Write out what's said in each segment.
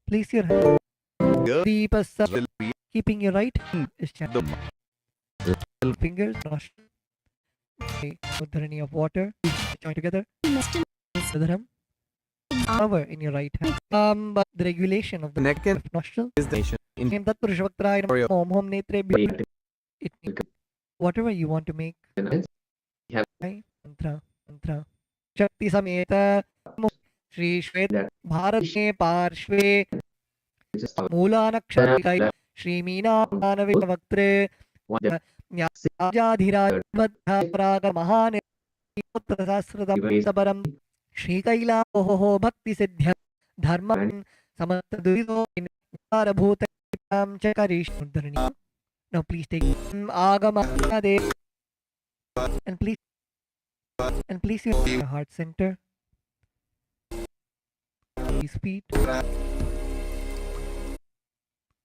Place your hand deep as keeping your right hand is chanting. Fingers, nostril, Udharani of water, join together. Udharam, power in your right hand. But the regulation of the neck and nostril. is the nation in Name Tat Purushavakraya Namah Om Hom Netre. It means whatever you want to make. Mantra, mantra. Shakti Sameta Shri Shwet Bharat Me Parshve Moolanaksharikai Shri Meena Manavitavaktre Nyajadhiraj Praga Mahane Sahasradam Shri Kailasoho Bhakti Siddhya Dharman Samatadurido Bhutam Chakarish Udharani. Now please take Agama and please your heart center. Please feet.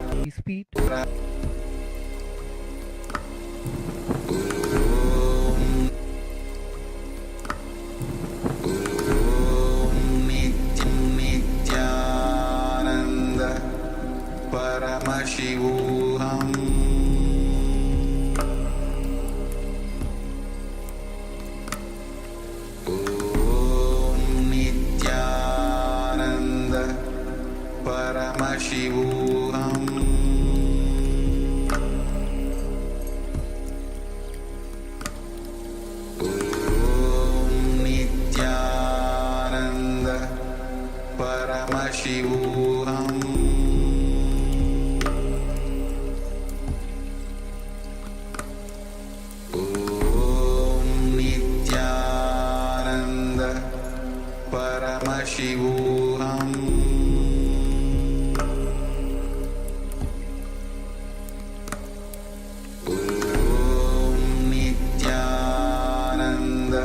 Please feet. Nithyananda Paramashivoham Nithyananda Paramashivoham Nithyananda Paramashivoham Nithyananda Paramashivoham Nithyananda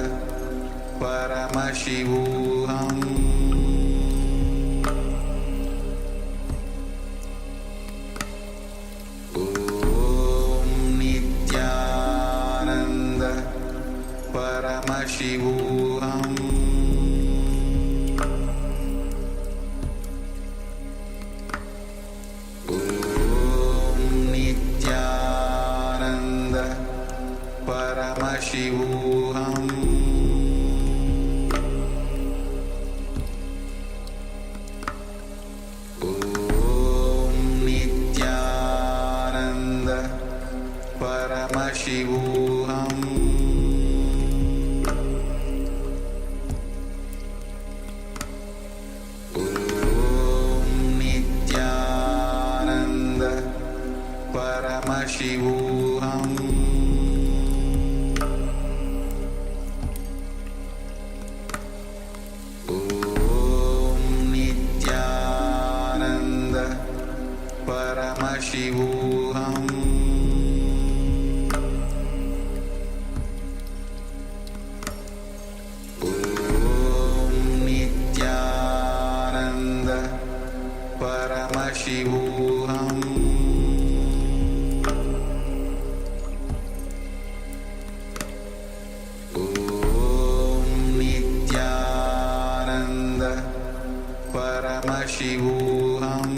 Paramashivoham Nithyananda Paramashivoham Nithyananda Paramashivoham Nithyananda Paramashivoham Nithyananda Paramashivoham Nithyananda Paramashivoham Nithyananda Paramashivoham Nithyananda Paramashivoham Nithyananda Paramashivoham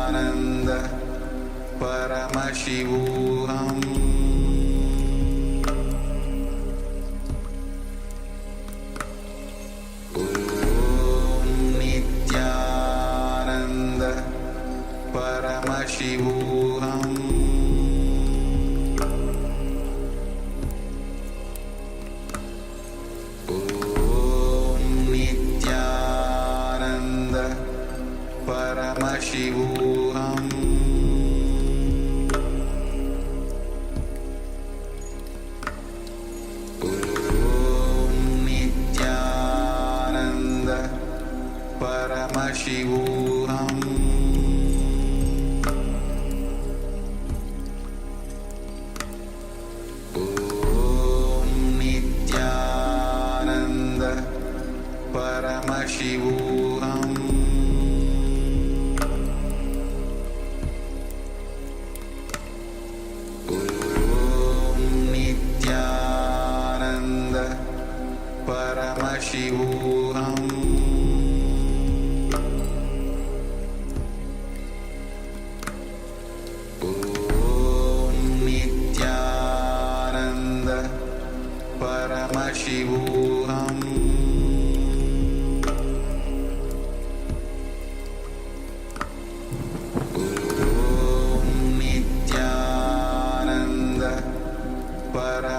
Nithyananda Paramashivoham Nithyananda Paramashivoham Nithyananda Paramashivoham Nithyananda Paramashivoham Nithyananda Paramashivoham Om Nithyananda Paramashivoham Om Nithyananda Paramashivoham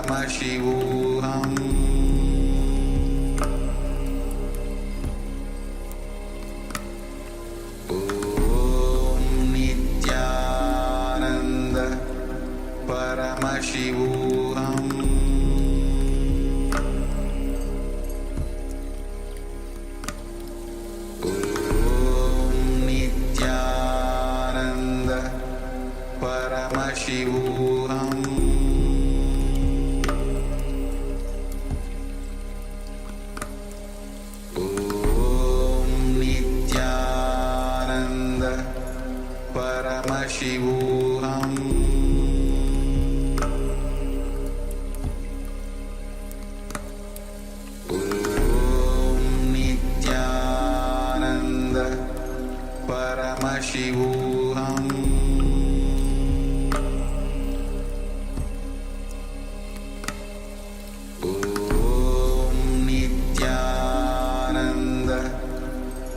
Paramashivoham Om Nithyananda Paramashivoham Om Nithyananda Paramashivoham Paramashivoham Om Nithyananda Paramashivoham Om Nithyananda Paramashivoham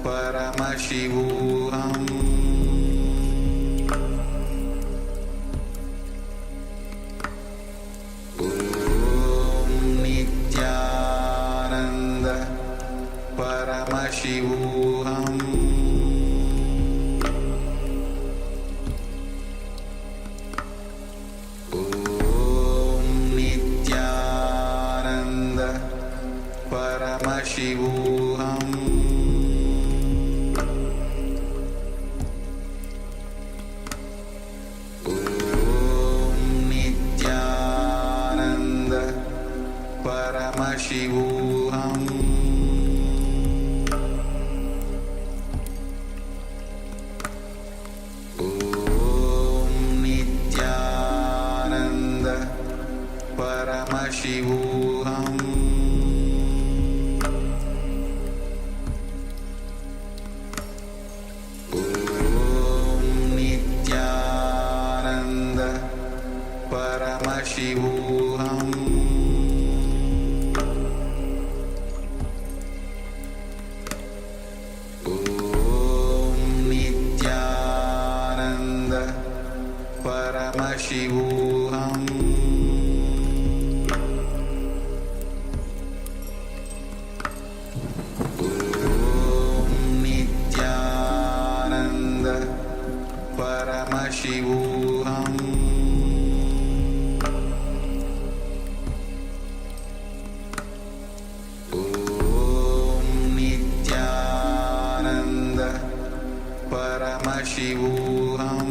Paramashivoham Om Nithyananda Paramashivoham Om Nithyananda Paramashivoham Paramashivoham Om Nithyananda Paramashivoham Om Nithyananda Paramashivoham Paramashivoham Om Nithyananda Paramashivoham Om Nithyananda Paramashivoham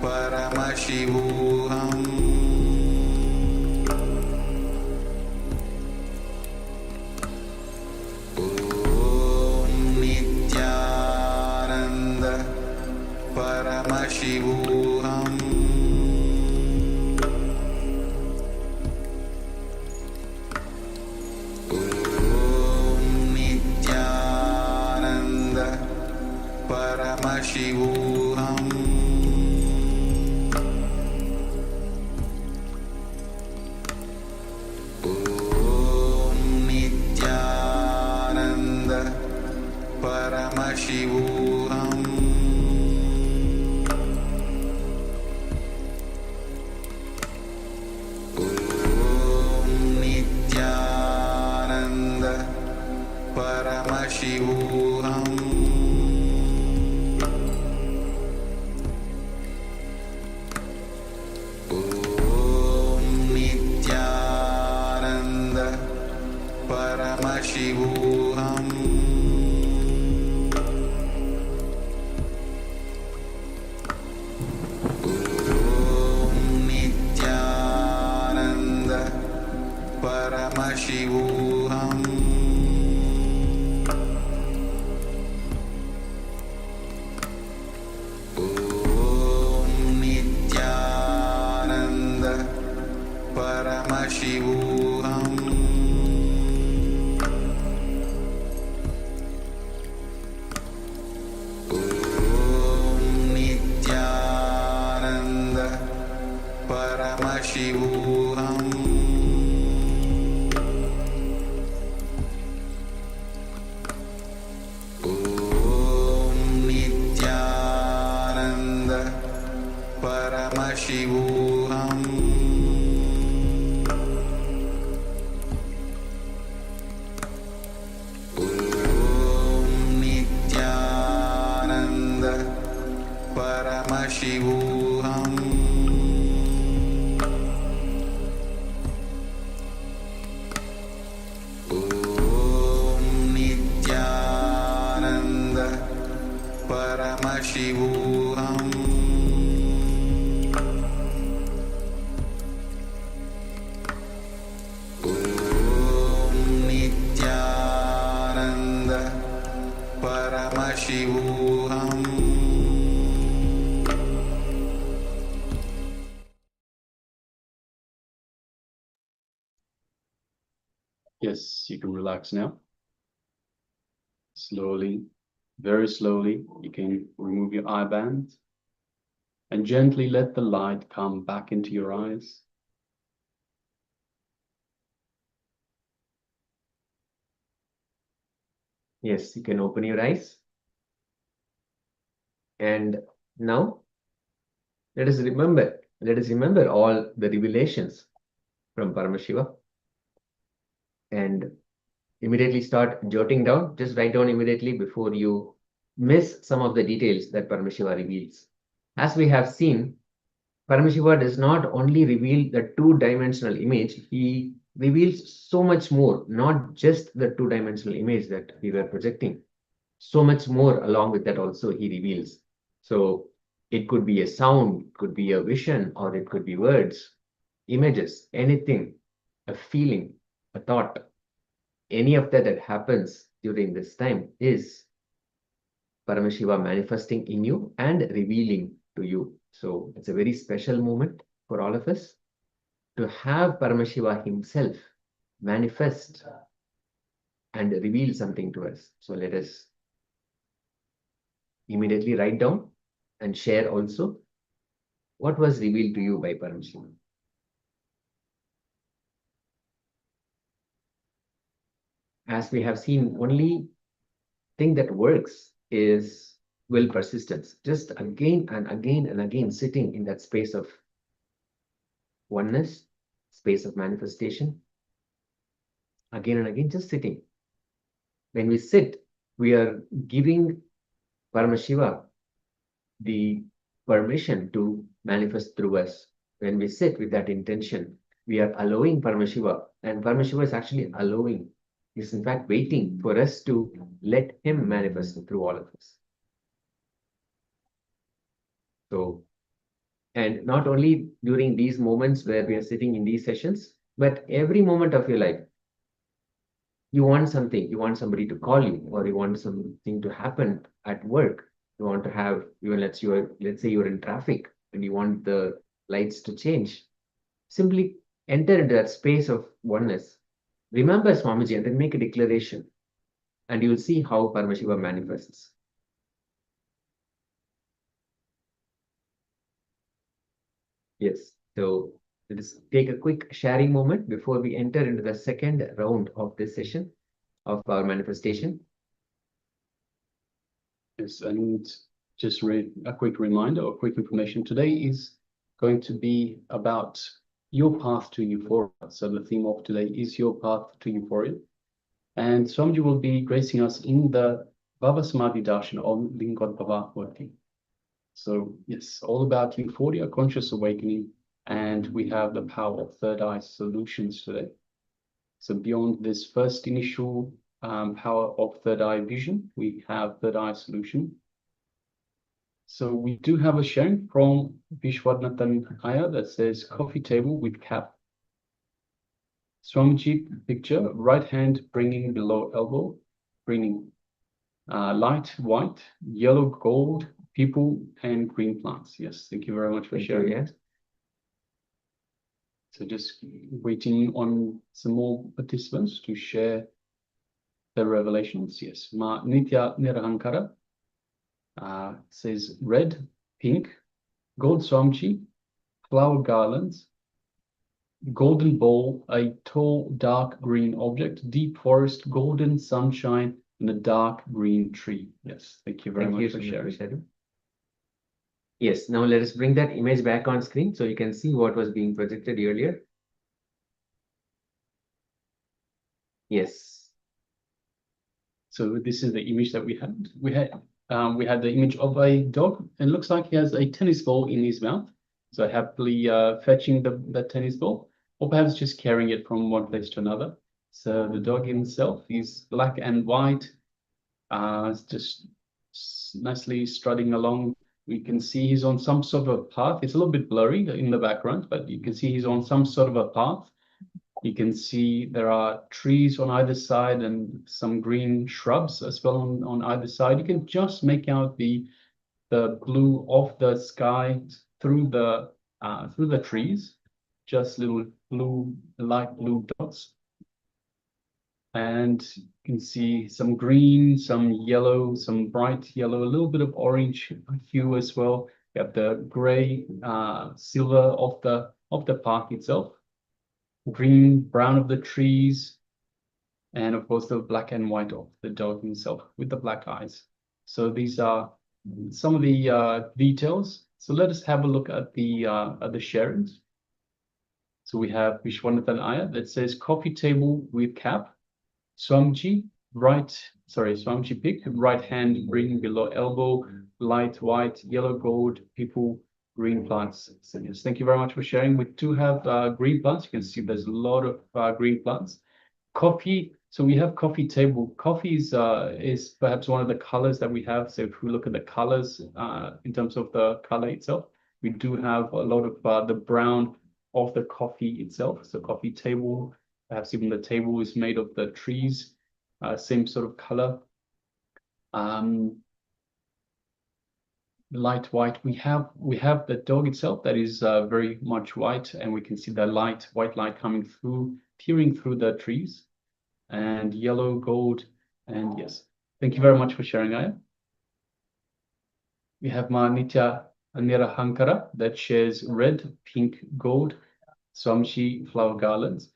Paramashivoham Om Nithyananda Paramashivoham Om Nithyananda Paramashivoham Paramashivoham Om Nithyananda Paramashivoham Paramashivoham Om Nithyananda Paramashivoham Om Nithyananda Paramashivoham Om Nithyananda Paramashivoham Yes, you can relax now. Slowly, very slowly, you can remove your eye band and gently let the light come back into your eyes. Yes, you can open your eyes. And now, let us remember all the revelations from Paramashiva. And immediately start jotting down. Just write down immediately before you miss some of the details that Paramashiva reveals. As we have seen, Paramashiva does not only reveal the two-dimensional image, he reveals so much more, not just the two-dimensional image that we were projecting. So much more along with that also he reveals. So it could be a sound, it could be a vision, or it could be words, images, anything, a feeling, a thought. Any of that happens during this time is Paramashiva manifesting in you and revealing to you. So it's a very special moment for all of us to have Paramashiva himself manifest and reveal something to us. So let us immediately write down and share also what was revealed to you by Paramashiva. As we have seen, only thing that works is will persistence. Just again and again and again sitting in that space of oneness, space of manifestation. Again and again, just sitting. When we sit, we are giving Paramashiva the permission to manifest through us. When we sit with that intention, we are allowing Paramashiva, and Paramashiva is actually allowing. He's in fact waiting for us to let him manifest through all of us. So, and not only during these moments where we are sitting in these sessions, but every moment of your life, you want something, you want somebody to call you, or you want something to happen at work. You want to have, even let's say you're in traffic and you want the lights to change. Simply enter into that space of oneness. Remember Swamiji and then make a declaration, and you will see how Paramashiva manifests. Yes, so let us take a quick sharing moment before we enter into the second round of this session of our manifestation. Yes, and just a quick reminder or quick information. Today is going to be about your path to euphoria. So the theme of today is your path to euphoria. And Swamiji will be gracing us in the Bhava Samadhi Darshan on Lingod Bhava. So yes, all about euphoria, conscious awakening, and we have the power of third eye solutions today. So beyond this first initial power of third eye vision, we have third eye solution. So we do have a sharing from Vishwanathan that says coffee table with cap. Swamiji picture, right hand bringing below elbow, bringing light, white, yellow, gold, people, and green plants. Yes, thank you very much for sharing it. So just waiting on some more participants to share their revelations. Yes, Ma Nitya Nirahankara says red, pink, gold Swamiji, flower garlands, golden bowl, a tall dark green object, deep forest, golden sunshine, and a dark green tree. Yes, thank you very much for sharing. Yes, now let us bring that image back on screen so you can see what was being projected earlier. Yes. So this is the image that we had. We had the image of a dog, and it looks like he has a tennis ball in his mouth. So happily fetching the tennis ball, or perhaps just carrying it from one place to another. So the dog himself is black and white, just nicely strutting along. We can see he's on some sort of a path. It's a little bit blurry in the background, but you can see he's on some sort of a path. You can see there are trees on either side and some green shrubs as well on either side. You can just make out the blue of the sky through the trees, just little blue, light blue dots. And you can see some green, some yellow, some bright yellow, a little bit of orange hue as well. You have the gray, silver of the park itself, green, brown of the trees, and of course the black and white of the dog himself with the black eyes. So these are some of the details. So let us have a look at the sharings. So we have Vishwanathan Iyer that says coffee table with cap, Swamji pick, right hand green below elbow, light white, yellow gold, people, green plants. So yes, thank you very much for sharing. We do have green plants. You can see there's a lot of green plants. Coffee, so we have coffee table. Coffee is perhaps one of the colors that we have. So if we look at the colors in terms of the color itself, we do have a lot of the brown of the coffee itself. So coffee table, perhaps even the table is made of the trees, same sort of color. Light white. We have the dog itself that is very much white, and we can see the white light coming through, peering through the trees, and yellow, gold, and yes. Thank you very much for sharing, Aya. We have Nithyananda Hankara that shares red, pink, gold, Swamshi flower garlands.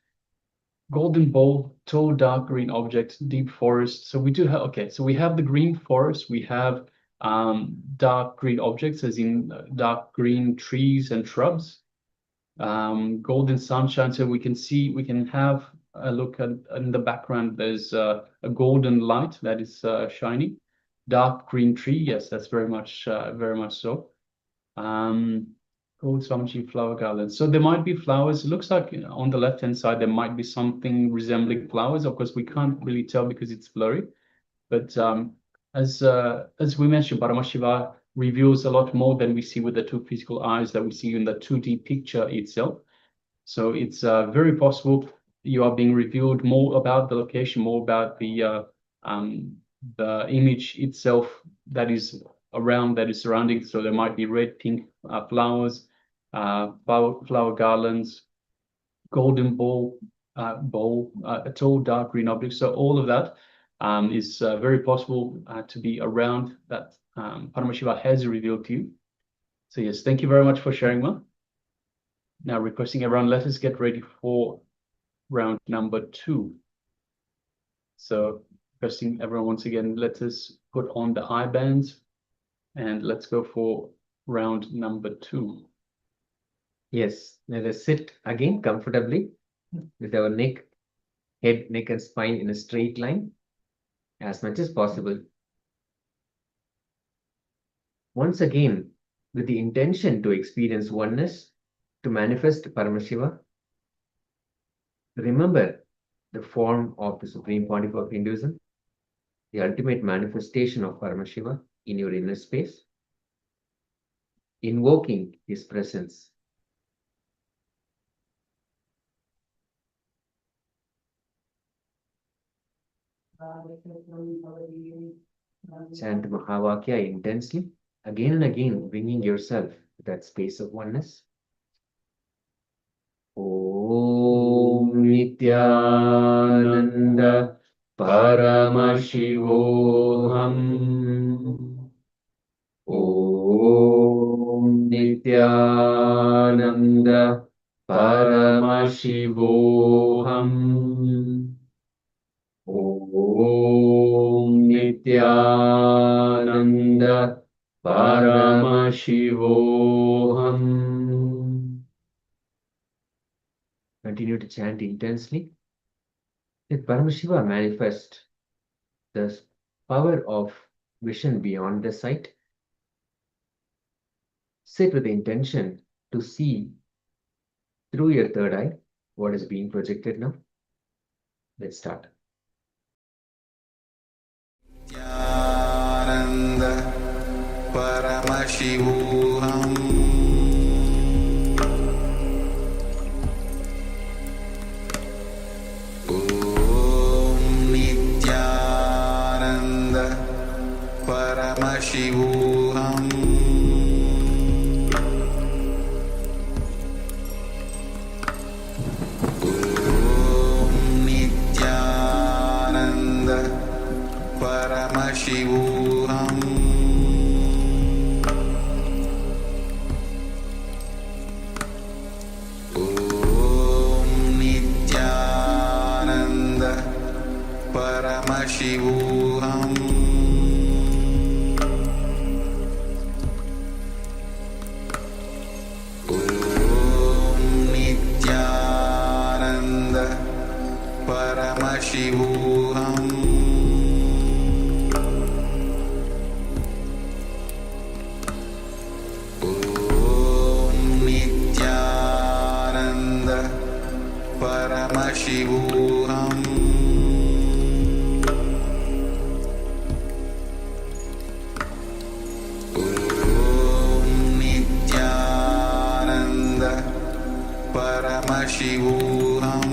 Golden bowl, tall dark green object, deep forest. So we do have, okay, so we have the green forest, we have dark green objects, as in dark green trees and shrubs. Golden sunshine, so we can have a look at in the background, there's a golden light that is shining. Dark green tree, yes, that's very much so. Gold Swamiji flower garlands. So there might be flowers. It looks like on the left-hand side, there might be something resembling flowers. Of course, we can't really tell because it's blurry. But as we mentioned, Paramashiva reveals a lot more than we see with the two physical eyes that we see in the 2D picture itself. So it's very possible you are being revealed more about the location, more about the image itself that is around, that is surrounding. So there might be red, pink flowers, flower garlands, golden bowl, a tall dark green object. So all of that is very possible to be around that Paramashiva has revealed to you. So yes, thank you very much for sharing, Ma. Now requesting everyone, let us get ready for round number 2. So requesting everyone once again, let us put on the eye bands and let's go for round number 2. Yes, let us sit again comfortably with our head, neck, and spine in a straight line as much as possible. Once again, with the intention to experience oneness, to manifest Paramashiva, remember the form of the Supreme Pontiff of Hinduism, the ultimate manifestation of Paramashiva in your inner space, invoking his presence. Chant Mahavakya intensely, again and again, bringing yourself to that space of oneness. Om Nithyananda Paramashivoham. Om Nithyananda Paramashivoham. Om Nithyananda Paramashivoham. Paramashivoham. Continue to chant intensely. Let Paramashiva manifest the power of vision beyond the sight. Sit with the intention to see through your third eye what is being projected now. Let's start. Nithyananda Paramashivoham Om Nithyananda Paramashivoham Paramashivoham Om Nithyananda Paramashivoham Om Nithyananda Paramashivoham Paramashivoham Om Nithyananda Paramashivoham Om Nithyananda Paramashivoham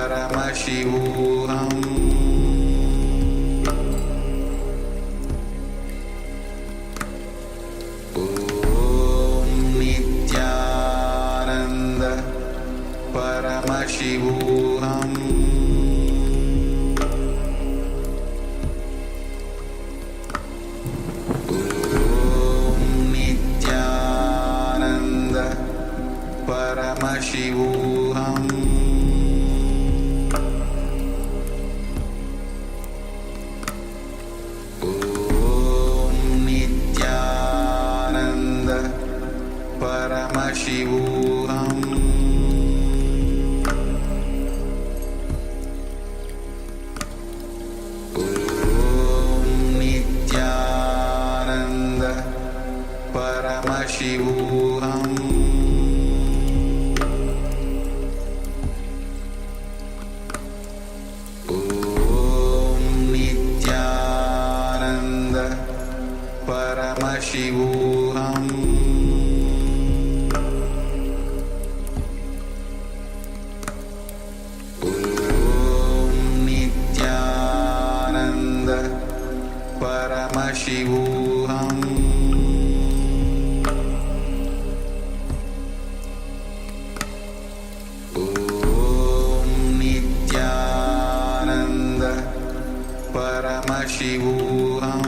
Paramashivoham Om Nithyananda Paramashivoham Om Nithyananda Paramashivoham Paramashivoham Om Nithyananda Paramashivoham Om Nithyananda Paramashivoham Paramashivoham Om Nithyananda Paramashivoham Om Nithyananda Paramashivoham Paramashivoham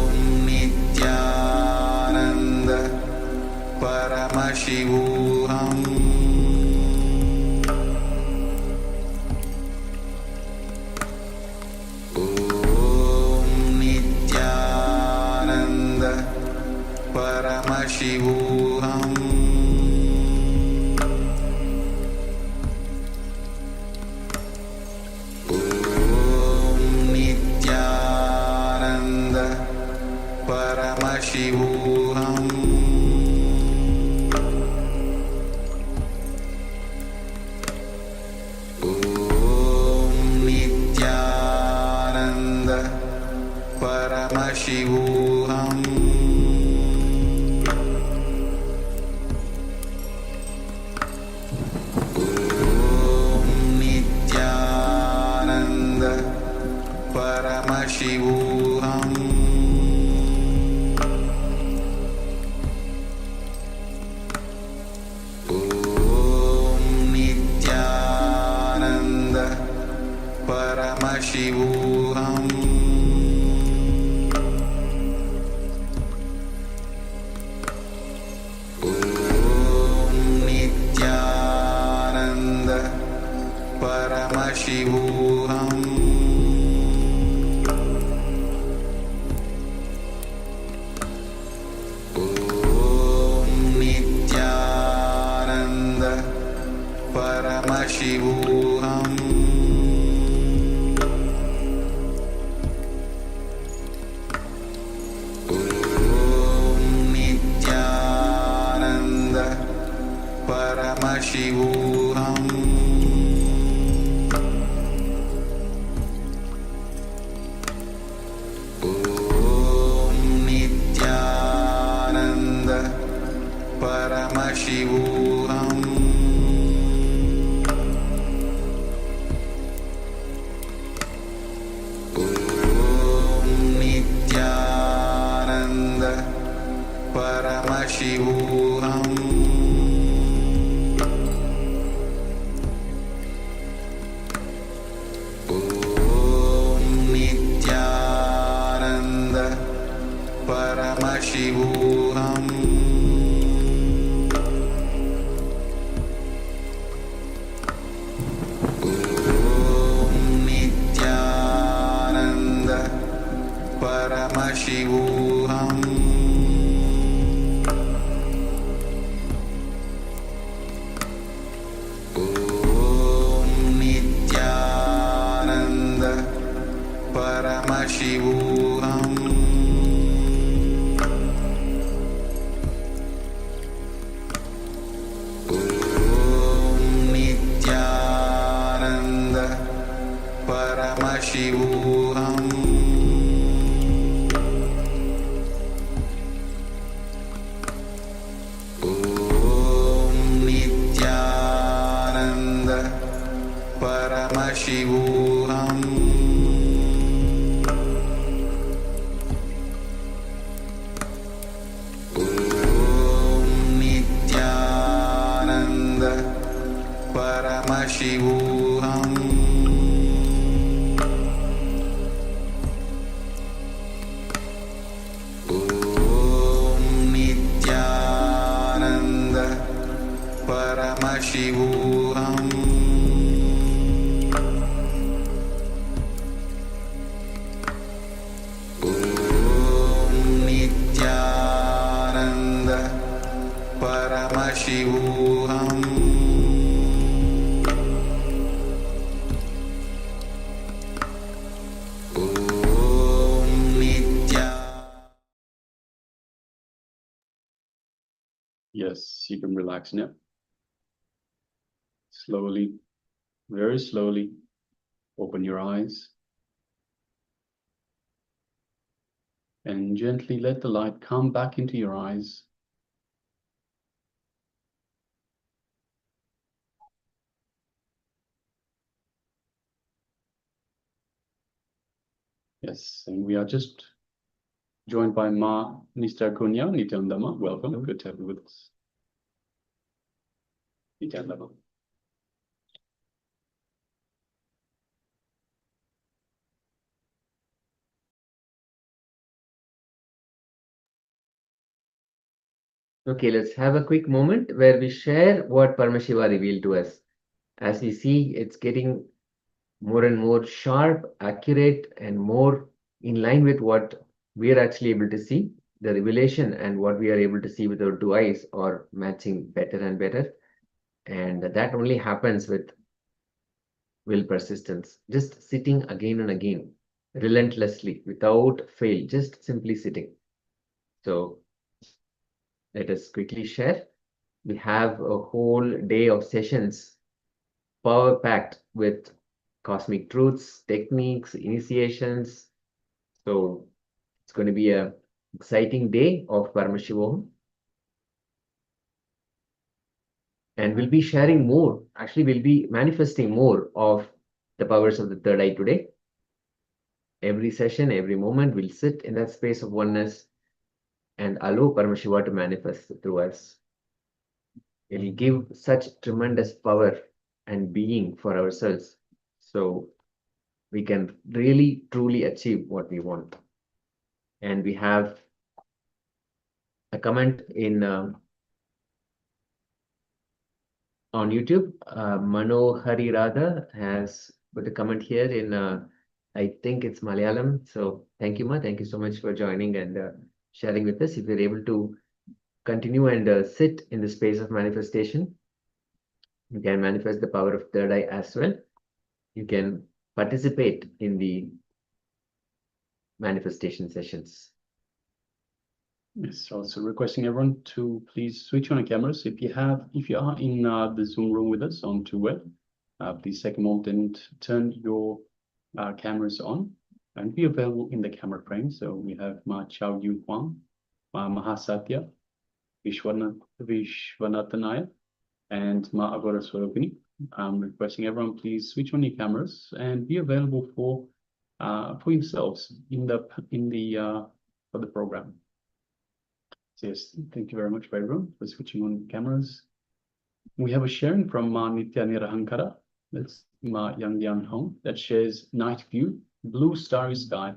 Om Nithyananda Paramashivoham Om Nithyananda Paramashivoham Paramashivoham Paramashivoham Om Nithyananda Paramashivoham Om Nithyananda Paramashivoham Om Nithyananda Paramashivoham Om Nithyananda Paramashivoham Om Nithyananda Paramashivoham Om Nithyananda Paramashivoham Om Nithyananda Paramashivoham Om Nithyananda Paramashivoham Om Nithyananda Paramashivoham Om Nithyananda Paramashivoham Om Nithyananda Paramashivoham Om Nithyananda Paramashivoham Om Nithyananda Paramashivoham Om Nithyananda. Yes, you can relax now. Slowly, very slowly, open your eyes and gently let the light come back into your eyes. Yes, and we are just joined by Ma Nithyananda. Nithyananda, welcome. Good to have you with us. Nithyananda. Okay, let's have a quick moment where we share what Paramashiva revealed to us. As we see, it's getting more and more sharp, accurate, and more in line with what we are actually able to see. The revelation and what we are able to see with our two eyes are matching better and better. And that only happens with will persistence, just sitting again and again, relentlessly, without fail, just simply sitting. So let us quickly share. We have a whole day of sessions, power packed with cosmic truths, techniques, initiations. So it's going to be an exciting day of Paramashivoham. And we'll be sharing more. Actually, we'll be manifesting more of the powers of the third eye today. Every session, every moment, we'll sit in that space of oneness and allow Paramashiva to manifest through us. It'll give such tremendous power and being for ourselves. So we can really truly achieve what we want. And we have a comment in on YouTube. Mano Hari Radha has put a comment here in I think it's Malayalam. So thank you, Ma. Thank you so much for joining and sharing with us. If you're able to continue and sit in the space of manifestation, you can manifest the power of third eye as well. You can participate in the manifestation sessions. Yes, also requesting everyone to please switch on your cameras. If you are in the Zoom room with us on Two-Web, please take a moment and turn your cameras on and be available in the camera frame. So we have Ma Chao Yu Huang, Ma Mahasatya, Vishwanathanaya, and Ma Agora Swarupini. I'm requesting everyone please switch on your cameras and be available for yourselves for the program. So yes, thank you very much for everyone for switching on cameras. We have a sharing from Ma Nithyananda. That's Ma Yang Yang Hong. That shares night view, blue starry sky,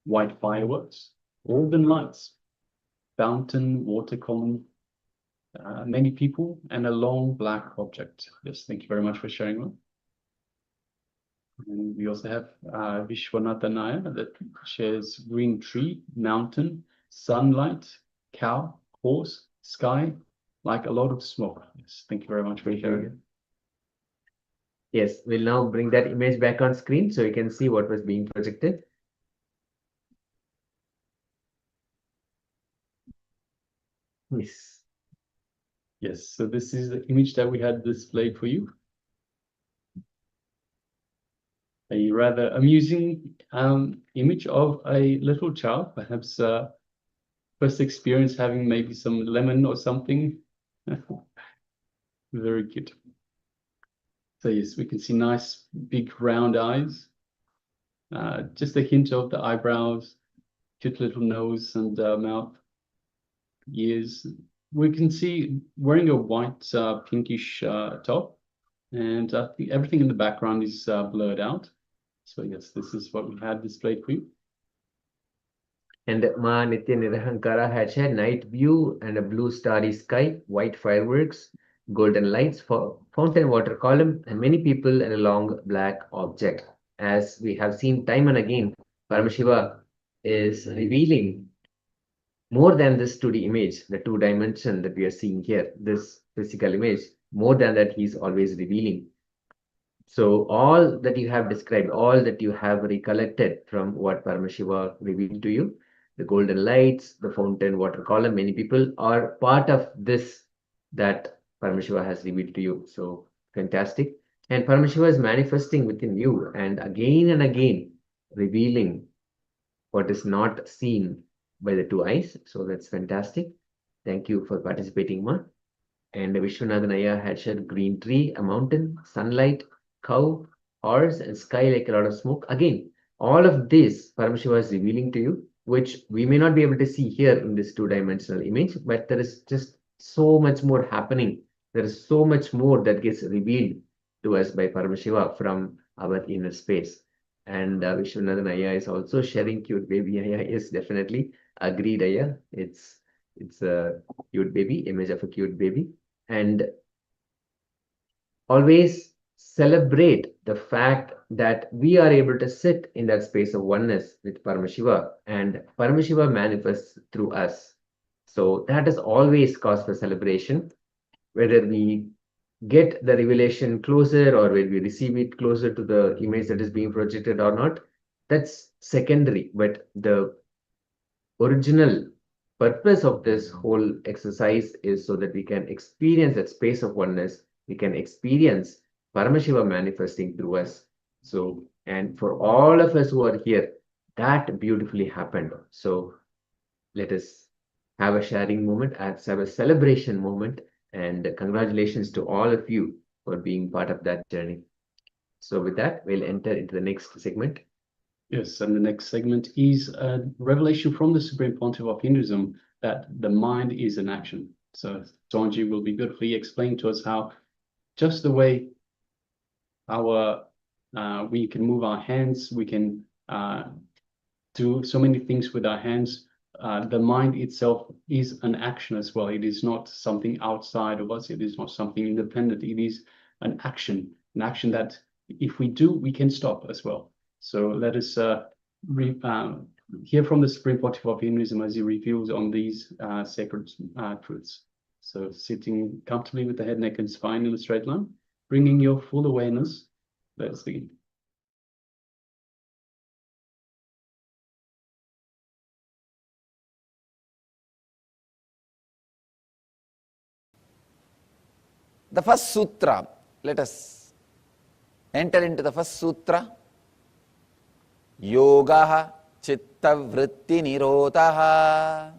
white fireworks, golden lights, fountain, water column, many people, and a long black object. Yes, thank you very much for sharing that. And we also have Vishwanathanaya that shares green tree, mountain, sunlight, cow, horse, sky, like a lot of smoke. Yes, thank you very much for sharing. Yes, we'll now bring that image back on screen so you can see what was being projected. Yes. Yes, so this is the image that we had displayed for you. A rather amusing image of a little child, perhaps first experience having maybe some lemon or something. Very cute. So yes, we can see nice big round eyes. Just a hint of the eyebrows, cute little nose and mouth, ears. We can see wearing a white pinkish top, and everything in the background is blurred out. So yes, this is what we had displayed for you. And Ma Nithyananda had shared night view and a blue starry sky, white fireworks, golden lights, for fountain water column, and many people and a long black object. As we have seen time and again, Paramashiva is revealing more than this 2D image, the 2 dimension that we are seeing here, this physical image, more than that, he's always revealing. So all that you have described, all that you have recollected from what Paramashiva revealed to you, the golden lights, the fountain water column, many people are part of this that Paramashiva has revealed to you. So fantastic. And Paramashiva is manifesting within you and again revealing what is not seen by the 2 eyes. So that's fantastic. Thank you for participating, Ma. And Vishwanathan Iyer had shared green tree, a mountain, sunlight, cow, horse, and sky like a lot of smoke. Again, all of this Paramashiva is revealing to you, which we may not be able to see here in this 2-dimensional image, but there is just so much more happening. There is so much more that gets revealed to us by Paramashiva from our inner space. And Vishwanathan Iyer is also sharing cute baby Iyer. Yes, definitely. Agreed, Iyer. It's a cute baby, image of a cute baby. And always celebrate the fact that we are able to sit in that space of oneness with Paramashiva, and Paramashiva manifests through us. So that is always cause for celebration, whether we get the revelation closer or when we receive it closer to the image that is being projected or not. That's secondary, but the original purpose of this whole exercise is so that we can experience that space of oneness. We can experience Paramashiva manifesting through us. So, and for all of us who are here, that beautifully happened. So let us have a sharing moment, have a celebration moment, and congratulations to all of you for being part of that journey. So with that, we'll enter into the next segment. Yes, and the next segment is a revelation from the Supreme Pontiff of Hinduism that the mind is an action. So Sonji will be beautifully explain to us how just the way our We can move our hands. We can do so many things with our hands. The mind itself is an action as well. It is not something outside of us. It is not something independent. It is an action that if we do, we can stop as well. So let us hear from the Supreme Pontiff of Hinduism as he reveals on these sacred truths. So sitting comfortably with the head, neck, and spine in a straight line, bringing your full awareness. Let's begin. The first sutra, let us enter into the first sutra. Yogaha chitta vritti nirodhaha.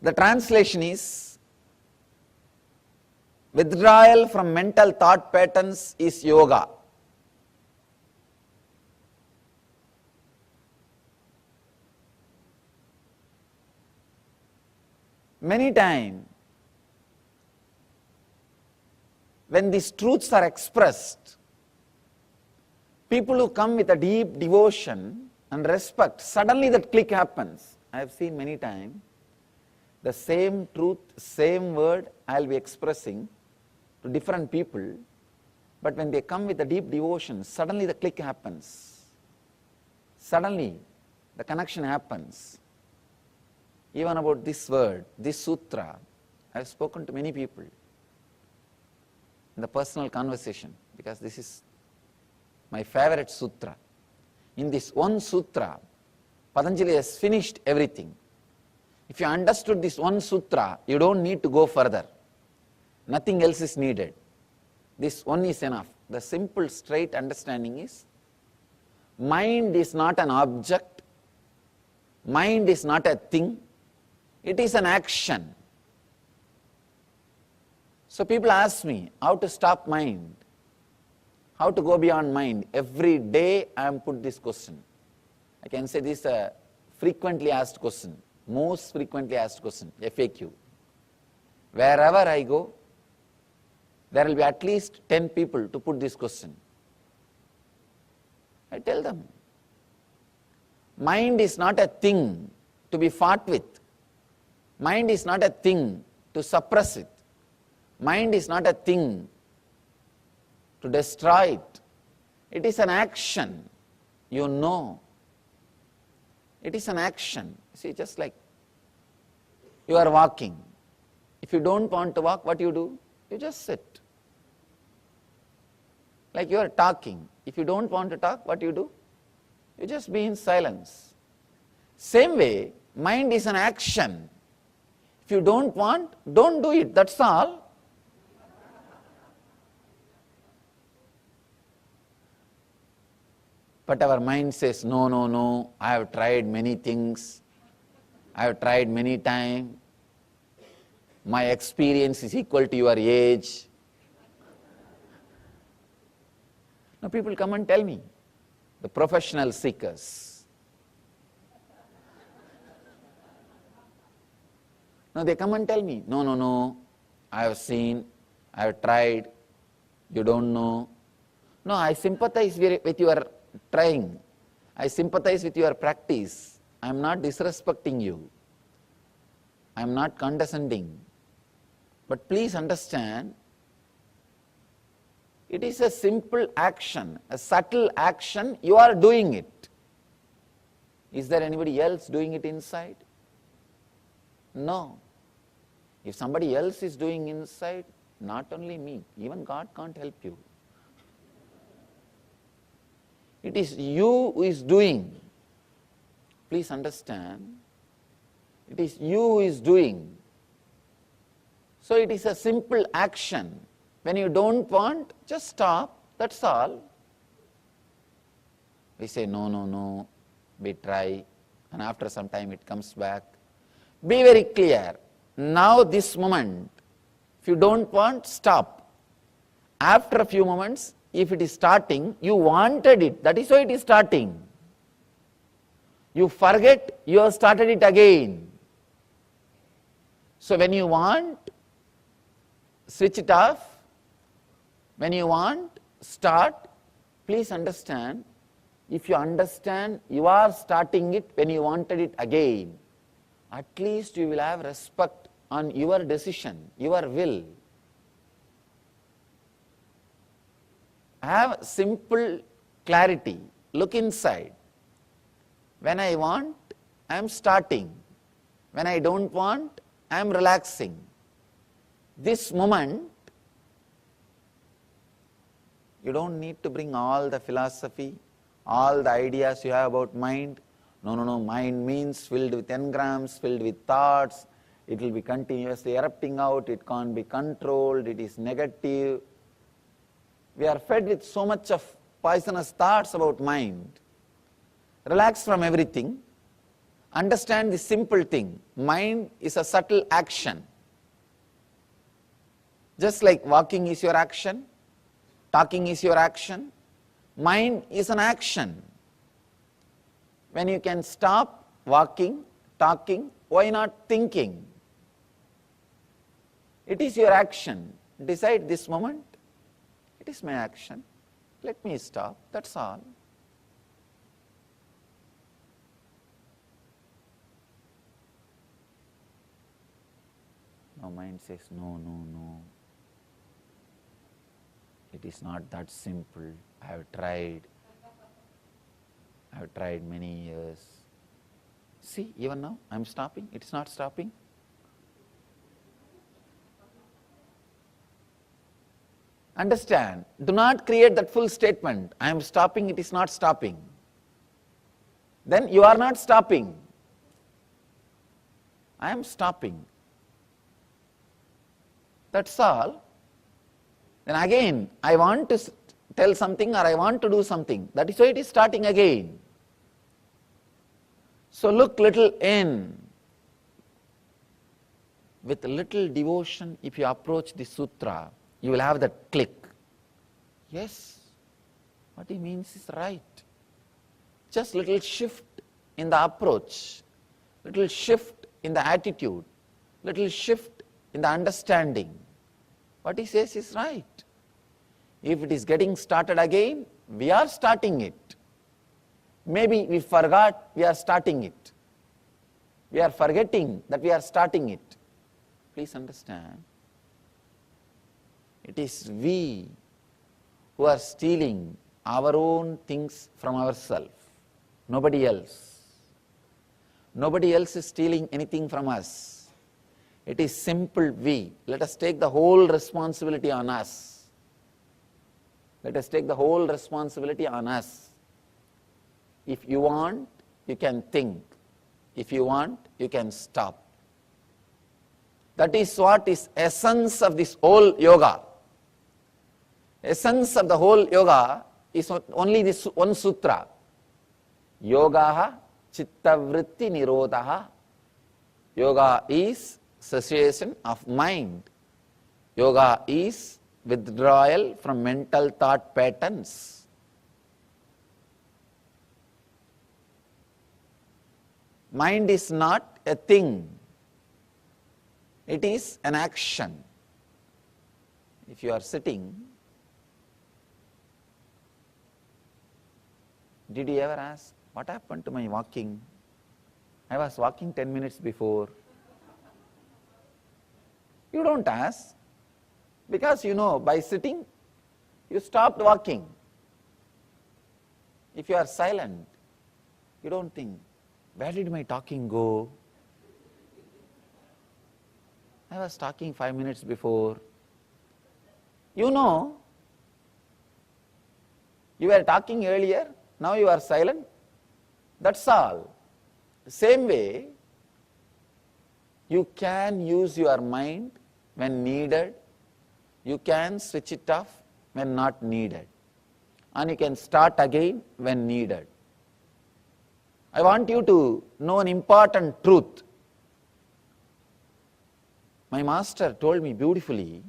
The translation is withdrawal from mental thought patterns is yoga. Many times, when these truths are expressed, people who come with a deep devotion and respect, suddenly that click happens. I have seen many times, the same truth, same word I will be expressing to different people, but when they come with a deep devotion, suddenly the click happens. Suddenly the connection happens. Even about this word, this sutra, I have spoken to many people in the personal conversation, because this is my favorite sutra. In this one sutra, Patanjali has finished everything. If you understood this one sutra, you don't need to go further. Nothing else is needed. This one is enough. The simple, straight understanding is, mind is not an object, mind is not a thing, it is an action. So people ask me how to stop mind, how to go beyond mind. Every day I am put this question. I can say this is a frequently asked question, most frequently asked question, FAQ. Wherever I go, there will be at least 10 people to put this question. I tell them, mind is not a thing to be fought with. Mind is not a thing to suppress it. Mind is not a thing to destroy it. It is an action, you know. It is an action. See, just like you are walking. If you don't want to walk, what you do? You just sit. Like you are talking. If you don't want to talk, what you do? You just be in silence. Same way, mind is an action. If you don't want, don't do it, that's all. But our mind says, no, no, no, I have tried many things, I have tried many times, my experience is equal to your age. Now people come and tell me, the professional seekers. Now they come and tell me, no, no, no, I have seen, I have tried, you don't know. No, I sympathize with your trying. I sympathize with your practice. I am not disrespecting you. I am not condescending. But please understand, it is a simple action, a subtle action, you are doing it. Is there anybody else doing it inside? No. If somebody else is doing inside, not only me, even God can't help you. It is you who is doing. Please understand, it is you who is doing. So it is a simple action. When you don't want, just stop, that's all. We say, no, no, no, we try, and after some time it comes back. Be very clear. Now this moment, if you don't want, stop. After a few moments, if it is starting, you wanted it, that is why it is starting. You forget, you have started it again. So when you want, switch it off, When you want, start, please understand, if you understand you are starting it when you wanted it again, at least you will have respect on your decision, your will. Have simple clarity. Look inside. When I want, I am starting. When I don't want, I am relaxing. This moment, you don't need to bring all the philosophy, all the ideas you have about mind. No, mind means filled with engrams, filled with thoughts. It will be continuously erupting out, it can't be controlled, it is negative. We are fed with so much of poisonous thoughts about mind. Relax from everything. Understand the simple thing. Mind is a subtle action. Just like walking is your action, talking is your action, mind is an action. When you can stop walking, talking, why not thinking? It is your action. Decide this moment, it is my action. Let me stop, that's all. Now mind says, no. It is not that simple. I have tried many years. See, even now I am stopping, it is not stopping. Understand, do not create that full statement, I am stopping, it is not stopping. Then you are not stopping. I am stopping. That's all. Then again, I want to tell something or I want to do something. That is why it is starting again. So look little in. With little devotion, if you approach the sutra, you will have that click. Yes, what he means is right. Just little shift in the approach, little shift in the attitude, little shift in the understanding. What he says is right. If it is getting started again, we are starting it. Maybe we forgot we are starting it. We are forgetting that we are starting it. Please understand. It is we who are stealing our own things from ourselves. Nobody else. Nobody else is stealing anything from us. It is simple we. Let us take the whole responsibility on us. Let us take the whole responsibility on us. If you want, you can think. If you want, you can stop. That is what is essence of this whole yoga. Essence of the whole yoga is only this one sutra. Yogaha chitta vritti nirodhaha. Yoga is cessation of mind. Yoga is withdrawal from mental thought patterns. Mind is not a thing. It is an action. If you are sitting, did you ever ask, what happened to my walking? I was walking 10 minutes before. You don't ask, because you know by sitting, you stopped walking. If you are silent, you don't think, where did my talking go? I was talking 5 minutes before. You know, you were talking earlier, now you are silent. That's all. Same way, you can use your mind when needed. You can switch it off when not needed. And you can start again when needed. I want you to know an important truth. My master told me beautifully,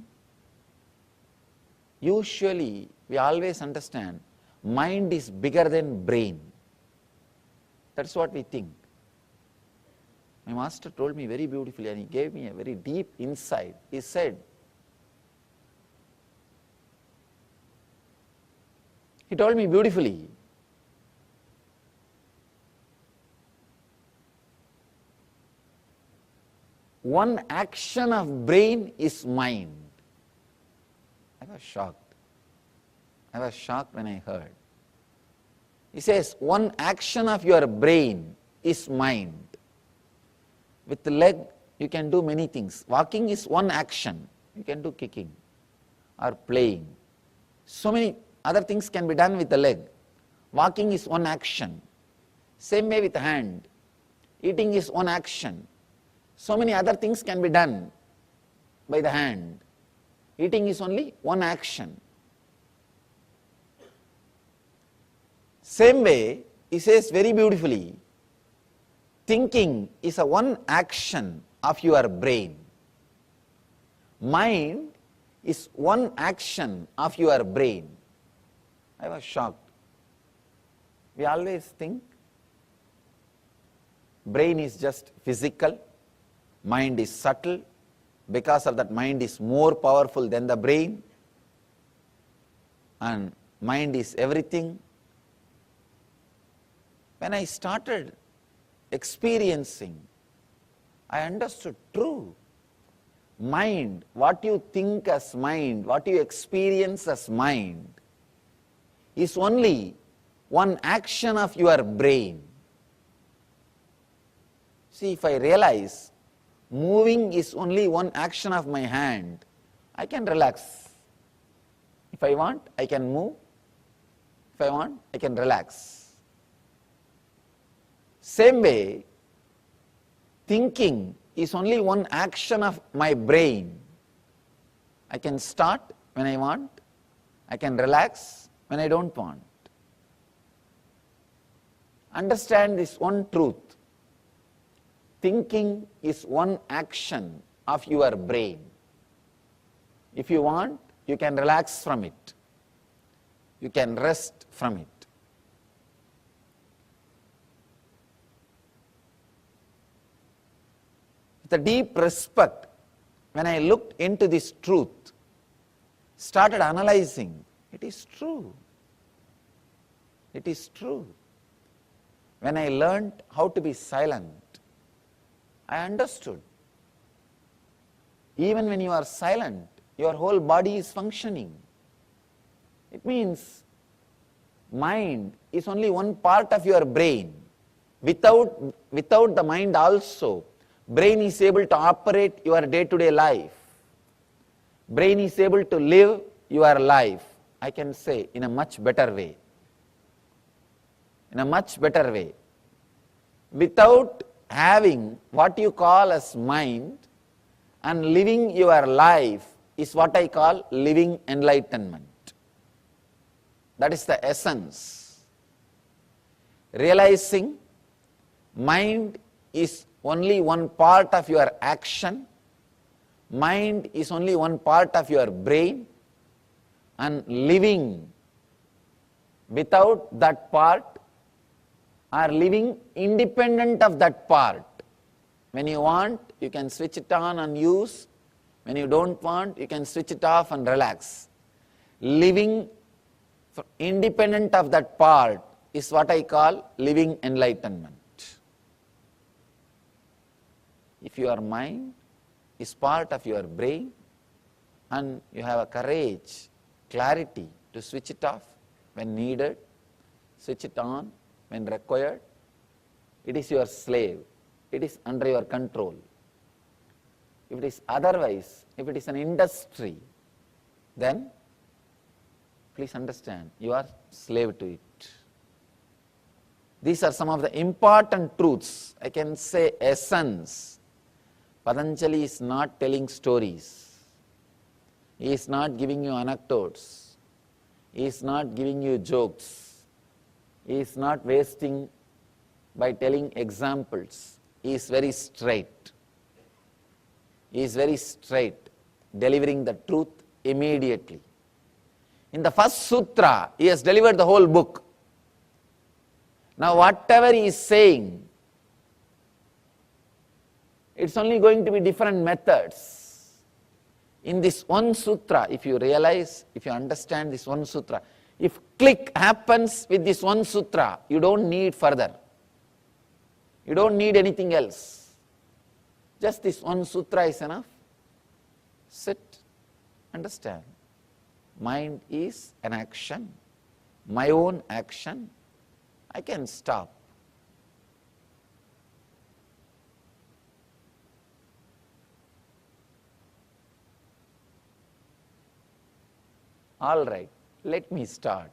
usually we always understand mind is bigger than brain. That's what we think. My master told me very beautifully and he gave me a very deep insight. He said, He told me beautifully, one action of brain is mind. I was shocked. I was shocked when I heard. He says, one action of your brain is mind. With the leg, you can do many things. Walking is one action. You can do kicking or playing. So many other things can be done with the leg. Walking is one action. Same way with the hand. Eating is one action. So many other things can be done by the hand. Eating is only one action. Same way, he says very beautifully, thinking is a one action of your brain. Mind is one action of your brain. I was shocked. We always think brain is just physical, mind is subtle, because of that mind is more powerful than the brain, and mind is everything. When I started experiencing, I understood true. Mind, what you think as mind, what you experience as mind, is only one action of your brain. See, if I realize moving is only one action of my hand, I can relax. If I want, I can move. If I want, I can relax. Same way, thinking is only one action of my brain. I can start when I want. I can relax when I don't want. Understand this one truth. Thinking is one action of your brain. If you want, you can relax from it. You can rest from it. With a deep respect, when I looked into this truth, started analyzing, it is true. It is true. When I learned how to be silent, I understood. Even when you are silent, your whole body is functioning. It means mind is only one part of your brain. Without the mind also, brain is able to operate your day-to-day life. Brain is able to live your life, I can say, in a much better way. In a much better way. Without having what you call as mind and living your life is what I call living enlightenment. That is the essence. Realizing mind is only one part of your action, mind is only one part of your brain, and living without that part or living independent of that part. When you want, you can switch it on and use. When you don't want, you can switch it off and relax. Living independent of that part is what I call living enlightenment. If your mind is part of your brain and you have a courage, clarity to switch it off when needed, switch it on when required, it is your slave. It is under your control. If it is otherwise, if it is an industry, then please understand, you are slave to it. These are some of the important truths, I can say essence. Patanjali is not telling stories. He is not giving you anecdotes. He is not giving you jokes. He is not wasting by telling examples. He is very straight. He is very straight, delivering the truth immediately. In the first sutra, he has delivered the whole book. Now whatever he is saying, it's only going to be different methods. In this one sutra, if you realize, if you understand this one sutra, If click happens with this one sutra, you don't need further. You don't need anything else. Just this one sutra is enough. Sit, understand. Mind is an action, my own action. I can stop. All right, let me start.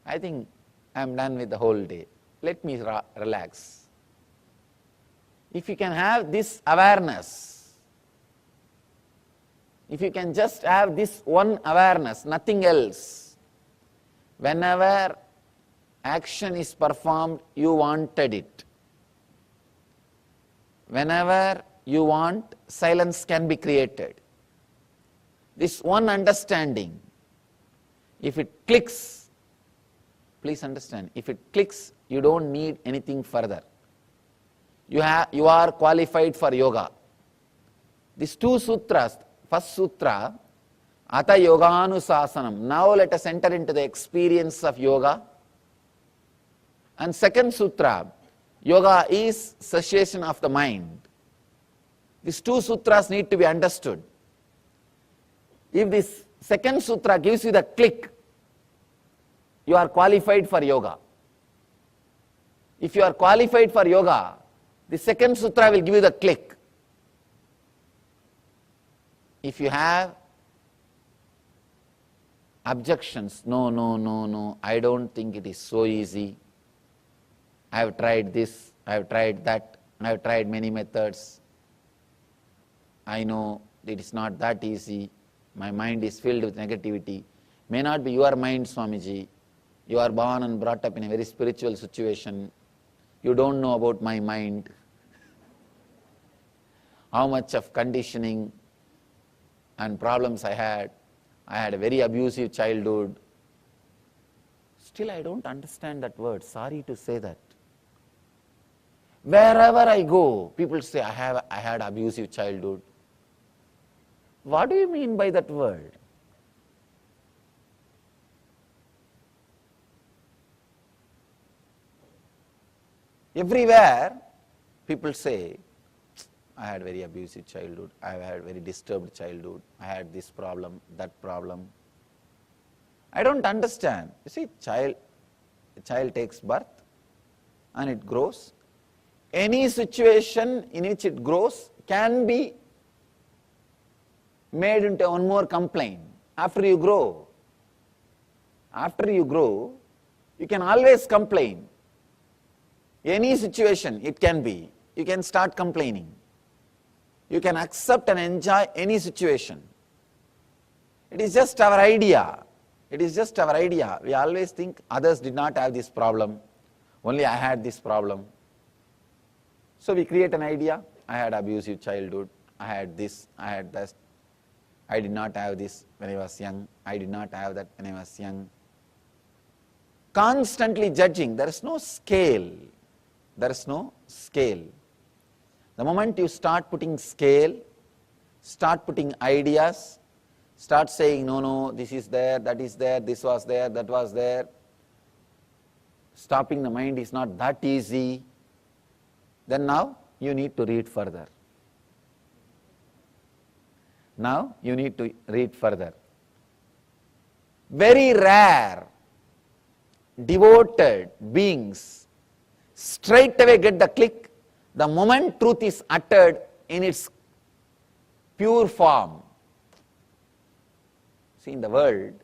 I think I am done with the whole day. Let me relax. If you can have this awareness, if you can just have this one awareness, nothing else, whenever action is performed, you wanted it. Whenever you want, silence can be created. This one understanding, if it clicks, please understand, if it clicks, you don't need anything further. You are qualified for yoga. These two sutras, first sutra, Ata Yoganusasanam. Now let us enter into the experience of yoga. And second sutra, yoga is cessation of the mind. These two sutras need to be understood. If this second sutra gives you the click, you are qualified for yoga. If you are qualified for yoga, the second sutra will give you the click. If you have objections, no, I don't think it is so easy. I have tried this, I have tried that, I have tried many methods. I know it is not that easy. My mind is filled with negativity. May not be your mind, Swamiji. You are born and brought up in a very spiritual situation. You don't know about my mind. How much of conditioning and problems I had. I had a very abusive childhood. Still I don't understand that word. Sorry to say that. Wherever I go, people say I had abusive childhood. What do you mean by that word? Everywhere, people say, I had very abusive childhood, I had very disturbed childhood, I had this problem, that problem. I don't understand. You see, a child takes birth and it grows. Any situation in which it grows can be made into one more complaint. After you grow, you can always complain. Any situation it can be, you can start complaining. You can accept and enjoy any situation. It is just our idea. It is just our idea. We always think others did not have this problem, only I had this problem. So we create an idea, I had abusive childhood, I had this, I had that. I did not have this when I was young, I did not have that when I was young. Constantly judging, there is no scale. There is no scale. The moment you start putting scale, start putting ideas, start saying, no, this is there, that is there, this was there, that was there. Stopping the mind is not that easy. Then now you need to read further. Now you need to read further. Very rare, devoted beings straight away get the click the moment truth is uttered in its pure form. See, in the world,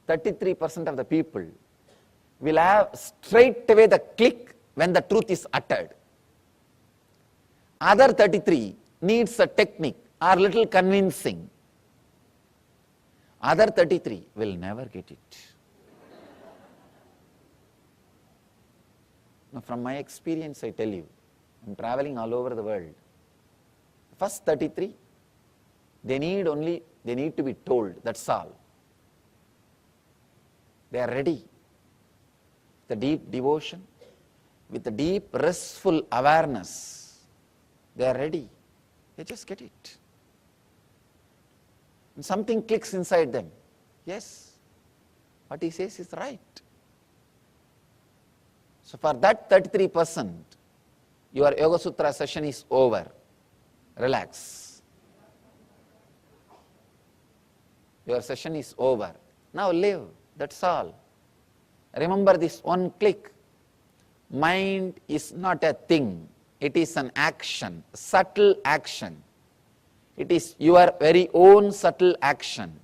33% of the people will have straight away the click when the truth is uttered. Other 33 needs a technique or little convincing. Other 33 will never get it. Now, from my experience, I tell you, I'm traveling all over the world. First 33, they need to be told, that's all. They are ready. The deep devotion, with the deep restful awareness, they are ready. They just get it. and something clicks inside them. Yes, what he says is right. So for that 33%, your Yoga Sutra session is over. Relax. Your session is over. Now live, that's all. Remember this one click. Mind is not a thing. It is an action, subtle action. It is your very own subtle action.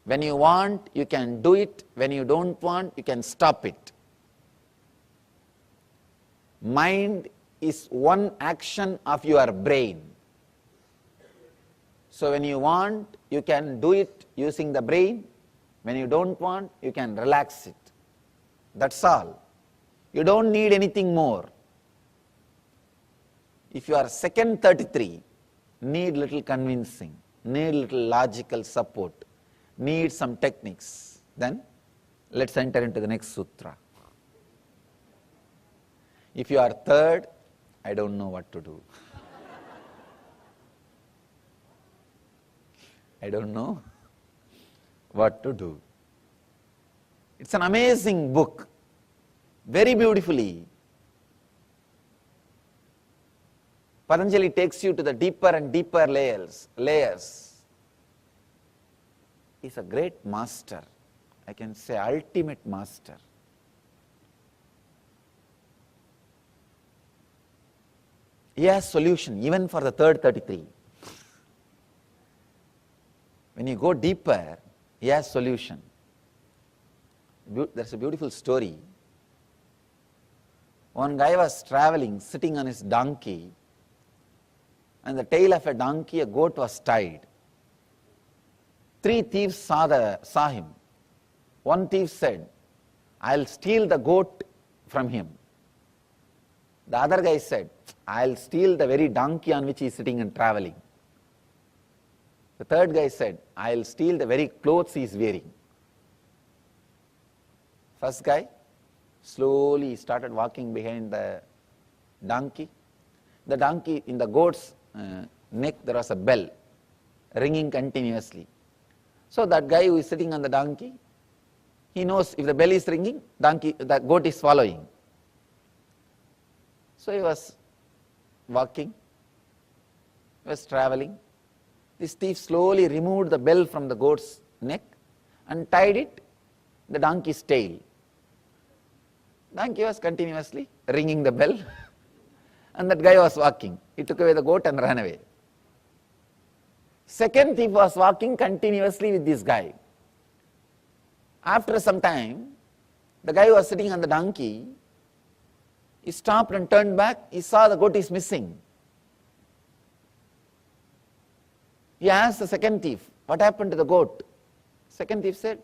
When you want, you can do it. When you don't want, you can stop it. Mind is one action of your brain. So when you want, you can do it using the brain. When you don't want, you can relax it. That's all. You don't need anything more. If you are second 33, need little convincing, need little logical support, need some techniques, then let's enter into the next sutra. If you are third, I don't know what to do. I don't know what to do. It's an amazing book, very beautifully. Patanjali takes you to the deeper and deeper layers. He's a great master. I can say ultimate master. He has solution even for the third 33. When you go deeper, he has solution. There's a beautiful story. One guy was traveling, sitting on his donkey, and the tail of a donkey, a goat was tied. 3 thieves saw him. One thief said, I'll steal the goat from him. The other guy said, I'll steal the very donkey on which he is sitting and traveling. The third guy said, I'll steal the very clothes he is wearing. First guy slowly started walking behind the donkey. The donkey, in the goat's neck, there was a bell ringing continuously. So that guy who is sitting on the donkey, he knows if the bell is ringing, the goat is following. So he was walking, he was traveling. This thief slowly removed the bell from the goat's neck and tied it the donkey's tail. Donkey was continuously ringing the bell and that guy was walking. He took away the goat and ran away. Second thief was walking continuously with this guy. After some time, the guy who was sitting on the donkey, he stopped and turned back. He saw the goat is missing. He asked the second thief, what happened to the goat? Second thief said,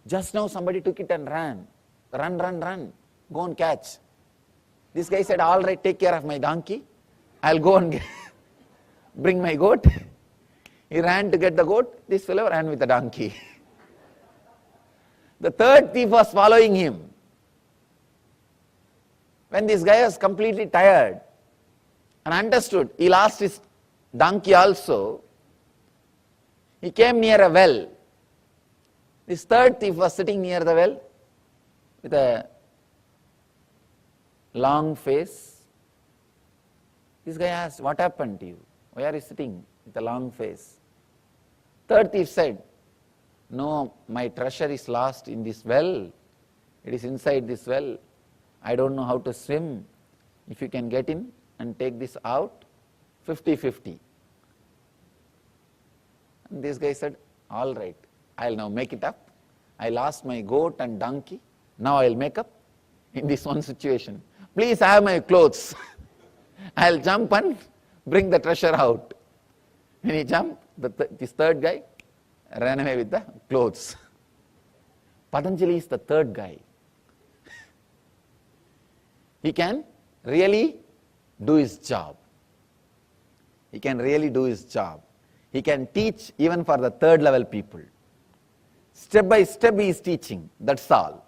just now somebody took it and ran. Run. Go and catch. This guy said, all right, take care of my donkey. I'll go and bring my goat. He ran to get the goat. This fellow ran with the donkey. The third thief was following him. When this guy was completely tired and understood he lost his donkey also, he came near a well. This third thief was sitting near the well with a long face. This guy asked, what happened to you? Why are you sitting with a long face? Third thief said, no, my treasure is lost in this well. It is inside this well. I don't know how to swim. If you can get in and take this out, 50-50. And this guy said, all right, I'll now make it up. I lost my goat and donkey. Now I'll make up in this one situation. Please have my clothes. I'll jump and bring the treasure out. When he jumped, this third guy ran away with the clothes. Patanjali is the third guy. He can really do his job. He can really do his job. He can teach even for the third level people. Step by step he is teaching, that's all.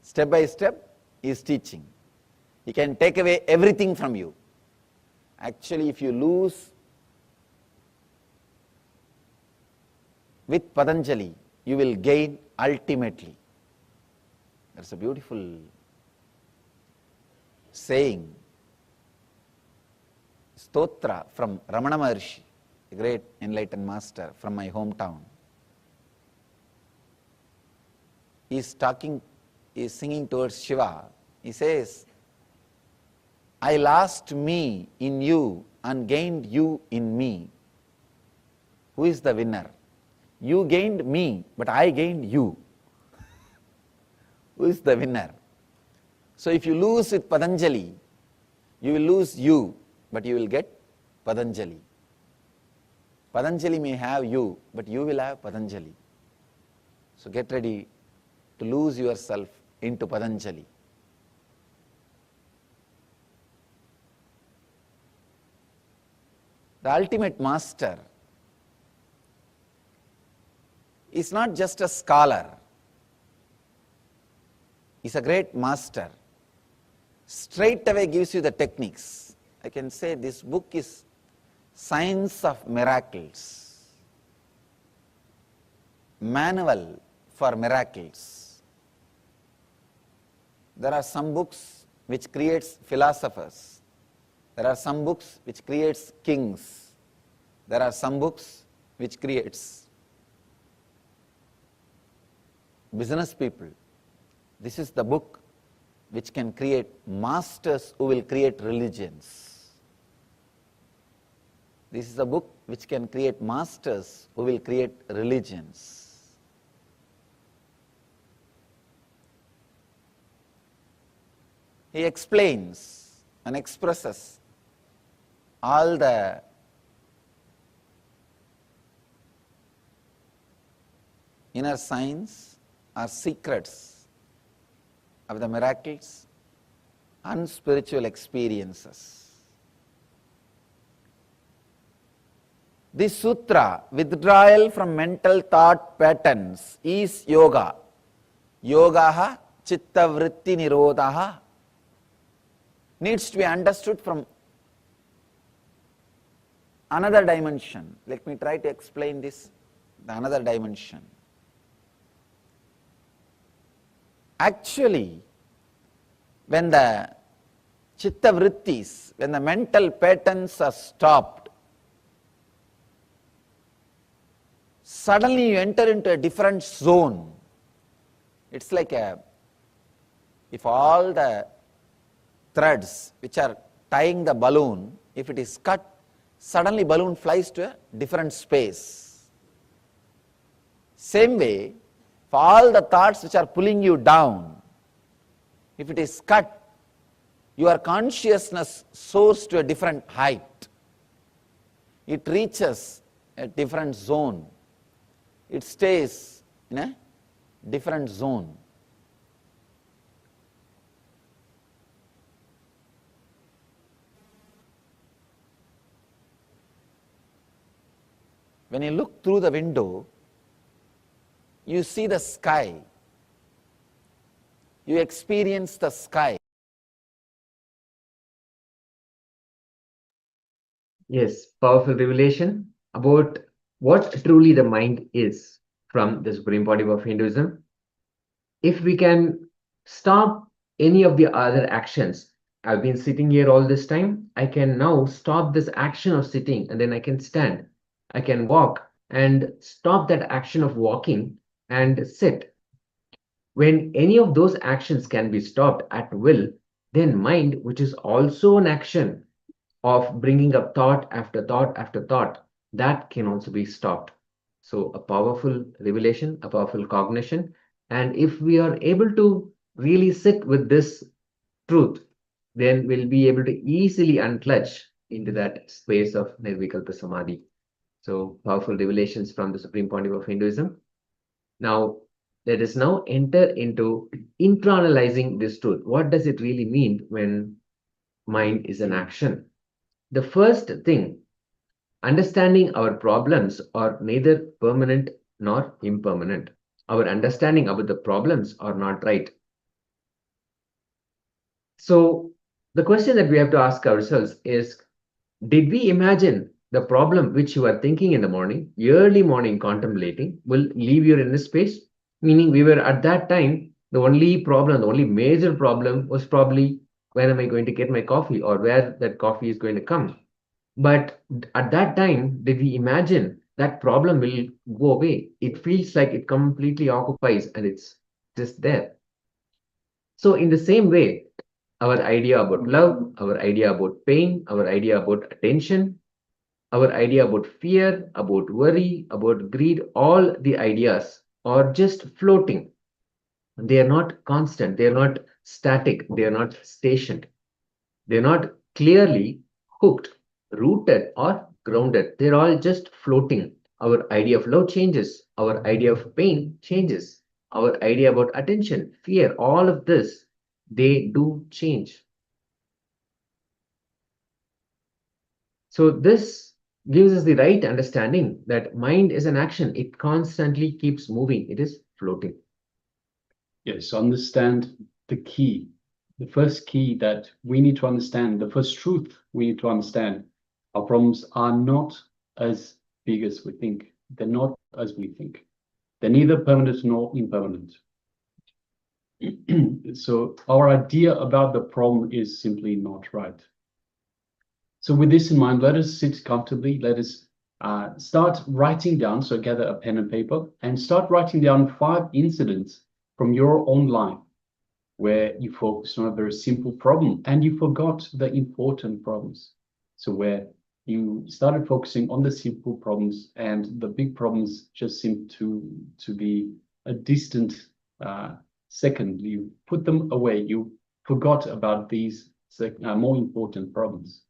Step by step he is teaching. He can take away everything from you. Actually, if you lose with Patanjali, you will gain ultimately. That's a beautiful saying, stotra from Ramana Maharshi, a great enlightened master from my hometown. He is singing towards Shiva. He says, I lost me in you and gained you in me. Who is the winner? You gained me, but I gained you. Who is the winner? So if you lose with Patanjali, you will lose you, but you will get Patanjali. Patanjali may have you, but you will have Patanjali. So get ready to lose yourself into Patanjali. The ultimate master is not just a scholar. He's a great master. Straight away gives you the techniques. I can say this book is Science of Miracles, manual for miracles. There are some books which creates philosophers. There are some books which creates kings. There are some books which creates business people. This is the book which can create masters who will create religions. This is a book which can create masters who will create religions. He explains and expresses all the inner science or secrets of the miracles and spiritual experiences. This sutra, withdrawal from mental thought patterns, is yoga. Yogaha chitta vritti nirodhaha, needs to be understood from another dimension. Let me try to explain this, the another dimension. Actually, when the chitta vrittis, when the mental patterns are stopped, suddenly you enter into a different zone. It's like if all the threads which are tying the balloon, if it is cut, suddenly balloon flies to a different space. Same way, for all the thoughts which are pulling you down, if it is cut, your consciousness soars to a different height. It reaches a different zone. It stays in a different zone. When you look through the window, you see the sky. You experience the sky. Yes, powerful revelation about what truly the mind is from the Supreme Pontiff of Hinduism. If we can stop any of the other actions, I've been sitting here all this time, I can now stop this action of sitting and then I can stand. I can walk and stop that action of walking and sit. When any of those actions can be stopped at will, then mind, which is also an action of bringing up thought after thought after thought, that can also be stopped. So a powerful revelation, a powerful cognition. And if we are able to really sit with this truth, then we'll be able to easily unclutch into that space of Nirvikalpa Samadhi. So powerful revelations from the Supreme Pontiff of Hinduism. Now, let us now enter into internalizing this truth. What does it really mean when mind is an action? The first thing, understanding our problems are neither permanent nor impermanent. Our understanding about the problems are not right. So the question that we have to ask ourselves is, did we imagine the problem which you are thinking in the morning, early morning contemplating, will leave your inner space. Meaning we were at that time, the only problem, the only major problem was probably when am I going to get my coffee or where that coffee is going to come. But at that time, did we imagine that problem will go away? It feels like it completely occupies and it's just there. So in the same way, our idea about love, our idea about pain, our idea about attention, our idea about fear, about worry, about greed, all the ideas are just floating. They are not constant, they are not static, they are not stationed. They are not clearly hooked, rooted, or grounded. They're all just floating. Our idea of love changes, our idea of pain changes, our idea about attention, fear, all of this, they do change. So this gives us the right understanding that mind is an action. It constantly keeps moving. It is floating. Yes, understand the key. The first key that we need to understand, the first truth we need to understand, our problems are not as big as we think. They're not as we think. They're neither permanent nor impermanent. So our idea about the problem is simply not right. So with this in mind, let us sit comfortably. Let us start writing down. So gather a pen and paper and start writing down 5 incidents from your own life where you focused on a very simple problem and you forgot the important problems. So where you started focusing on the simple problems and the big problems just seemed to be a distant second. You put them away. You forgot about these more important problems.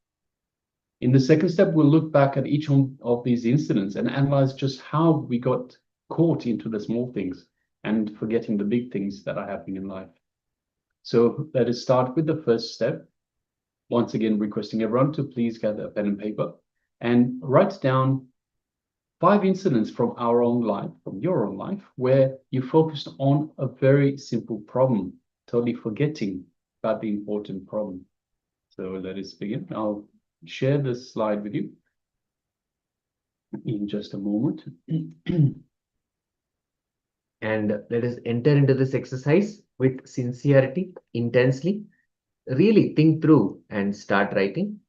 In the second step, we'll look back at each one of these incidents and analyze just how we got caught into the small things and forgetting the big things that are happening in life. So let us start with the first step. Once again, requesting everyone to please gather a pen and paper and write down 5 incidents from our own life, from your own life, where you focused on a very simple problem, totally forgetting about the important problem. So let us begin. I'll share this slide with you in just a moment. And let us enter into this exercise with sincerity, intensely. Really think through and start writing.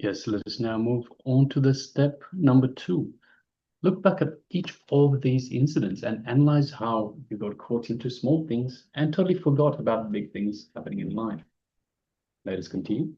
Yes, let us now move on to the step number 2. Look back at each of these incidents and analyze how you got caught into small things and totally forgot about big things happening in life. Let us continue.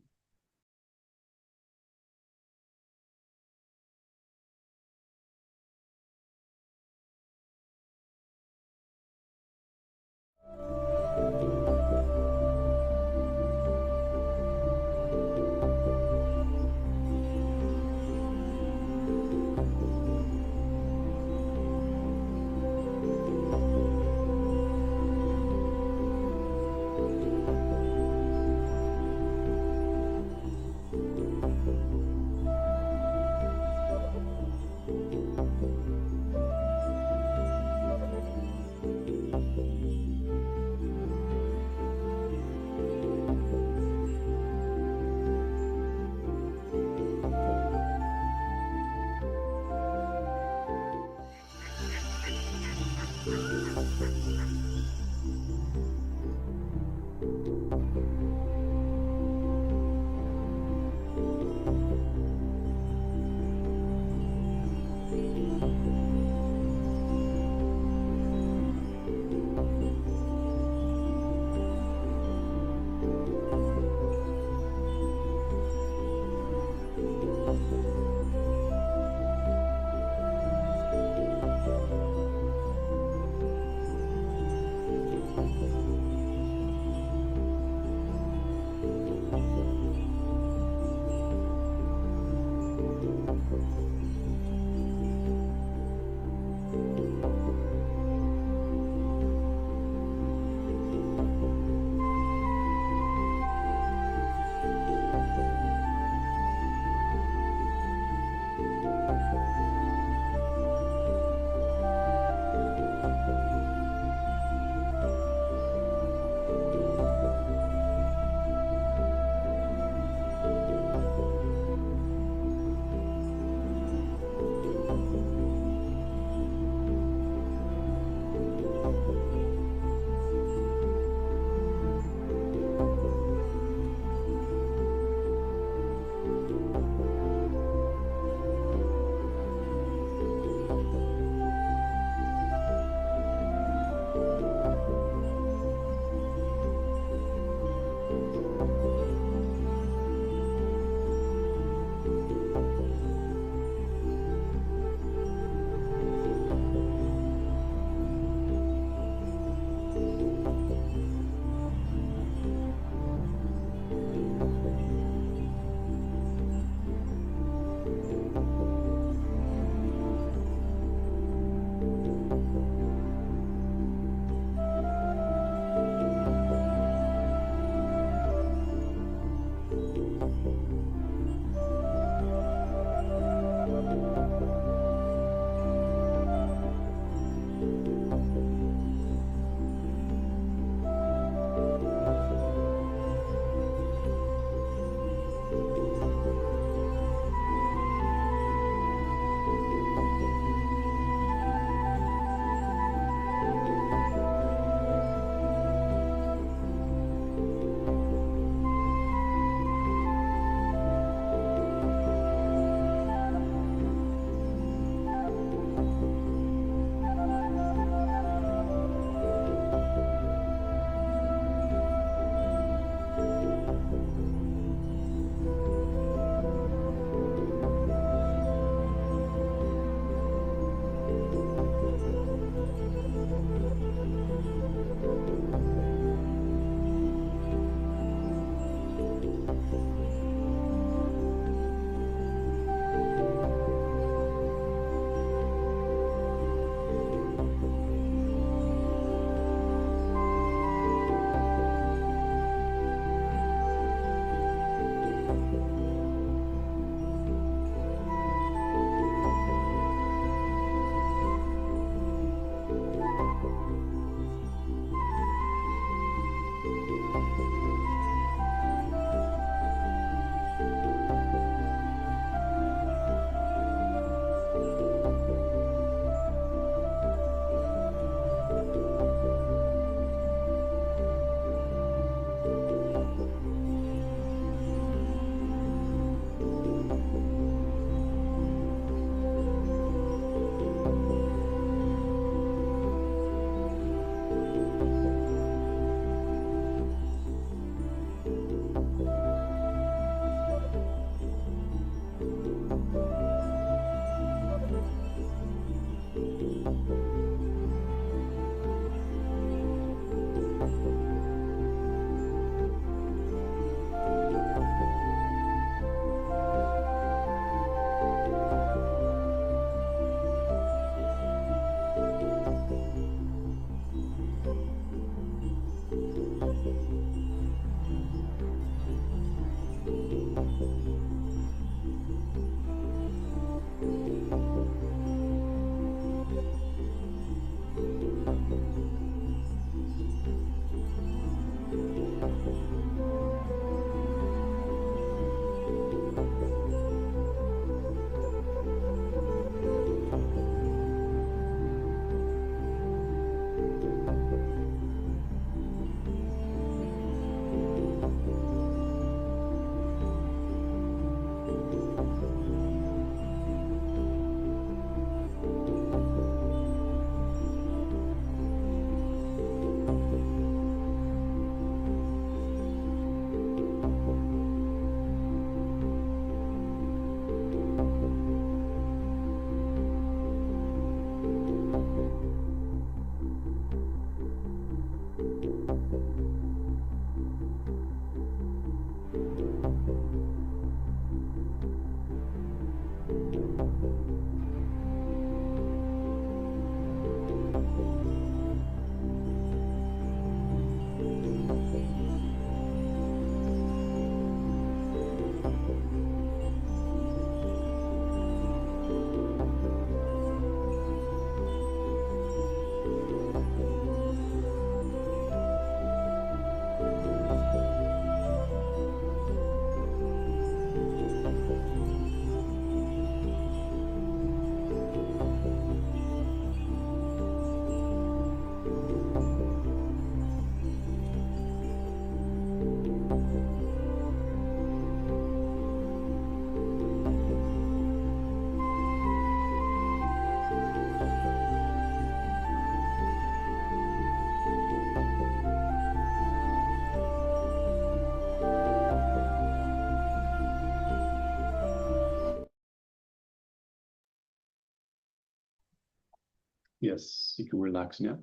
Yes, you can relax now.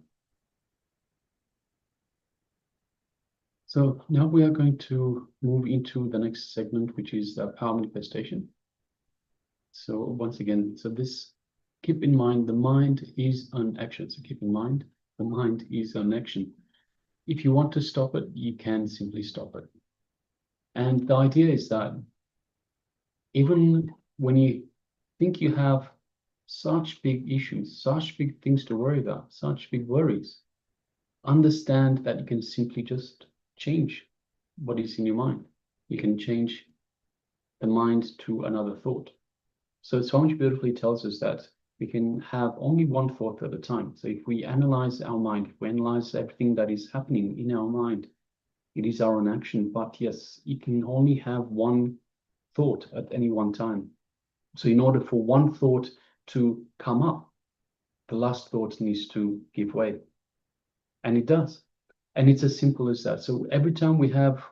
So now we are going to move into the next segment, which is the power manifestation. So once again, keep in mind, the mind is an action. So keep in mind, the mind is an action. If you want to stop it, you can simply stop it. And the idea is that even when you think you have such big issues, such big things to worry about, such big worries, understand that you can simply just change what is in your mind. You can change the mind to another thought. So Swamiji beautifully tells us that we can have only one thought at a time. So if we analyze our mind, if we analyze everything that is happening in our mind, it is our own action. But yes, you can only have one thought at any one time. So in order for one thought to come up, the last thought needs to give way. And it does. And it's as simple as that. So every time we have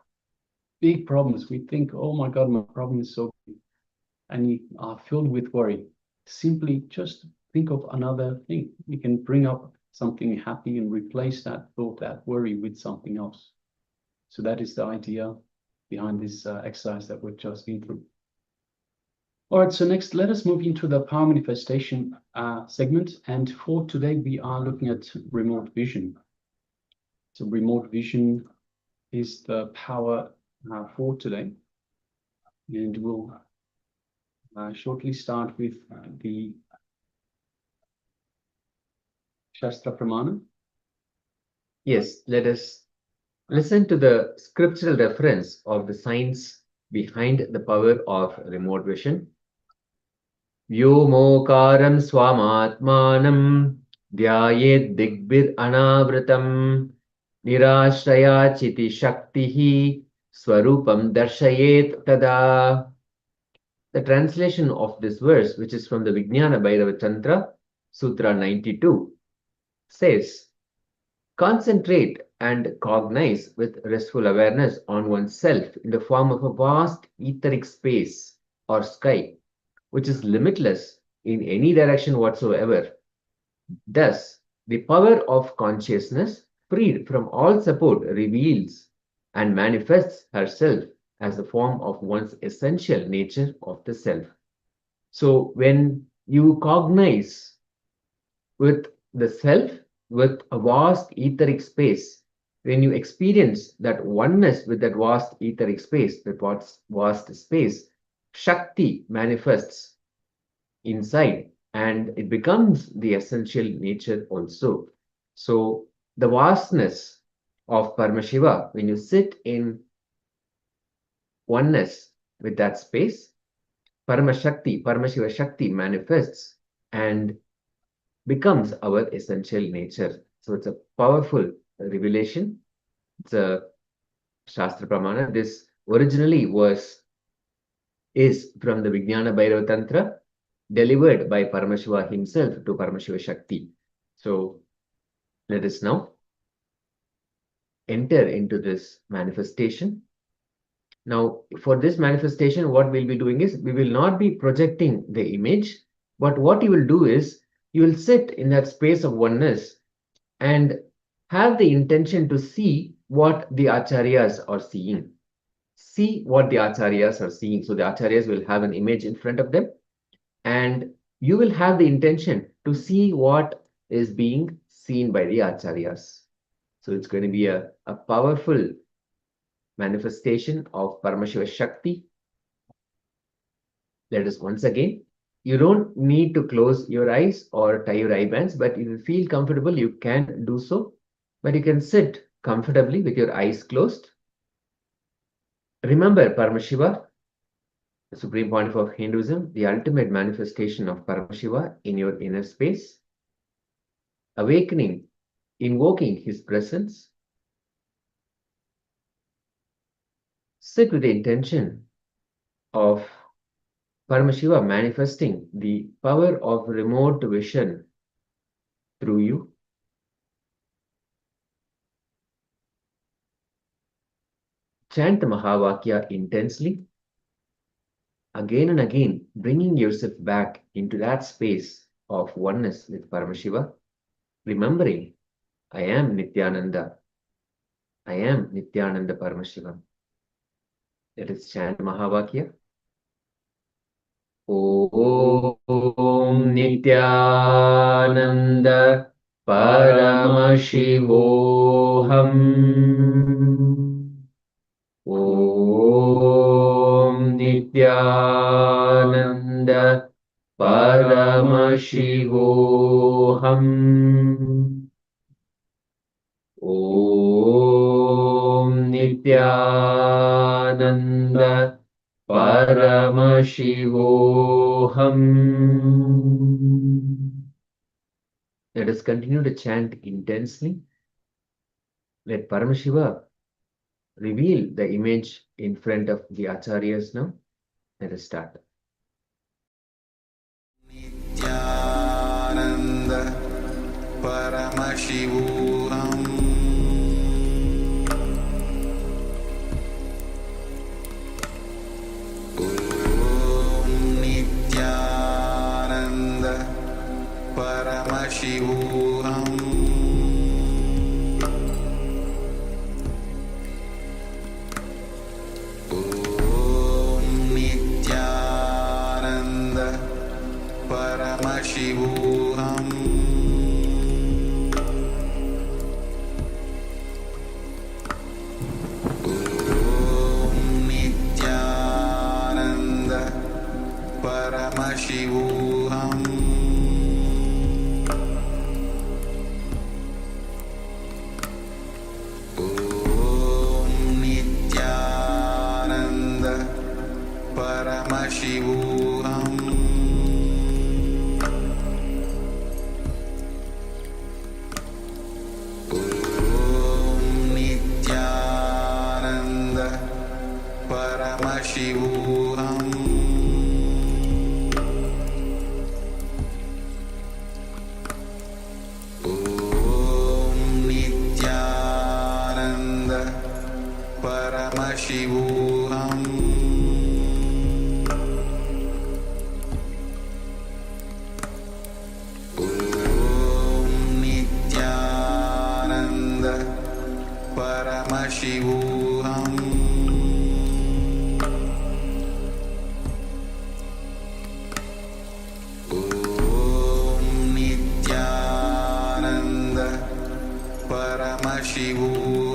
big problems, we think, oh my God, my problem is so big, and you are filled with worry. Simply just think of another thing. You can bring up something happy and replace that thought, that worry, with something else. So that is the idea behind this exercise that we've just been through. All right, so next, let us move into the power manifestation segment. And for today, we are looking at remote vision. So remote vision is the power for today. And we'll shortly start with the Shastra Pramana. Yes, let us listen to the scriptural reference of the science behind the power of remote vision. Vyomokaram swamatmanam dhyayet digbir anavratam nirashraya chiti shaktihi swarupam darshayet tada. The translation of this verse, which is from the Vijnana Bhairava Tantra, Sutra 92, says, concentrate and cognize with restful awareness on oneself in the form of a vast etheric space or sky, which is limitless in any direction whatsoever. Thus, the power of consciousness, freed from all support, reveals and manifests herself as the form of one's essential nature of the self. So, when you cognize with the self, with a vast etheric space, when you experience that oneness with that vast etheric space, that vast space, Shakti manifests inside and it becomes the essential nature also. So the vastness of Paramashiva, when you sit in oneness with that space, Paramashiva Shakti manifests and becomes our essential nature. So it's a powerful revelation. It's a Shastra Pramana. This originally is from the Vijnana Bhairava Tantra, delivered by Paramashiva himself to Paramashiva Shakti. So let us now enter into this manifestation. Now, for this manifestation, what we'll be doing is we will not be projecting the image, but what you will do is you will sit in that space of oneness and have the intention to see what the acharyas are seeing. See what the acharyas are seeing. So the acharyas will have an image in front of them, and you will have the intention to see what is being seen by the acharyas. So it's going to be a powerful manifestation of Paramashiva Shakti. Let us once again, you don't need to close your eyes or tie your eye bands, but if you feel comfortable, you can do so. But you can sit comfortably with your eyes closed. Remember Paramashiva, the Supreme Pontiff of Hinduism, the ultimate manifestation of Paramashiva in your inner space. Awakening, invoking his presence. Sit with the intention of Paramashiva manifesting the power of remote vision through you. Chant the Mahavakya intensely, again and again, bringing yourself back into that space of oneness with Paramashiva, remembering, I am Nithyananda. I am Nithyananda Paramashiva. Let us chant Mahavakya. Om Nithyananda Paramashivoham. Om Nithyananda Paramashivoham. Om Nithyananda Paramashivoham. Let us continue to chant intensely. Let Paramashiva reveal the image in front of the acharyas now. Let us start. Nithyananda Paramashivoham. Om Nithyananda Paramashivoham. Paramashivoham. Om Nithyananda Paramashivoham. Om Nithyananda Paramashivoham. Paramashivoham. Om Nithyananda Paramashivoham. Om Nithyananda Paramashivoham. Paramashivoham.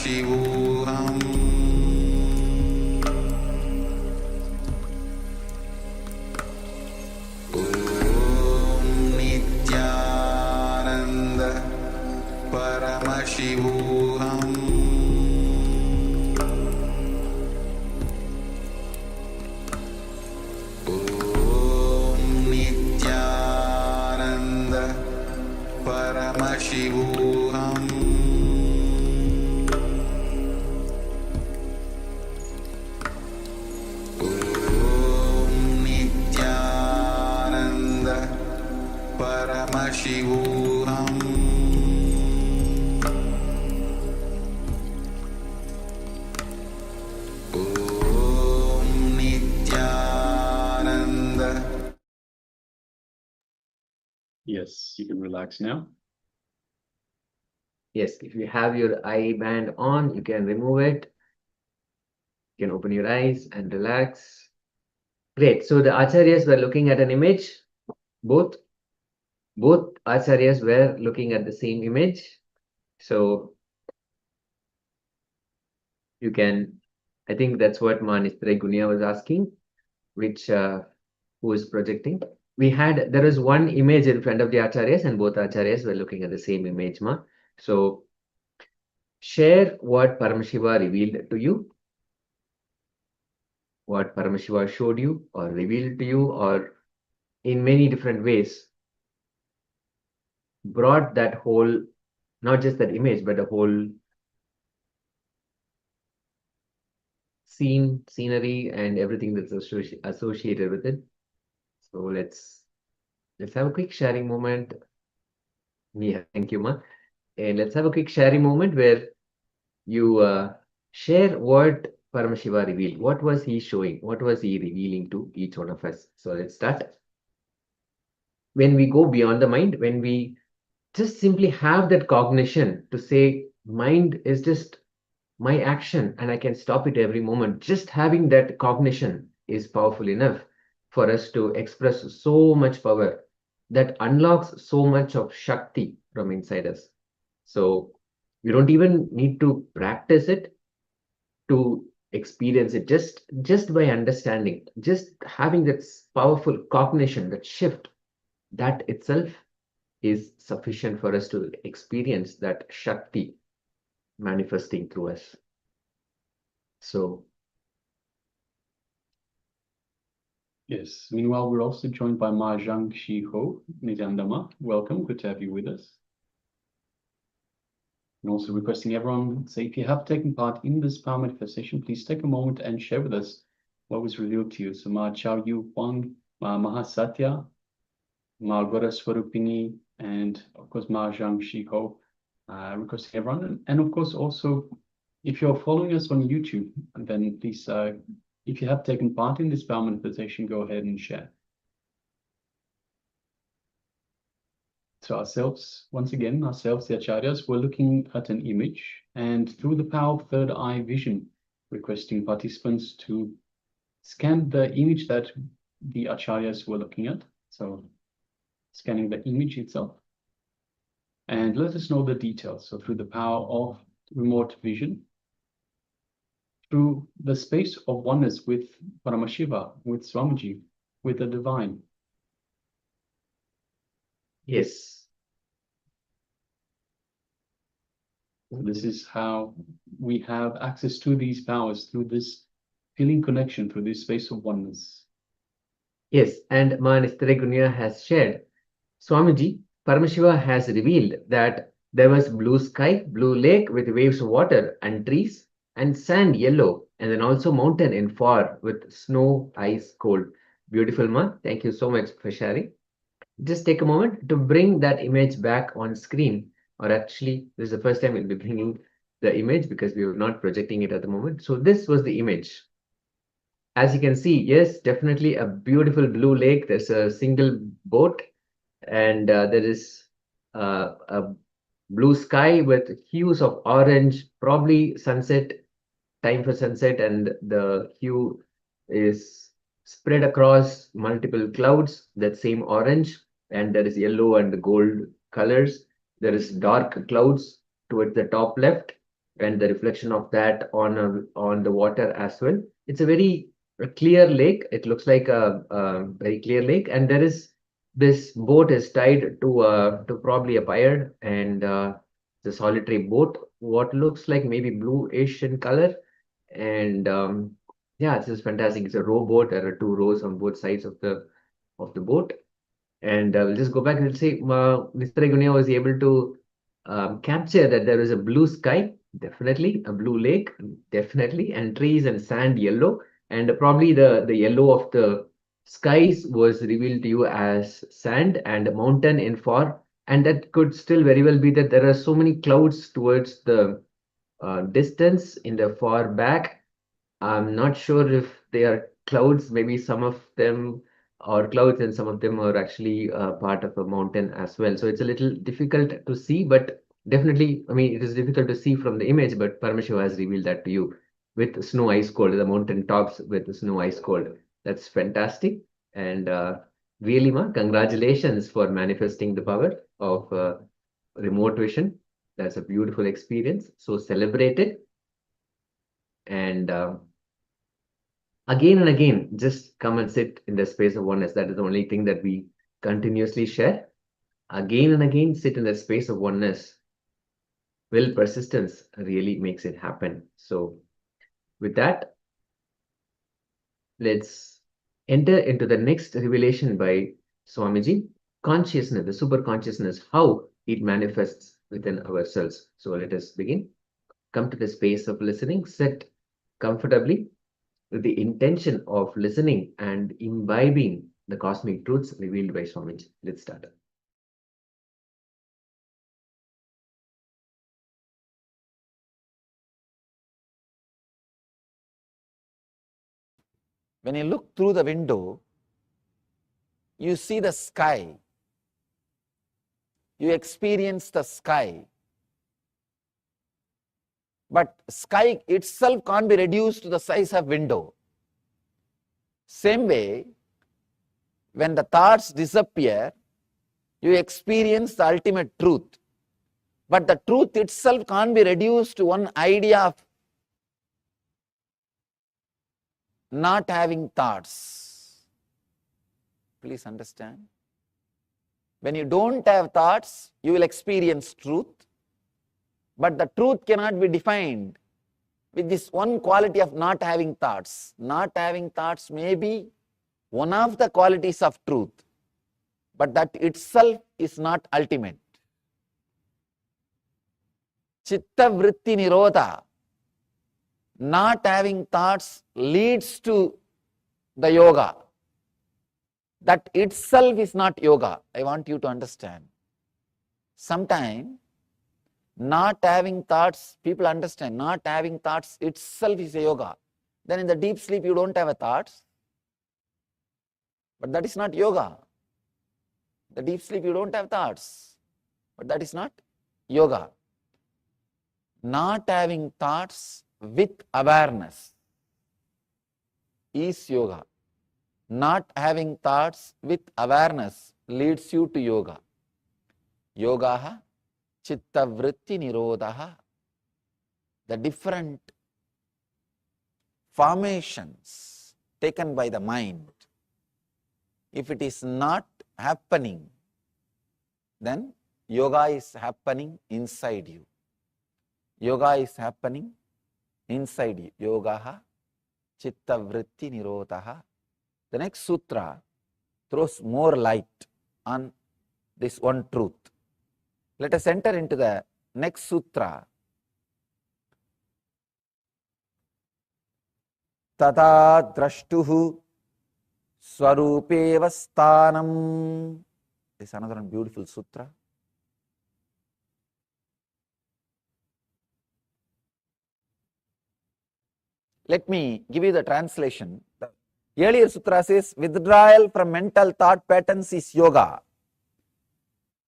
Paramashivoham Om Nithyananda Paramashivoham Om Nithyananda Paramashivoham Om Nithyananda Paramashivoham Om Nithyananda. Yes, you can relax now. Yes, if you have your eye band on, you can remove it. You can open your eyes and relax. Great. So the acharyas were looking at an image. Both acharyas were looking at the same image. So you can, I think that's what Manistre Gunya was asking, which who is projecting. There was one image in front of the acharyas and both acharyas were looking at the same image. So share what Paramashiva revealed to you, what Paramashiva showed you or revealed to you, or in many different ways brought that whole, not just that image, but the whole scenery and everything that's associated with it. So let's have a quick sharing moment. Yeah, thank you, Ma. And let's have a quick sharing moment where you share what Paramashiva revealed. What was he showing? What was he revealing to each one of us? So let's start. When we go beyond the mind, when we just simply have that cognition to say, mind is just my action and I can stop it every moment. Just having that cognition is powerful enough for us to express so much power that unlocks so much of Shakti from inside us. So you don't even need to practice it to experience it. Just by understanding, just having that powerful cognition, that shift, that itself is sufficient for us to experience that Shakti manifesting through us. So Yes. Meanwhile, we're also joined by Ma Zhang Shi Ho. Nithyananda, welcome. Good to have you with us. And also requesting everyone, say if you have taken part in this power manifestation, please take a moment and share with us what was revealed to you. So Ma Chao Yu Huang, Ma Mahasatya, Ma Gora Swarupini, and of course Ma Zhang Shi Ho, requesting everyone. And of course also, if you're following us on YouTube, then please, if you have taken part in this power manifestation, go ahead and share. So ourselves, once again, the Acharyas, we're looking at an image, and through the power of third eye vision, requesting participants to scan the image that the Acharyas were looking at. So scanning the image itself. And let us know the details. So through the power of remote vision, through the space of oneness with Paramashiva, with Swamiji, with the divine. yes. This is how we have access to these powers, through this feeling connection, through this space of oneness. Yes, and Manistre Gunya has shared, Swamiji, Paramashiva has revealed that there was blue sky, blue lake with waves of water and trees, and sand yellow, and then also mountain in far with snow, ice, cold. Beautiful, Ma. Thank you so much for sharing. Just take a moment to bring that image back on screen, or actually, this is the first time we'll be bringing the image because we are not projecting it at the moment. So this was the image. As you can see, yes, definitely a beautiful blue lake. There's a single boat, and there is a blue sky with hues of orange, probably sunset, time for sunset, and the hue is spread across multiple clouds, that same orange, and there is yellow and gold colors. There is dark clouds towards the top left, and the reflection of that on the water as well. It's a very clear lake. It looks like a very clear lake, and there is this boat is tied to probably a pier, and it's a solitary boat, what looks like maybe bluish in color, and yeah, it's just fantastic. It's a rowboat. There are two rows on both sides of the boat. And we'll just go back and say Mr. Gunia was able to capture that there is a blue sky, definitely, a blue lake, definitely, and trees and sand yellow. And probably the yellow of the skies was revealed to you as sand, and a mountain in far. And that could still very well be that there are so many clouds towards the distance in the far back. I'm not sure if they are clouds, maybe some of them are clouds and some of them are actually part of a mountain as well. So it's a little difficult to see, but definitely, I mean, it is difficult to see from the image, but Paramashiva has revealed that to you with snow ice cold, the mountain tops with the snow ice cold. That's fantastic. And really, ma, congratulations for manifesting the power of remote vision. That's a beautiful experience. So celebrated. And again and again, just come and sit in the space of oneness. That is the only thing that we continuously share. Again and again, sit in the space of oneness. Will persistence really makes it happen. So with that, let's enter into the next revelation by Swamiji. Consciousness, the super consciousness, how it manifests within ourselves. So let us begin. Come to the space of listening, sit comfortably with the intention of listening and imbibing the cosmic truths revealed by Swamiji. Let's start. When you look through the window, you see the sky. You experience the sky. But sky itself can't be reduced to the size of window. Same way, when the thoughts disappear, you experience the ultimate truth. But the truth itself can't be reduced to one idea of not having thoughts. Please understand. When you don't have thoughts, you will experience truth. But the truth cannot be defined with this one quality of not having thoughts. Not having thoughts may be one of the qualities of truth, but that itself is not ultimate. Chitta vritti nirodha, not having thoughts leads to the yoga. That itself is not yoga. I want you to understand. Sometimes not having thoughts, people understand, not having thoughts itself is a yoga. Then in the deep sleep you don't have a thoughts. But that is not yoga. The deep sleep you don't have thoughts. But that is not yoga. Not having thoughts with awareness is yoga. Not having thoughts with awareness leads you to yoga. Yogaha chitta vritti nirodha. The different formations taken by the mind, if it is not happening, then yoga is happening inside you. Yoga is happening inside you. Yogaha chitta vritti nirodha. The next sutra throws more light on this one truth. Let us enter into the next sutra. Tata drashtuhu swarupeva sthanam. This is another beautiful sutra. Let me give you the translation. The earlier sutra says withdrawal from mental thought patterns is yoga.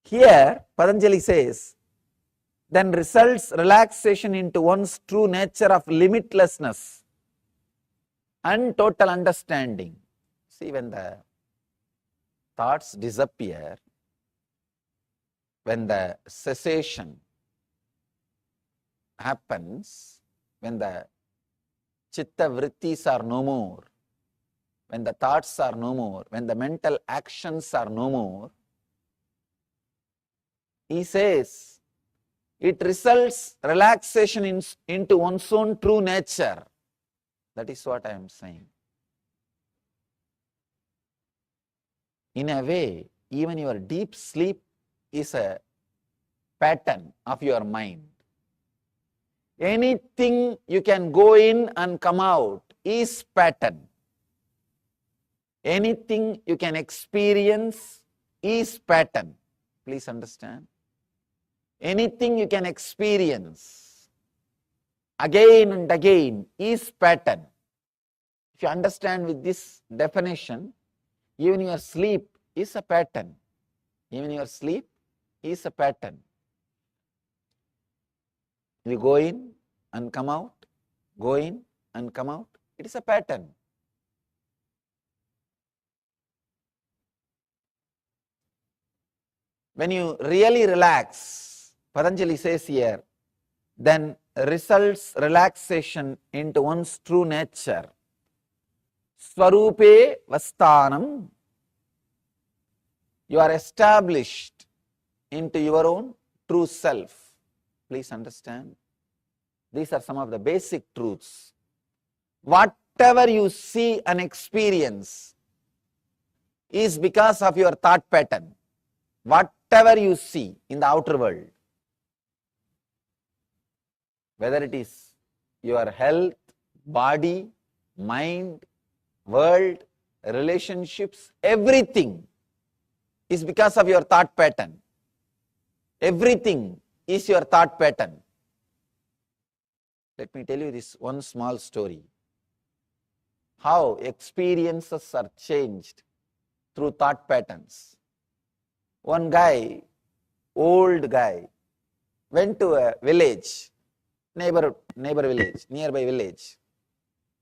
Here Patanjali says then results relaxation into one's true nature of limitlessness and total understanding. See, when the thoughts disappear, when the cessation happens when the chitta vrittis are no more, when the thoughts are no more, when the mental actions are no more, he says it results relaxation into one's own true nature. That is what I am saying. In a way, even your deep sleep is a pattern of your mind. Anything you can go in and come out is pattern. Anything you can experience is pattern. Please understand. Anything you can experience again and again is pattern. If you understand with this definition, even your sleep is a pattern. Even your sleep is a pattern. You go in and come out, go in and come out. It is a pattern. When you really relax, Patanjali says here, then results relaxation into one's true nature. Swarupe Vastanam. You are established into your own true self. Please understand. These are some of the basic truths. Whatever you see and experience is because of your thought pattern. Whatever you see in the outer world, whether it is your health, body, mind, world, relationships, everything is because of your thought pattern. Everything is your thought pattern. Let me tell you this one small story. How experiences are changed through thought patterns. One guy, old guy, went to a village, neighbor village, nearby village,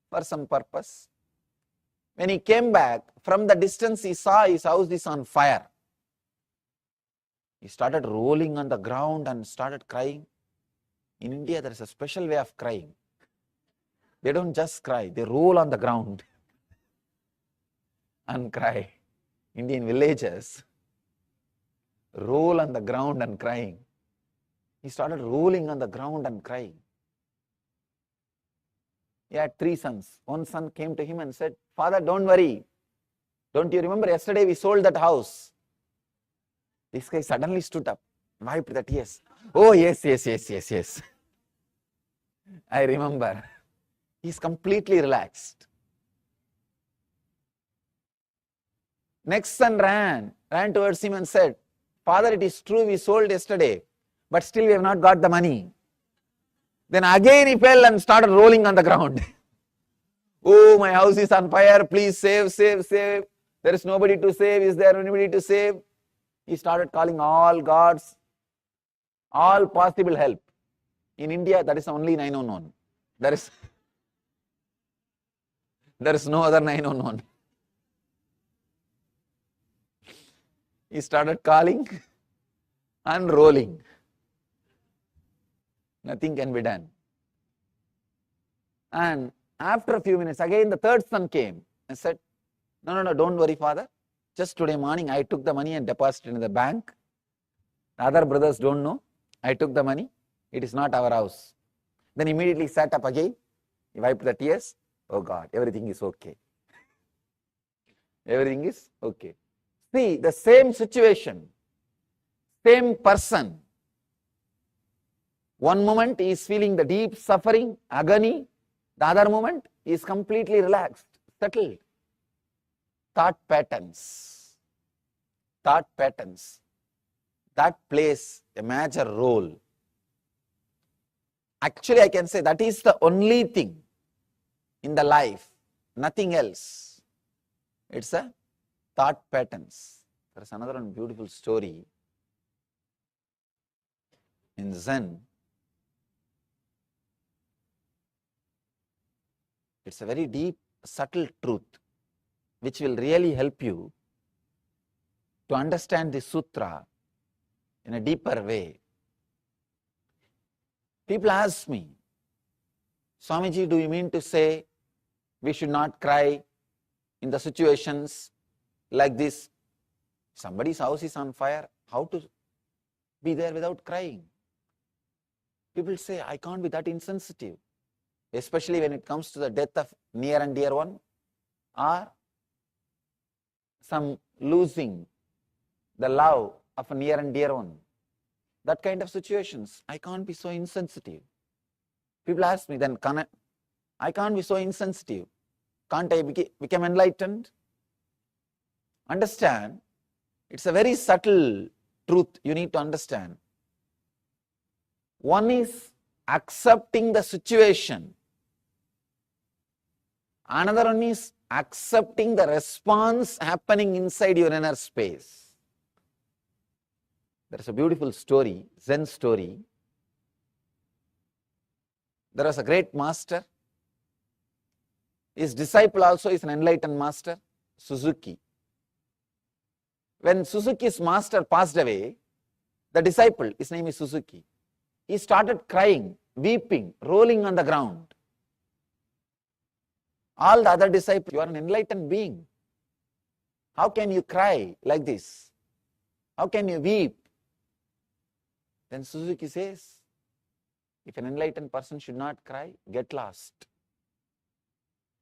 for some purpose. When he came back, from the distance he saw his house is on fire. He started rolling on the ground and started crying. In India, there is a special way of crying. They don't just cry, they roll on the ground and cry. Indian villages roll on the ground and crying. He started rolling on the ground and crying. He had 3 sons. One son came to him and said, "Father, don't worry. Don't you remember yesterday we sold that house?" This guy suddenly stood up, wiped the tears. "Oh, yes. I remember." He's completely relaxed. Next son ran towards him and said, "Father, it is true we sold yesterday, but still we have not got the money." Then again he fell and started rolling on the ground. "Oh, my house is on fire, please save. There is nobody to save. Is there anybody to save?" He started calling all gods, all possible help. In India, that is only 911. There is no other 911. He started calling and rolling. Nothing can be done. And after a few minutes, again the third son came and said, No, don't worry, father. Just today morning I took the money and deposited in the bank. The other brothers don't know. I took the money. It is not our house. Then immediately sat up again. He wiped the tears. Oh God, everything is okay. Everything is okay. See, the same situation, same person. One moment he is feeling the deep suffering, agony. The other moment he is completely relaxed, settled. Thought patterns. That plays a major role. Actually, I can say that is the only thing in the life, nothing else. It's a thought patterns. There is another one beautiful story. In Zen, it's a very deep, subtle truth which will really help you to understand the sutra in a deeper way. People ask me, Swamiji, do you mean to say we should not cry in the situations like this? Somebody's house is on fire, how to be there without crying? People say, I can't be that insensitive, especially when it comes to the death of near and dear one, or some losing the love of a near and dear one. That kind of situations, I can't be so insensitive. People ask me, then I can't be so insensitive. Can't I become enlightened? Understand, it's a very subtle truth you need to understand. One is accepting the situation. Another one is accepting the response happening inside your inner space. There is a beautiful story, Zen story. There was a great master. His disciple also is an enlightened master, Suzuki. When Suzuki's master passed away, the disciple, his name is Suzuki, he started crying, weeping, rolling on the ground. All the other disciples, you are an enlightened being. How can you cry like this? How can you weep? Then Suzuki says, if an enlightened person should not cry, get lost.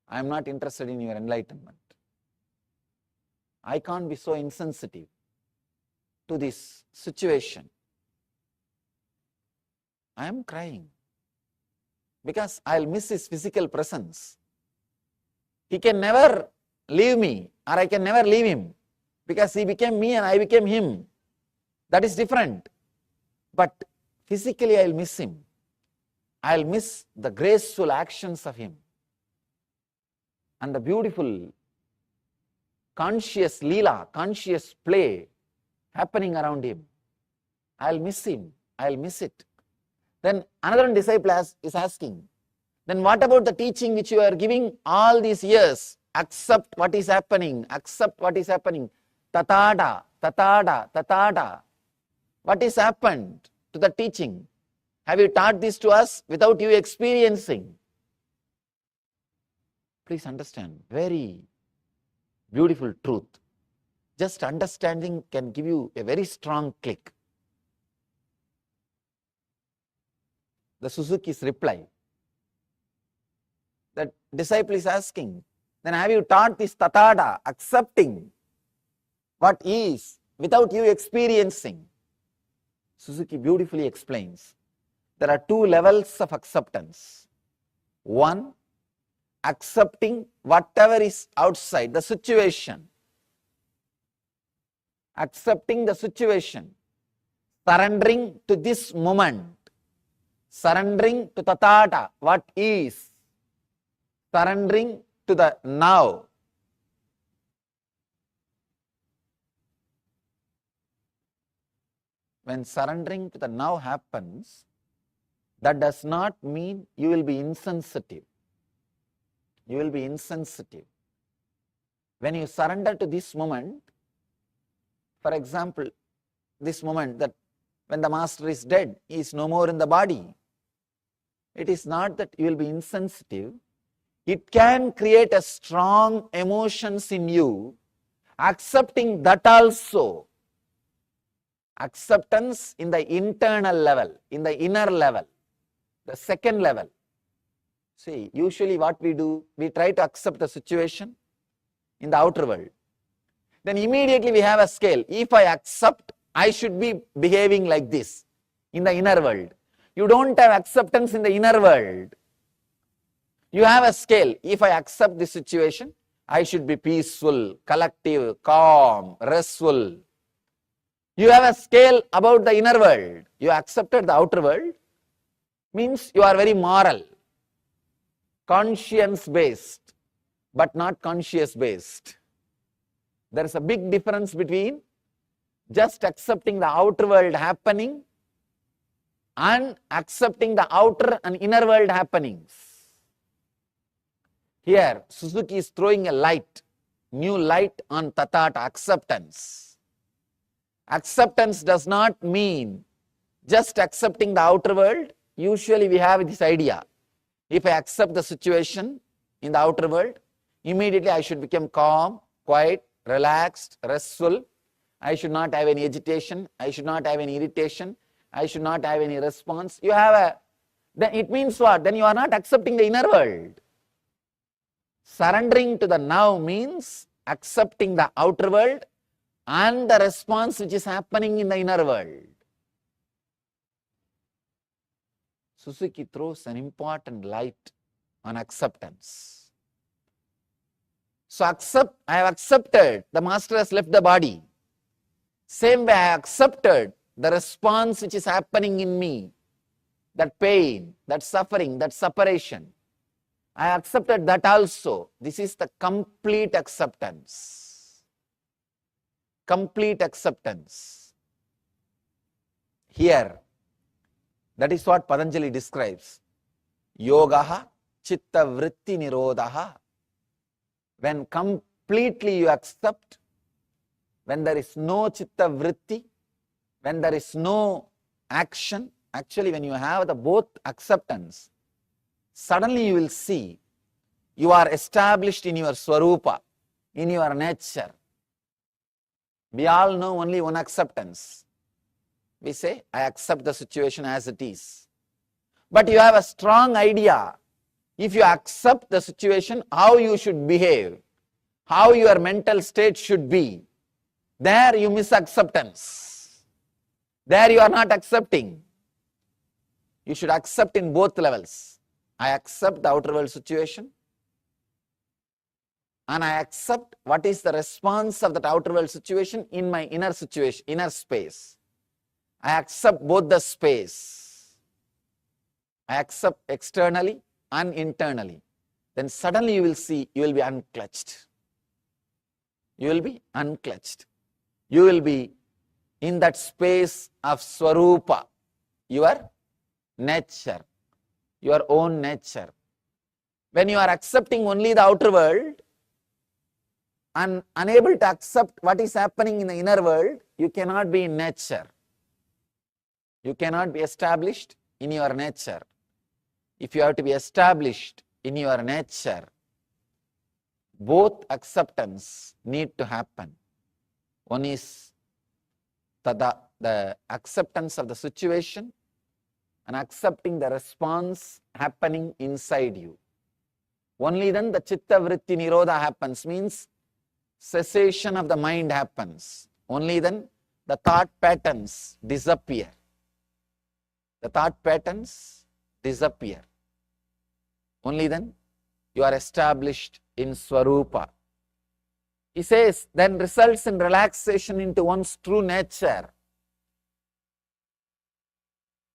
I am not interested in your enlightenment. I can't be so insensitive to this situation. I am crying because I'll miss his physical presence. He can never leave me, or I can never leave him, because he became me and I became him. That is different. But physically I'll miss him. I'll miss the graceful actions of him and the beautiful conscious leela, conscious play happening around him. I'll miss him. I'll miss it. Then another disciple is asking, then what about the teaching which you are giving all these years? Accept what is happening. Accept what is happening. Tatada, tatada, tatada. What has happened to the teaching? Have you taught this to us without you experiencing? Please understand, very beautiful truth. Just understanding can give you a very strong click. The Suzuki's reply. That disciple is asking, then have you taught this tatada, accepting what is without you experiencing? Suzuki beautifully explains, there are two levels of acceptance. One, accepting whatever is outside, the situation. Accepting the situation. Surrendering to this moment. Surrendering to tathata, what is. Surrendering to the now. When surrendering to the now happens, that does not mean you will be insensitive. You will be insensitive. When you surrender to this moment, for example, this moment that when the master is dead, he is no more in the body. It is not that you will be insensitive. It can create a strong emotions in you, accepting that also. Acceptance in the internal level, in the inner level, the second level. See, usually what we do, we try to accept the situation in the outer world. Then immediately we have a scale. If I accept, I should be behaving like this in the inner world. You don't have acceptance in the inner world. You have a scale. If I accept this situation, I should be peaceful, collective, calm, restful. You have a scale about the inner world. You accepted the outer world, means you are very moral, conscience-based, but not conscious-based. There is a big difference between just accepting the outer world happening and accepting the outer and inner world happenings. Here, Suzuki is throwing a light, new light on tathata, acceptance. Acceptance does not mean just accepting the outer world. usually we have this idea. If I accept the situation in the outer world, immediately I should become calm, quiet, relaxed, restful. I should not have any agitation. I should not have any irritation. I should not have any response. You have a, then it means what? Then you are not accepting the inner world. Surrendering to the now means accepting the outer world and the response which is happening in the inner world. Suzuki throws an important light on acceptance. So I have accepted the master has left the body. Same way I accepted the response which is happening in me, that pain, that suffering, that separation. I accepted that also. This is the complete acceptance. Complete acceptance. Here, that is what Patanjali describes. Yogaha chitta vritti nirodhaha. When completely you accept, when there is no chitta vritti, when there is no action, actually when you have the both acceptance, suddenly you will see you are established in your swarupa, in your nature. We all know only one acceptance. We say, I accept the situation as it is. But you have a strong idea. If you accept the situation, how you should behave, how your mental state should be, there you miss acceptance. There you are not accepting. You should accept in both levels. I accept the outer world situation and I accept what is the response of that outer world situation in my inner situation, inner space. I accept both the space. I accept externally and internally. Then suddenly you will see, you will be unclutched. You will be unclutched. You will be in that space of swarupa, your nature, your own nature. When you are accepting only the outer world and unable to accept what is happening in the inner world, you cannot be in nature. You cannot be established in your nature. If you have to be established in your nature, both acceptance need to happen. One is the acceptance of the situation and accepting the response happening inside you. Only then the chitta vritti nirodha happens, means cessation of the mind happens. Only then the thought patterns disappear. The thought patterns disappear. Only then you are established in Swarupa. He says, then results in relaxation into one's true nature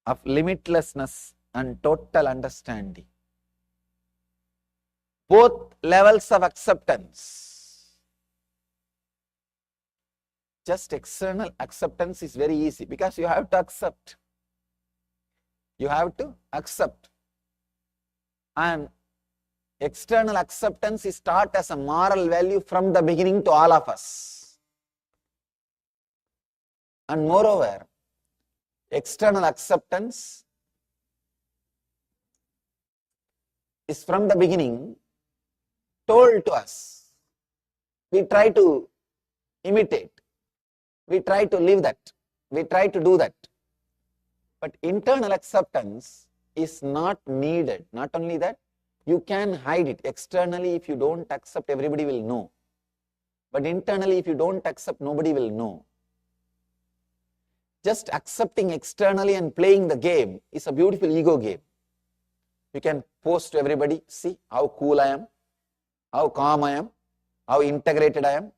of limitlessness and total understanding. Both levels of acceptance. Just external acceptance is very easy because you have to accept. You have to accept. And external acceptance is taught as a moral value from the beginning to all of us. And moreover, external acceptance is from the beginning told to us. We try to imitate. We try to live that. We try to do that. But internal acceptance is not needed. Not only that, you can hide it. Externally, if you don't accept, everybody will know. But internally, if you don't accept, nobody will know. Just accepting externally and playing the game is a beautiful ego game. You can post to everybody, see how cool I am, how calm I am, how integrated I am.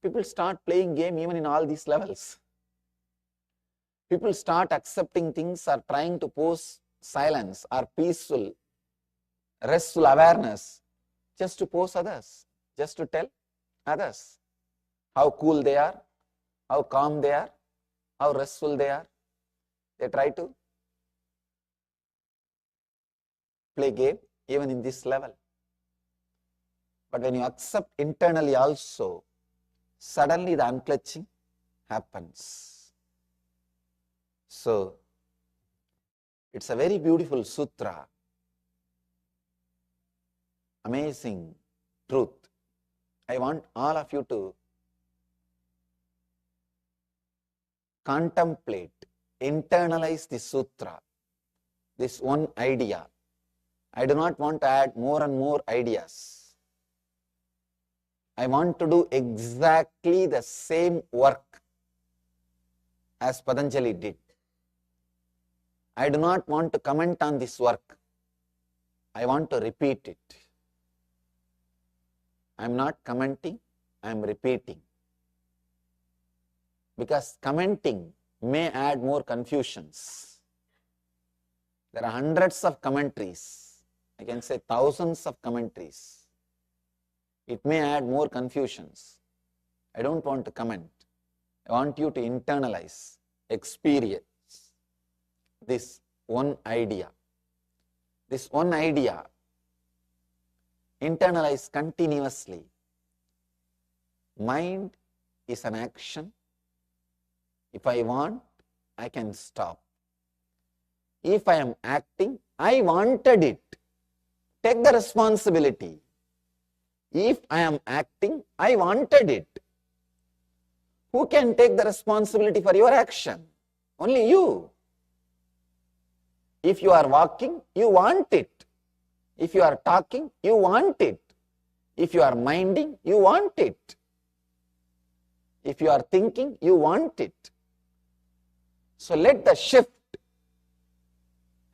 People start playing game even in all these levels. People start accepting things or trying to pose silence or peaceful, restful awareness just to pose others, just to tell others how cool they are, how calm they are, how restful they are. They try to play game even in this level. But when you accept internally also, suddenly the unclutching happens. So, It's a very beautiful sutra. Amazing truth. I want all of you to contemplate, internalize the sutra, this one idea. I do not want to add more and more ideas. I want to do exactly the same work as Patanjali did. I do not want to comment on this work. I want to repeat it. I am not commenting, I am repeating. Because commenting may add more confusions. There are hundreds of commentaries. I can say thousands of commentaries. It may add more confusions. I don't want to comment. I want you to internalize, experience this one idea. This one idea, internalize continuously. Mind is an action. If I want, I can stop. If I am acting, I wanted it. Take the responsibility. If I am acting, I wanted it. Who can take the responsibility for your action? Only you. If you are walking, you want it. If you are talking, you want it. If you are minding, you want it. If you are thinking, you want it. So let the shift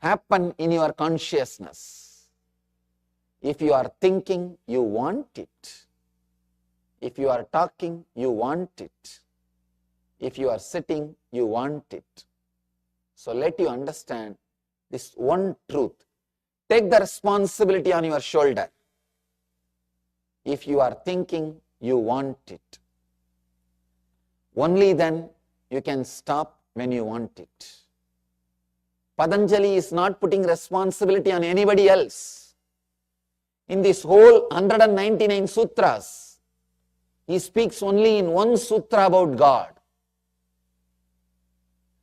happen in your consciousness. If you are thinking, you want it. If you are talking, you want it. If you are sitting, you want it. So let you understand this one truth. Take the responsibility on your shoulder. If you are thinking, you want it. Only then you can stop when you want it. Patanjali is not putting responsibility on anybody else. In this whole 199 sutras, he speaks only in one sutra about God.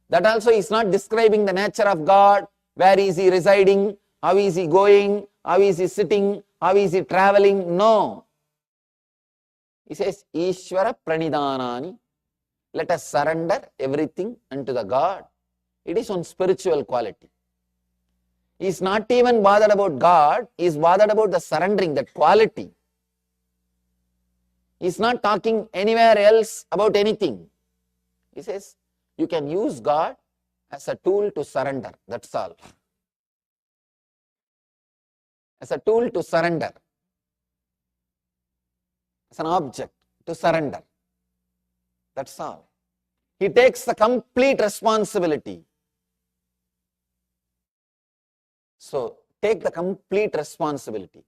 That also is not describing the nature of God, where is he residing, how is he going, how is he sitting, how is he traveling. No. He says, Ishvara pranidhanani. Let us surrender everything unto the God. It is on spiritual quality. He is not even bothered about God, he is bothered about the surrendering, that quality. He is not talking anywhere else about anything. He says, you can use God as a tool to surrender, that's all. As a tool to surrender. As an object to surrender. That's all. He takes the complete responsibility. So, take the complete responsibility.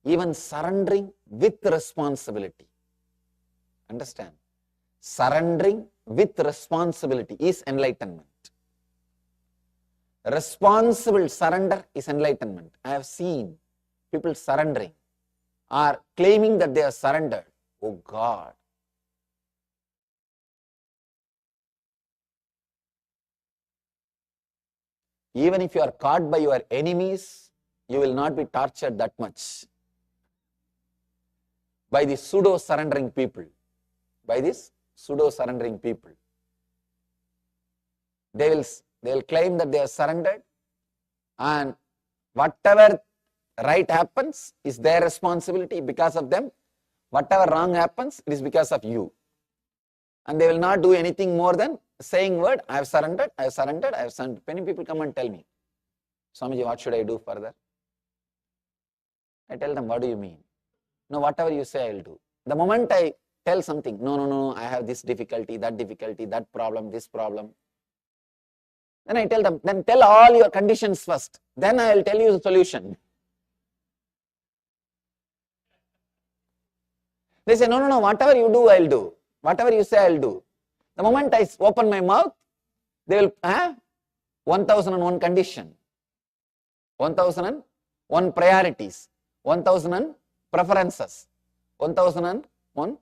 Even surrendering with responsibility. Understand? Surrendering with responsibility is enlightenment. Responsible surrender is enlightenment. I have seen people surrendering or claiming that they are surrendered. Oh God. Even if you are caught by your enemies, you will not be tortured that much by the pseudo-surrendering people. By this pseudo-surrendering people. They will claim that they are surrendered, and whatever right happens is their responsibility because of them. Whatever wrong happens, it is because of you. And they will not do anything more than saying word, I have surrendered, I have surrendered, I have surrendered. Many people come and tell me, Swamiji, what should I do further? I tell them, what do you mean? No, whatever you say, I will do. The moment I tell something, no, I have this difficulty, that problem, this problem. Then I tell them, then tell all your conditions first. Then I will tell you the solution. They say, no, whatever you do, I will do. Whatever you say, I will do. The moment I open my mouth, they will have 1001 condition, 1001 priorities, 1000 preferences, 1001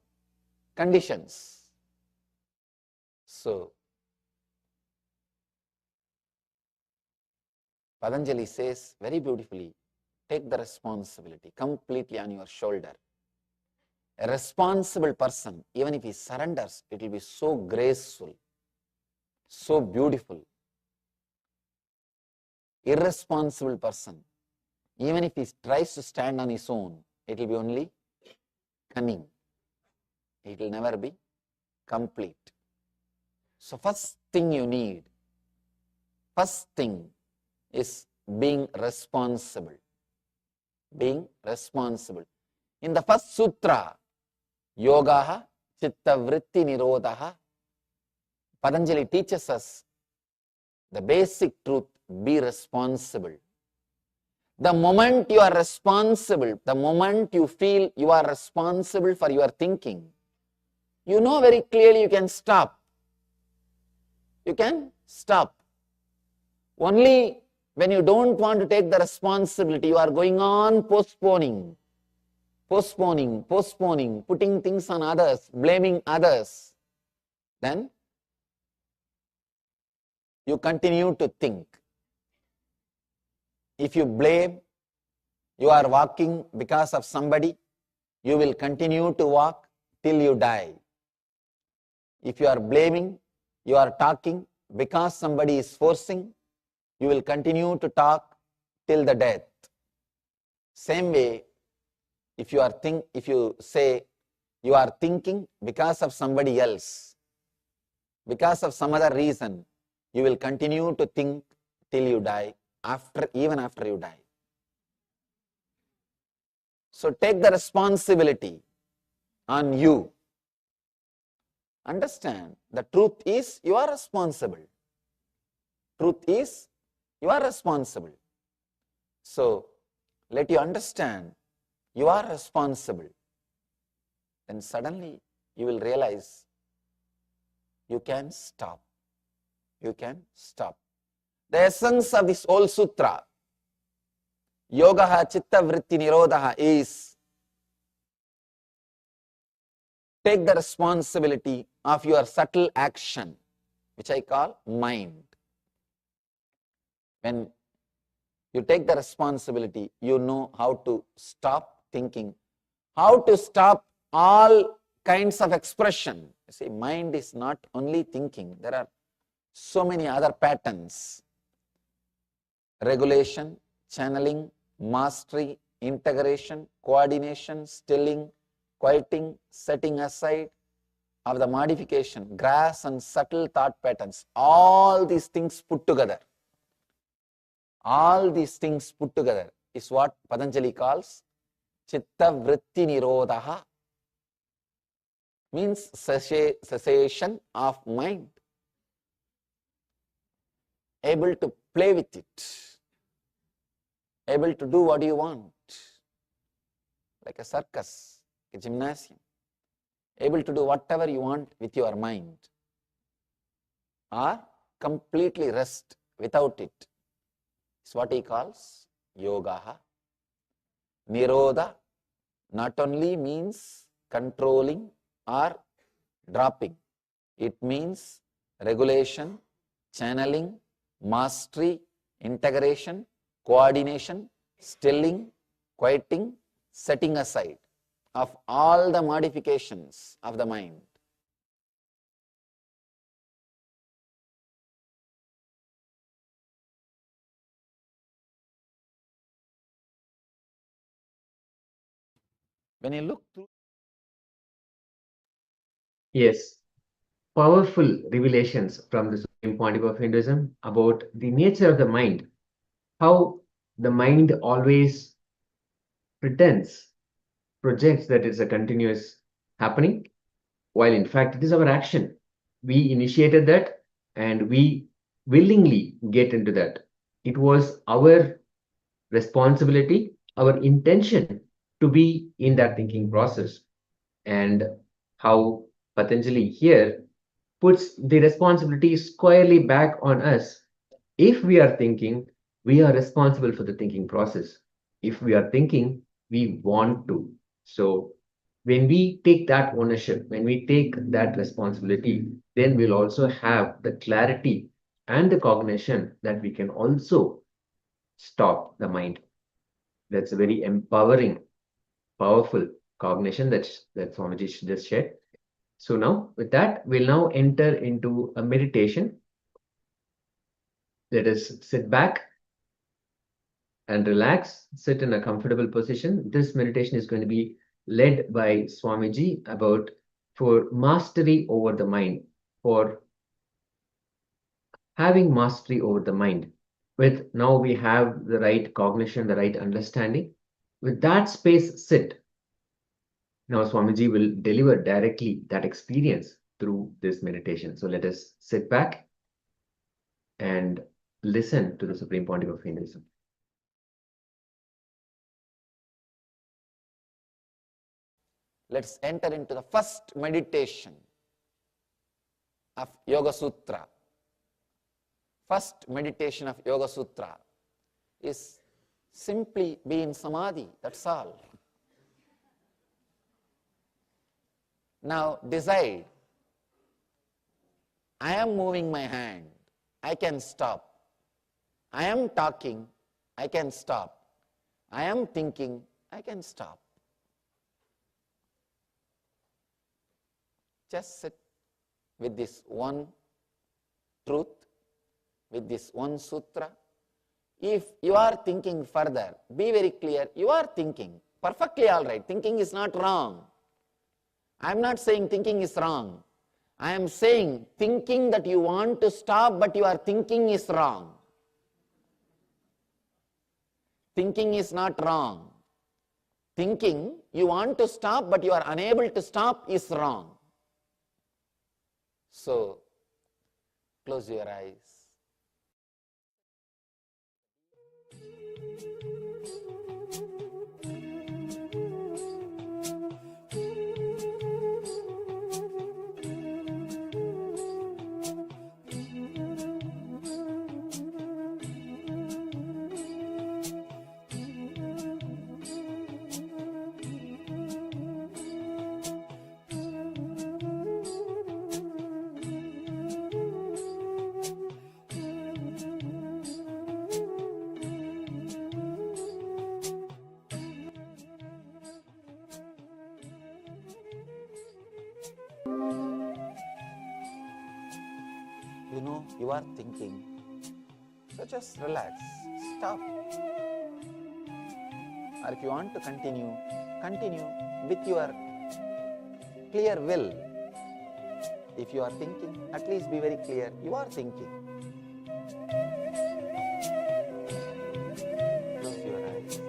conditions. So, Patanjali says very beautifully, take the responsibility completely on your shoulder. A responsible person, even if he surrenders, it will be so graceful, so beautiful. Irresponsible person, even if he tries to stand on his own, it will be only cunning. It will never be complete. So first thing you need, first thing is being responsible. Being responsible. In the first sutra, Yogaha Chitta Vritti Nirodhaha, Patanjali teaches us the basic truth, be responsible. The moment you are responsible, the moment you feel you are responsible for your thinking, you know very clearly you can stop. You can stop. Only when you don't want to take the responsibility, you are going on postponing, putting things on others, blaming others, then you continue to think. If you blame, you are walking because of somebody, you will continue to walk till you die. If you are blaming, you are talking because somebody is forcing, you will continue to talk till the death. Same way, if you say you are thinking because of somebody else, because of some other reason, you will continue to think till you die, even after you die. So take the responsibility on you. Understand, the truth is you are responsible. Truth is you are responsible. So let you understand you are responsible. Then suddenly you will realize you can stop. You can stop. The essence of this whole sutra, Yogaha Chitta Vritti Nirodhaha, is take the responsibility of your subtle action, which I call mind. When you take the responsibility, you know how to stop thinking, how to stop all kinds of expression. You see, mind is not only thinking, there are so many other patterns. Regulation, channeling, mastery, integration, coordination, stilling, quieting, setting aside of the modification, gross and subtle thought patterns, all these things put together. All these things put together is what Patanjali calls Chitta Vritti Nirodhaha, means cessation of mind. Able to play with it, able to do what you want, like a circus, a gymnasium, able to do whatever you want with your mind, or completely rest without it. It's what he calls Yogaha. Nirodha not only means controlling or dropping, it means regulation, channeling, mastery, integration, coordination, stilling, quieting, setting aside of all the modifications of the mind. When you look through, Yes, powerful revelations from the Supreme Pontiff of Hinduism about the nature of the mind, how the mind always pretends, projects that it's a continuous happening, while in fact it is our action. We initiated that and we willingly get into that. It was our responsibility, our intention to be in that thinking process. And how Patanjali here puts the responsibility squarely back on us. If we are thinking, we are responsible for the thinking process. If we are thinking, we want to. So when we take that ownership, when we take that responsibility, then we'll also have the clarity and the cognition that we can also stop the mind. That's a very empowering, powerful cognition that Swamiji just shared. So now with that, we'll now enter into a meditation. Let us sit back and relax, sit in a comfortable position. This meditation is going to be led by Swamiji for mastery over the mind, for having mastery over the mind. With now we have the right cognition, the right understanding. With that space, sit. Now Swamiji will deliver directly that experience through this meditation. So let us sit back and listen to the Supreme Pontiff of Hinduism. Let's enter into the first meditation of Yoga Sutra. First meditation of Yoga Sutra is simply be in Samadhi, that's all. Now decide, I am moving my hand, I can stop. I am talking, I can stop. I am thinking, I can stop. Just sit with this one truth, with this one sutra. If you are thinking further, be very clear, you are thinking. Perfectly all right, thinking is not wrong. I am not saying thinking is wrong. I am saying thinking that you want to stop but you are thinking is wrong. Thinking is not wrong. Thinking you want to stop but you are unable to stop is wrong. So, close your eyes. You know you are thinking, so just relax, stop. Or if you want to continue, continue with your clear will. If you are thinking, at least be very clear, you are thinking. Close your eyes.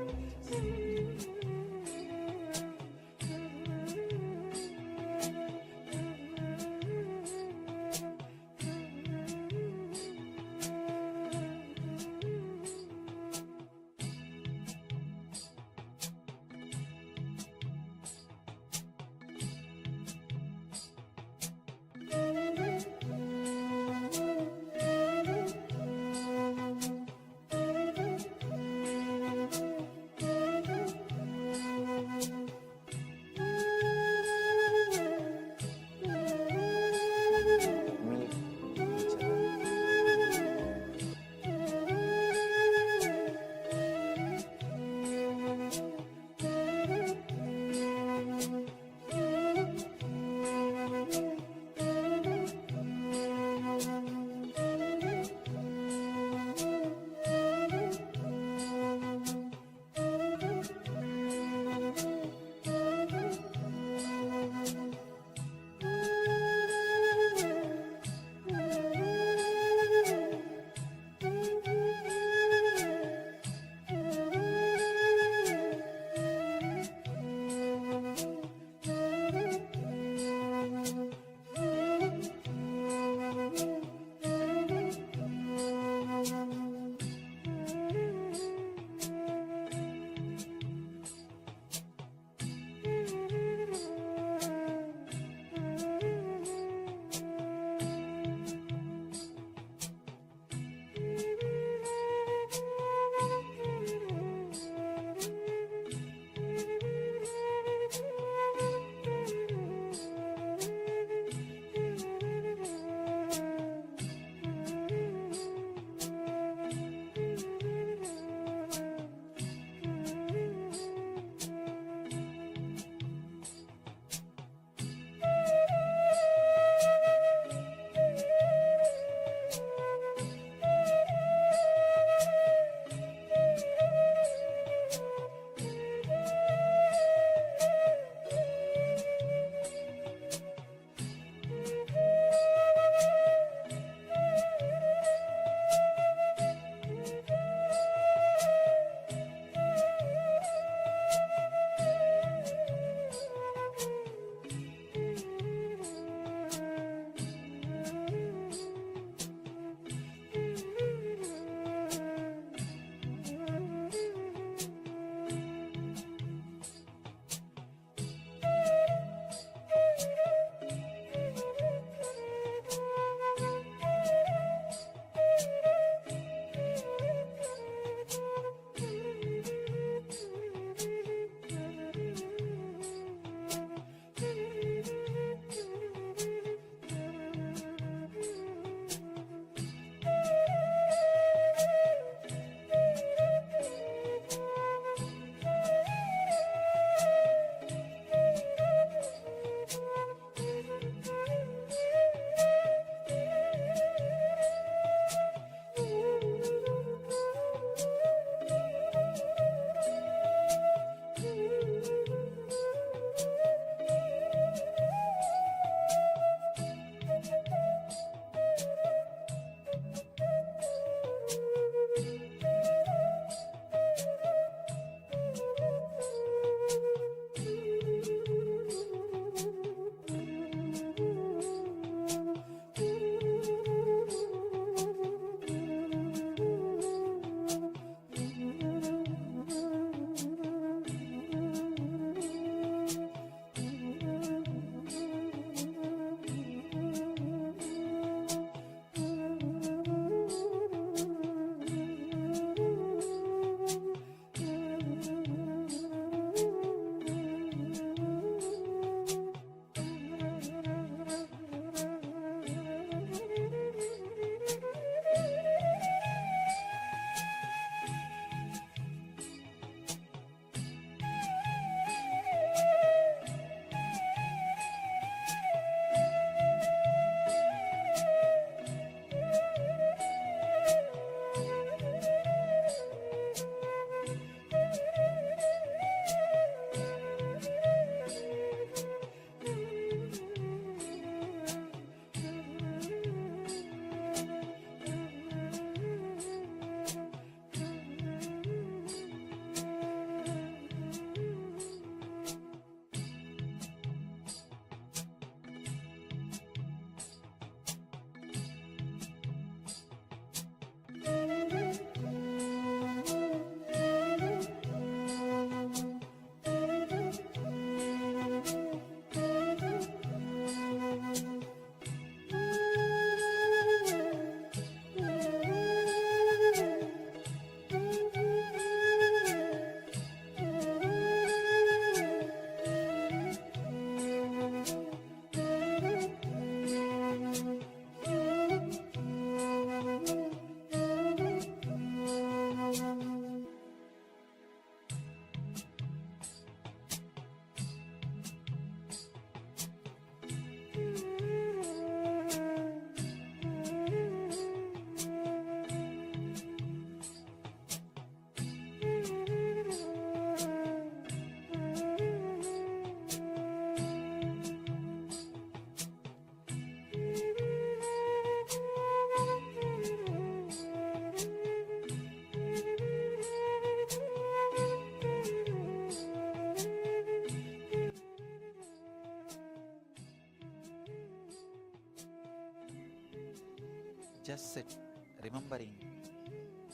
Just sit, remembering.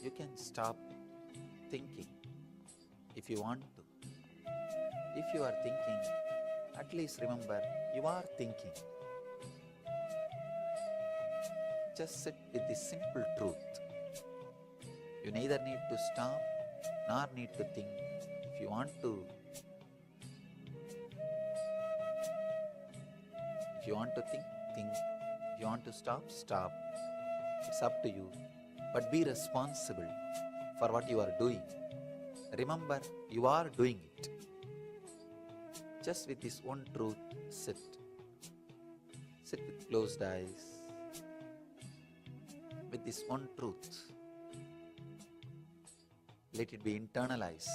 You can stop thinking if you want to. If you are thinking, at least remember you are thinking. Just sit with this simple truth. You neither need to stop nor need to think. If you want to, if you want to think, think. If you want to stop, stop. It's up to you. But be responsible for what you are doing. Remember, you are doing it. Just with this one truth, sit. Sit with closed eyes. With this one truth, let it be internalized.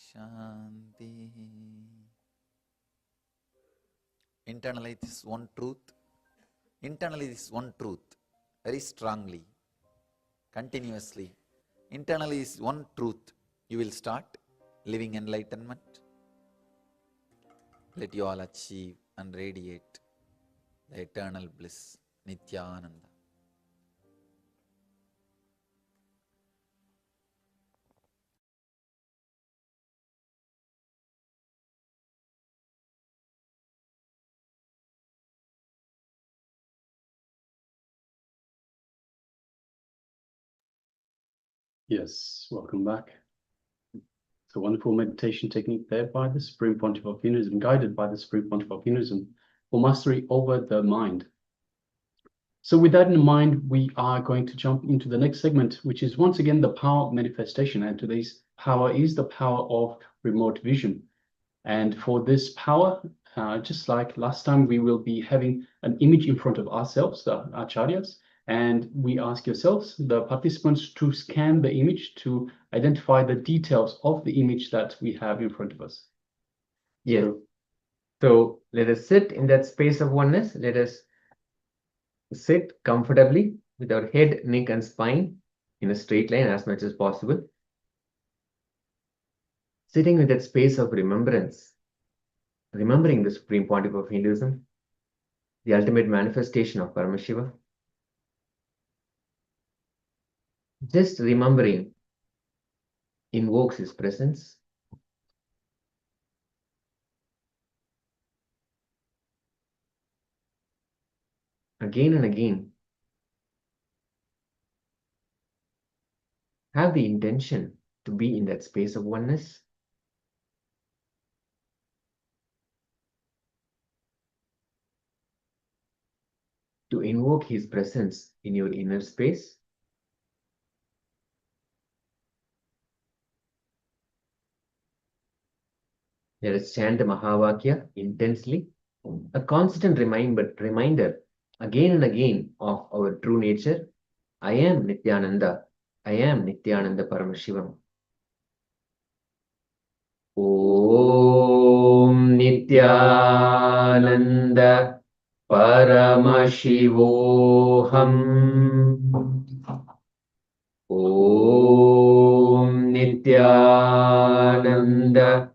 Shanti. Internalize this one truth. Internalize this one truth very strongly, continuously. Internally is one truth. You will start living enlightenment. Let you all achieve and radiate the eternal bliss, Nithyananda. Yes, welcome back. It's a wonderful meditation technique there by the Supreme Pontiff of Hinduism, guided by the Supreme Pontiff of Hinduism for mastery over the mind. So with that in mind, we are going to jump into the next segment, which is once again the power manifestation. And today's power is the power of remote vision. And for this power, just like last time, we will be having an image in front of ourselves, the acharyas, and we ask yourselves, the participants, to scan the image to identify the details of the image that we have in front of us. Yes. So let us sit in that space of oneness. Let us sit comfortably with our head, neck, and spine in a straight line as much as possible. Sitting with that space of remembrance, remembering the Supreme Pontiff of Hinduism, the ultimate manifestation of Paramashiva. Just remembering invokes his presence. Again and again, have the intention to be in that space of oneness. To invoke his presence in your inner space. Let us chant the Mahavakya intensely, a constant reminder again and again of our true nature. I am Nithyananda. I am Nithyananda Paramashivam. Om Nithyananda Paramashivoham. Om Nithyananda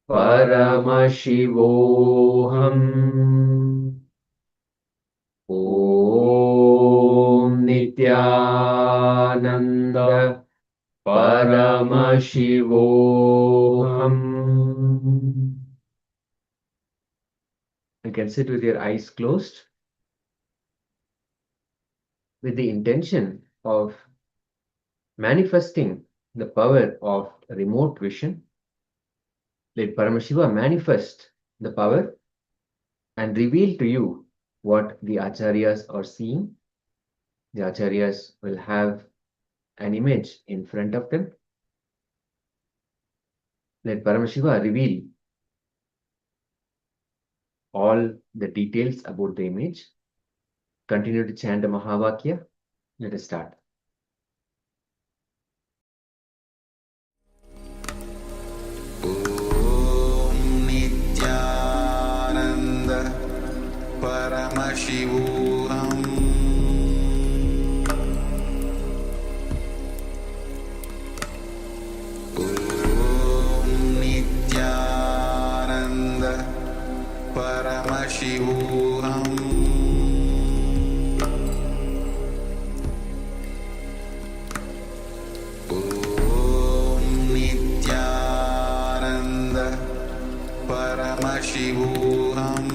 Paramashivoham. Om Nithyananda Paramashivoham. You can sit with your eyes closed with the intention of manifesting the power of remote vision. Let Paramashiva manifest the power and reveal to you what the acharyas are seeing. The acharyas will have an image in front of them. Let Paramashiva reveal all the details about the image. Continue to chant the Mahavakya. Let us start. Om Nithyananda Paramashivoham. Om Nithyananda Paramashivoham. Om Nithyananda Paramashivoham.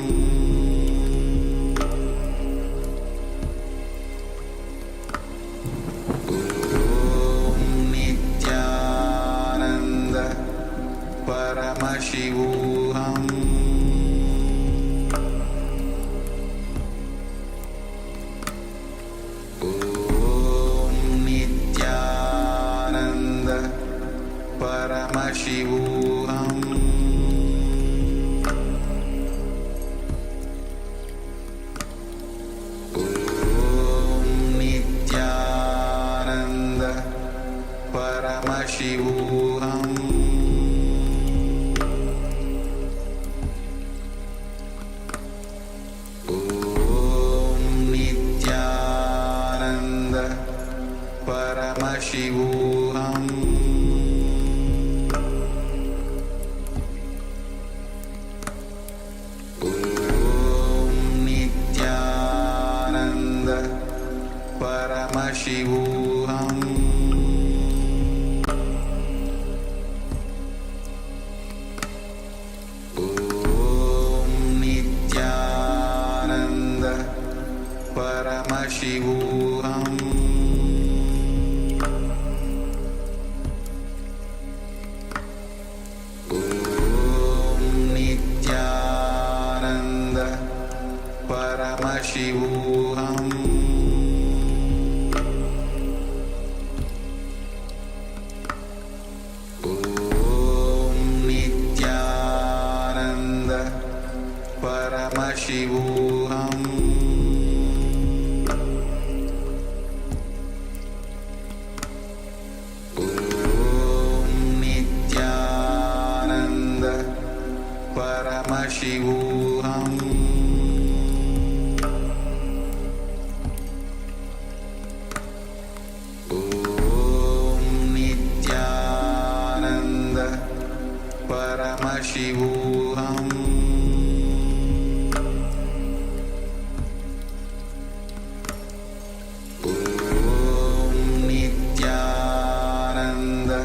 Om Nithyananda Paramashivoham. Paramashivoham Om Nithyananda Paramashivoham Om Nithyananda Paramashivoham Paramashivoham Om Nithyananda Paramashivoham Om Nithyananda Paramashivoham Paramashivoham Om Nithyananda Paramashivoham Om Nithyananda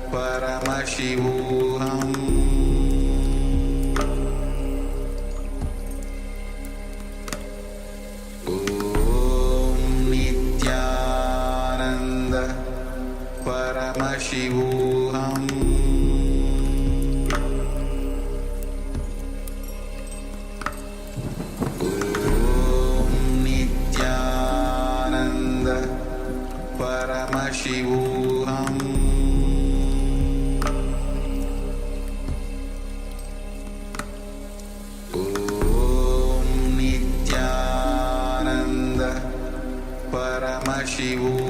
Paramashivoham Paramashivoham Om Nithyananda Paramashivoham Om Nithyananda Paramashivoham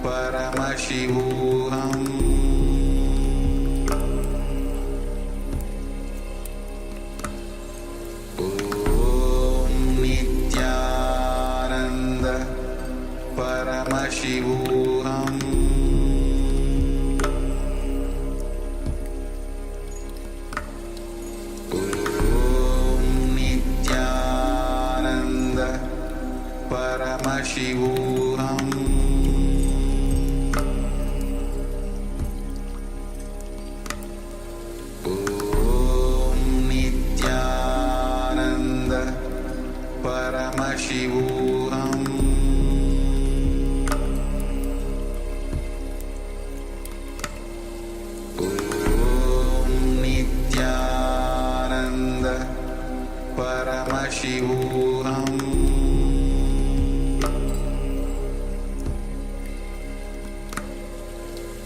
Paramashivoham Om Nithyananda Paramashivoham Om Nithyananda Paramashivoham Paramashivoham Om Nithyananda Paramashivoham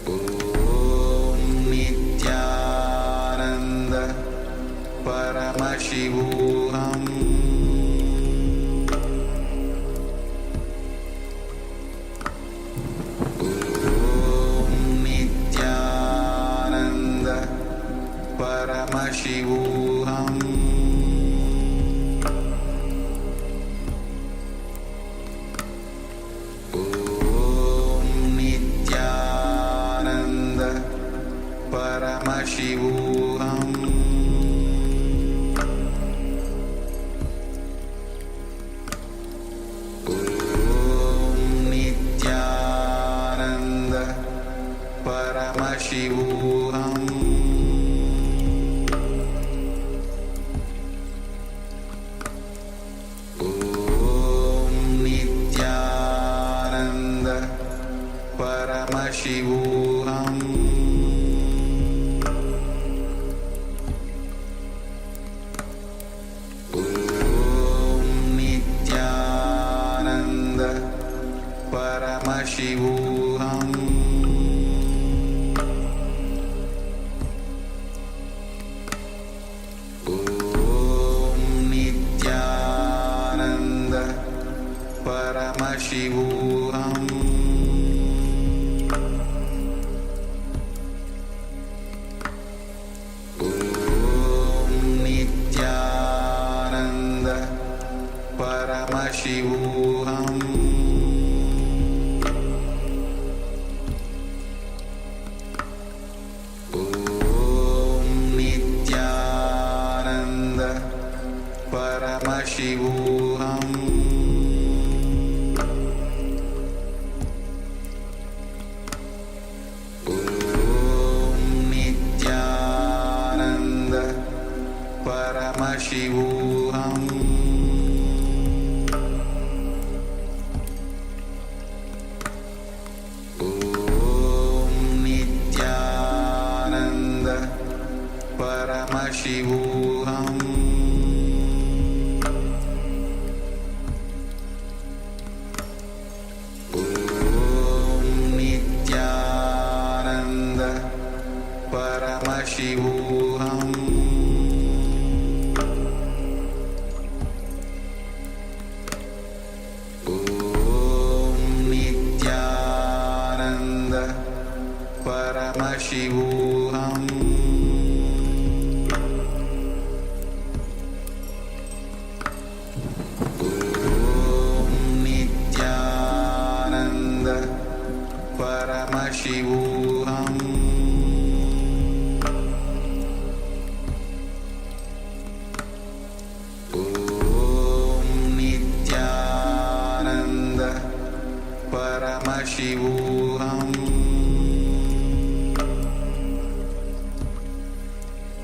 Om Nithyananda Paramashivoham Paramashivoham Om Nithyananda Paramashivoham Om Nithyananda Paramashivoham Paramashivoham Om Nithyananda Paramashivoham Paramashivoham Om Nithyananda Paramashivoham Om Nithyananda Paramashivoham Om Nithyananda Paramashivoham Om Nithyananda Paramashivoham Om Nithyananda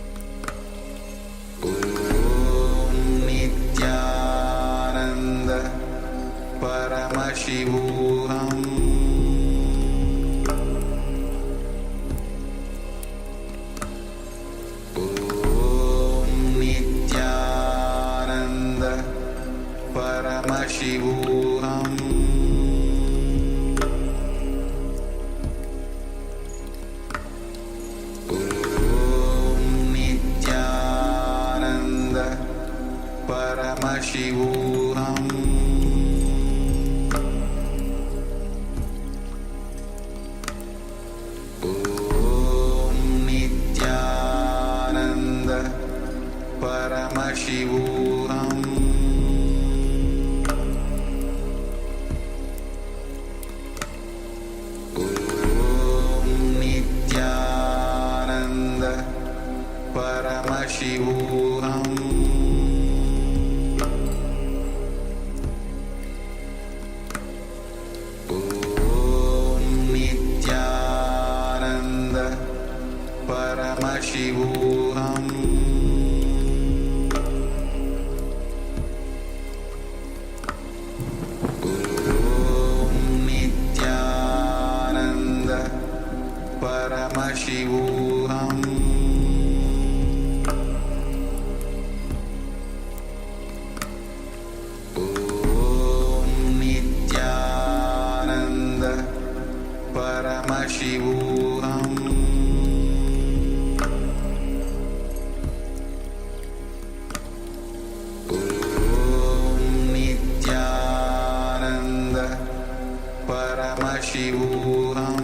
Paramashivoham Om Nithyananda Paramashivoham Om Nithyananda Paramashivoham Om Nithyananda Paramashivoham Om Nithyananda Paramashivoham Om Nithyananda Paramashivoham Om Nithyananda Paramashivoham Om Nithyananda Paramashivoham Om Nithyananda Paramashivoham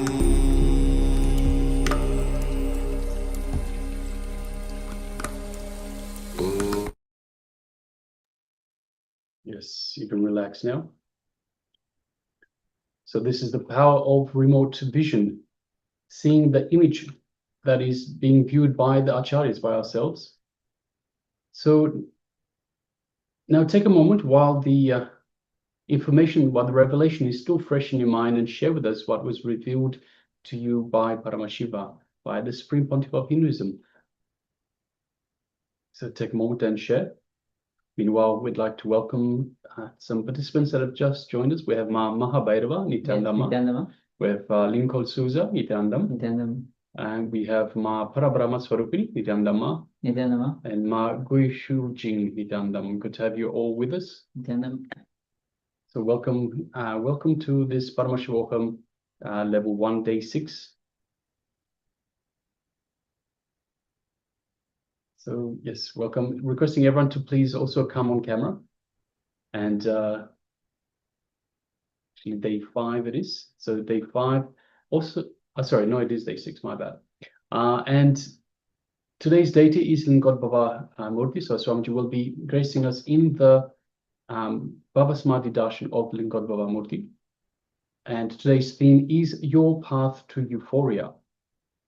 Yes, you can relax now. So this is the power of remote vision, seeing the image that is being viewed by the acharyas, by ourselves. So now take a moment while the information, while the revelation is still fresh in your mind, and share with us what was revealed to you by Paramashiva, by the Supreme Pontiff of Hinduism. So take a moment and share. Meanwhile, we'd like to welcome some participants that have just joined us. We have Mahabhairava, Nithyananda. We have Lincoln Souza, Nithyananda. And we have Ma Parabrahma Swarupini, Nithyananda. And Ma Guishu Jing, Nithyananda. Good to have you all with us. So welcome, welcome to this Paramashivoham Level 1, Day 6. So yes, welcome. Requesting everyone to please also come on camera. And actually Day 5 it is. So Day 5 also, sorry, no, it is Day 6, my bad. And today's deity is Lingod Baba Murti. So Swamiji will be gracing us in the Baba Samadhi Darshan of Lingod Baba Murti. And today's theme is your path to euphoria.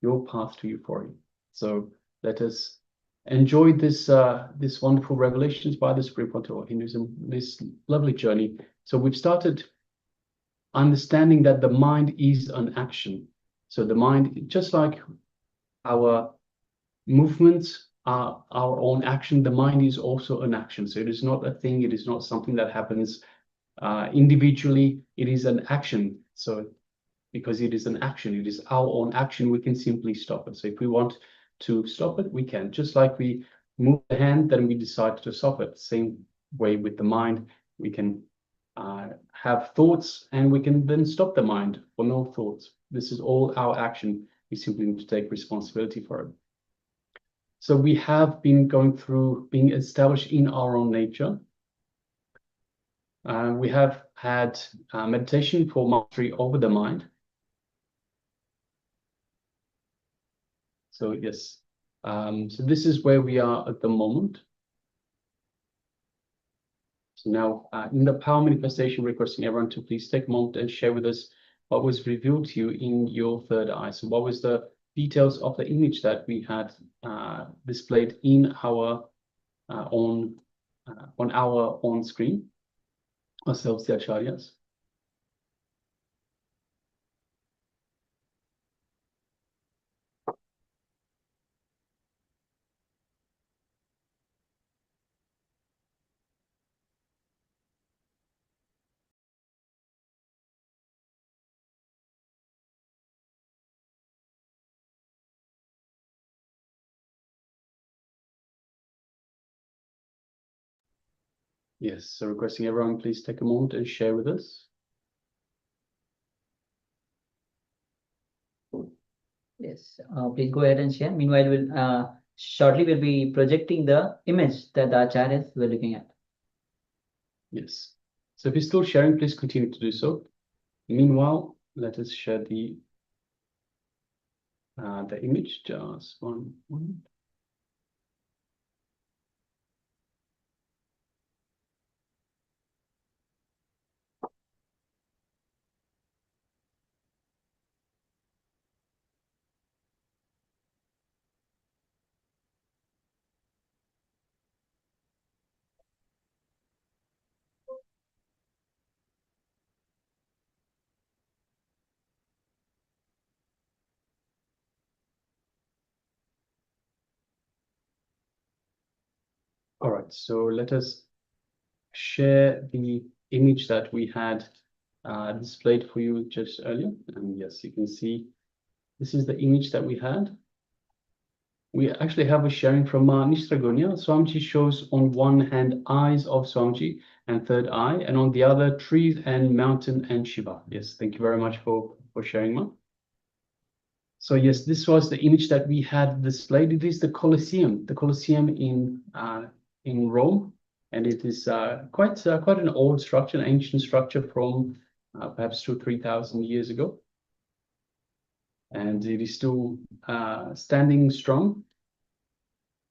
Your path to euphoria. So let us enjoy this this wonderful revelations by the Supreme Pontiff of Hinduism, this lovely journey. So we've started understanding that the mind is an action. So the mind, just like our movements are our own action, the mind is also an action. So it is not a thing, it is not something that happens individually, it is an action. So because it is an action, it is our own action, we can simply stop it. So if we want to stop it, we can. Just like we move the hand, then we decide to stop it. Same way with the mind, we can have thoughts and we can then stop the mind for no thoughts. This is all our action. We simply need to take responsibility for it. So we have been going through being established in our own nature. We have had meditation for mastery over the mind. So yes, so this is where we are at the moment. So now in the power manifestation, requesting everyone to please take a moment and share with us what was revealed to you in your third eye. So what was the details of the image that we had displayed in our on our own screen, ourselves, the acharyas. Yes, so requesting everyone please take a moment and share with us. Yes, please go ahead and share. Meanwhile, we'll shortly we'll be projecting the image that the acharyas were looking at. Yes. So if you're still sharing, please continue to do so. Meanwhile, let us share the image. Just one moment. All right, so let us share the image that we had displayed for you just earlier. And yes, you can see this is the image that we had. We actually have a sharing from Nithyananda. Swamiji shows on one hand eyes of Swamiji and third eye, and on the other trees and mountain and Shiva. Yes, thank you very much for sharing, Ma. So yes, this was the image that we had displayed. It is the Colosseum in Rome, and it is quite an old structure, an ancient structure from perhaps 2,000 to 3,000 years ago, and it is still standing strong.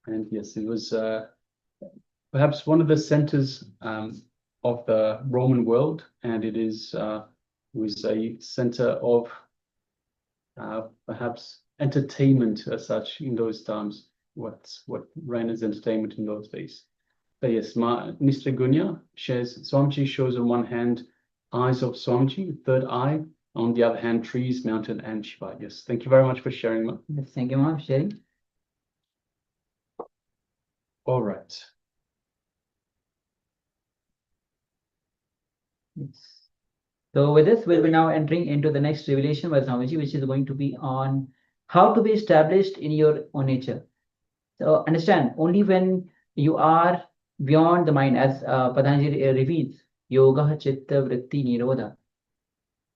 And yes, it was perhaps one of the centers of the Roman world, and it was a center of perhaps entertainment as such in those times. What ran as entertainment in those days. But yes, Nithyananda shares Swamiji shows on one hand eyes of Swamiji, third eye, on the other hand trees, mountain, and Shiva. Yes, thank you very much for sharing, Ma. Yes, thank you, Ma, for sharing. All right. Yes. So with this, we'll be now entering into the next revelation by Swamiji, which is going to be on how to be established in your own nature. So understand, only when you are beyond the mind, as Patanjali reveals, yoga chitta vritti nirodha,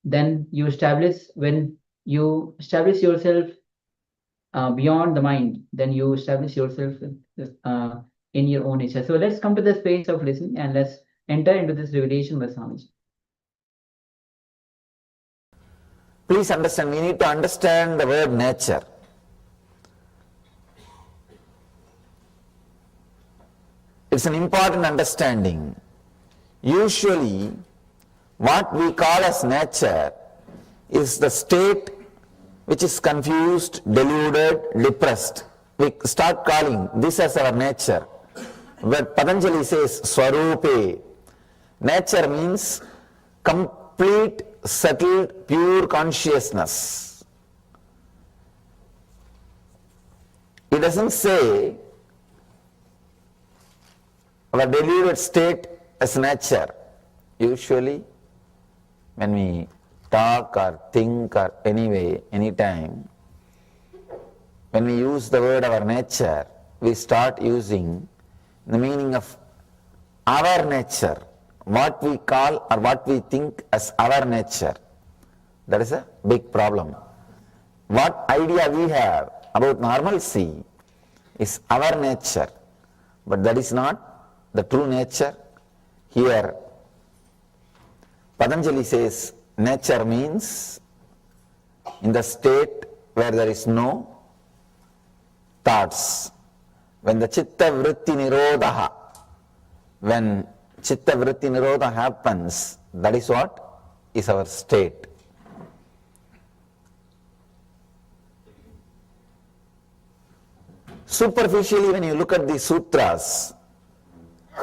then you establish, when you establish yourself beyond the mind, then you establish yourself in your own nature. So let's come to the space of listening and let's enter into this revelation by Swamiji. Please understand, we need to understand the word nature. It's an important understanding. Usually, what we call as nature is the state which is confused, deluded, depressed. We start calling this as our nature. But Patanjali says, Swarupe. Nature means complete, settled, pure consciousness. It doesn't say our deluded state as nature. Usually, when we talk or think or anyway, anytime, when we use the word our nature, we start using the meaning of our nature, what we call or what we think as our nature, that is a big problem. What idea we have about normalcy is our nature, but that is not the true nature. Here, Patanjali says nature means in the state where there is no thoughts. When the chitta vritti nirodha, when chitta vritti nirodha happens, that is what is our state. Superficially, when you look at the sutras,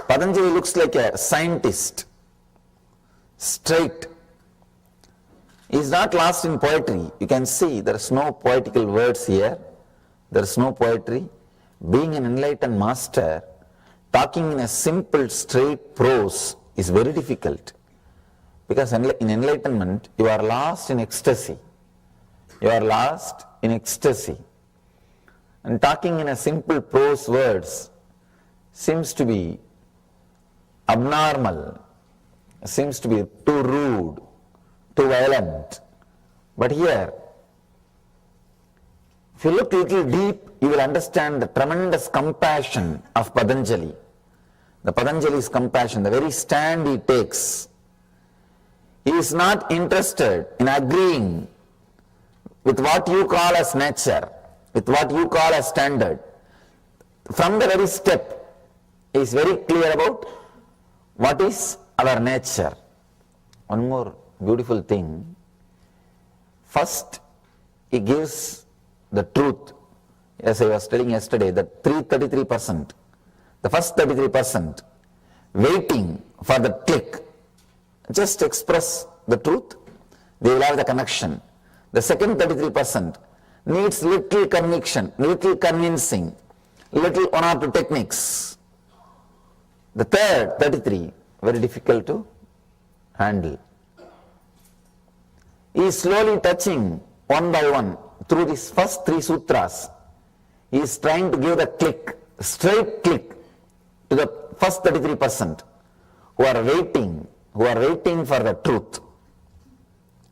Patanjali looks like a scientist, straight. He is not lost in poetry. You can see there is no poetical words here. There is no poetry. Being an enlightened master, talking in a simple, straight prose is very difficult. Because in enlightenment, you are lost in ecstasy. You are lost in ecstasy. And talking in a simple prose words seems to be abnormal, seems to be too rude, too violent. But here, if you look a little deep, you will understand the tremendous compassion of Patanjali. The Patanjali's compassion, the very stand he takes. He is not interested in agreeing with what you call as nature, with what you call as standard. From the very step, he is very clear about what is our nature. One more beautiful thing. First, he gives the truth. As I was telling yesterday, the 33%, the first 33%, waiting for the click. Just express the truth, they will have the connection. The second 33% needs little conviction, little convincing, little one or two techniques. The third 33, very difficult to handle. He is slowly touching one by one through these first 3 sutras. He is trying to give the click, straight click to the first 33% who are waiting for the truth,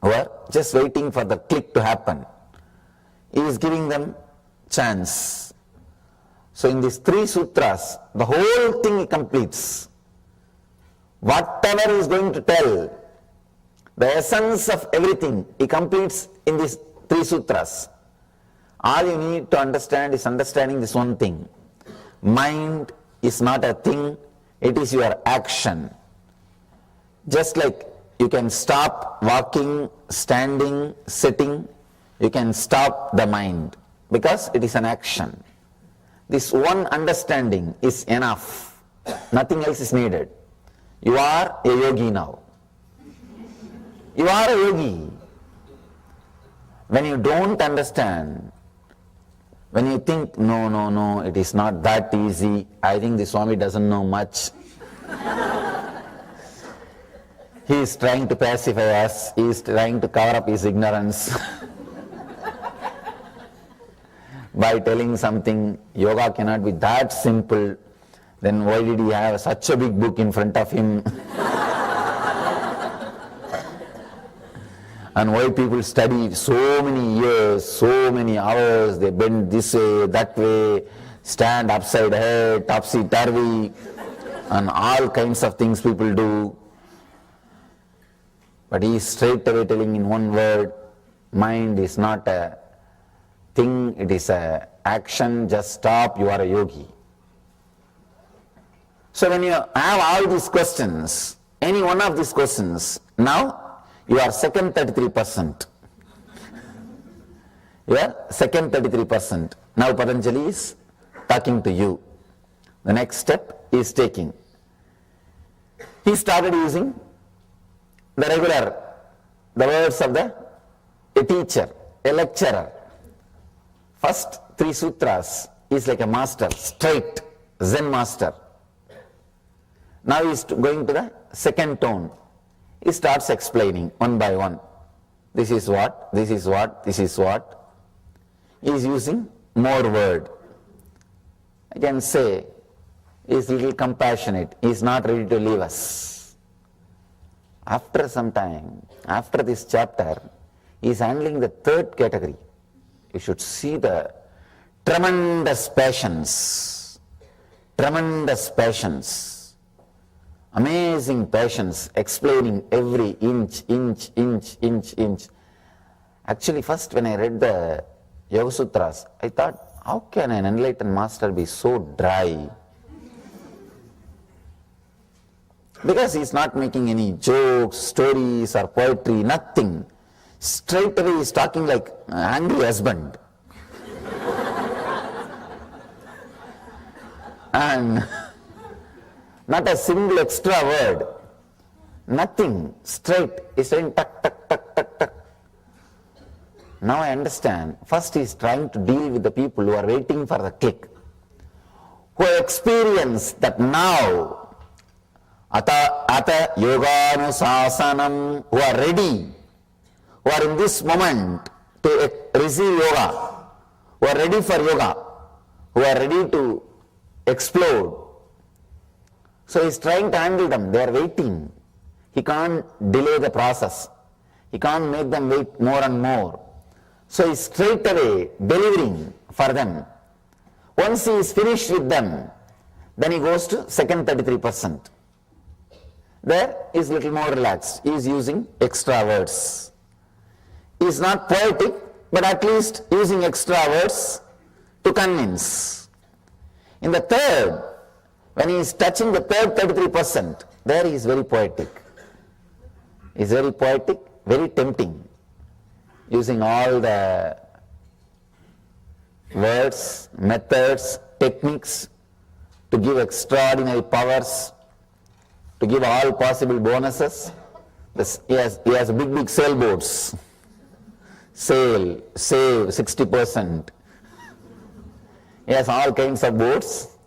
who are just waiting for the click to happen. He is giving them chance. So in these 3 sutras, the whole thing he completes. Whatever he is going to tell, the essence of everything, he completes in these 3 sutras. All you need to understand is understanding this one thing. Mind is not a thing, it is your action. Just like you can stop walking, standing, sitting, you can stop the mind because it is an action. This one understanding is enough. Nothing else is needed. You are a yogi now. You are a yogi. When you don't understand, when you think, no, it is not that easy, I think the Swami doesn't know much. He is trying to pacify us, he is trying to cover up his ignorance by telling something, yoga cannot be that simple, then why did he have such a big book in front of him? And why people study so many years, so many hours, they bend this way, that way, stand upside head, topsy-turvy, and all kinds of things people do. But he is straight away telling in one word, mind is not a thing, it is a action, just stop, you are a yogi. So when you have all these questions, any one of these questions, now you are second 33%. You are second 33%. Now Patanjali is talking to you. The next step he is taking. He started using the words of a teacher, a lecturer. First 3 sutras is like a master, straight, Zen master. Now he is going to the second tone. He starts explaining one by one. This is what, this is what, this is what. He is using more word. I can say, is a little compassionate, he is not ready to leave us. After some time, after this chapter, he is handling the third category. You should see the tremendous passions, amazing passions, explaining every inch. Actually, first when I read the Yoga Sutras, I thought, how can an enlightened master be so dry? Because he is not making any jokes, stories or poetry, nothing. Straight away he is talking like an angry husband. And not a single extra word, nothing, straight, he is saying tuck, tuck, tuck, tuck, tuck. Now I understand, first he is trying to deal with the people who are waiting for the click, who experience that now, ata yoganusasanam, who are ready, who are in this moment to receive yoga, who are ready for yoga, who are ready to explode. So he is trying to handle them, they are waiting. He can't delay the process. He can't make them wait more and more. So he is straight away delivering for them. Once he is finished with them, then he goes to second 33%. There he is little more relaxed. He is using extra words. He is not poetic, but at least using extra words to convince. In the third, when he is touching the third 33%, there he is very poetic. He is very poetic, very tempting, using all the words, methods, techniques to give extraordinary powers, to give all possible bonuses. He has big sailboats. Save 60%. He has all kinds of boats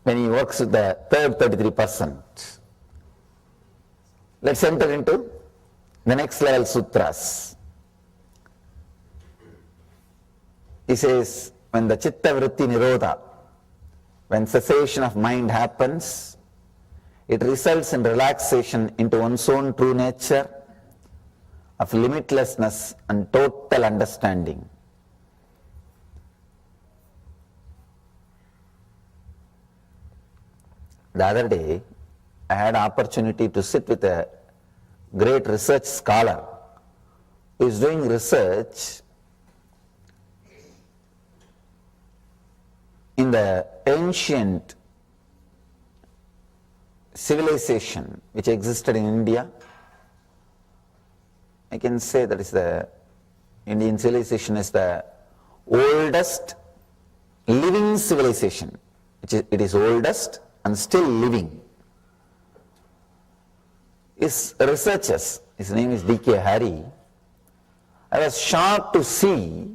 when he works with the third 33%. Let's enter into the next level sutras. He says, when the chitta vritti nirodha, when cessation of mind happens, it results in relaxation into one's own true nature of limitlessness and total understanding. The other day, I had opportunity to sit with a great research scholar who is doing research in the ancient civilization which existed in India. I can say that is the Indian civilization is the oldest living civilization. It is oldest and still living. His researchers, his name is D.K. Hari, I was shocked to see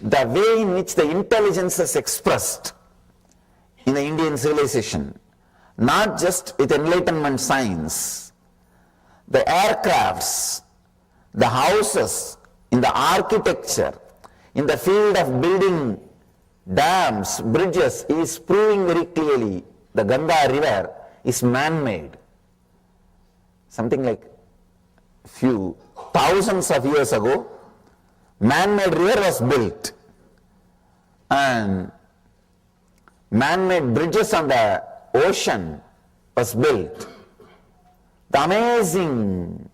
the way in which the intelligence is expressed in the Indian civilization, not just with enlightenment science, the aircrafts, the houses, in the architecture, in the field of building dams, bridges, is proving very clearly the Ganga river is man-made. Something like few thousands of years ago, man-made river was built and man-made bridges on the ocean was built. The amazing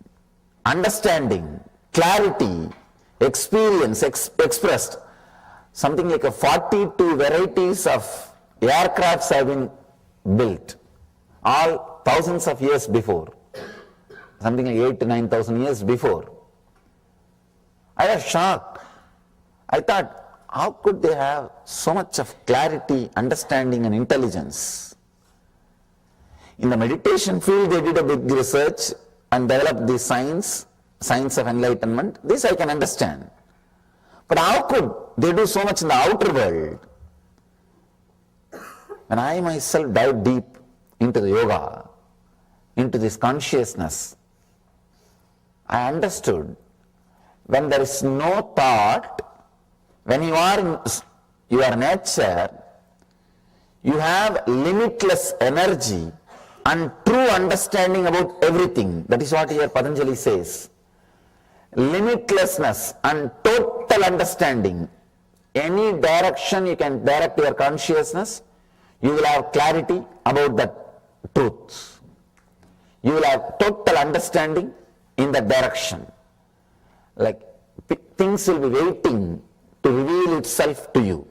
understanding, clarity, experience expressed, something like 42 varieties of aircrafts have been built, all thousands of years before, something like 8,000 to 9,000 years before. I was shocked. I thought, how could they have so much of clarity, understanding and intelligence? In the meditation field, they did a big research and developed the science of enlightenment. This I can understand. But how could they do so much in the outer world? When I myself dive deep into the yoga, into this consciousness, I understood when there is no thought, when you are your nature, you have limitless energy and true understanding about everything. That is what here Patanjali says. Limitlessness and total understanding. Any direction you can direct your consciousness, you will have clarity about that truth. You will have total understanding in that direction. Like things will be waiting to reveal itself to you.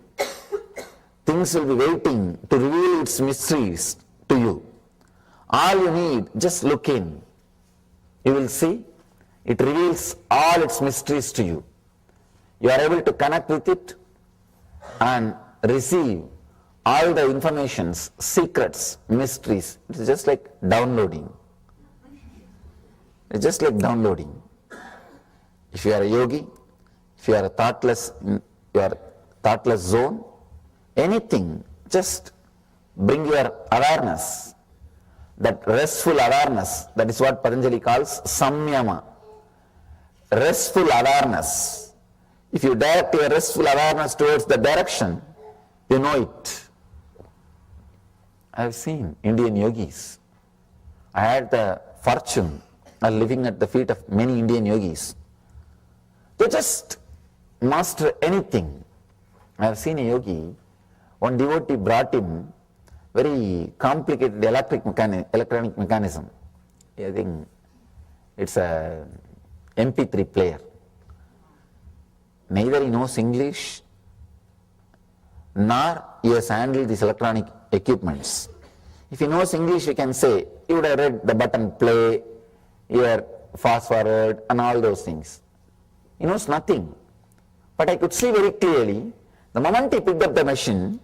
Things will be waiting to reveal its mysteries to you. All you need, just look in. You will see, it reveals all its mysteries to you. You are able to connect with it and receive all the informations, secrets, mysteries. It is just like downloading. It's just like downloading. If you are a yogi, if you are a thoughtless, your thoughtless zone, anything, just bring your awareness, that restful awareness, that is what Patanjali calls samyama, restful awareness. If you direct your restful awareness towards the direction, you know it. I have seen Indian yogis. I had the fortune of living at the feet of many Indian yogis. They just master anything. I have seen a yogi, one devotee brought him very complicated electronic mechanism. I think it's a MP3 player. Neither he knows English, nor he has handled these electronic equipments. If he knows English, we can say, he would have read the button play, here, fast forward, and all those things. He knows nothing. But I could see very clearly, the moment he picked up the machine,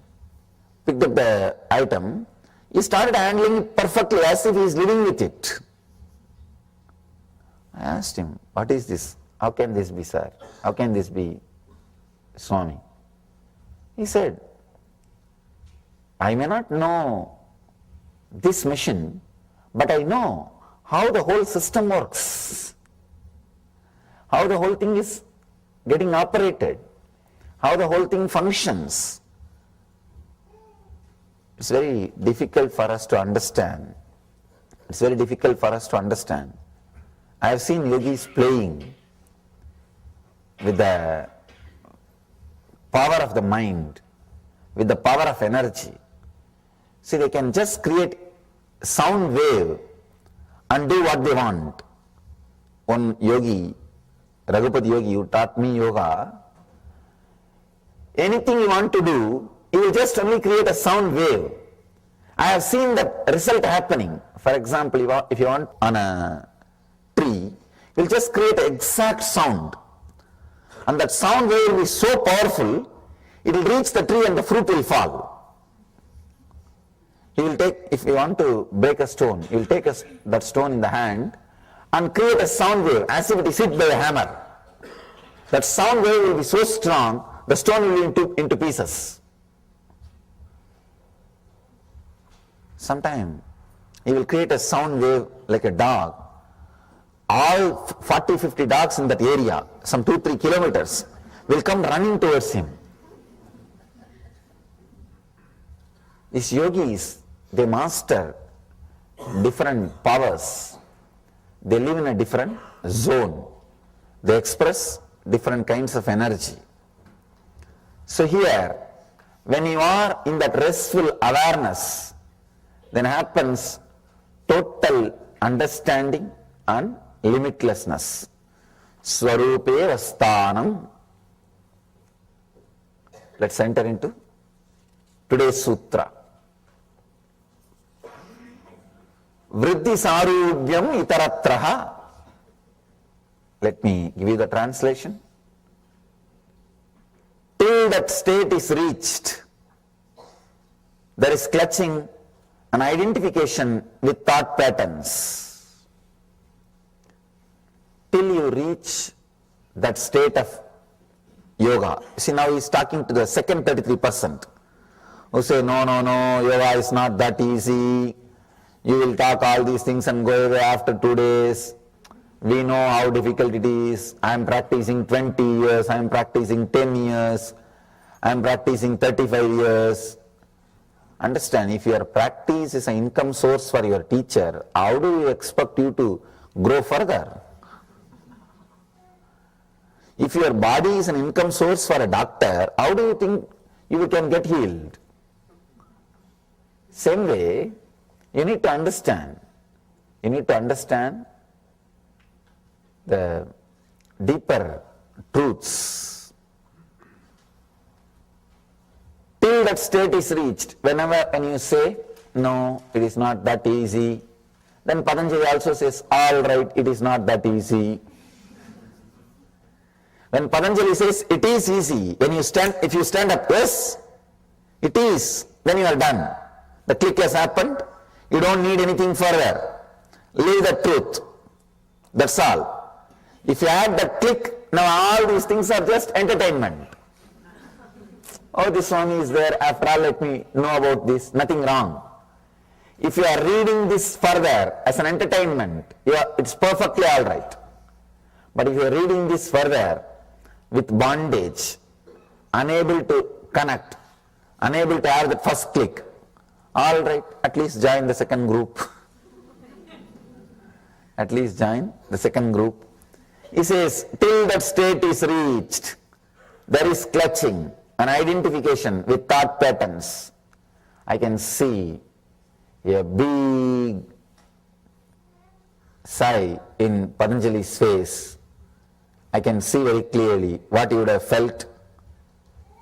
picked up the item, he started handling it perfectly as if he is living with it. I asked him, what is this? How can this be, sir? How can this be, Swami? He said, I may not know this machine, but I know how the whole system works, how the whole thing is getting operated, how the whole thing functions. It's very difficult for us to understand. It's very difficult for us to understand. I have seen yogis playing with the power of the mind, with the power of energy. See, they can just create sound wave and do what they want. One yogi, Raghupati yogi, who taught me yoga, anything you want to do, he will just only create a sound wave. I have seen that result happening. For example, if you want on a tree, you will just create an exact sound. And that sound wave will be so powerful, it will reach the tree and the fruit will fall. He will take, if you want to break a stone, he will take that stone in the hand and create a sound wave as if it is hit by a hammer. That sound wave will be so strong, the stone will be into pieces. Sometime he will create a sound wave like a dog. All 40-50 dogs in that area, some 2-3 kilometers, will come running towards him. These yogis, they master different powers. They live in a different zone. They express different kinds of energy. So here, when you are in that restful awareness, then happens total understanding and limitlessness. Swarupe Vastanam. Let's enter into today's sutra. Vriddhi sarubhyam itaratraha. Let me give you the translation. Till that state is reached, there is clutching and identification with thought patterns. Till you reach that state of yoga. See, now he is talking to the second 33% who say, no, yoga is not that easy. You will talk all these things and go away after 2 days. We know how difficult it is. I am practicing 20 years, I am practicing 10 years. I am practicing 35 years. Understand, if your practice is an income source for your teacher, how do you expect you to grow further? If your body is an income source for a doctor, how do you think you can get healed? Same way, you need to understand. You need to understand the deeper truths. Till that state is reached, when you say, no, it is not that easy, then Patanjali also says, all right, it is not that easy. When Patanjali says, it is easy, if you stand up, yes, it is, then you are done. The click has happened, you don't need anything further. Leave the truth, that's all. If you add that click, now all these things are just entertainment. Oh, this one is there, after all let me know about this, nothing wrong. If you are reading this further as an entertainment, it's perfectly all right. But if you are reading this further with bondage, unable to connect, unable to have the first click, all right, at least join the second group. At least join the second group. He says, till that state is reached, there is clutching, an identification with thought patterns. I can see a big sigh in Patanjali's face. I can see very clearly what he would have felt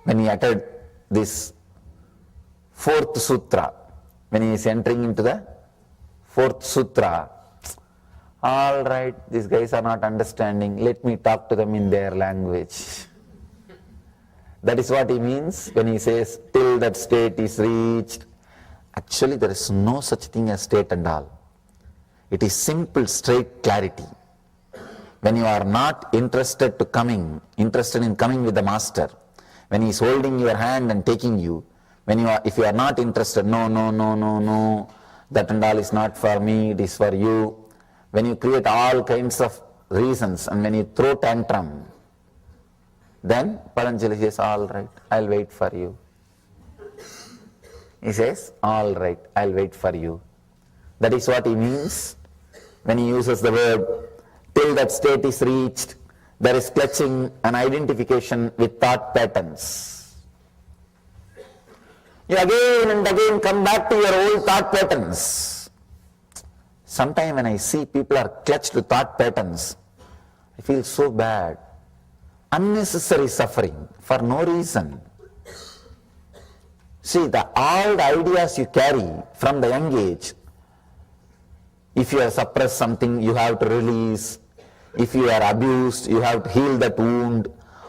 when he uttered this fourth sutra, when he is entering into the fourth sutra. All right, these guys are not understanding, let me talk to them in their language. That is what he means when he says, till that state is reached. Actually, there is no such thing as state and all. It is simple, straight clarity. When you are not interested in coming with the master, when he is holding your hand and taking you, if you are not interested, no, that and all is not for me, it is for you. When you create all kinds of reasons and when you throw tantrum, then Patanjali says, all right, I'll wait for you. He says, all right, I'll wait for you. That is what he means when he uses the word, till that state is reached, there is clutching an identification with thought patterns. You again and again come back to your old thought patterns. Sometimes when I see people are clutched to thought patterns, I feel so bad. Unnecessary suffering for no reason. See, all the ideas you carry from the young age, if you have suppressed something, you have to release. If you are abused, you have to heal that wound.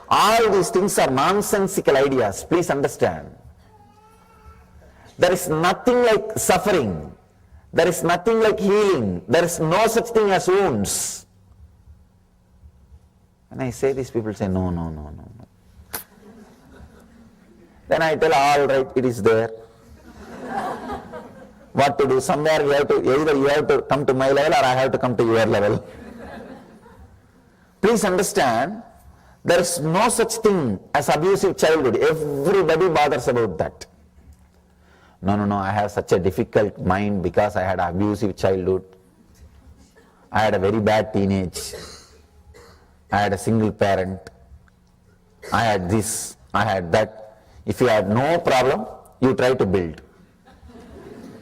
All these things are nonsensical ideas, please understand. There is nothing like suffering. There is nothing like healing. There is no such thing as wounds. When I say this, people say, no. Then I tell, all right, it is there. What to do? Somewhere either you have to come to my level or I have to come to your level. Please understand, there is no such thing as abusive childhood. Everybody bothers about that. No, I have such a difficult mind because I had an abusive childhood. I had a very bad teenage. I had a single parent. I had this, I had that. If you had no problem, you try to build.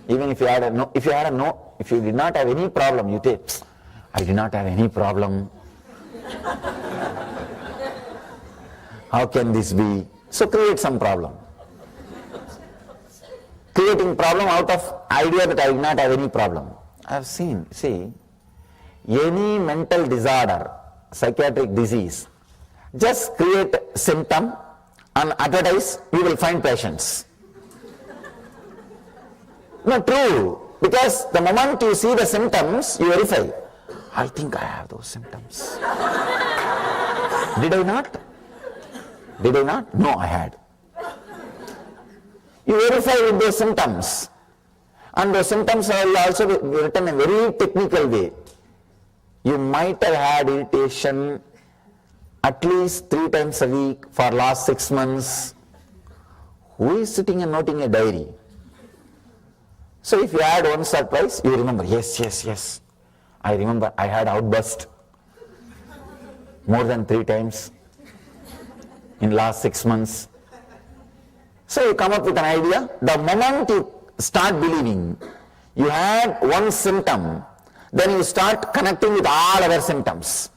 Even if you did not have any problem, you say, I did not have any problem. How can this be? So create some problem. Creating problem out of idea that I did not have any problem. I have seen, see, any mental disorder, psychiatric disease, just create symptom and advertise, you will find patients. No, true. Because the moment you see the symptoms, you verify. I think I have those symptoms. Did I not? Did I not? No, I had. You verify with those symptoms. And those symptoms will also be written in a very technical way. You might have had irritation at least 3 times a week for last 6 months. who is sitting and noting a diary? So if you add once or twice, you remember, yes. I remember I had outburst more than 3 times in last 6 months. So you come up with an idea. The moment you start believing, you had one symptom, then you start connecting with all other symptoms.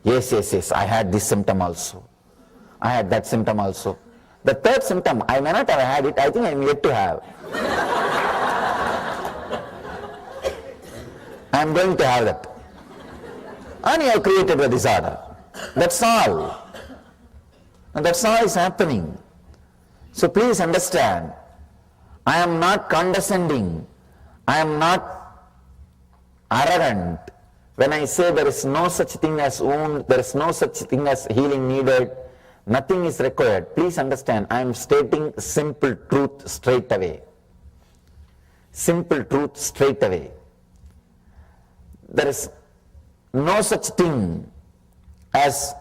Yes, I had this symptom also. I had that symptom also. The third symptom, I may not have had it, I think I am yet to have. I am going to have that. And you have created the disorder. That's all. And that's all is happening. So please understand, I am not condescending. I am not arrogant. When I say there is no such thing as wound, there is no such thing as healing needed, nothing is required. Please understand, I am stating simple truth straight away. Simple truth straight away. There is no such thing as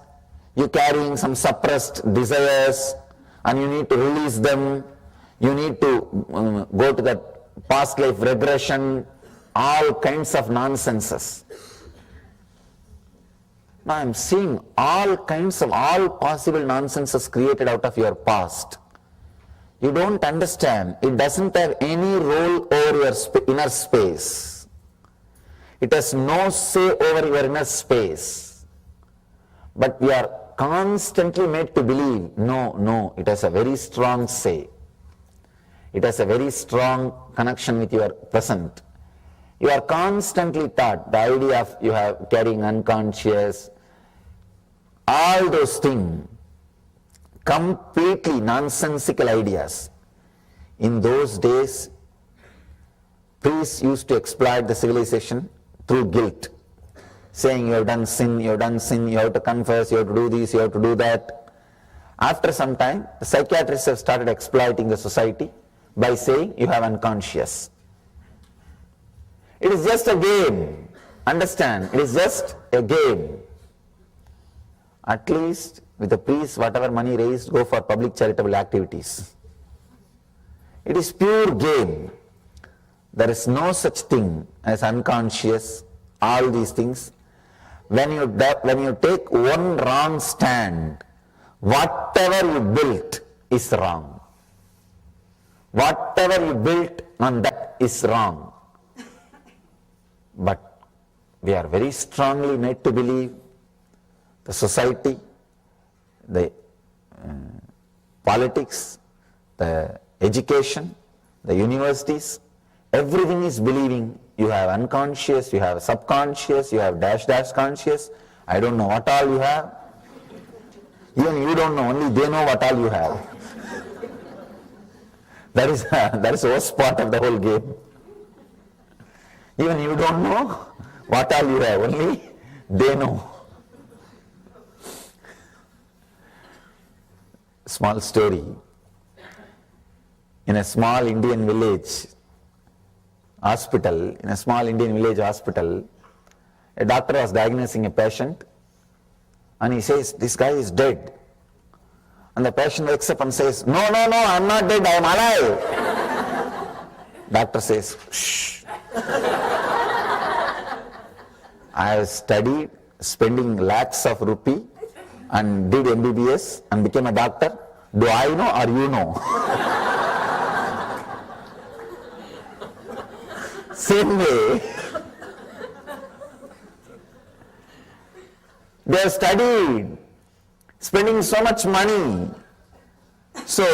you carrying some suppressed desires and you need to release them, you need to go to that past life regression, all kinds of nonsenses. Now I am seeing all possible nonsenses created out of your past. You don't understand, it doesn't have any role over your inner space. It has no say over your inner space. But we are constantly made to believe, no, it has a very strong say. It has a very strong connection with your present. You are constantly taught the idea of you have carrying unconscious, all those things, completely nonsensical ideas. In those days, priests used to exploit the civilization through guilt, saying you have done sin, you have to confess, you have to do this, you have to do that. After some time, the psychiatrists have started exploiting the society by saying you have unconscious. It is just a game. Understand, it is just a game. At least with the priests, whatever money raised, go for public charitable activities. It is pure game. There is no such thing as unconscious, all these things. When you take one wrong stand, whatever you built is wrong. Whatever you built on that is wrong. But we are very strongly made to believe the society, the politics, the education, the universities, everything is believing you have unconscious, you have subconscious, you have dash conscious. I don't know what all you have. Even you don't know, only they know what all you have. That is the worst part of the whole game. Even you don't know what all you have, only they know. Small story. In a small Indian village hospital, a doctor was diagnosing a patient and he says, this guy is dead. And the patient wakes up and says, no, I'm not dead, I am alive. Doctor says, shh. I have studied, spending lakhs of rupee and did MBBS and became a doctor. Do I know or you know? Same way, they have studied, spending so much money. So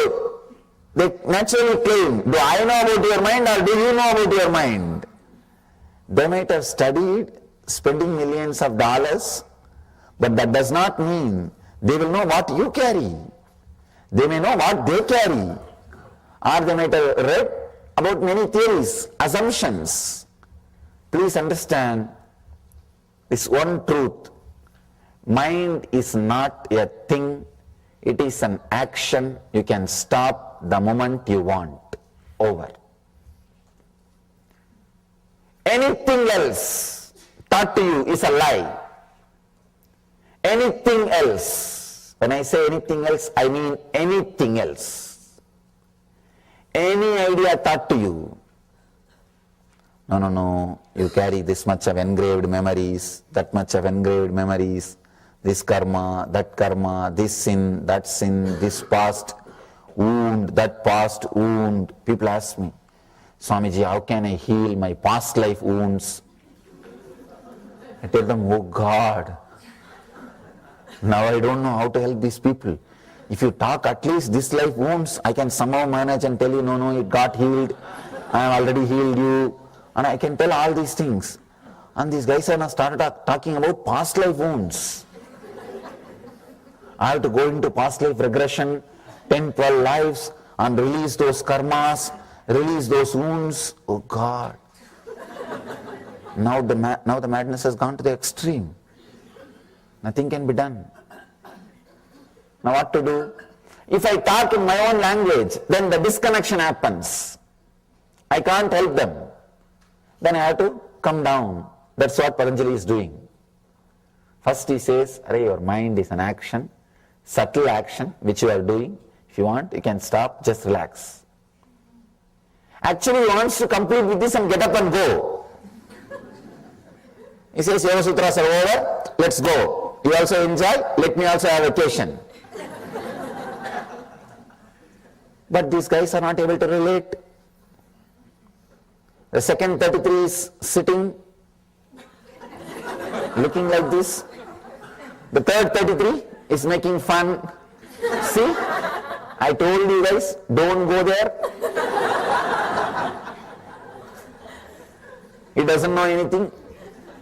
they naturally claim, do I know about your mind or do you know about your mind? They might have studied, spending millions of dollars, but that does not mean they will know what you carry. They may know what they carry, or they might have read about many theories, assumptions. Please understand this one truth. Mind is not a thing, it is an action you can stop the moment you want. Over. Anything else taught to you is a lie. Anything else, when I say anything else, I mean anything else. any idea thought to you, no, you carry this much of engraved memories, that much of engraved memories, this karma, this sin, this past wound, that past wound. People ask me, Swamiji, how can I heal my past life wounds? I tell them, oh God, now I don't know how to help these people. If you talk at least this life wounds, I can somehow manage and tell you, no, it got healed, I have already healed you, and I can tell all these things. And these guys are now started talking about past life wounds. I have to go into past life regression, 10, 12 lives, and release those karmas, release those wounds. Oh God. Now the madness has gone to the extreme. Nothing can be done. Now what to do? If I talk in my own language, then the disconnection happens. I can't help them. Then I have to come down. That's what Patanjali is doing. First he says, your mind is an action, subtle action which you are doing. If you want, you can stop, just relax. Actually he wants to complete with this and get up and go. He says, Yoga Sutras are over, let's go. You also enjoy, let me also have vacation. But these guys are not able to relate. The second 33 is sitting, looking like this. The third 33 is making fun. See, I told you guys, don't go there. He doesn't know anything.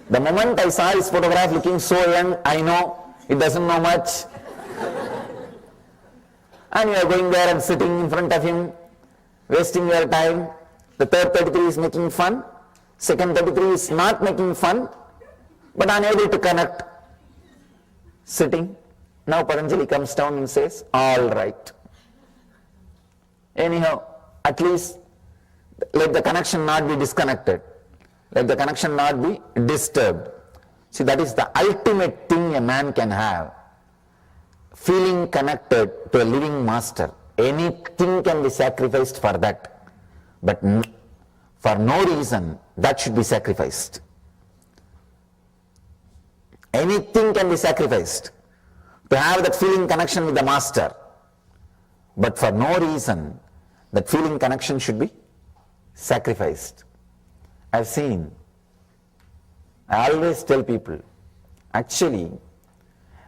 The moment I saw his photograph looking so young, I know he doesn't know much. And you are going there and sitting in front of him, wasting your time. The third 33 is making fun. Second 33 is not making fun, but unable to connect. Sitting. Now Patanjali comes down and says, all right. Anyhow, at least let the connection not be disconnected. Let the connection not be disturbed. See, that is the ultimate thing a man can have. Feeling connected to a living master. Anything can be sacrificed for that. But for no reason, that should be sacrificed. Anything can be sacrificed to have that feeling connection with the master. But for no reason, that feeling connection should be sacrificed. I've seen, I always tell people, actually,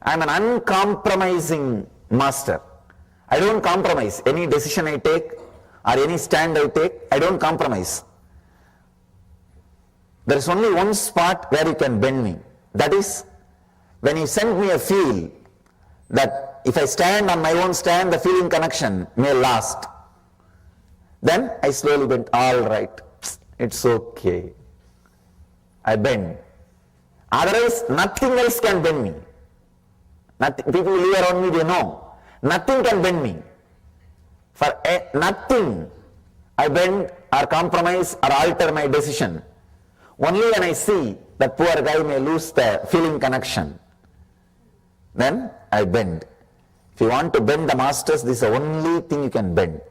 I'm an uncompromising master. I don't compromise. Any decision I take or any stand I take, I don't compromise. There is only one spot where you can bend me. That is, when you send me a feel that if I stand on my own stand, the feeling connection may last. Then I slowly bend, all right, it's okay. I bend. Otherwise, nothing else can bend me. People who live around me, they know. Nothing can bend me. For nothing, I bend or compromise or alter my decision. Only when I see that poor guy may lose the feeling connection, then I bend. If you want to bend the masters, this is the only thing you can bend.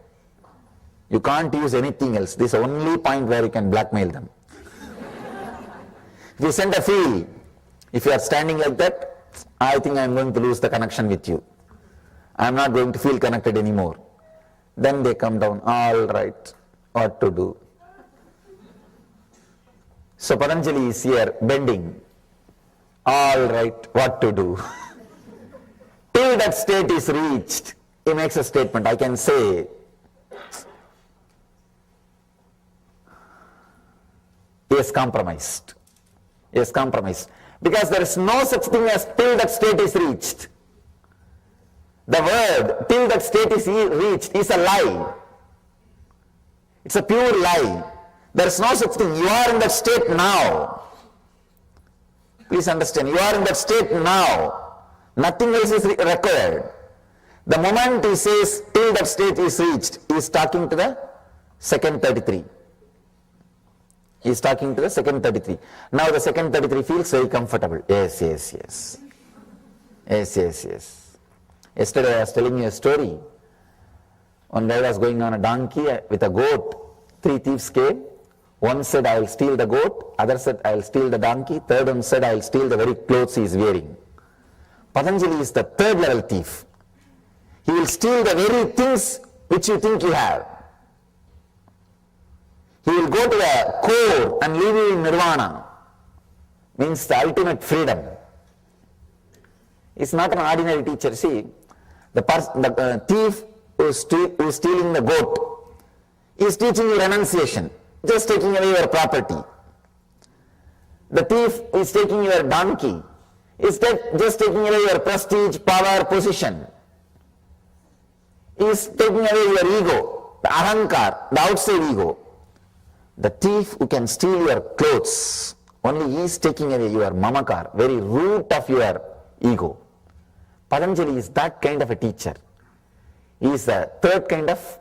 You can't use anything else. This is the only point where you can blackmail them. If you send a feel, if you are standing like that, I think I am going to lose the connection with you. I am not going to feel connected anymore. Then they come down, all right, what to do? So Patanjali is here bending, all right, what to do? Till that state is reached, he makes a statement, I can say, he is compromised. He is compromised. Because there is no such thing as till that state is reached. The word till that state is reached is a lie. It's a pure lie. There is no such thing. You are in that state now. Please understand, you are in that state now. Nothing else is required. The moment he says till that state is reached, he is talking to the second 33. He is talking to the second 33. Now the second 33 feels very comfortable. Yes. Yesterday I was telling you a story. One guy was going on a donkey with a goat. 3 thieves came. One said, I will steal the goat. Other said, I will steal the donkey. Third one said, I will steal the very clothes he is wearing. Patanjali is the third level thief. He will steal the very things which you think you have. He will go to the core and leave you in nirvana. Means the ultimate freedom. It's not an ordinary teacher. See, the thief who is stealing the goat is teaching you renunciation, just taking away your property. The thief is taking your donkey, is just taking away your prestige, power, position. He is taking away your ego, the ahankar, the outside ego. The thief who can steal your clothes, only he is taking away your mamakar, very root of your ego. Patanjali is that kind of a teacher. He is the third kind of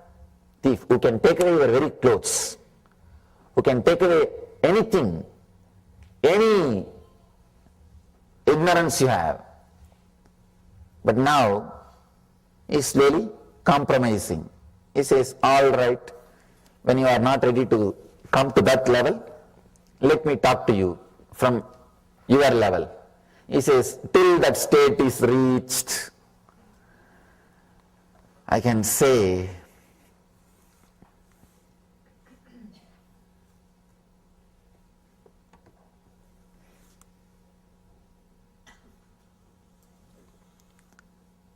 thief who can take away your very clothes, who can take away anything, any ignorance you have. But now he is slowly compromising. He says, all right, when you are not ready to come to that level, let me talk to you from your level. He says, till that state is reached, I can say,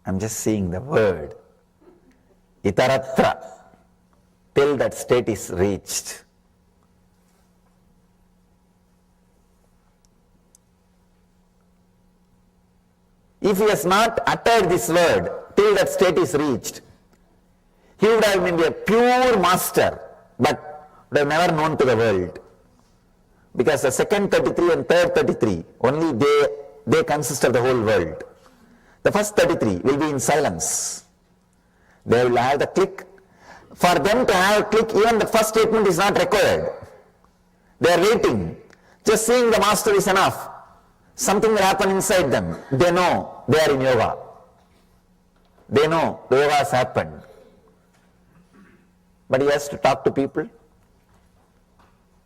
I'm just seeing the word, itaratra, till that state is reached. If he has not uttered this word, till that state is reached, he would have been a pure master, but would have never known to the world. Because the second 33 and third 33, only they consist of the whole world. The first 33 will be in silence. They will have the click. For them to have a click, even the first statement is not required. They are waiting. Just seeing the master is enough. Something will happen inside them. They know they are in yoga. They know the yoga has happened. But he has to talk to people.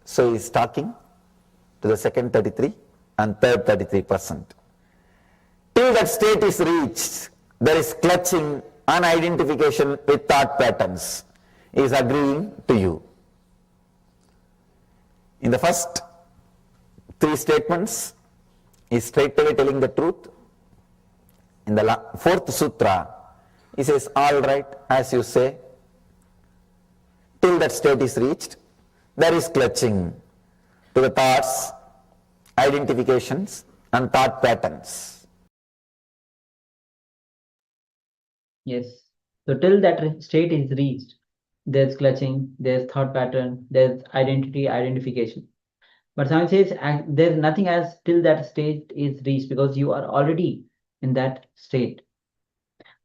So he is talking to the second 33 and third 33%. Till that state is reached, there is clutching, unidentification with thought patterns. He is agreeing to you. In the first 3 statements, he is straight away telling the truth. In the 4th sutra, he says, all right, as you say, till that state is reached, there is clutching to the thoughts, identifications, and thought patterns. Yes. So till that state is reached, there's clutching, there's thought pattern, there's identity, identification. But Swami says there's nothing as till that state is reached because you are already in that state.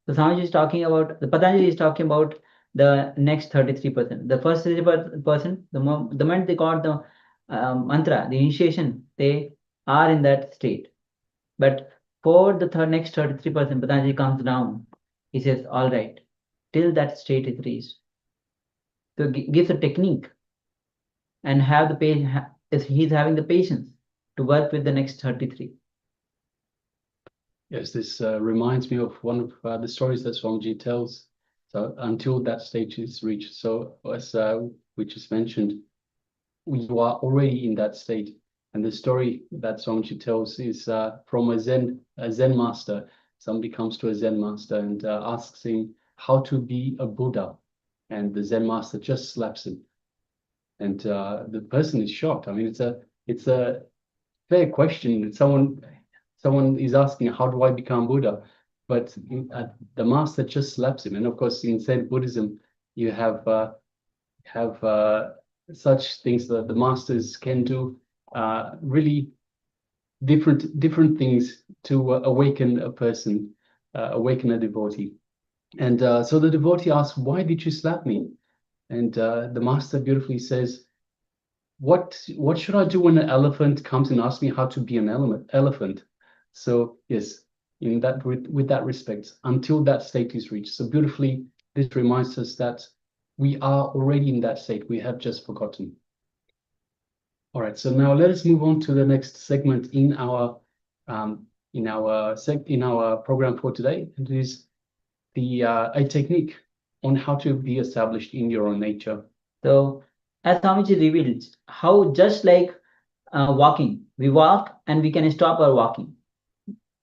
So Swami is talking about, the Patanjali is talking about the next 33%. The first 33%, the moment they got the mantra, the initiation, they are in that state. But for the next 33%, Patanjali comes down. He says, all right, till that state is reached. So gives a technique and have the patient, he's having the patience to work with the next 33. Yes, this reminds me of one of the stories that Swamiji tells. So until that stage is reached, so as we just mentioned, you are already in that state. And the story that Swamiji tells is from a Zen master. Somebody comes to a Zen master and asks him how to be a Buddha, and the Zen master just slaps him. And the person is shocked. I mean, it's a fair question. Someone is asking, how do I become Buddha? But the master just slaps him. And of course, in Zen Buddhism, you have such things that the masters can do really different things to awaken a person, awaken a devotee. And so the devotee asks, why did you slap me? And the master beautifully says, what should I do when an elephant comes and asks me how to be an elephant? So yes, in that with that respect, until that state is reached. So beautifully, this reminds us that we are already in that state. We have just forgotten. All right, so now let us move on to the next segment in our program for today. It is a technique on how to be established in your own nature. So, as Swamiji revealed, how just like walking, we walk and we can stop our walking.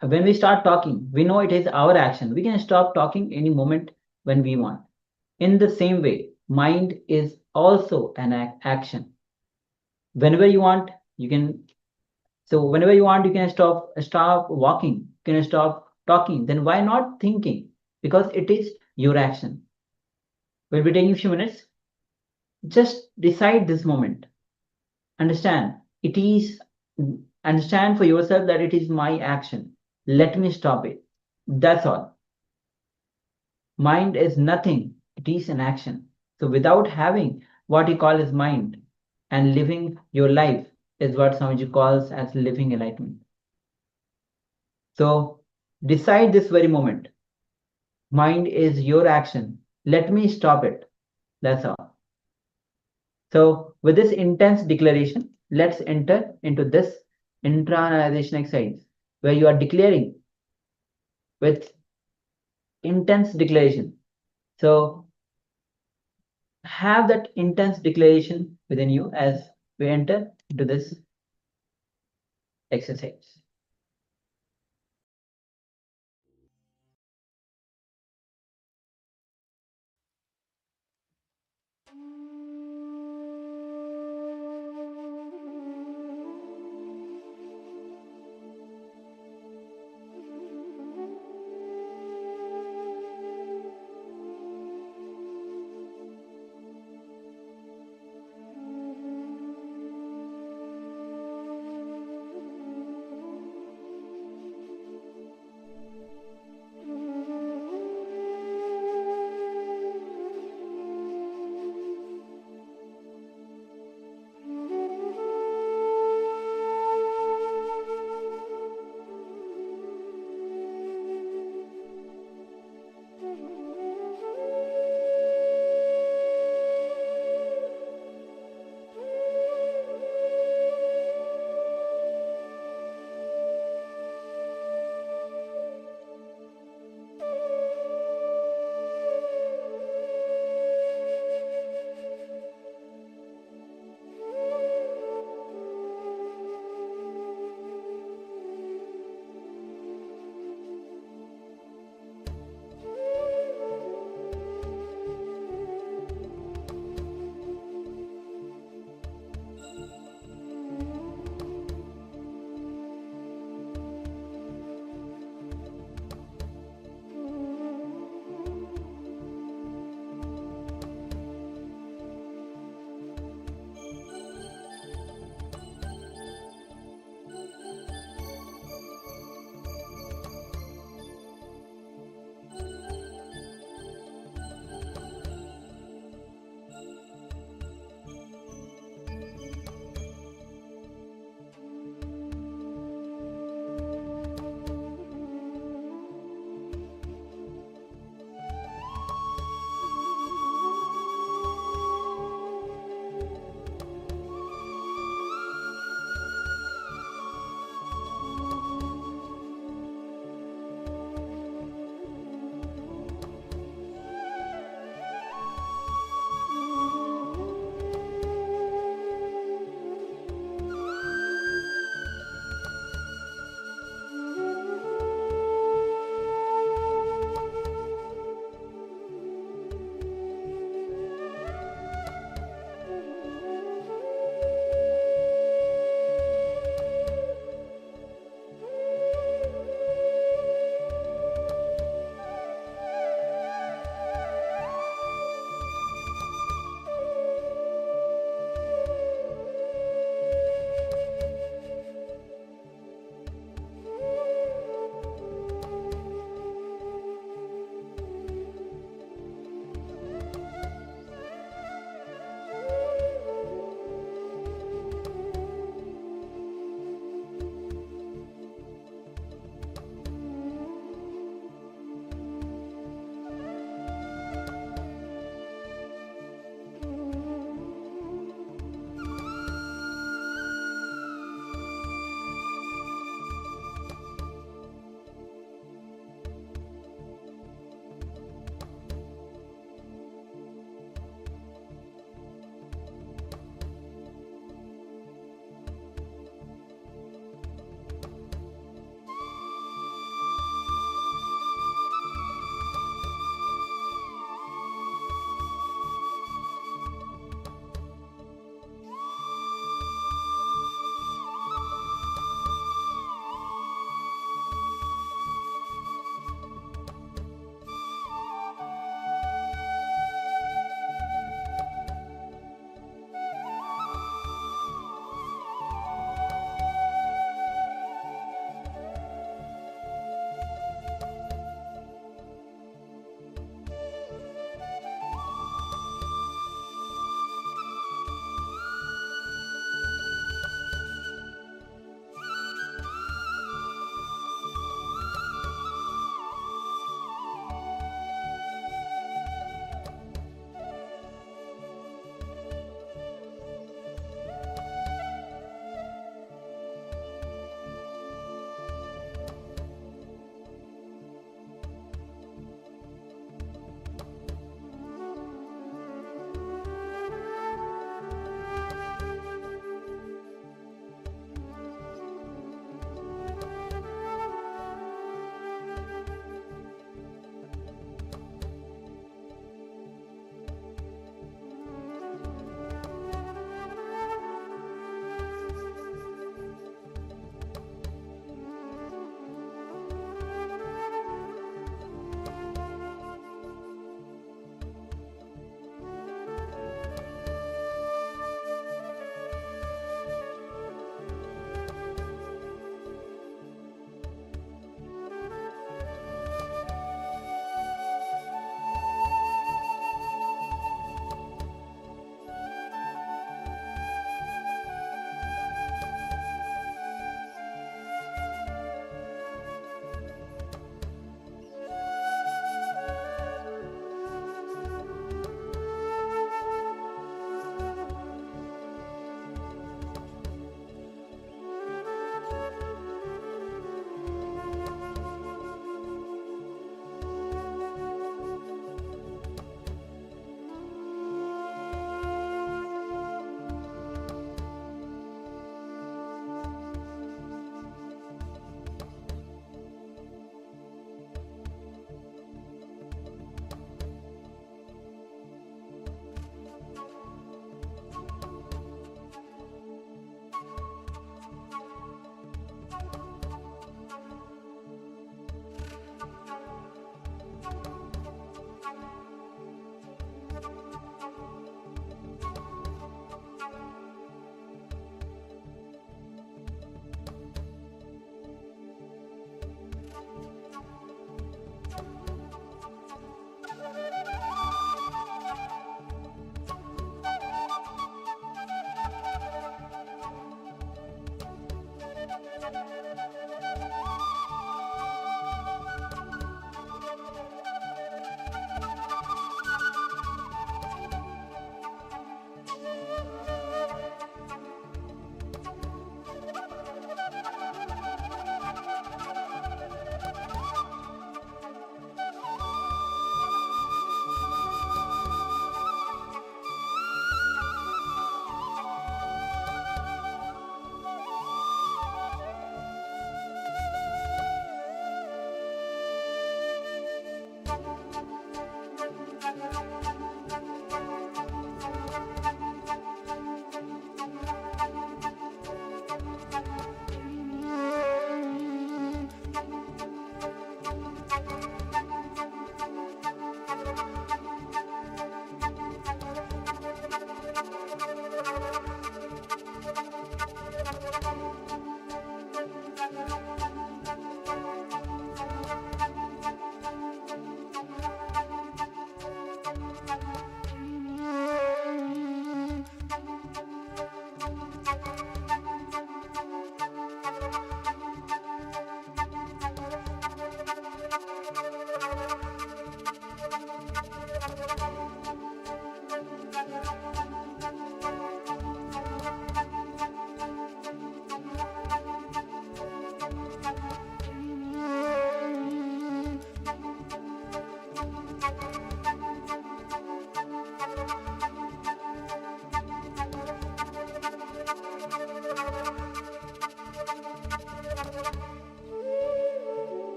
When we start talking, we know it is our action. We can stop talking any moment when we want. In the same way, mind is also an action. Whenever you want, you can. So whenever you want, you can stop walking. You can stop talking. Then why not thinking? Because it is your action. We'll be taking a few minutes. Just decide this moment. Understand it is. Understand for yourself that it is my action. Let me stop it. That's all. Mind is nothing. It is an action. So without having what he calls as mind and living your life is what Swamiji calls as living enlightenment. So decide this very moment. Mind is your action. Let me stop it. That's all. So with this intense declaration, let's enter into this internalization exercise where you are declaring with intense declaration. So have that intense declaration within you as we enter into this exercise.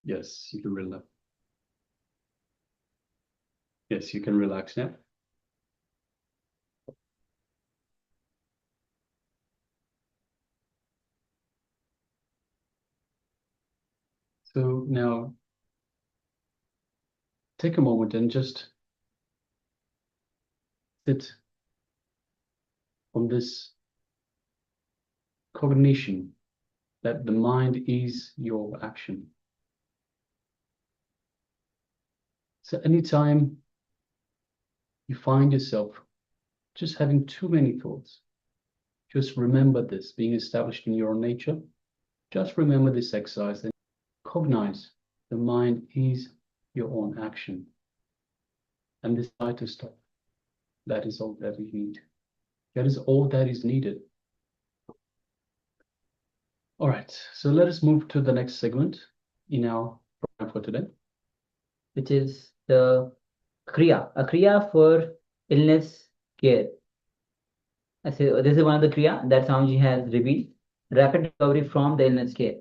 Yes, you can relax. Yes, you can relax now. So now take a moment and just sit on this cognition that the mind is your action. So anytime you find yourself just having too many thoughts, just remember this being established in your own nature. Just remember this exercise and cognize the mind is your own action. And decide to stop. That is all that we need. That is all that is needed. All right, so let us move to the next segment in our program for today. Which is the Kriya, a Kriya for illness care. So this is one of the Kriya that Swamiji has revealed, rapid recovery from the illness care.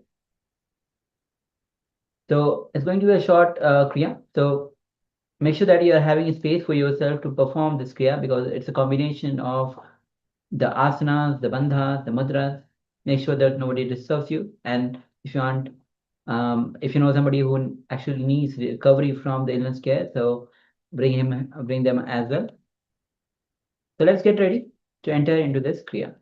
So it's going to be a short Kriya. So make sure that you are having a space for yourself to perform this Kriya, because it's a combination of the asanas, the bandhas, the mudras. Make sure that nobody disturbs you. And if you want, if you know somebody who actually needs recovery from the illness care, so bring them as well. So let's get ready to enter into this Kriya.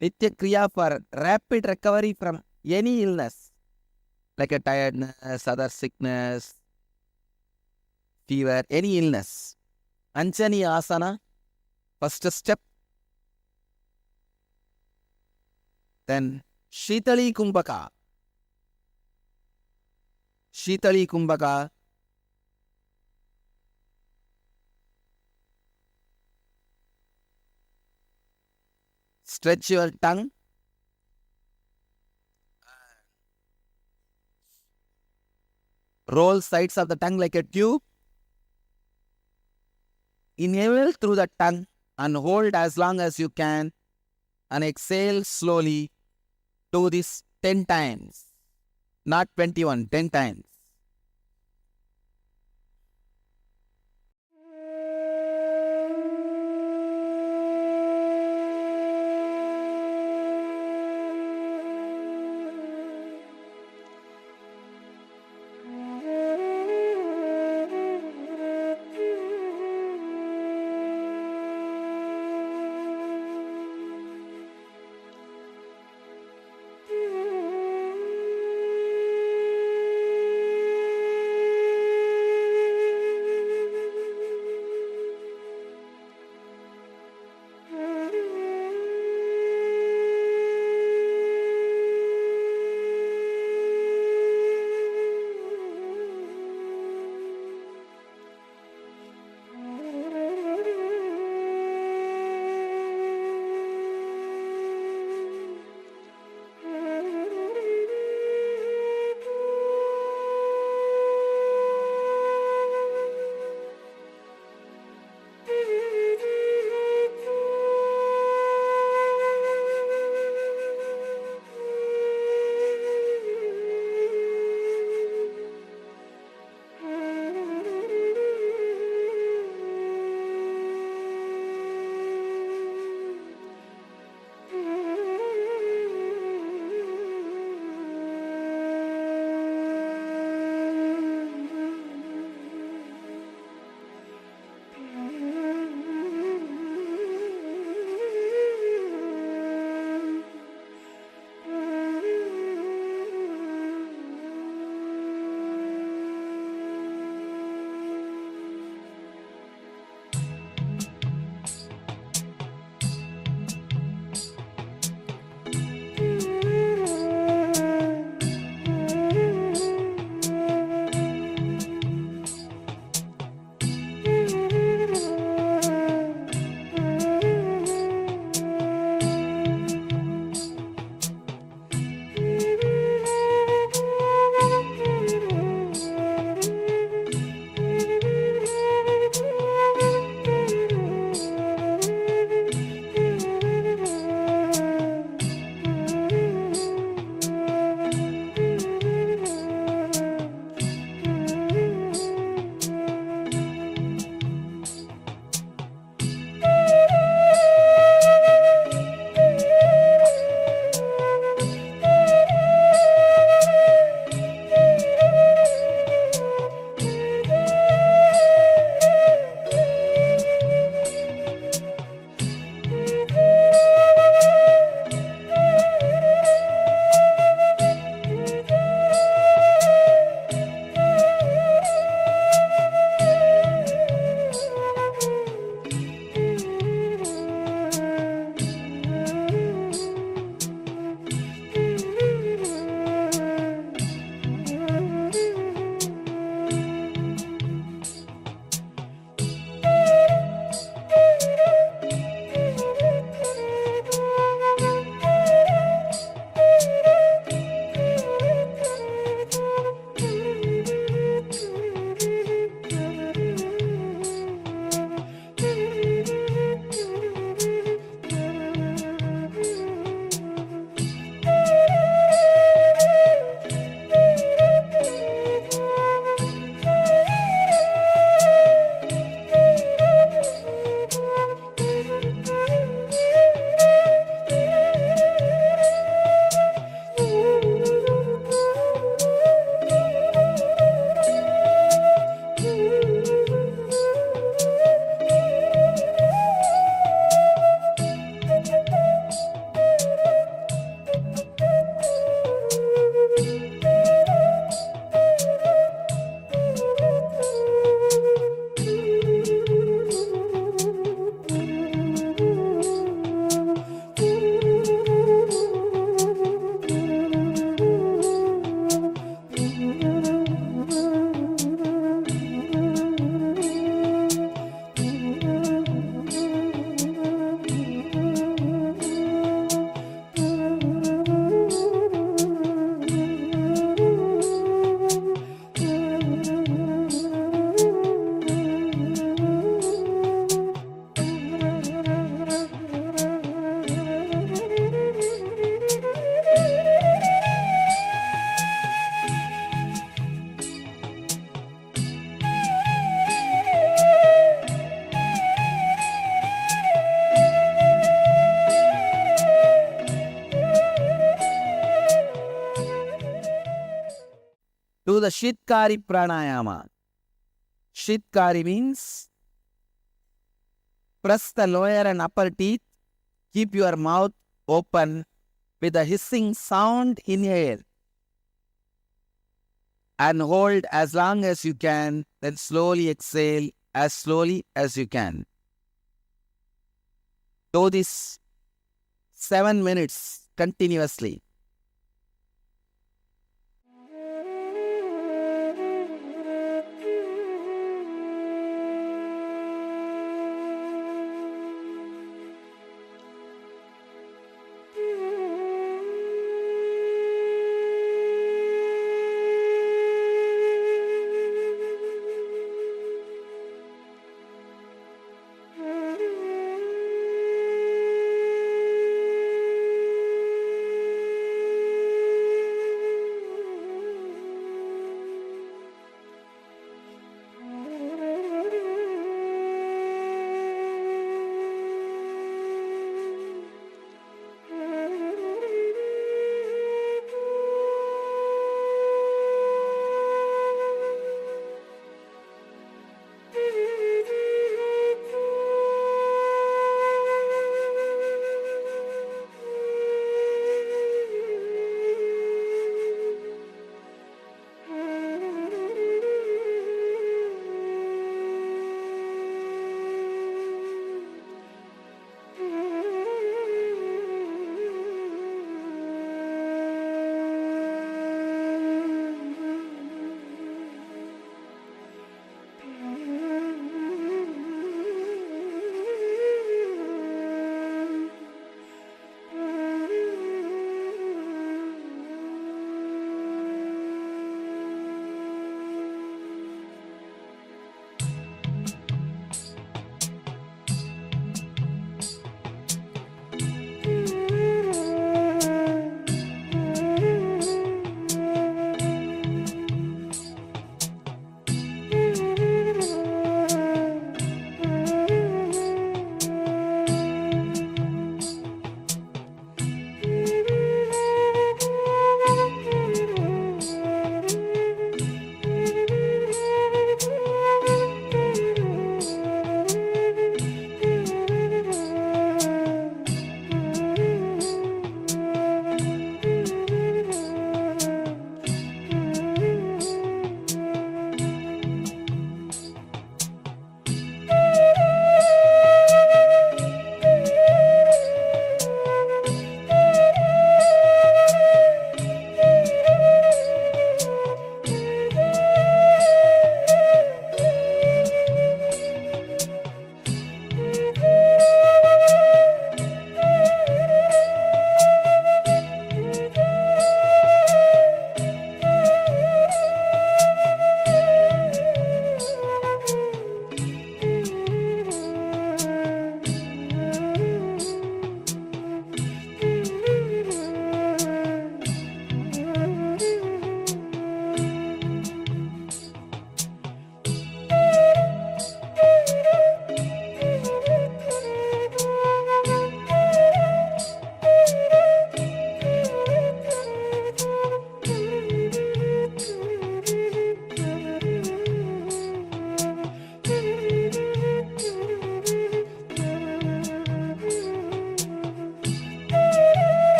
Nitya Kriya for rapid recovery from any illness, like a tiredness, other sickness, fever, any illness. Anjani Asana, first step. Then Shitali Kumbhaka. Shitali Kumbhaka. Stretch your tongue. Roll sides of the tongue like a tube. Inhale through the tongue and hold as long as you can. And exhale slowly. Do this 10 times. Not 21, 10 times. Do the Shitkari pranayama. Shitkari means press the lower and upper teeth, keep your mouth open with a hissing sound, inhale and hold as long as you can, then slowly exhale as slowly as you can. Do this 7 minutes continuously.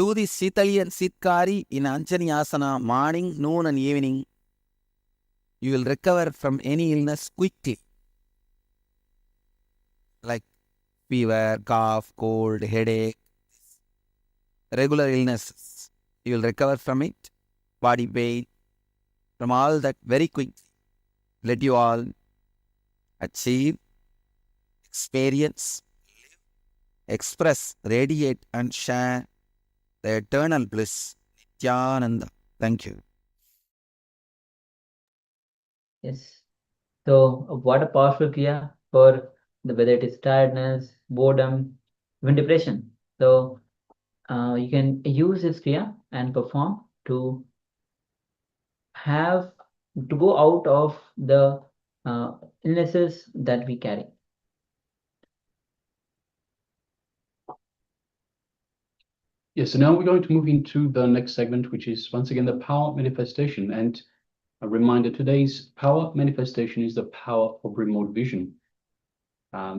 Do the Sitali and Sitkari in Anjani Asana morning, noon and evening. You will recover from any illness quickly. Like fever, cough, cold, headache, regular illnesses. You will recover from it, body pain, from all that very quickly. Let you all achieve, experience, express, radiate and share the eternal bliss. Nithyananda. Thank you. Yes. So what a powerful kriya for whether it is tiredness, boredom, even depression. So you can use this kriya and perform to go out of the illnesses that we carry. Yeah, so now we're going to move into the next segment, which is once again the power manifestation. And a reminder, today's power manifestation is the power of remote vision.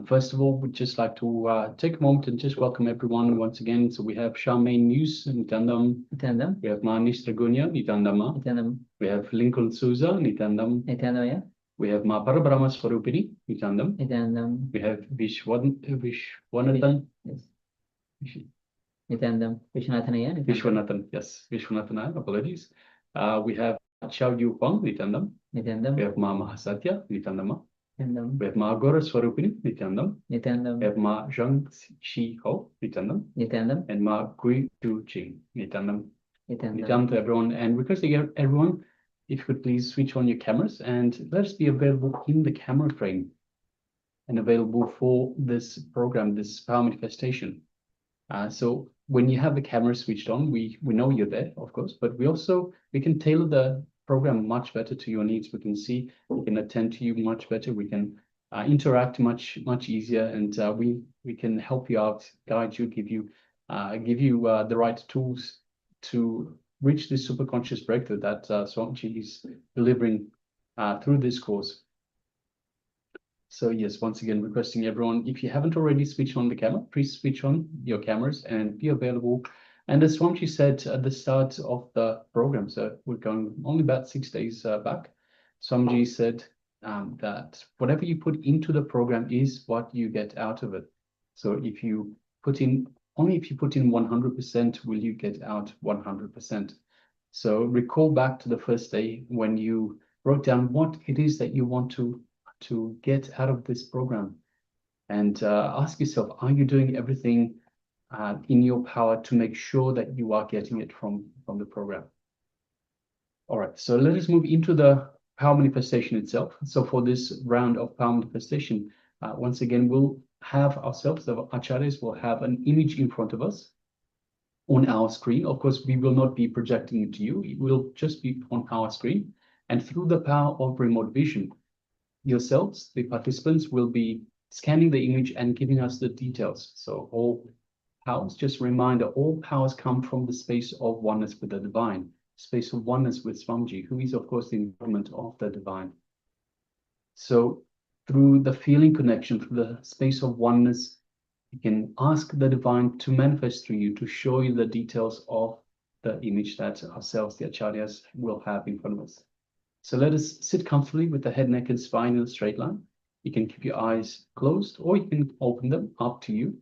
First of all, we'd just like to take a moment and just welcome everyone once again. So we have Charmaine News, Nithyanandam. Nithyanandam. We have Manish Dragunya, Nithyanandama. Nithyanandam. We have Lincoln Souza, Nithyanandam. Nithyanandam, yeah. We have Ma Paramashivoham Nithyanandam. Nithyanandam. We have Vishwanathan. Yes. Nithyanandam. Vishwanathan, yeah. Vishwanathan, yes. Vishwanathan, apologies. We have Chao Yu Huang, Nithyanandam. Nithyanandam. We have Ma Mahasatya, Nithyanandama. Nithyanandam. We have Ma Agora Swarupini, Nithyanandam. Nithyanandam. We have Ma Zhang Shi Ho, Nithyanandam. Nithyanandam. And Ma Gui Tu Jing, Nithyanandam. Nithyanandam. Nithyanandam to everyone. And requesting everyone, if you could please switch on your cameras and let us be available in the camera frame and available for this program, this power manifestation. So when you have the camera switched on, we know you're there, of course, but we can tailor the program much better to your needs. We can see, we can attend to you much better. We can interact much easier, and we can help you out, guide you, give you the right tools to reach this super conscious breakthrough that Swamiji is delivering through this course. So yes, once again, requesting everyone, if you haven't already switched on the camera, please switch on your cameras and be available. And as Swamiji said at the start of the program, so we're going only about 6 days back, Swamiji said that whatever you put into the program is what you get out of it. So if you put in, only if you put in 100% will you get out 100%. So recall back to the first day when you wrote down what it is that you want to get out of this program, and ask yourself, are you doing everything in your power to make sure that you are getting it from the program? All right, so let us move into the power manifestation itself. So for this round of power manifestation, once again, we'll have ourselves, the acharyas will have an image in front of us on our screen. Of course, we will not be projecting it to you. It will just be on our screen. And through the power of remote vision, yourselves, the participants, will be scanning the image and giving us the details. So all powers, just a reminder, all powers come from the space of oneness with the divine, space of oneness with Swamiji, who is, of course, the embodiment of the divine. So through the feeling connection, through the space of oneness, you can ask the divine to manifest through you, to show you the details of the image that ourselves, the acharyas, will have in front of us. So let us sit comfortably with the head, neck, and spine in a straight line. You can keep your eyes closed or you can open them, up to you.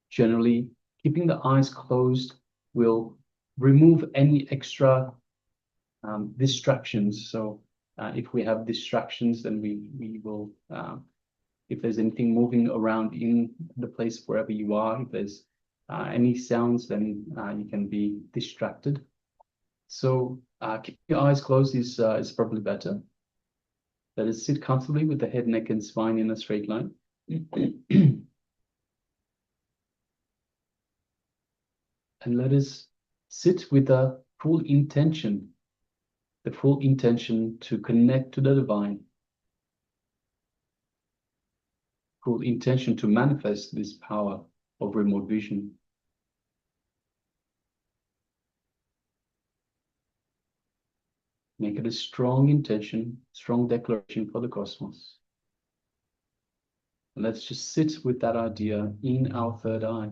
Generally, keeping the eyes closed will remove any extra distractions. So if we have distractions, then we will, if there's anything moving around in the place wherever you are, if there's any sounds, then you can be distracted. So keep your eyes closed is probably better. Let us sit comfortably with the head, neck, and spine in a straight line. And let us sit with the full intention to connect to the divine, full intention to manifest this power of remote vision. Make it a strong intention, strong declaration for the cosmos. And let's just sit with that idea in our third eye.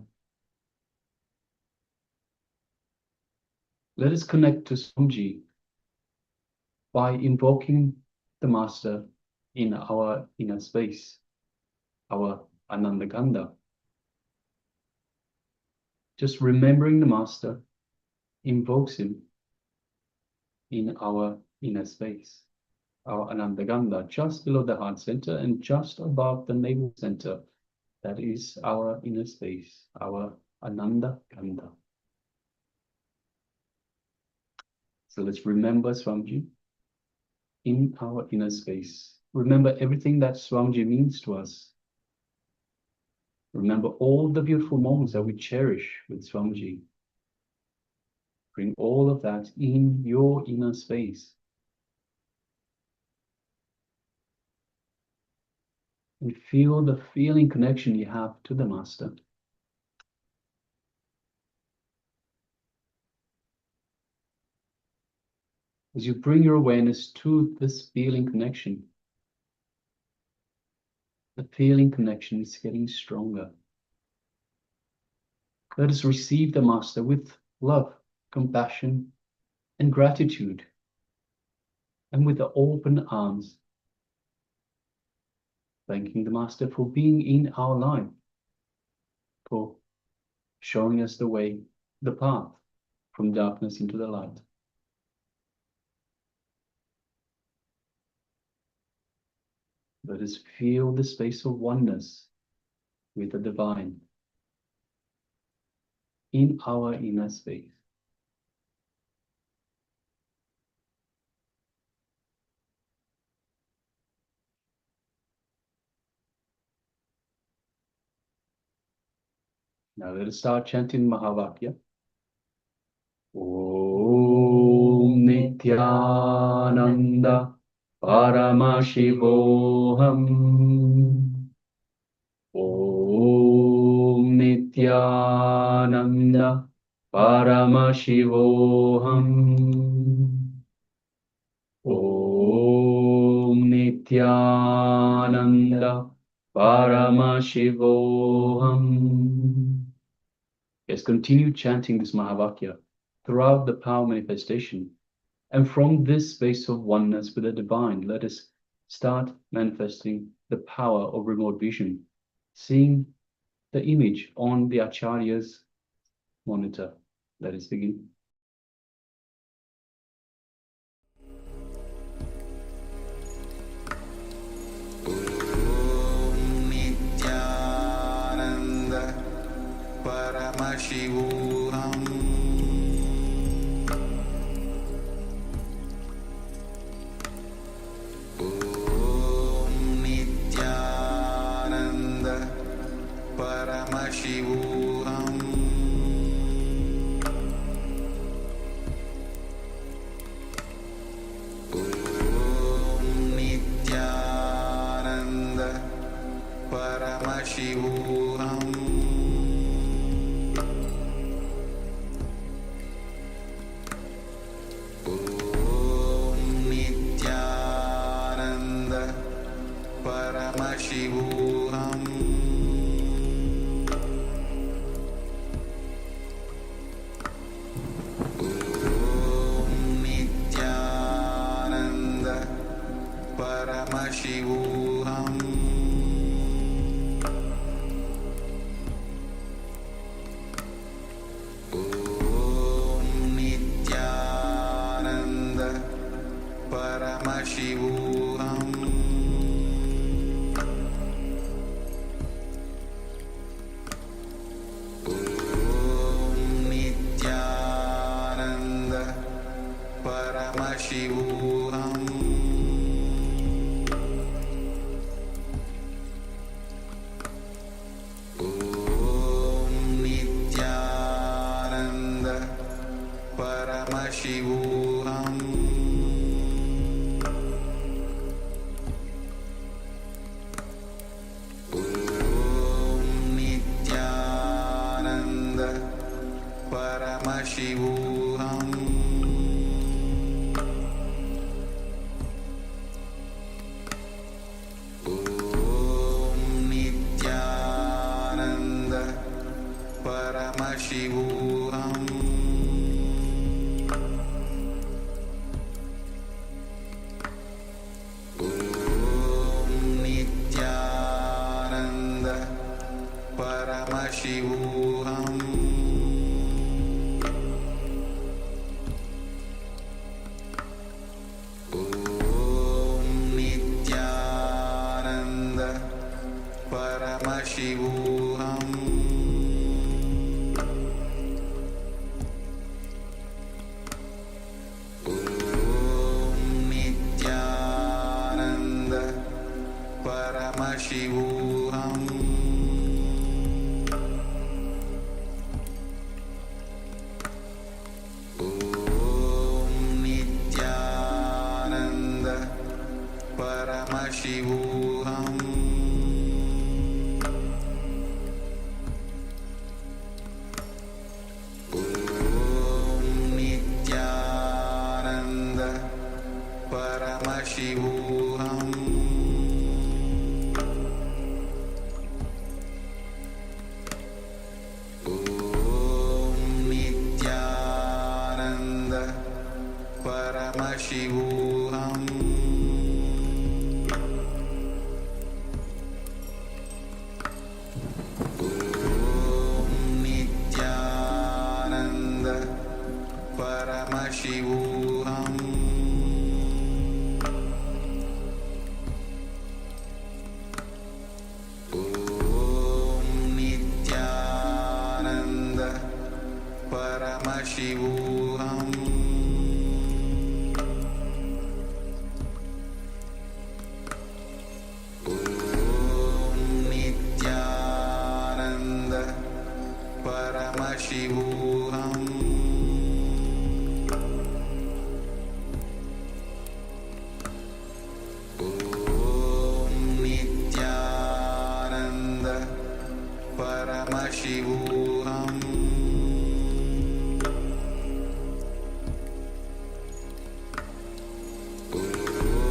Let us connect to Swamiji by invoking the Master in our inner space, our Anandaganda. Just remembering the Master invokes him in our inner space, our Anandaganda, just below the heart center and just above the navel center. That is our inner space, our Anandaganda. So let's remember Swamiji in our inner space. Remember everything that Swamiji means to us. Remember all the beautiful moments that we cherish with Swamiji. Bring all of that in your inner space. And feel the feeling connection you have to the Master. As you bring your awareness to this feeling connection, the feeling connection is getting stronger. Let us receive the Master with love, compassion, and gratitude, and with the open arms, thanking the Master for being in our life, for showing us the way, the path from darkness into the light. Let us feel the space of oneness with the divine in our inner space. Now let us start chanting Mahavakya. Om Nithyananda Paramashivoham. Om Nithyananda Paramashivoham. Om Nithyananda Paramashivoham. Yes, continue chanting this Mahavakya throughout the power manifestation. And from this space of oneness with the divine, let us start manifesting the power of remote vision, seeing the image on the Acharya's monitor. Let us begin. Om Nithyananda Paramashivoham. Om Nithyananda Paramashivoham. Om Nithyananda Paramashivoham. Om Nithyananda Paramashivoham. Om Nithyananda Paramashivoham. Om Nithyananda Paramashivoham. Om Nithyananda Paramashivoham. Om Nithyananda Paramashivoham. Om Nithyananda Paramashivoham. Om Nithyananda Paramashivoham. Paramashivoham Om Nithyananda Paramashivoham Om Nithyananda Paramashivoham Paramashivoham Om Nithyananda Paramashivoham Om Nithyananda Paramashivoham Paramashivoham Om Nithyananda Paramashivoham Om Nithyananda Paramashivoham Paramashivoham Om Nithyananda Paramashivoham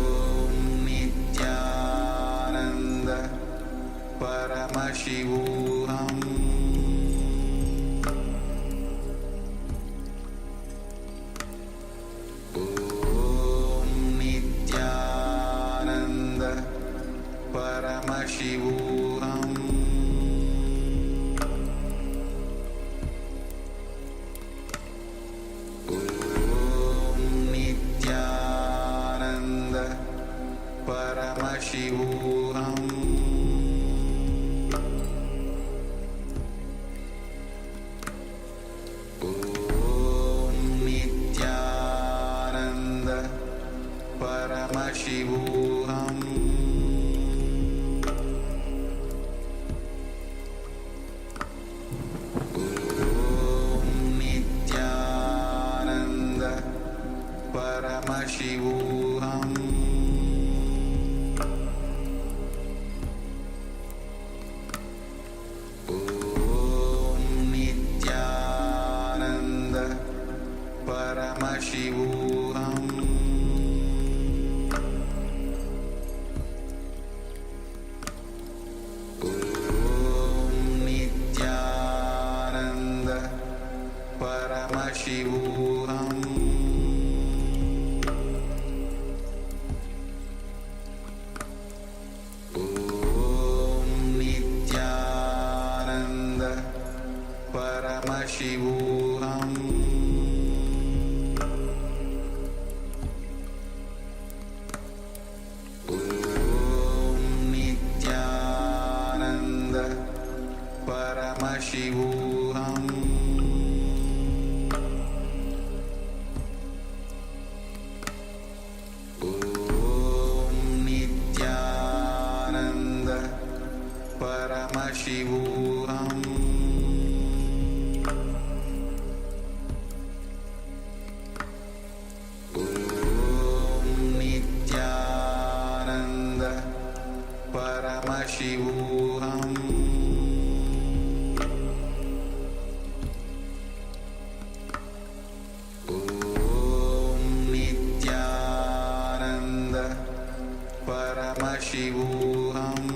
Om Nithyananda Paramashivoham Paramashivoham Om Nithyananda Paramashivoham Om Nithyananda Paramashivoham Paramashivoham Om Nithyananda Paramashivoham Om Nithyananda Paramashivoham Paramashivoham Om Nithyananda Paramashivoham Om Nithyananda Paramashivoham Paramashivoham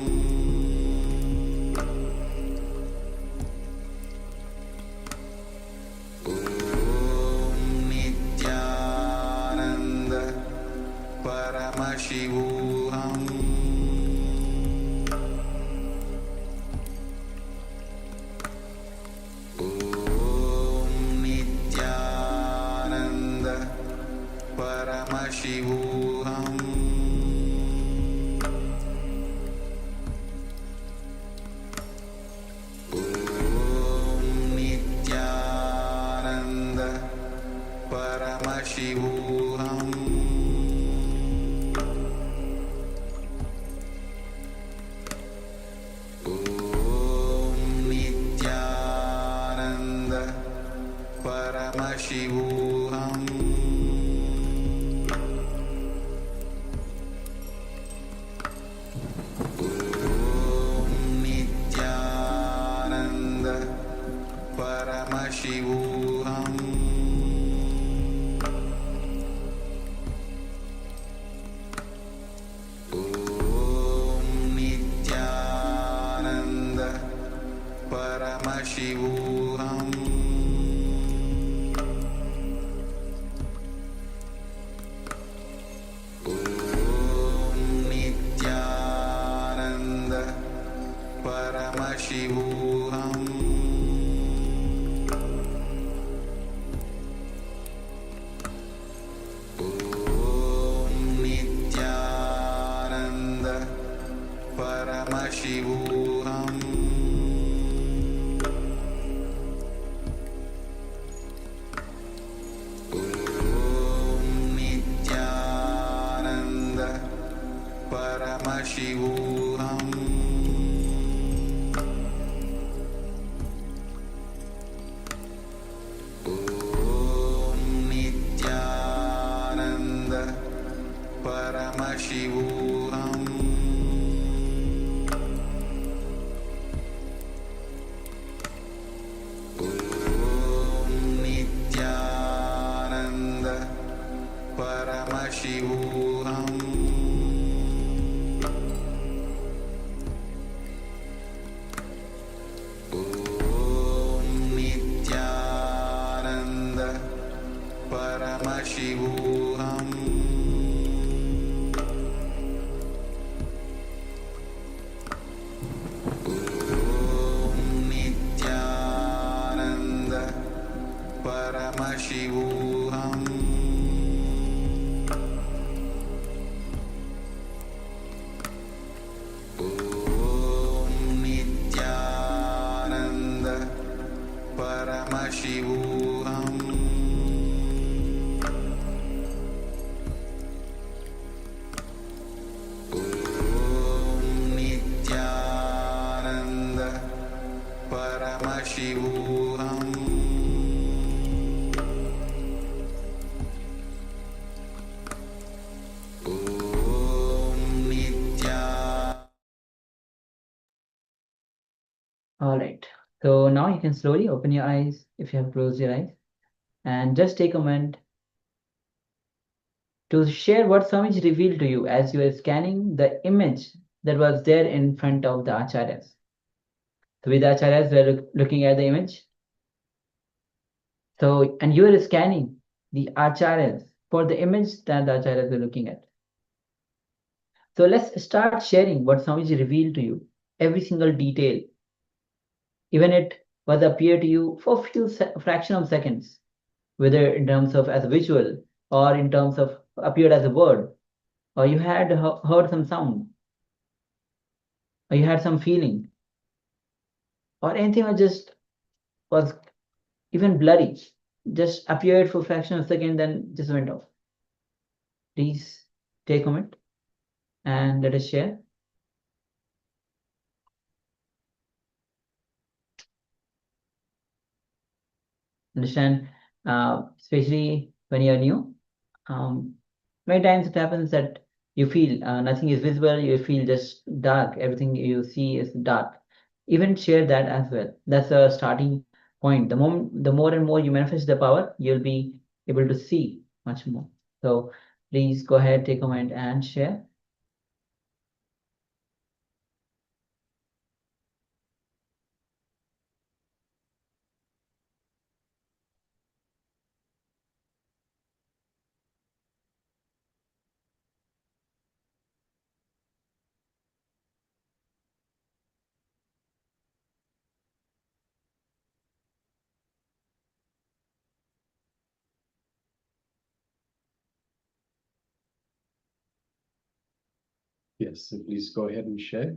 Paramashivoham Nithyananda Paramashivoham Nithyananda Paramashivoham Nithyananda Paramashivoham Nithyananda Paramashivoham Nithyananda Paramashivoham Nithyananda Paramashivoham Nithyananda Paramashivoham Nithyananda Paramashivoham Nithyananda Paramashivoham Nithyananda Paramashivoham Nithyananda Paramashivoham Nithyananda Paramashivoham Nithyananda Paramashivoham All right. So now you can slowly open your eyes if you have closed your eyes and just take a moment to share what Swamiji revealed to you as you were scanning the image that was there in front of the acharyas. So with the acharyas, we are looking at the image. So, and you are scanning the acharyas for the image that the acharyas are looking at. So let's start sharing what Swamiji revealed to you, every single detail. Even it was appear to you for a few fraction of seconds, whether in terms of as a visual or in terms of appeared as a word, or you had heard some sound, or you had some feeling, or anything was even blurry, just appeared for a fraction of a second, then just went off. Please take a moment and let us share. Understand, especially when you're new, many times it happens that you feel nothing is visible, you feel just dark, everything you see is dark. Even share that as well. That's a starting point. The more and more you manifest the power, you'll be able to see much more. So please go ahead, take a moment and share. Yes, so please go ahead and share.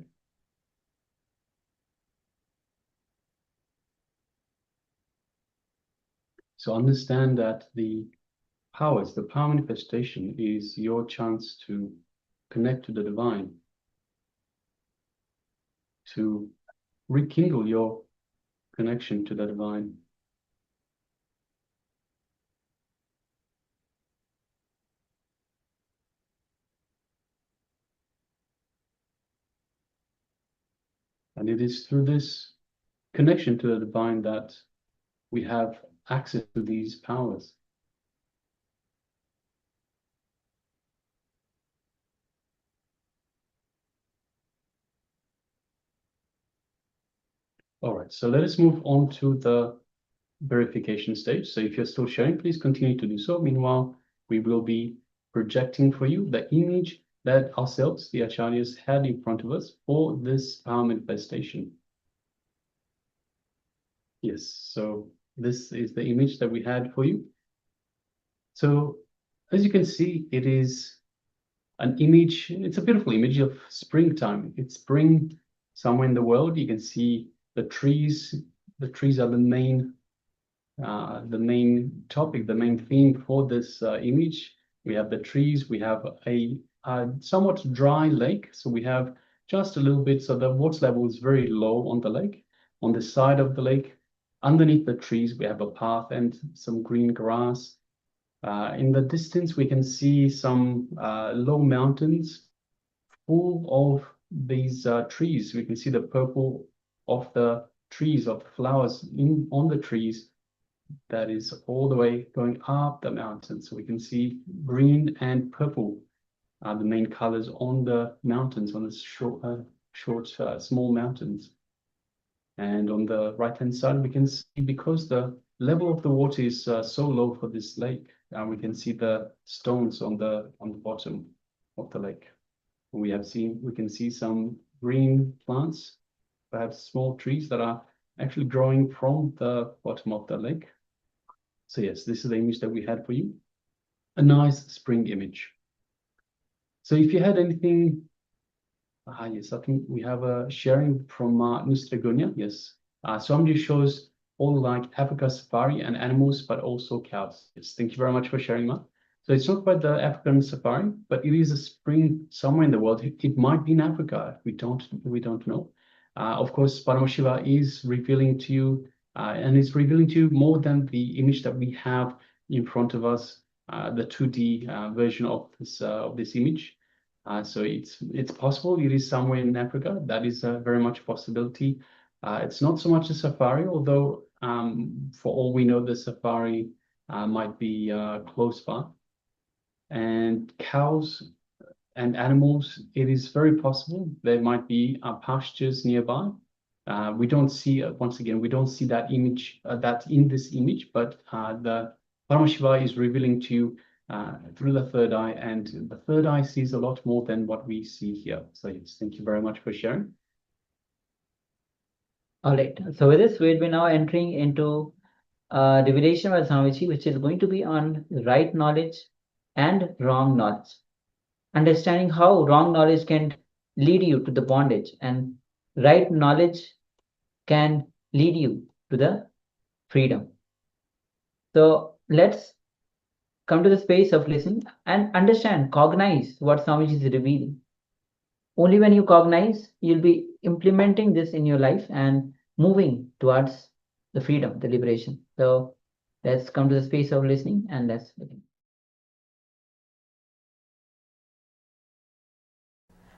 So understand that the power manifestation is your chance to connect to the divine, to rekindle your connection to the divine. And it is through this connection to the divine that we have access to these powers. All right, so let us move on to the verification stage. So if you're still sharing, please continue to do so. Meanwhile, we will be projecting for you the image that ourselves, the acharyas, had in front of us for this power manifestation. Yes, so this is the image that we had for you. So as you can see, it is an image, it's a beautiful image of springtime. It's spring somewhere in the world. You can see the trees. The trees are the main topic, the main theme for this image. We have the trees, we have a somewhat dry lake. So we have just a little bit, so the water level is very low on the lake. On the side of the lake, underneath the trees, we have a path and some green grass. In the distance, we can see some low mountains full of these trees. We can see the purple of the trees, of the flowers on the trees. That is all the way going up the mountain. So we can see green and purple are the main colors on the mountains, on the small mountains. And on the right-hand side, we can see, because the level of the water is so low for this lake, we can see the stones on the bottom of the lake. We can see some green plants, perhaps small trees that are actually growing from the bottom of the lake. So yes, this is the image that we had for you. A nice spring image. So if you had anything, yes, I think we have a sharing from Mr. Gunya. Yes, somebody shows all like Africa safari and animals, but also cows. Yes, thank you very much for sharing that. So it's not quite the African safari, but it is a spring somewhere in the world. It might be in Africa. We don't know. Of course, Paramashiva is revealing to you, and it's revealing to you more than the image that we have in front of us, the 2D version of this image. So it's possible it is somewhere in Africa. That is very much a possibility. It's not so much a safari, although for all we know, the safari might be close by. And cows and animals, it is very possible there might be pastures nearby. We don't see, once again, we don't see that image, that in this image, but the Paramashiva is revealing to you through the third eye, and the third eye sees a lot more than what we see here. So yes, thank you very much for sharing. All right. So with this, we'll be now entering into revelation by Swamiji, which is going to be on right knowledge and wrong knowledge. Understanding how wrong knowledge can lead you to the bondage, and right knowledge can lead you to the freedom. So let's come to the space of listening and understand, cognize what Swamiji is revealing. Only when you cognize, you'll be implementing this in your life and moving towards the freedom, the liberation. So let's come to the space of listening and let's begin.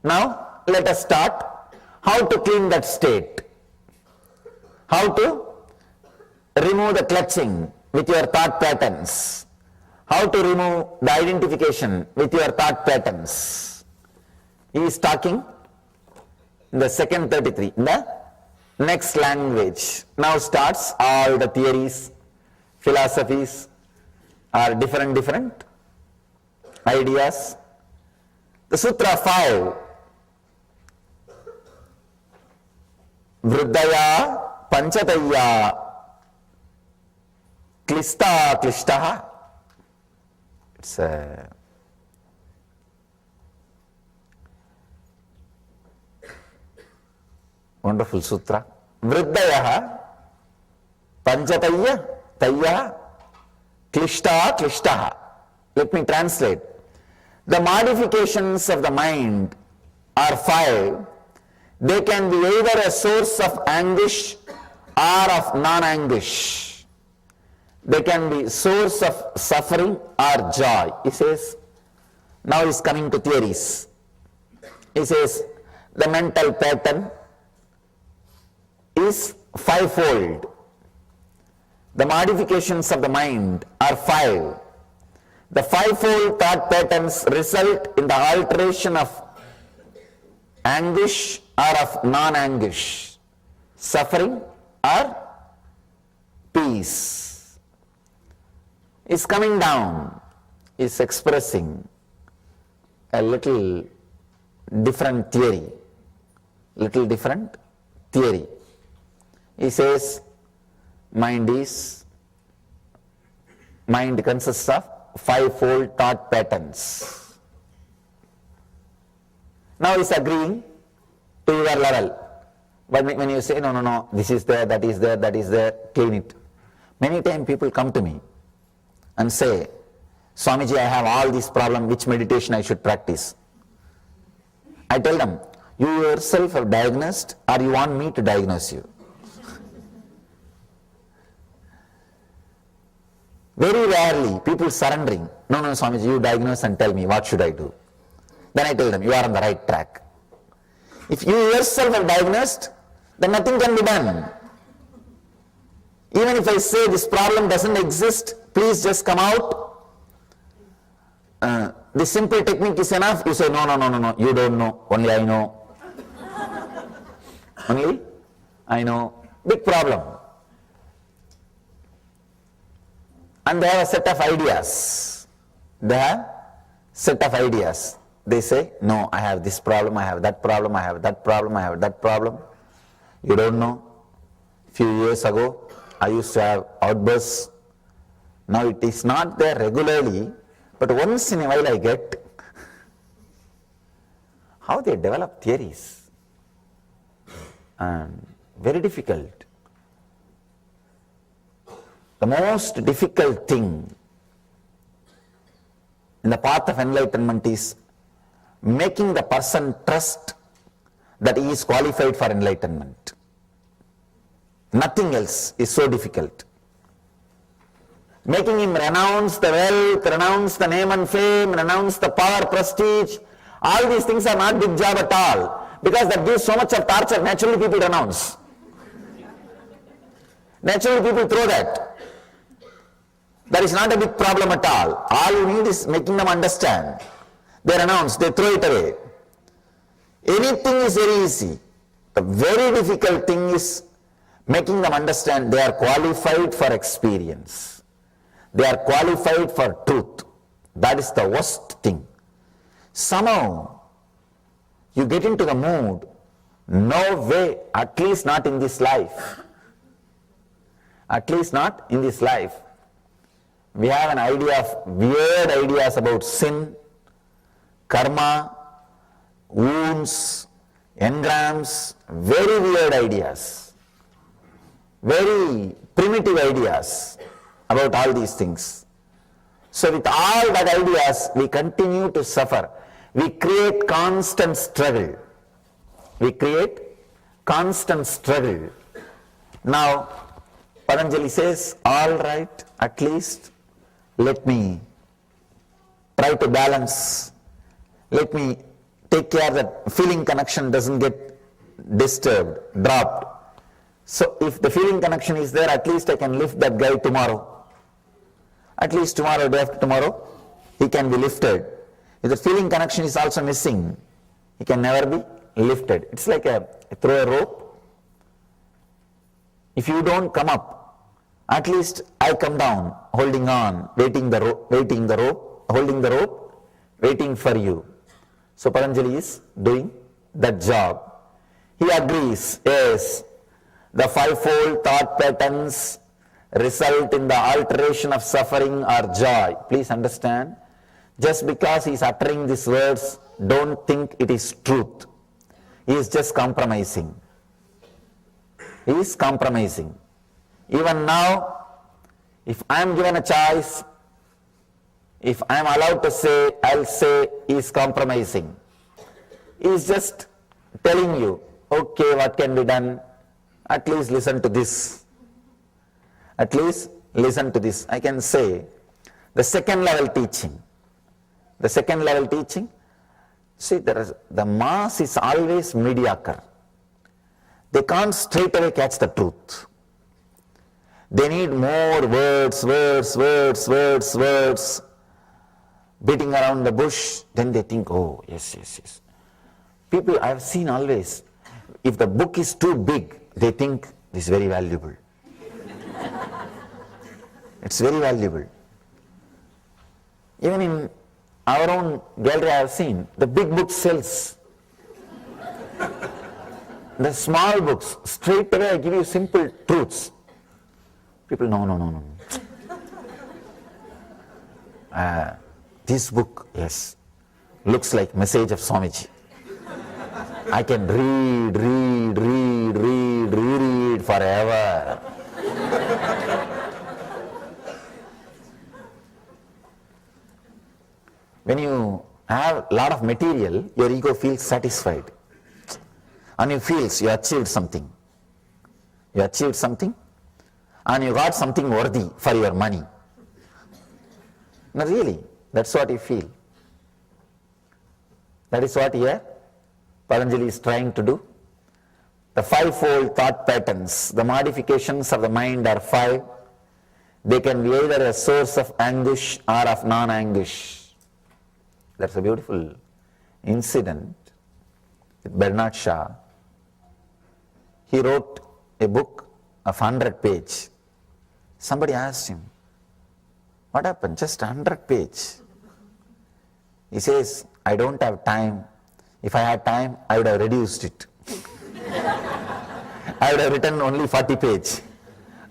Now, let us start how to clean that state. How to remove the clutching with your thought patterns. How to remove the identification with your thought patterns. He is talking in the second 33, in the next language. Now starts all the theories, philosophies, are different ideas. The Sutra 5, Vriddaya Panchataya Klista Klishtaha. It's Wonderful sutra. Vriddaya Panchataya Taya Klishta. Let me translate. The modifications of the mind are 5. They can be either a source of anguish or of non-anguish. They can be source of suffering or joy. He says, now he's coming to theories. He says, the mental pattern is 5-fold. The modifications of the mind are 5. The 5-fold thought patterns result in the alteration of anguish or of non-anguish, suffering or peace. Is coming down, is expressing a little different theory. He says, mind consists of 5-fold thought patterns. Now he's agreeing to your level. But when you say, no, this is there, that is there, clean it. Many times people come to me and say, Swamiji, I have all these problems, which meditation I should practice? I tell them, you yourself have diagnosed, or you want me to diagnose you? Very rarely people surrendering. No, Swamiji, you diagnose and tell me, what should I do? Then I tell them, you are on the right track. If you yourself have diagnosed, then nothing can be done. Even if I say this problem doesn't exist, please just come out. The simple technique is enough. You say, no, you don't know, only I know. Only I know. Big problem. And they have a set of ideas. They say, no, I have this problem, I have that problem, I have that problem, I have that problem. You don't know. Few years ago, I used to have outbursts. Now it is not there regularly, but once in a while I get. How they develop theories. And very difficult. The most difficult thing in the path of enlightenment is making the person trust that he is qualified for enlightenment. Nothing else is so difficult. Making him renounce the wealth, renounce the name and fame, renounce the power, prestige, all these things are not big job at all, because that gives so much of torture. Naturally people renounce. Naturally people throw that. That is not a big problem at all. All you need is making them understand. They renounce, they throw it away. Anything is very easy. The very difficult thing is making them understand they are qualified for experience. They are qualified for truth. That is the worst thing. Somehow, you get into the mood, no way, at least not in this life. At least not in this life. We have an idea of weird ideas about sin, karma, wounds, engrams, very weird ideas, very primitive ideas about all these things. So with all that ideas, we continue to suffer. We create constant struggle. Now, Patanjali says, all right, at least let me try to balance. Let me take care that feeling connection doesn't get disturbed, dropped. So if the feeling connection is there, at least I can lift that guy tomorrow. At least tomorrow, day after tomorrow, he can be lifted. If the feeling connection is also missing, he can never be lifted. It's like throw a rope. If you don't come up, at least I come down, holding on, waiting the rope, holding the rope, waiting for you. So Patanjali is doing that job. He agrees, yes, the 5-fold thought patterns result in the alteration of suffering or joy. Please understand, just because he is uttering these words, don't think it is truth. He is just compromising. He is compromising. Even now, if I am given a choice, if I am allowed to say, I'll say he is compromising. He is just telling you, okay, what can be done? At least listen to this. At least listen to this. I can say the second level teaching. The second level teaching, see, the mass is always mediocre. They can't straight away catch the truth. They need more words, beating around the bush. Then they think, oh, yes. People I have seen always, if the book is too big, they think this is very valuable. It's very valuable. Even in our own gallery I have seen, the big book sells. The small books, straight away I give you simple truths. People, no. This book, yes, looks like message of Swamiji. I can reread forever. When you have a lot of material, your ego feels satisfied. And you feel you achieved something. You achieved something and you got something worthy for your money. No, really, that's what you feel. That is what here Patanjali is trying to do. The fivefold thought patterns, the modifications of the mind are five. They can be either a source of anguish or of non-anguish. That's a beautiful incident with Bernard Shaw. He wrote a book of 100 pages. Somebody asked him, what happened? Just 100 pages. He says, I don't have time. If I had time, I would have reduced it. I would have written only 40 pages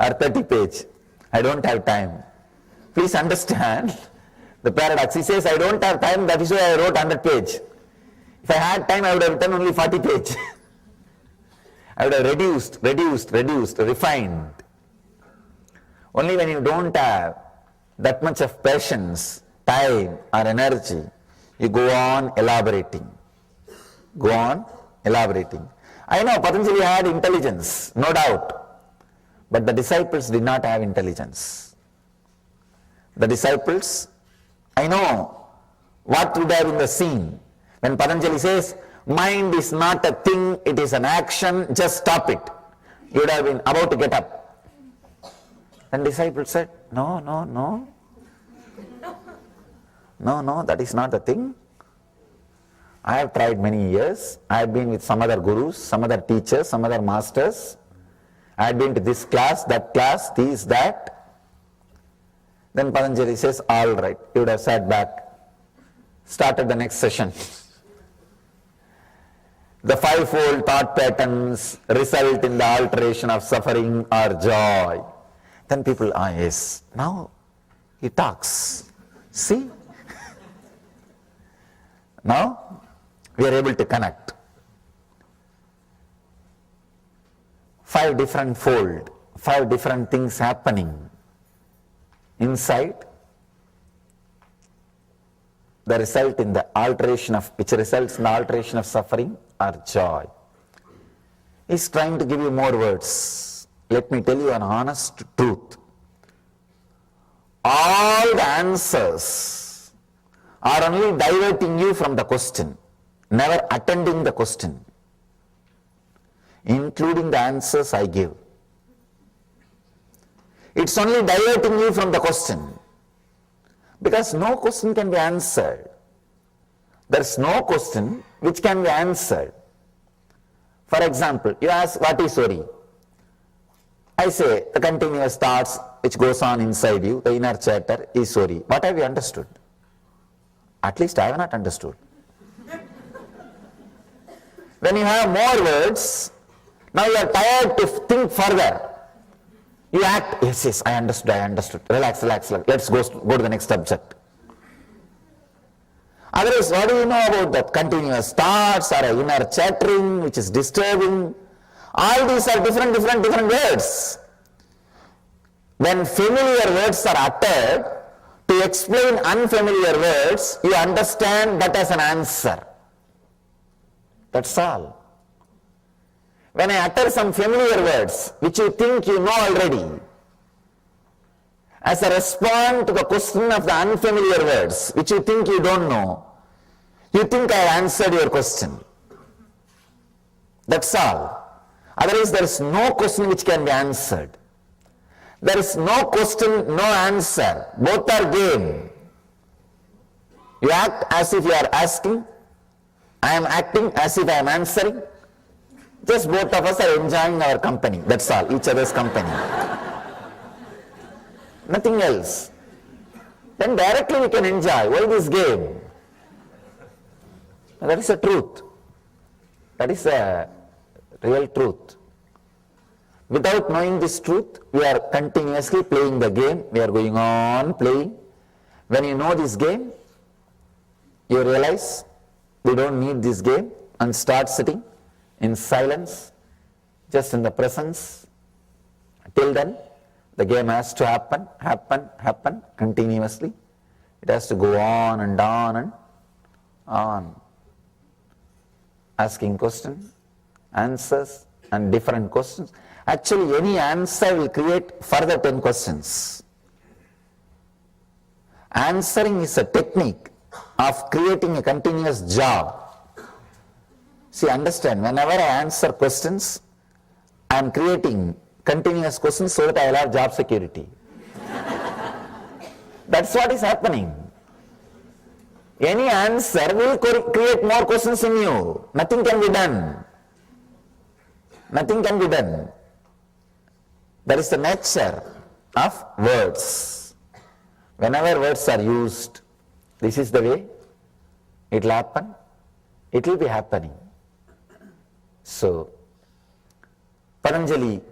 or 30 pages. I don't have time. Please understand the paradox. He says, I don't have time, that is why I wrote 100 pages. If I had time, I would have written only 40 pages. I would have reduced, refined. Only when you don't have that much of patience, time or energy, you go on elaborating. Go on elaborating. I know Patanjali had intelligence, no doubt. But the disciples did not have intelligence. The disciples, I know what would have been the scene when Patanjali says, mind is not a thing, it is an action, just stop it. You would have been about to get up. Then disciples said, no, that is not the thing. I have tried many years. I have been with some other gurus, some other teachers, some other masters. I have been to this class, that class, this, that. Then Patanjali says, all right, you would have sat back, started the next session. The fivefold thought patterns result in the alteration of suffering or joy. Then people, yes, now he talks. See? Now we are able to connect. 5 different fold, 5 different things happening inside. The result in the alteration of, which results in the alteration of suffering or joy. He's trying to give you more words. Let me tell you an honest truth. All the answers are only diverting you from the question, never attending the question, including the answers I give. It's only diverting you from the question, because no question can be answered. There's no question which can be answered. For example, you ask, what is worry? I say, the continuous thoughts which goes on inside you, the inner chatter is worry. What have you understood? At least I have not understood. When you have more words, now you are tired to think further. You act, yes, I understood. Relax. Let's go to the next subject. Otherwise, what do you know about that continuous thoughts or inner chattering which is disturbing? All these are different words. When familiar words are uttered, to explain unfamiliar words, you understand that as an answer. That's all. When I utter some familiar words, which you think you know already, as a response to the question of the unfamiliar words, which you think you don't know, you think I have answered your question. That's all. Otherwise, there is no question which can be answered. There is no question, no answer. Both are game. You act as if you are asking. I am acting as if I am answering. Just both of us are enjoying our company. That's all. Each other's company. Nothing else. Then directly we can enjoy. Why this game? That is the truth. That is a real truth. Without knowing this truth, we are continuously playing the game. We are going on playing. When you know this game, you realize we don't need this game and start sitting in silence, just in the presence. Till then, the game has to happen continuously. It has to go on and on and on. Asking questions, answers, and different questions. Actually, any answer will create further 10 questions. Answering is a technique of creating a continuous job. See, understand, whenever I answer questions, I am creating continuous questions so that I will have job security. That's what is happening. Any answer will create more questions in you. Nothing can be done. Nothing can be done. That is the nature of words. Whenever words are used, this is the way it will happen. It will be happening. So, Patanjali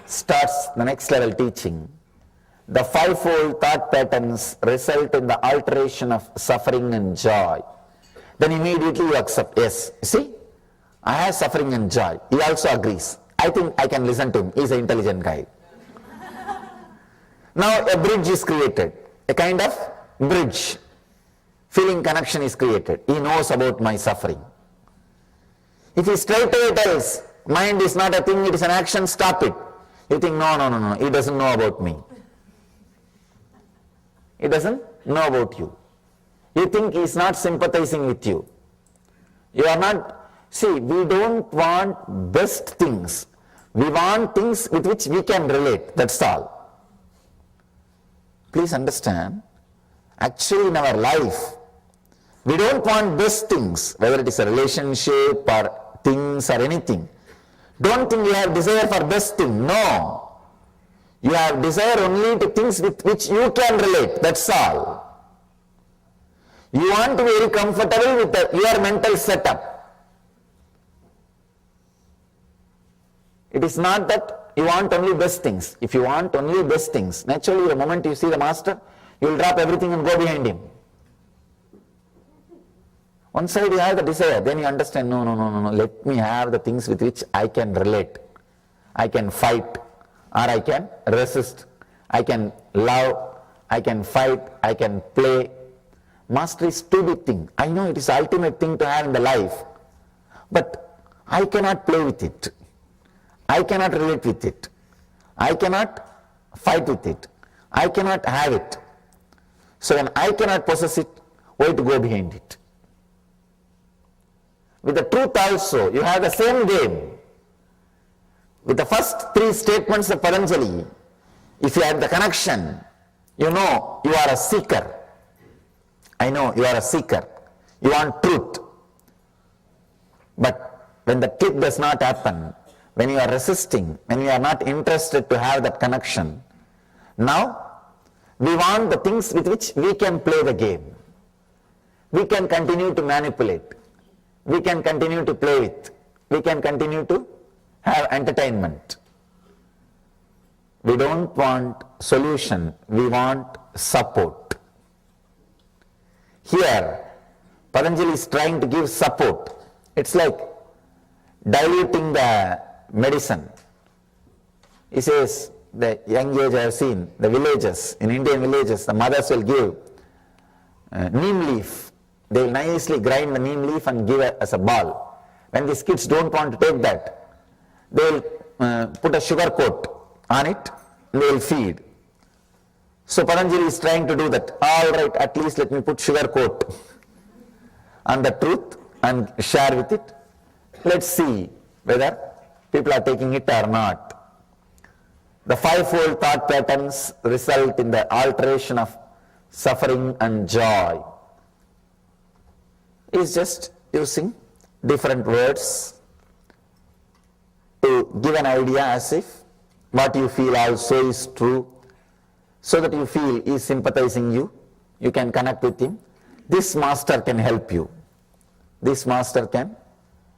starts the next level teaching. The fivefold thought patterns result in the alteration of suffering and joy. Then immediately you accept, yes, see, I have suffering and joy. He also agrees. I think I can listen to him. He's an intelligent guy. Now a bridge is created. A kind of bridge. Feeling connection is created. He knows about my suffering. If he straight away tells, mind is not a thing, it is an action, stop it. You think, no, he doesn't know about me. He doesn't know about you. You think he is not sympathizing with you. You are not, see, we don't want best things. We want things with which we can relate, that's all. Please understand, actually in our life, we don't want best things, whether it is a relationship or things or anything. Don't think you have desire for best thing, no. You have desire only to things with which you can relate, that's all. You want to be very comfortable with your mental setup. It is not that you want only best things. If you want only best things, naturally the moment you see the master, you will drop everything and go behind him. One side you have the desire, then you understand, no, let me have the things with which I can relate. I can fight, or I can resist. I can love, I can fight, I can play. Master is too big thing. I know it is the ultimate thing to have in the life, but I cannot play with it. I cannot relate with it. I cannot fight with it. I cannot have it. So when I cannot possess it, why to go behind it? With the truth also, you have the same game. With the first three statements of Patanjali, if you have the connection, you know you are a seeker. I know you are a seeker. You want truth. But when the truth does not happen, when you are resisting, when you are not interested to have that connection, now we want the things with which we can play the game. We can continue to manipulate. We can continue to play with. We can continue to have entertainment. We don't want solution, we want support. Here, Patanjali is trying to give support. It's like diluting the medicine. He says, the young age I have seen, the villages, in Indian villages, the mothers will give neem leaf. They will nicely grind the neem leaf and give it as a ball. When these kids don't want to take that, they will put a sugar coat on it and they will feed. So Patanjali is trying to do that. All right, at least let me put sugar coat on the truth and share with it. Let's see whether people are taking it or not. The fivefold thought patterns result in the alteration of suffering and joy. Is just using different words to give an idea as if what you feel also is true, so that you feel he is sympathizing you, you can connect with him. This master can help you. This master can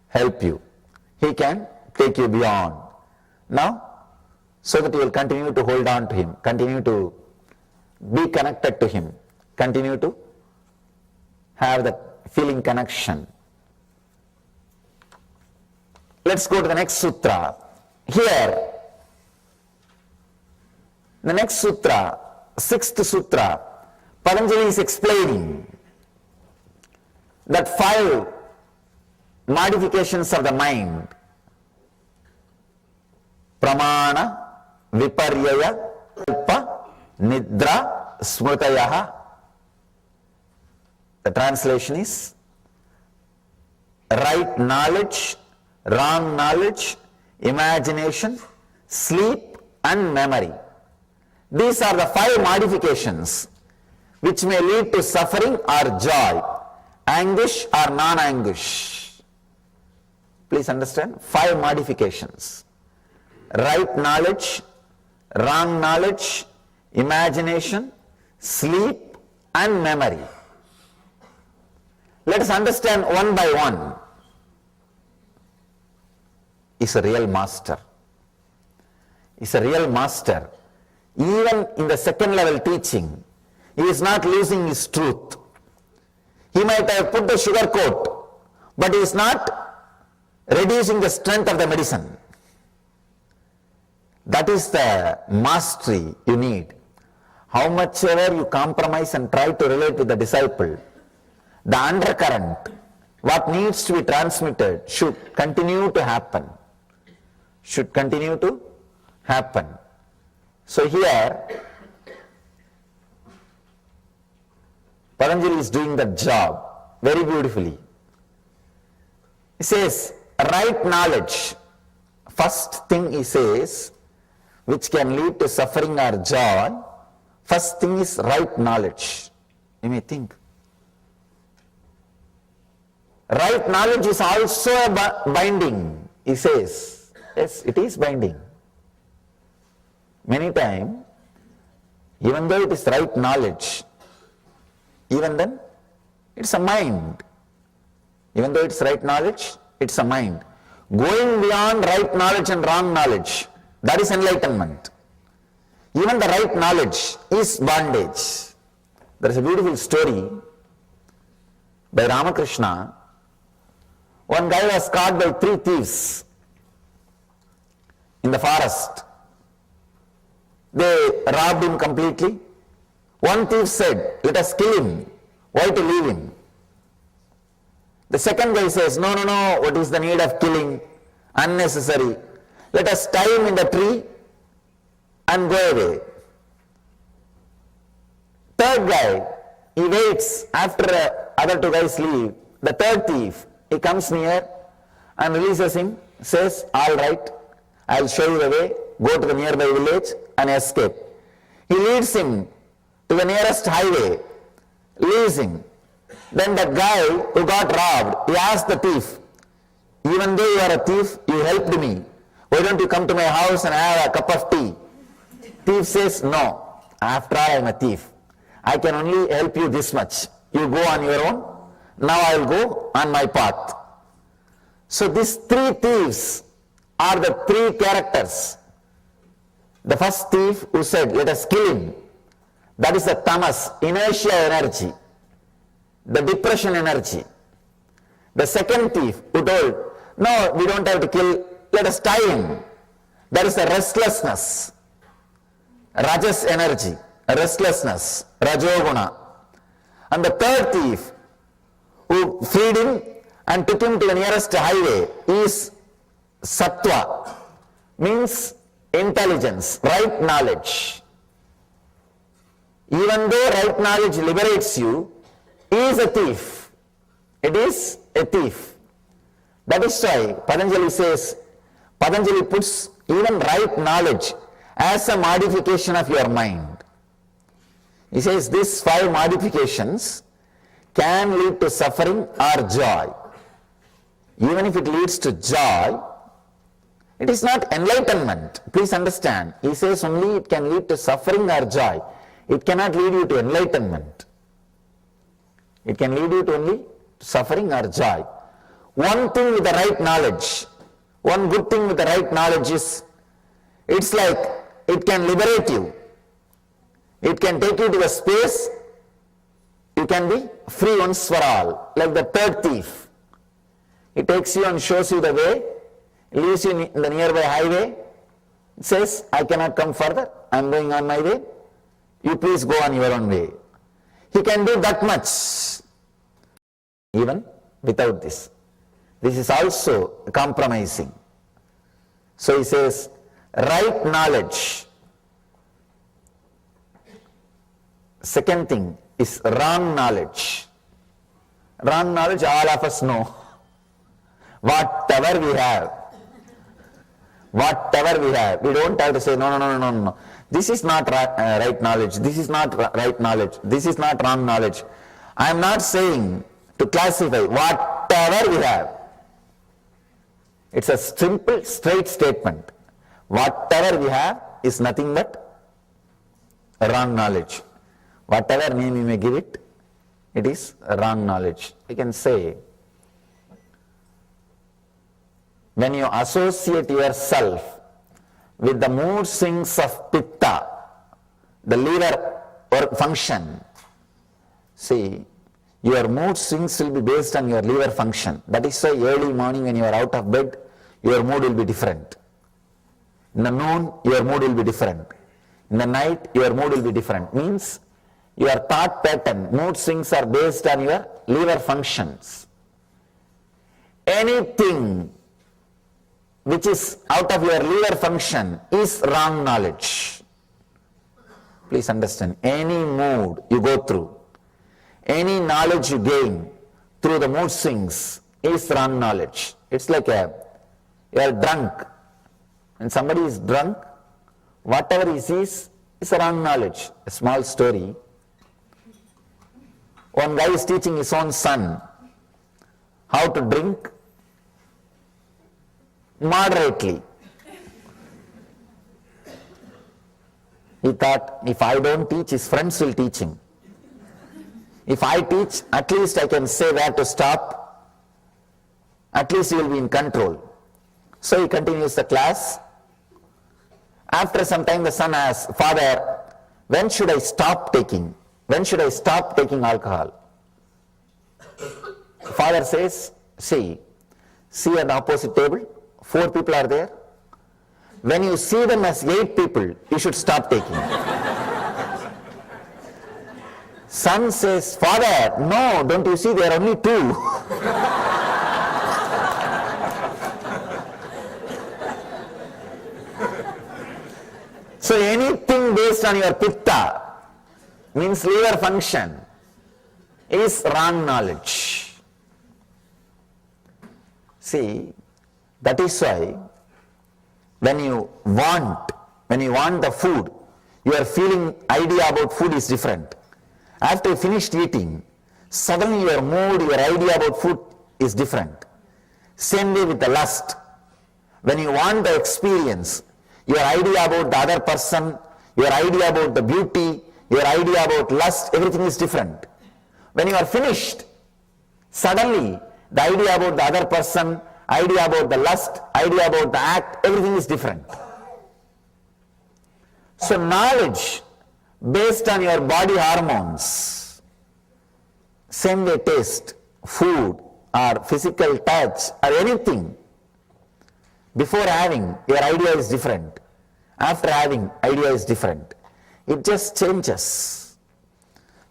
help you. He can take you beyond. Now, so that you will continue to hold on to him, continue to be connected to him, continue to have that feeling connection. Let's go to the next sutra. Here, the next sutra, sixth sutra, Patanjali is explaining that 5 modifications of the mind: pramana, viparyaya, kalpa, nidra, smrutayaha. The translation is right knowledge, wrong knowledge, imagination, sleep and memory. These are the 5 modifications which may lead to suffering or joy, anguish or non-anguish. Please understand, 5 modifications: right knowledge, wrong knowledge, imagination, sleep and memory. Let us understand one by one. Is a real master. Is a real master. Even in the second level teaching, he is not losing his truth. He might have put the sugar coat, but he is not reducing the strength of the medicine. That is the mastery you need. How much ever you compromise and try to relate with the disciple, the undercurrent, what needs to be transmitted, should continue to happen. Should continue to happen. So here, Patanjali is doing that job very beautifully. He says, right knowledge. First thing he says, which can lead to suffering or joy, first thing is right knowledge. You may think, right knowledge is also a binding. He says, yes, it is binding. Many times, even though it is right knowledge, even then, it's a mind. Even though it's right knowledge, it's a mind. Going beyond right knowledge and wrong knowledge, that is enlightenment. Even the right knowledge is bondage. There is a beautiful story by Ramakrishna. One guy was caught by 3 thieves in the forest. They robbed him completely. One thief said, let us kill him. Why to leave him? The second guy says, no, what is the need of killing? Unnecessary. Let us tie him in the tree and go away. Third guy, he waits after other 2 guys leave. The third thief, he comes near and releases him, says, all right, I'll show you the way, go to the nearby village and escape. He leads him to the nearest highway, leaves him. Then that guy who got robbed, he asked the thief, even though you are a thief, you helped me. Why don't you come to my house and have a cup of tea? Thief says, no, after all I am a thief. I can only help you this much. You go on your own, now I will go on my path. So these 3 thieves are the 3 characters. The first thief who said, let us kill him, that is the tamas, inertia energy, the depression energy. The second thief who told, no, we don't have to kill, let us tie in. There is a restlessness, rajas energy, restlessness, rajoguna. And the third thief who freed him and took him to the nearest highway is sattva, means intelligence, right knowledge. Even though right knowledge liberates you, he is a thief. It is a thief. That is why Patanjali puts even right knowledge as a modification of your mind. He says these 5 modifications can lead to suffering or joy. Even if it leads to joy, it is not enlightenment. Please understand. He says only it can lead to suffering or joy. It cannot lead you to enlightenment. It can lead you to only suffering or joy. One thing with the right knowledge, one good thing with the right knowledge is, it's like it can liberate you. It can take you to a space, you can be free once for all, like the third thief. It takes you and shows you the way, leaves you in the nearby highway, it says, I cannot come further, I am going on my way, you please go on your own way. He can do that much, even without this. This is also compromising. So he says, right knowledge. Second thing is wrong knowledge. Wrong knowledge, all of us know. Whatever we have, we don't have to say, no. This is not right knowledge, this is not right knowledge, this is not wrong knowledge. I am not saying to classify whatever we have. It's a simple, straight statement. Whatever we have is nothing but wrong knowledge. Whatever name you may give it, it is wrong knowledge. I can say, when you associate yourself with the mood swings of pitta, the liver or function, see, your mood swings will be based on your liver function. That is why early morning when you are out of bed, your mood will be different. In the noon, your mood will be different. In the night, your mood will be different. Means your thought pattern, mood swings are based on your liver functions. Anything which is out of your liver function is wrong knowledge. Please understand, any mood you go through, any knowledge you gain through the mood swings is wrong knowledge. It's like you are drunk. When somebody is drunk, whatever he sees is a wrong knowledge. A small story. One guy is teaching his own son how to drink moderately. He thought, if I don't teach, his friends will teach him. If I teach, at least I can say where to stop. At least he will be in control. So he continues the class. After some time the son asks, Father, when should I stop taking? When should I stop taking alcohol? Father says, see at the opposite table, 4 people are there. When you see them as 8 people, you should stop taking. Son says, Father, no, don't you see there are only 2. So anything based on your pitta, means liver function, is wrong knowledge. See, that is why when you want the food, your feeling idea about food is different. After you finished eating, suddenly your mood, your idea about food is different. Same way with the lust. When you want the experience, your idea about the other person, your idea about the beauty, your idea about lust, everything is different. When you are finished, suddenly the idea about the other person, idea about the lust, idea about the act, everything is different. So knowledge based on your body hormones, same way taste, food or physical touch or anything, Before having, your idea is different. After having, idea is different. It just changes.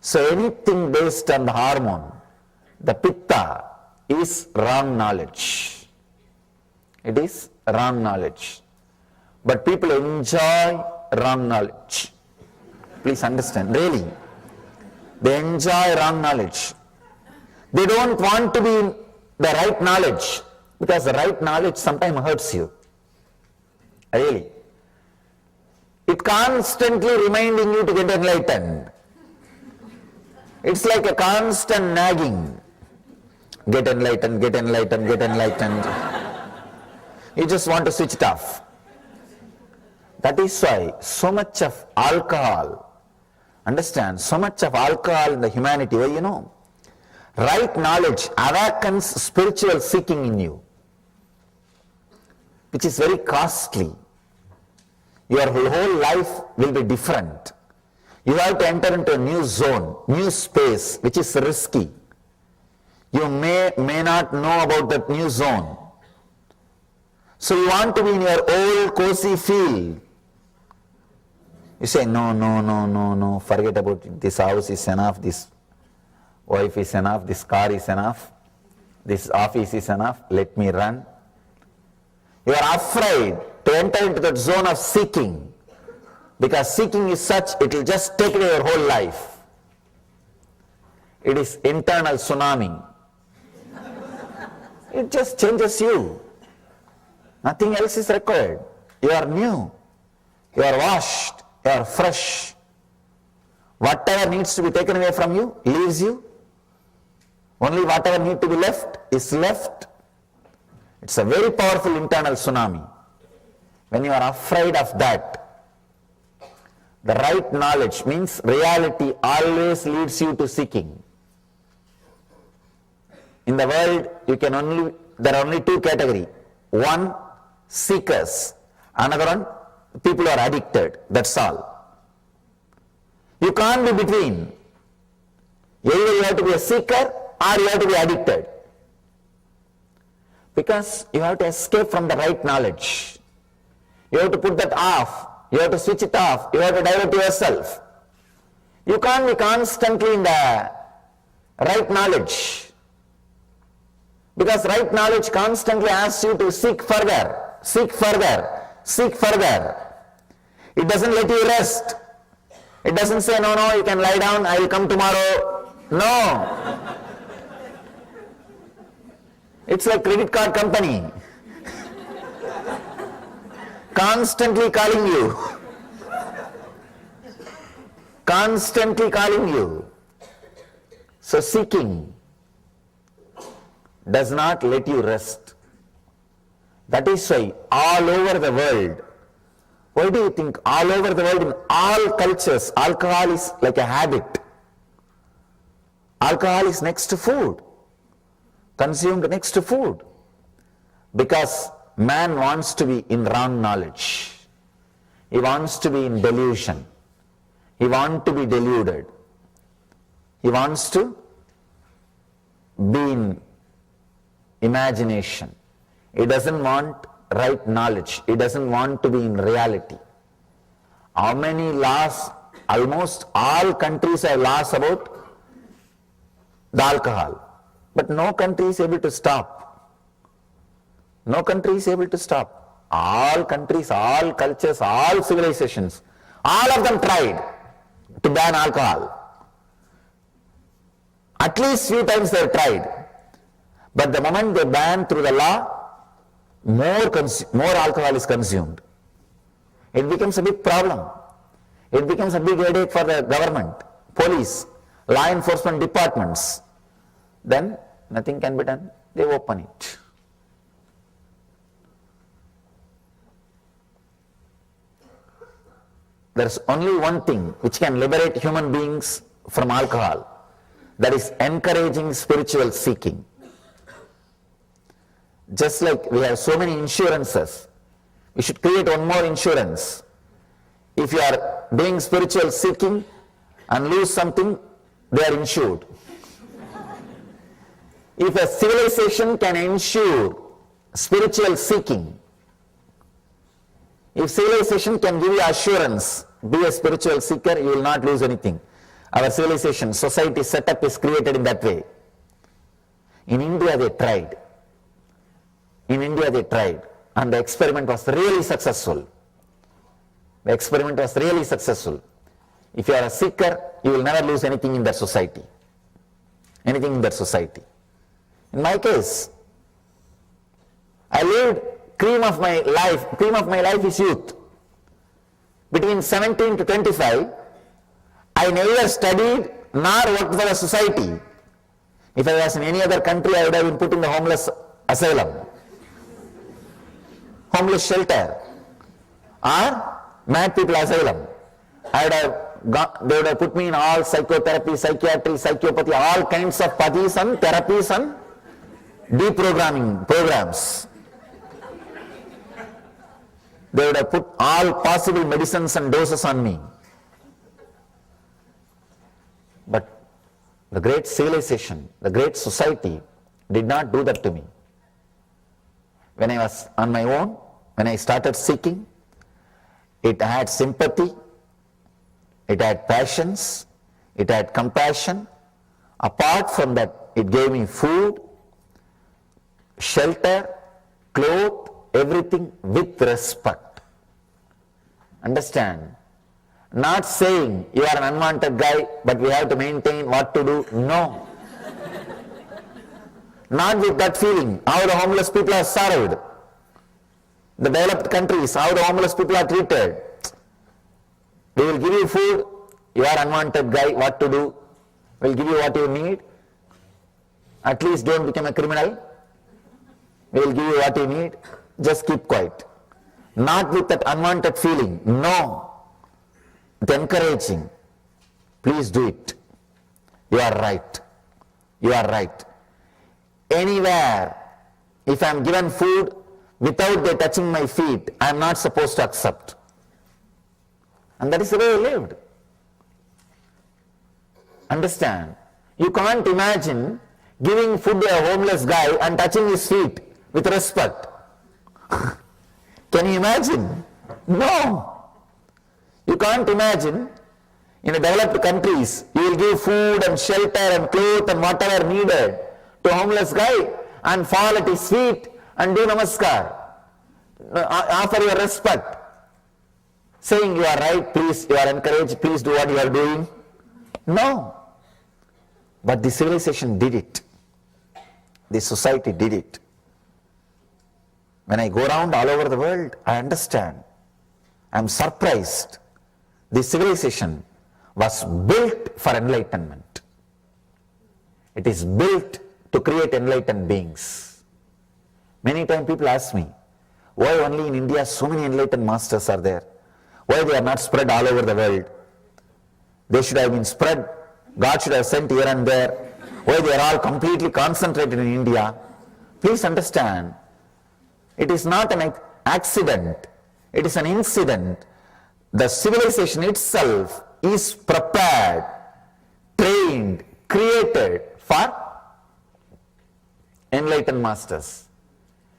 So anything based on the hormone, the pitta, is wrong knowledge. It is wrong knowledge. But people enjoy wrong knowledge. Please understand, really. They enjoy wrong knowledge. They don't want to be in the right knowledge, because the right knowledge sometimes hurts you. Really. It constantly reminding you to get enlightened. It's like a constant nagging. Get enlightened, get enlightened, get enlightened. You just want to switch it off. That is why so much of alcohol, understand, so much of alcohol in the humanity, well, you know, right knowledge awakens spiritual seeking in you, which is very costly. Your whole life will be different. You have to enter into a new zone, new space, which is risky. You may not know about that new zone. So you want to be in your old cozy field. You say, no, forget about it. This house is enough, this wife is enough, this car is enough, this office is enough, let me run. You are afraid to enter into that zone of seeking, because seeking is such, it will just take away your whole life. It is internal tsunami. It just changes you. Nothing else is required. You are new. You are washed. You are fresh. Whatever needs to be taken away from you, leaves you. Only whatever needs to be left is left. It's a very powerful internal tsunami. When you are afraid of that, the right knowledge means reality always leads you to seeking. In the world, there are only two categories. One, seekers. Another one, people who are addicted. That's all. You can't be between. Either you have to be a seeker or you have to be addicted. Because you have to escape from the right knowledge. You have to put that off. You have to switch it off. You have to divert yourself. You can't be constantly in the right knowledge. Because right knowledge constantly asks you to seek further, seek further, seek further. It doesn't let you rest. It doesn't say, no, you can lie down, I will come tomorrow. No. It's like credit card company. Constantly calling you. Constantly calling you. So seeking does not let you rest. That is why all over the world, why do you think all over the world in all cultures, alcohol is like a habit? Alcohol is next to food, consumed next to food. Because man wants to be in wrong knowledge. He wants to be in delusion. He wants to be deluded. He wants to be in imagination. He doesn't want right knowledge. He doesn't want to be in reality. How many laws? Almost all countries have laws about the alcohol. But no country is able to stop. No country is able to stop. All countries, all cultures, all civilizations, all of them tried to ban alcohol. At least few times they have tried. But the moment they ban through the law, more alcohol is consumed. It becomes a big problem. It becomes a big headache for the government, police, law enforcement departments. Then nothing can be done. They open it. There is only one thing which can liberate human beings from alcohol. That is encouraging spiritual seeking. Just like we have so many insurances, we should create one more insurance. If you are doing spiritual seeking and lose something, they are insured. If a civilization can ensure spiritual seeking, If civilization can give you assurance, be a spiritual seeker, you will not lose anything. Our civilization, society setup is created in that way. In India they tried. And the experiment was really successful. If you are a seeker, you will never lose anything in that society. In my case, I lived cream of my life is youth. Between 17 to 25, I neither studied nor worked for the society. If I was in any other country, I would have been put in the homeless asylum, homeless shelter, or mad people asylum. They would have put me in all psychotherapy, psychiatry, psychopathy, all kinds of pathis and therapies and deprogramming programs. They would have put all possible medicines and doses on me. But the great civilization, the great society did not do that to me. When I was on my own, when I started seeking, it had sympathy, it had passions, it had compassion. Apart from that, it gave me food, shelter, clothes, everything with respect. Understand? Not saying you are an unwanted guy, but we have to maintain what to do. No. Not with that feeling. How the homeless people are served. The developed countries, how the homeless people are treated. We will give you food, you are unwanted guy, what to do? We will give you what you need. At least don't become a criminal. We will give you what you need. Just keep quiet. Not with that unwanted feeling. No. With encouraging. Please do it. You are right. Anywhere, if I am given food without they touching my feet, I am not supposed to accept. And that is the way I lived. Understand? You can't imagine giving food to a homeless guy and touching his feet with respect. Can you imagine? No. You can't imagine. In the developed countries, you will give food and shelter and clothes and whatever needed to a homeless guy and fall at his feet and do namaskar. Offer your respect. Saying you are right, please, you are encouraged, please do what you are doing. No. But the civilization did it. The society did it. When I go around all over the world, I understand. I am surprised. The civilization was built for enlightenment. It is built to create enlightened beings. Many times people ask me, why only in India so many enlightened masters are there? Why they are not spread all over the world? They should have been spread. God should have sent here and there. Why they are all completely concentrated in India? Please understand, it is not an accident. It is an incident. The civilization itself is prepared, trained, created for enlightened masters.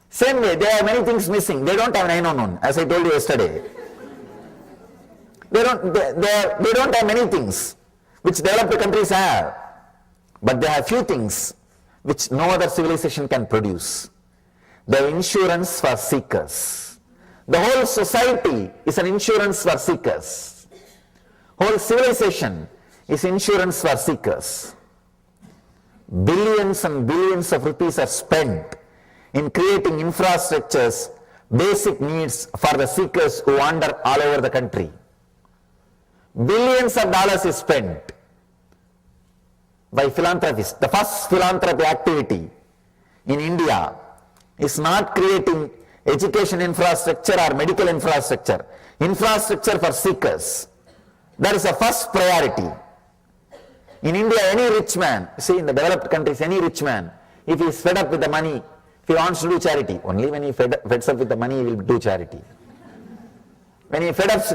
Same way, there are many things missing. They don't have 911, as I told you yesterday. They don't have many things which developed countries have. But they have few things which no other civilization can produce. They have insurance for seekers. The whole society is an insurance for seekers. Whole civilization is insurance for seekers. Billions and billions of rupees are spent in creating infrastructures, basic needs for the seekers who wander all over the country. Billions of dollars is spent by philanthropists. The first philanthropy activity in India is not creating education infrastructure or medical infrastructure. Infrastructure for seekers. That is the first priority. In India, any rich man, see in the developed countries, any rich man, if he is fed up with the money, if he wants to do charity, only when he feds up with the money, he will do charity. When he feds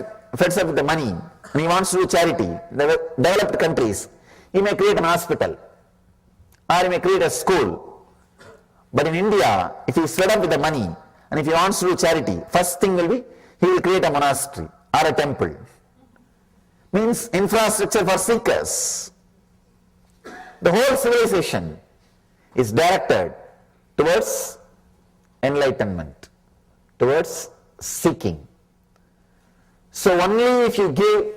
up with the money, and he wants to do charity, in the developed countries, he may create an hospital, or he may create a school. But in India, if he is fed up with the money, and if he wants to do charity, first thing will be, he will create a monastery or a temple. Means infrastructure for seekers. The whole civilization is directed towards enlightenment, towards seeking. So only if you give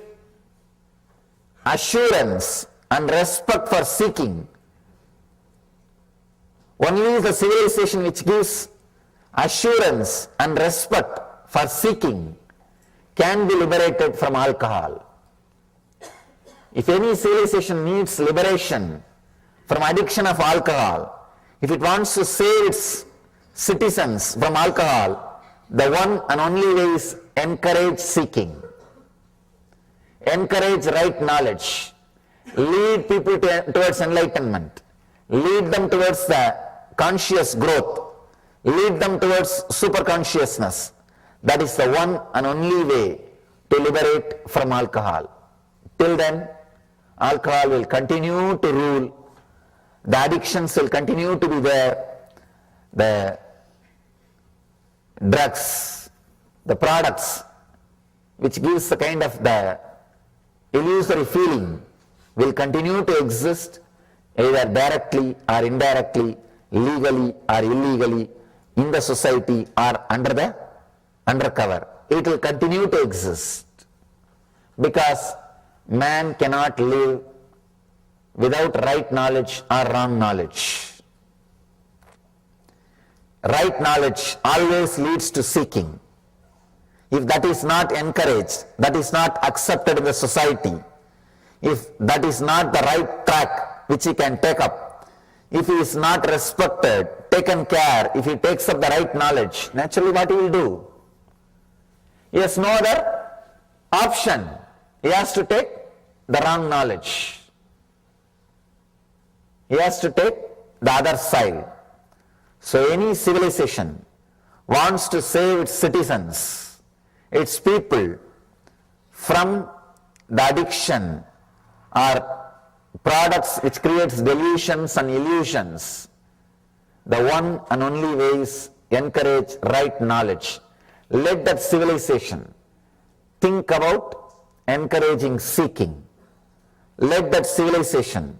assurance and respect for seeking, only the civilization which gives assurance and respect for seeking can be liberated from alcohol. If any civilization needs liberation from addiction of alcohol, if it wants to save its citizens from alcohol, the one and only way is encourage seeking. Encourage right knowledge. Lead people towards enlightenment. Lead them towards the conscious growth. Lead them towards superconsciousness. That is the one and only way to liberate from alcohol. Till then, alcohol will continue to rule. The addictions will continue to be there. The drugs, the products which gives the kind of the illusory feeling will continue to exist either directly or indirectly, legally or illegally, in the society or undercover. It will continue to exist because man cannot live without right knowledge or wrong knowledge. Right knowledge always leads to seeking. If that is not encouraged, that is not accepted in the society, if that is not the right track which he can take up, if he is not respected, taken care, if he takes up the right knowledge, naturally what he will do? He has no other option. He has to take the wrong knowledge. He has to take the other side. So any civilization wants to save its citizens, its people, from the addiction or products which creates delusions and illusions. The one and only way is encourage right knowledge. Let that civilization think about encouraging seeking. Let that civilization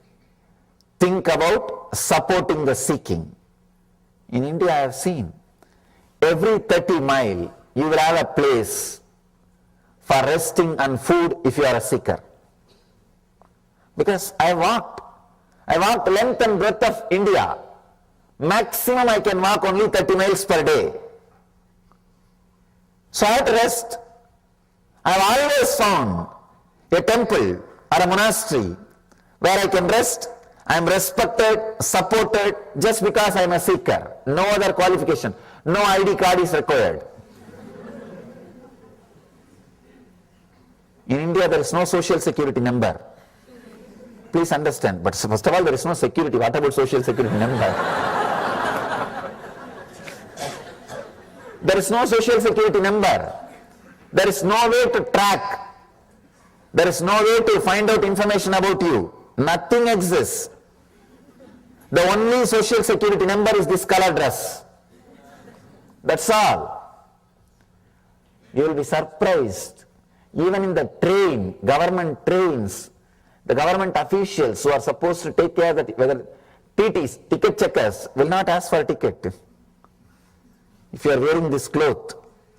think about supporting the seeking. In India I have seen, every 30 miles you will have a place for resting and food if you are a seeker. Because I walked length and breadth of India. Maximum I can walk only 30 miles per day. So I have to rest. I have always found a temple or a monastery where I can rest. I am respected, supported just because I am a seeker. No other qualification. No ID card is required. In India there is no social security number. Please understand. But first of all, there is no security. What about social security number? There is no social security number. There is no way to track. There is no way to find out information about you. Nothing exists. The only social security number is this color dress. That's all. You will be surprised. Even in the train, government trains, the government officials who are supposed to take care that whether TTs, ticket checkers, will not ask for a ticket. If you are wearing this cloth,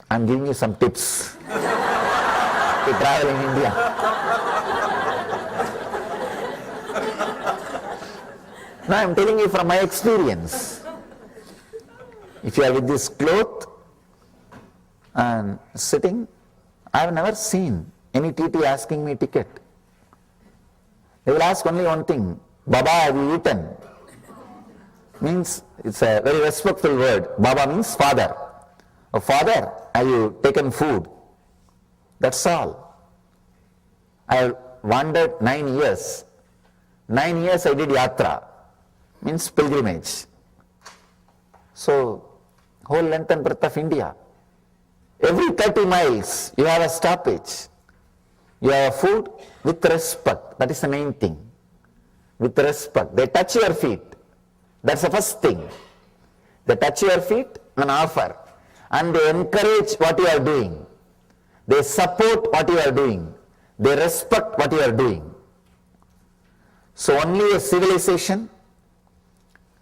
I am giving you some tips to travel in India. Now I am telling you from my experience. If you are with this cloth and sitting, I have never seen any TT asking me ticket. They will ask only one thing, Baba, have you eaten? Means, it's a very respectful word. Baba means father. Oh, father, have you taken food? That's all. I wandered 9 years. 9 years I did yatra, means pilgrimage. So, whole length and breadth of India. Every 30 miles you have a stoppage. You have food with respect. That is the main thing. With respect. They touch your feet. That's the first thing. They touch your feet and offer. And they encourage what you are doing. They support what you are doing. They respect what you are doing. So only a civilization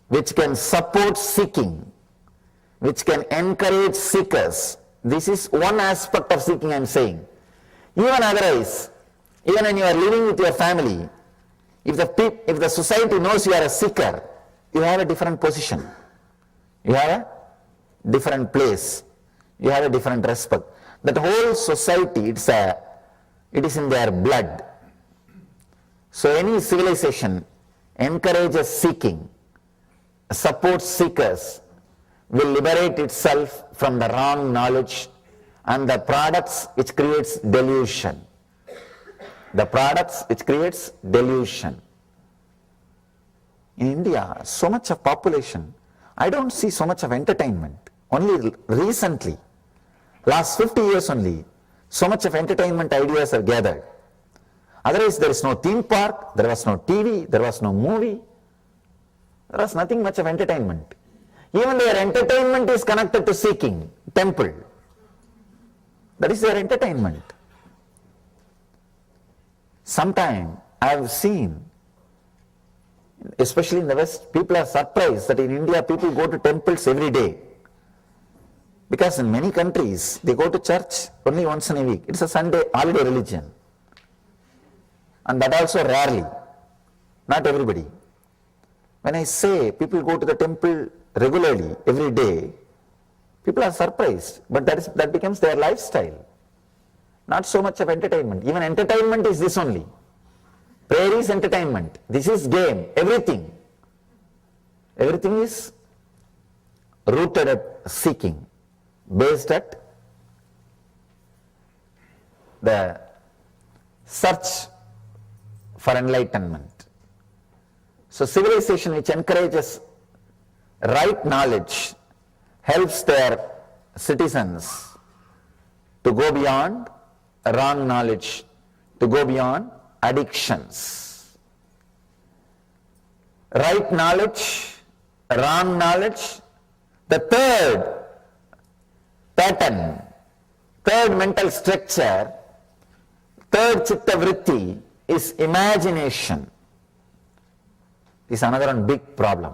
which can support seeking, which can encourage seekers. This is one aspect of seeking I am saying. Even otherwise, even when you are living with your family, if the society knows you are a seeker, you have a different position. You have a different place. You have a different respect. That whole society, it is in their blood. So any civilization encourages seeking, supports seekers, will liberate itself from the wrong knowledge and the products which creates delusion. The products which creates delusion. In India, so much of population, I don't see so much of entertainment. Only recently, last 50 years only, so much of entertainment ideas are gathered. Otherwise, there is no theme park, there was no TV, there was no movie, there was nothing much of entertainment. Even their entertainment is connected to seeking, temple. That is their entertainment. Sometime I have seen, especially in the West, people are surprised that in India people go to temples every day. Because in many countries, they go to church only once in a week. It's a Sunday holiday religion. And that also rarely, not everybody. When I say people go to the temple regularly, every day, people are surprised, but that becomes their lifestyle. Not so much of entertainment. Even entertainment is this only. Prayer is entertainment. This is game, everything. Everything is rooted at seeking, based at the search for enlightenment. So civilization which encourages right knowledge helps their citizens to go beyond wrong knowledge, to go beyond addictions. Right knowledge, wrong knowledge. The third pattern, third mental structure, third chitta vritti is imagination. This is another one big problem.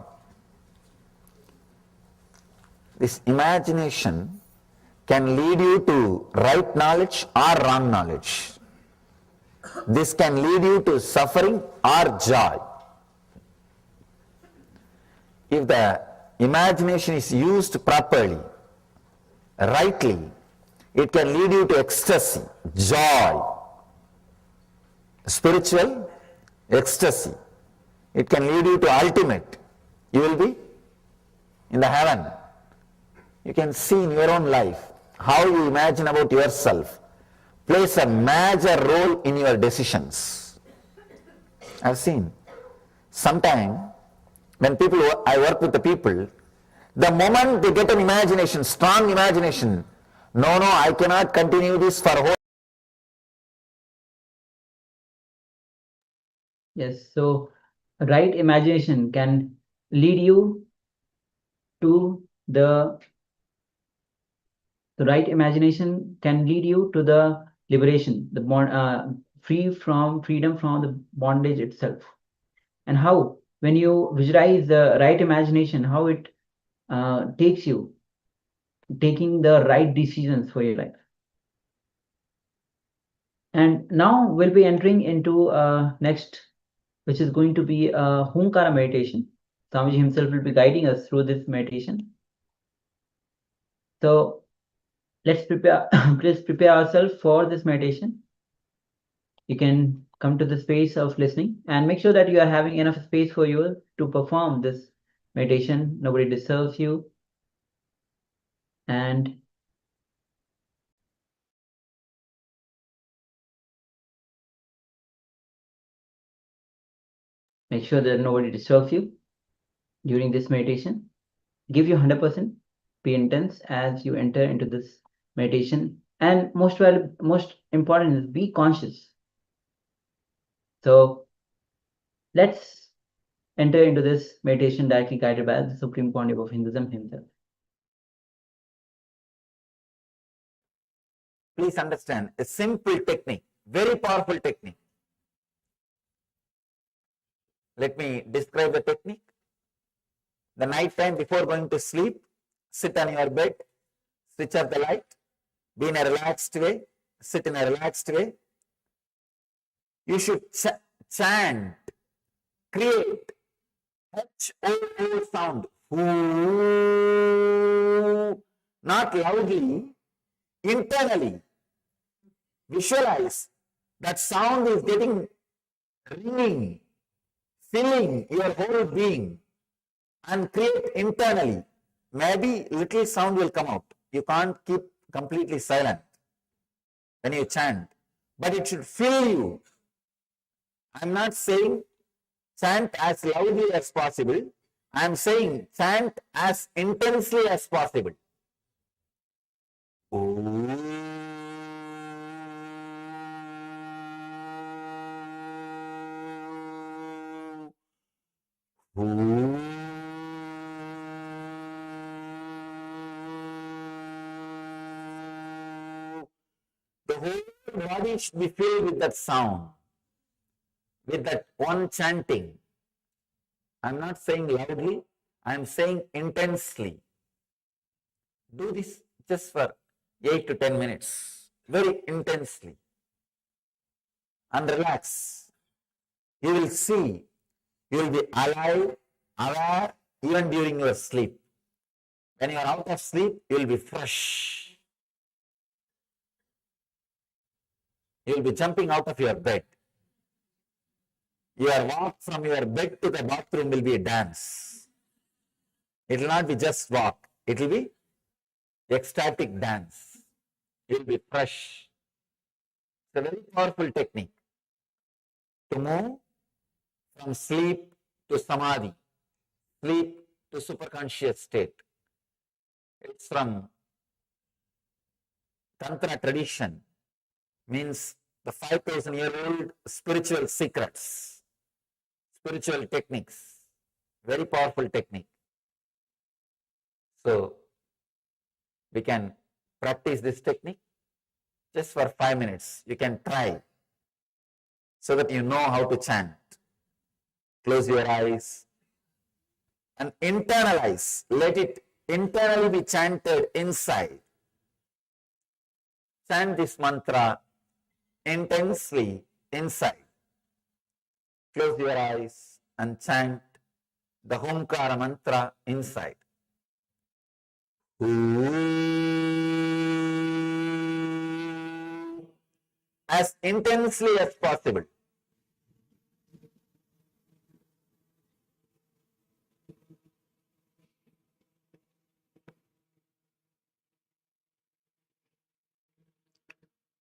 This imagination can lead you to right knowledge or wrong knowledge. This can lead you to suffering or joy. If the imagination is used properly, rightly, it can lead you to ecstasy, joy, spiritual ecstasy. It can lead you to ultimate. You will be in the heaven. You can see in your own life how you imagine about yourself plays a major role in your decisions. I've seen sometime when I work with the people, the moment they get an imagination, strong imagination, no, I cannot continue this for whole. Yes, so right imagination can lead you to the right imagination can lead you to the liberation, the freedom from the bondage itself. And how, when you visualize the right imagination, how it takes you taking the right decisions for your life. And now we'll be entering into next, which is going to be a Hunkara meditation. Swamiji himself will be guiding us through this meditation. So let's prepare, please prepare ourselves for this meditation. You can come to the space of listening and make sure that you are having enough space for you to perform this meditation. Nobody disturbs you. And make sure that nobody disturbs you during this meditation. Give you 100%. Be intense as you enter into this meditation. And most important is be conscious. So let's enter into this meditation directly guided by the Supreme Pontiff of Hinduism himself. Please understand, a simple technique, very powerful technique. Let me describe the technique. The night time before going to sleep, sit on your bed, switch off the light, be in a relaxed way, sit in a relaxed way. You should chant, create H-O-O sound. Ooh. Not loudly, internally. Visualize that sound is getting ringing, filling your whole being, and create internally. Maybe little sound will come out. You can't keep completely silent when you chant, but it should fill you. I'm not saying chant as loudly as possible. I'm saying chant as intensely as possible. The whole body should be filled with that sound, with that one chanting. I'm not saying loudly, I'm saying intensely. Do this just for 8 to 10 minutes, very intensely, and relax. You will see, you will be alive, aware, even during your sleep. When you are out of sleep, you will be fresh. You will be jumping out of your bed. Your walk from your bed to the bathroom will be a dance. It will not be just walk. It will be ecstatic dance. You will be fresh. It's a very powerful technique to move from sleep to samadhi, sleep to superconscious state. It's from Tantra tradition, means the 5,000-year-old spiritual secrets, spiritual techniques, very powerful technique. So, we can practice this technique just for 5 minutes. You can try so that you know how to chant. Close your eyes and internalize. Let it internally be chanted inside. Chant this mantra intensely inside. Close your eyes and chant the Homkara mantra inside. As intensely as possible.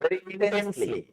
Very intensely.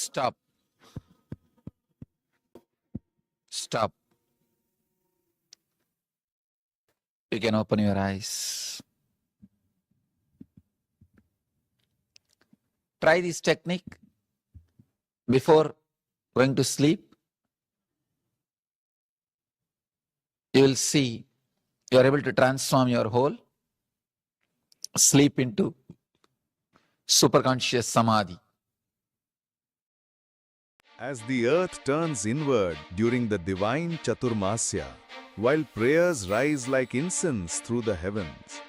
Stop. Stop. You can open your eyes. Try this technique before going to sleep. You will see you are able to transform your whole sleep into superconscious samadhi. As the earth turns inward during the divine Chaturmasya, while prayers rise like incense through the heavens,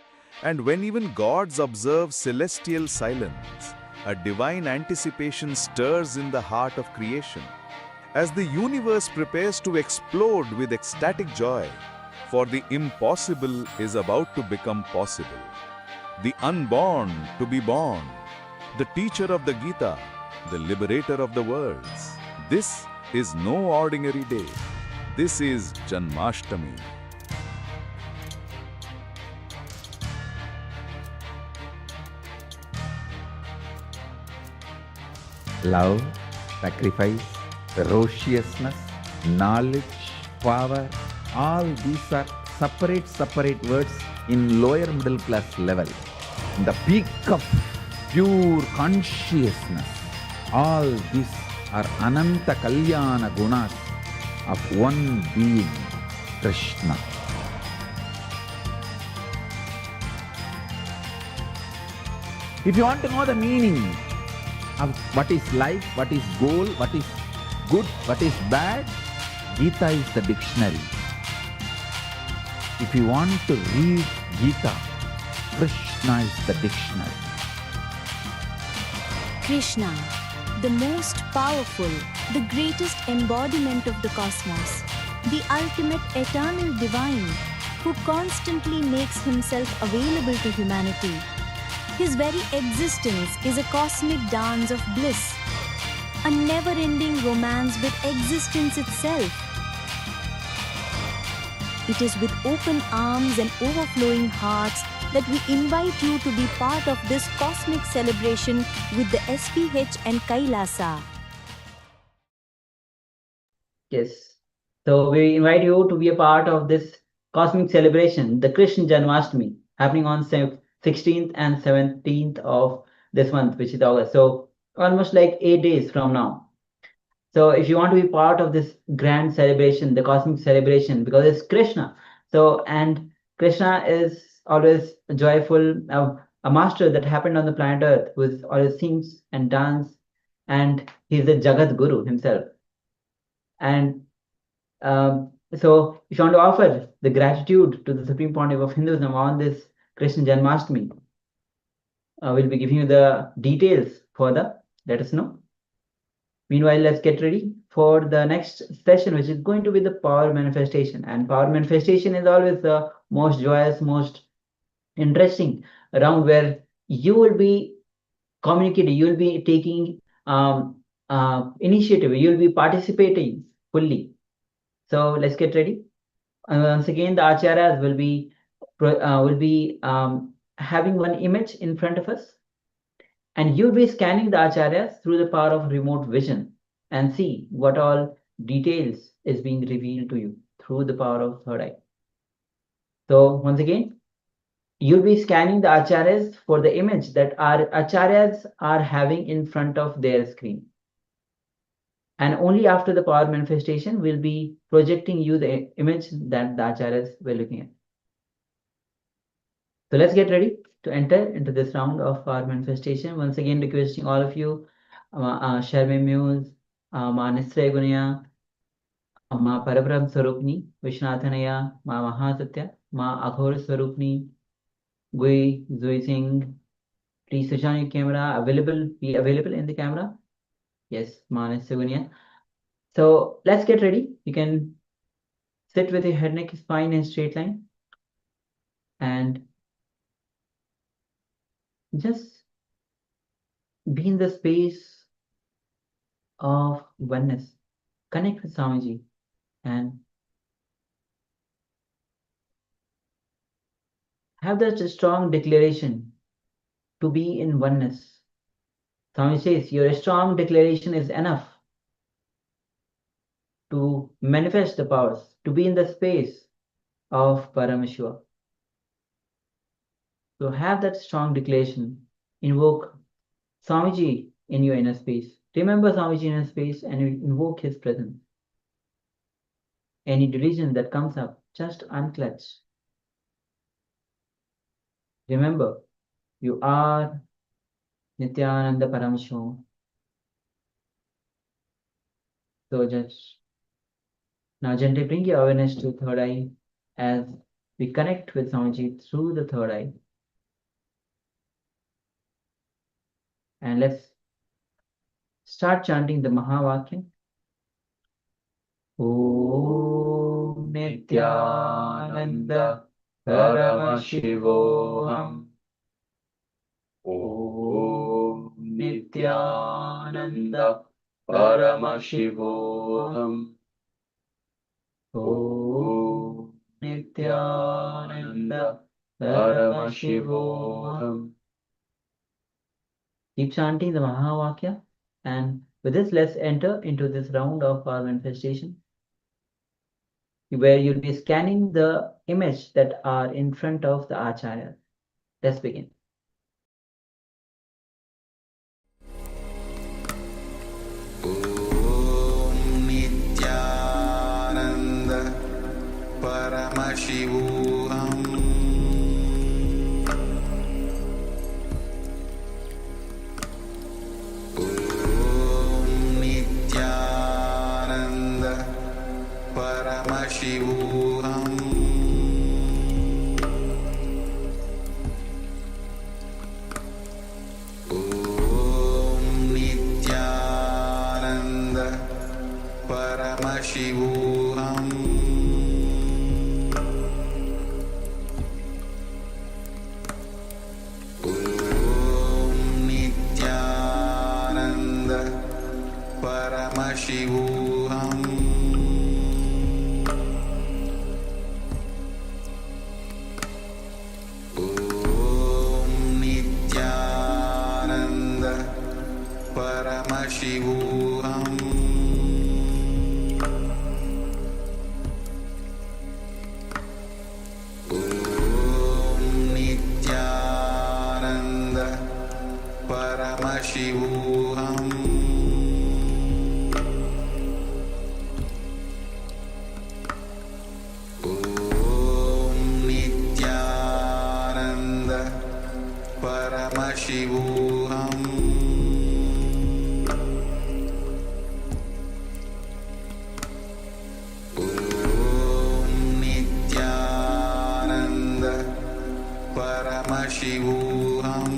and when even gods observe celestial silence, a divine anticipation stirs in the heart of creation. As the universe prepares to explode with ecstatic joy, for the impossible is about to become possible. The unborn to be born, the teacher of the Gita, the liberator of the worlds. This is no ordinary day. This is Janmashtami. Love, sacrifice, ferociousness, knowledge, power, all these are separate words in lower middle class level. In the peak of pure consciousness, all these are Ananta Kalyana Gunas of one being, Krishna. If you want to know the meaning of what is life, what is goal, what is good, what is bad, Gita is the dictionary. If you want to read Gita, Krishna is the dictionary. Krishna, the most powerful, the greatest embodiment of the cosmos, the ultimate eternal divine, who constantly makes himself available to humanity. His very existence is a cosmic dance of bliss, a never-ending romance with existence itself. It is with open arms and overflowing hearts that we invite you to be part of this cosmic celebration with the SPH and KAILASA. Yes. So we invite you to be a part of this cosmic celebration, the Krishna Janmashtami, happening on 16th and 17th of this month, which is August. So almost like 8 days from now. So if you want to be part of this grand celebration, the cosmic celebration, because it's Krishna. So, and Krishna is always joyful, a master that happened on the planet Earth, who always sings and dance, and he's the Jagat Guru himself. And so if you want to offer the gratitude to the Supreme Pontiff of Hinduism on this Krishna Janmashtami, we'll be giving you the details further. Let us know. Meanwhile, let's get ready for the next session, which is going to be the power manifestation. And power manifestation is always the most joyous, most interesting round, where you will be communicating, you will be taking initiative, you will be participating fully. So let's get ready. Once again, the acharyas will be having one image in front of us, and you'll be scanning the acharyas through the power of remote vision and see what all details is being revealed to you through the power of third eye. So once again, you'll be scanning the acharyas for the image that our acharyas are having in front of their screen. And only after the power manifestation will be projecting you the image that the acharyas were looking at. So let's get ready to enter into this round of power manifestation. Once again, requesting all of you, share my muse, Ma Nisray Gunya, Ma Parabraham Swarupni, Vishnathanaya, Ma Mahasatya, Ma Aghor Swarupni, Gui, Zui Singh. Please switch on your camera, be available in the camera. Yes, Ma Nisray Gunya. So let's get ready. You can sit with your head, neck, spine in a straight line. And just be in the space of oneness. Connect with Swamiji and have that strong declaration to be in oneness Swami says your strong declaration is enough to manifest the powers, to be in the space of Paramashiva. So have that strong declaration. Invoke Swamiji in your inner space. Remember Swamiji in inner space and invoke his presence. Any delusion that comes up, just unclutch. Remember, you are Nithyananda Paramashivoham. So just now gently bring your awareness to third eye as we connect with Swamiji through the third eye. And let's start chanting the Mahavakya. Om Nithyananda Paramashivoham. Om Nithyananda Paramashivoham. Om Nithyananda Paramashivoham. Keep chanting the Mahavakya, and with this, let's enter into this round of our manifestation, where you'll be scanning the image that are in front of the Acharya. Let's begin. Om Nithyananda Paramashivoham. Om Nithyananda Paramashivoham. Om Nithyananda Paramashivoham. Om Nithyananda Paramashivoham. Om Nithyananda Paramashivoham. Om Nithyananda Paramashivoham. Om Nithyananda Paramashivoham. Om Nithyananda Paramashivoham. Om Nithyananda Paramashivoham. Om Nithyananda Paramashivoham.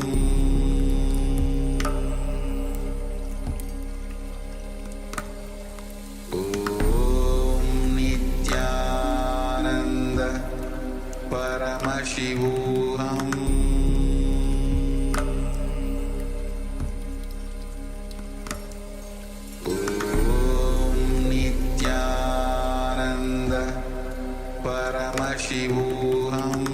Om Nithyananda Paramashivoham.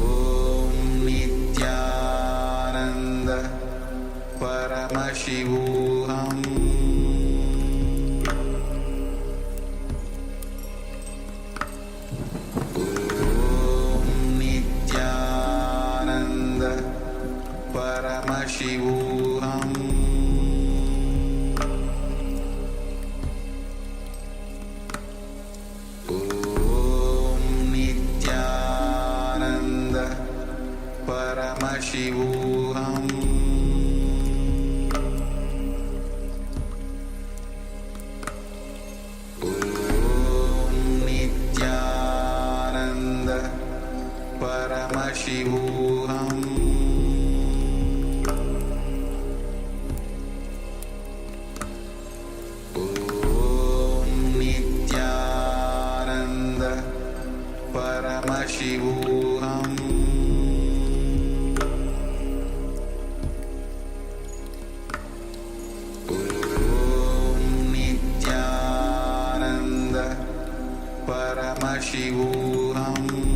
Om Nithyananda Paramashivoham. Om Nithyananda Paramashivoham. Om Nithyananda Paramashivoham. Om Nithyananda Paramashivoham. Om Nithyananda Paramashivoham.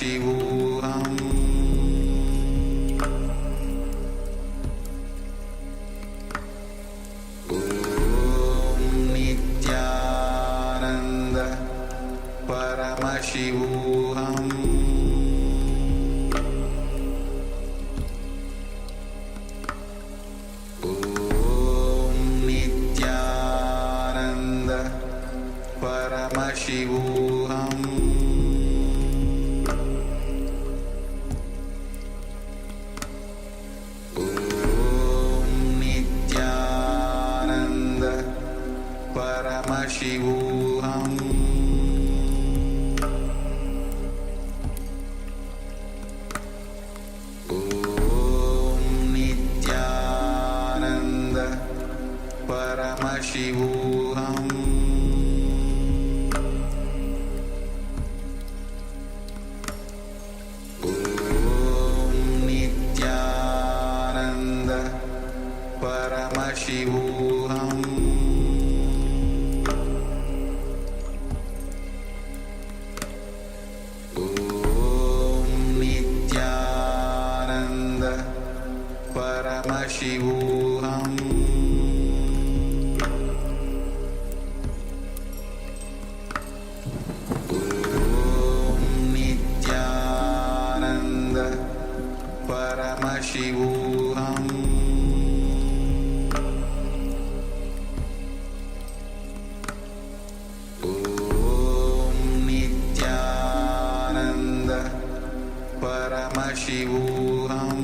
Paramashivoham Om Nithyananda Paramashivoham Om Nithyananda Paramashivoham Om Nithyananda Paramashivoham Om Nithyananda Paramashivoham Om Nithyananda Paramashivoham Om Nithyananda Paramashivoham Om Nithyananda Paramashivoham Om Nithyananda Paramashivoham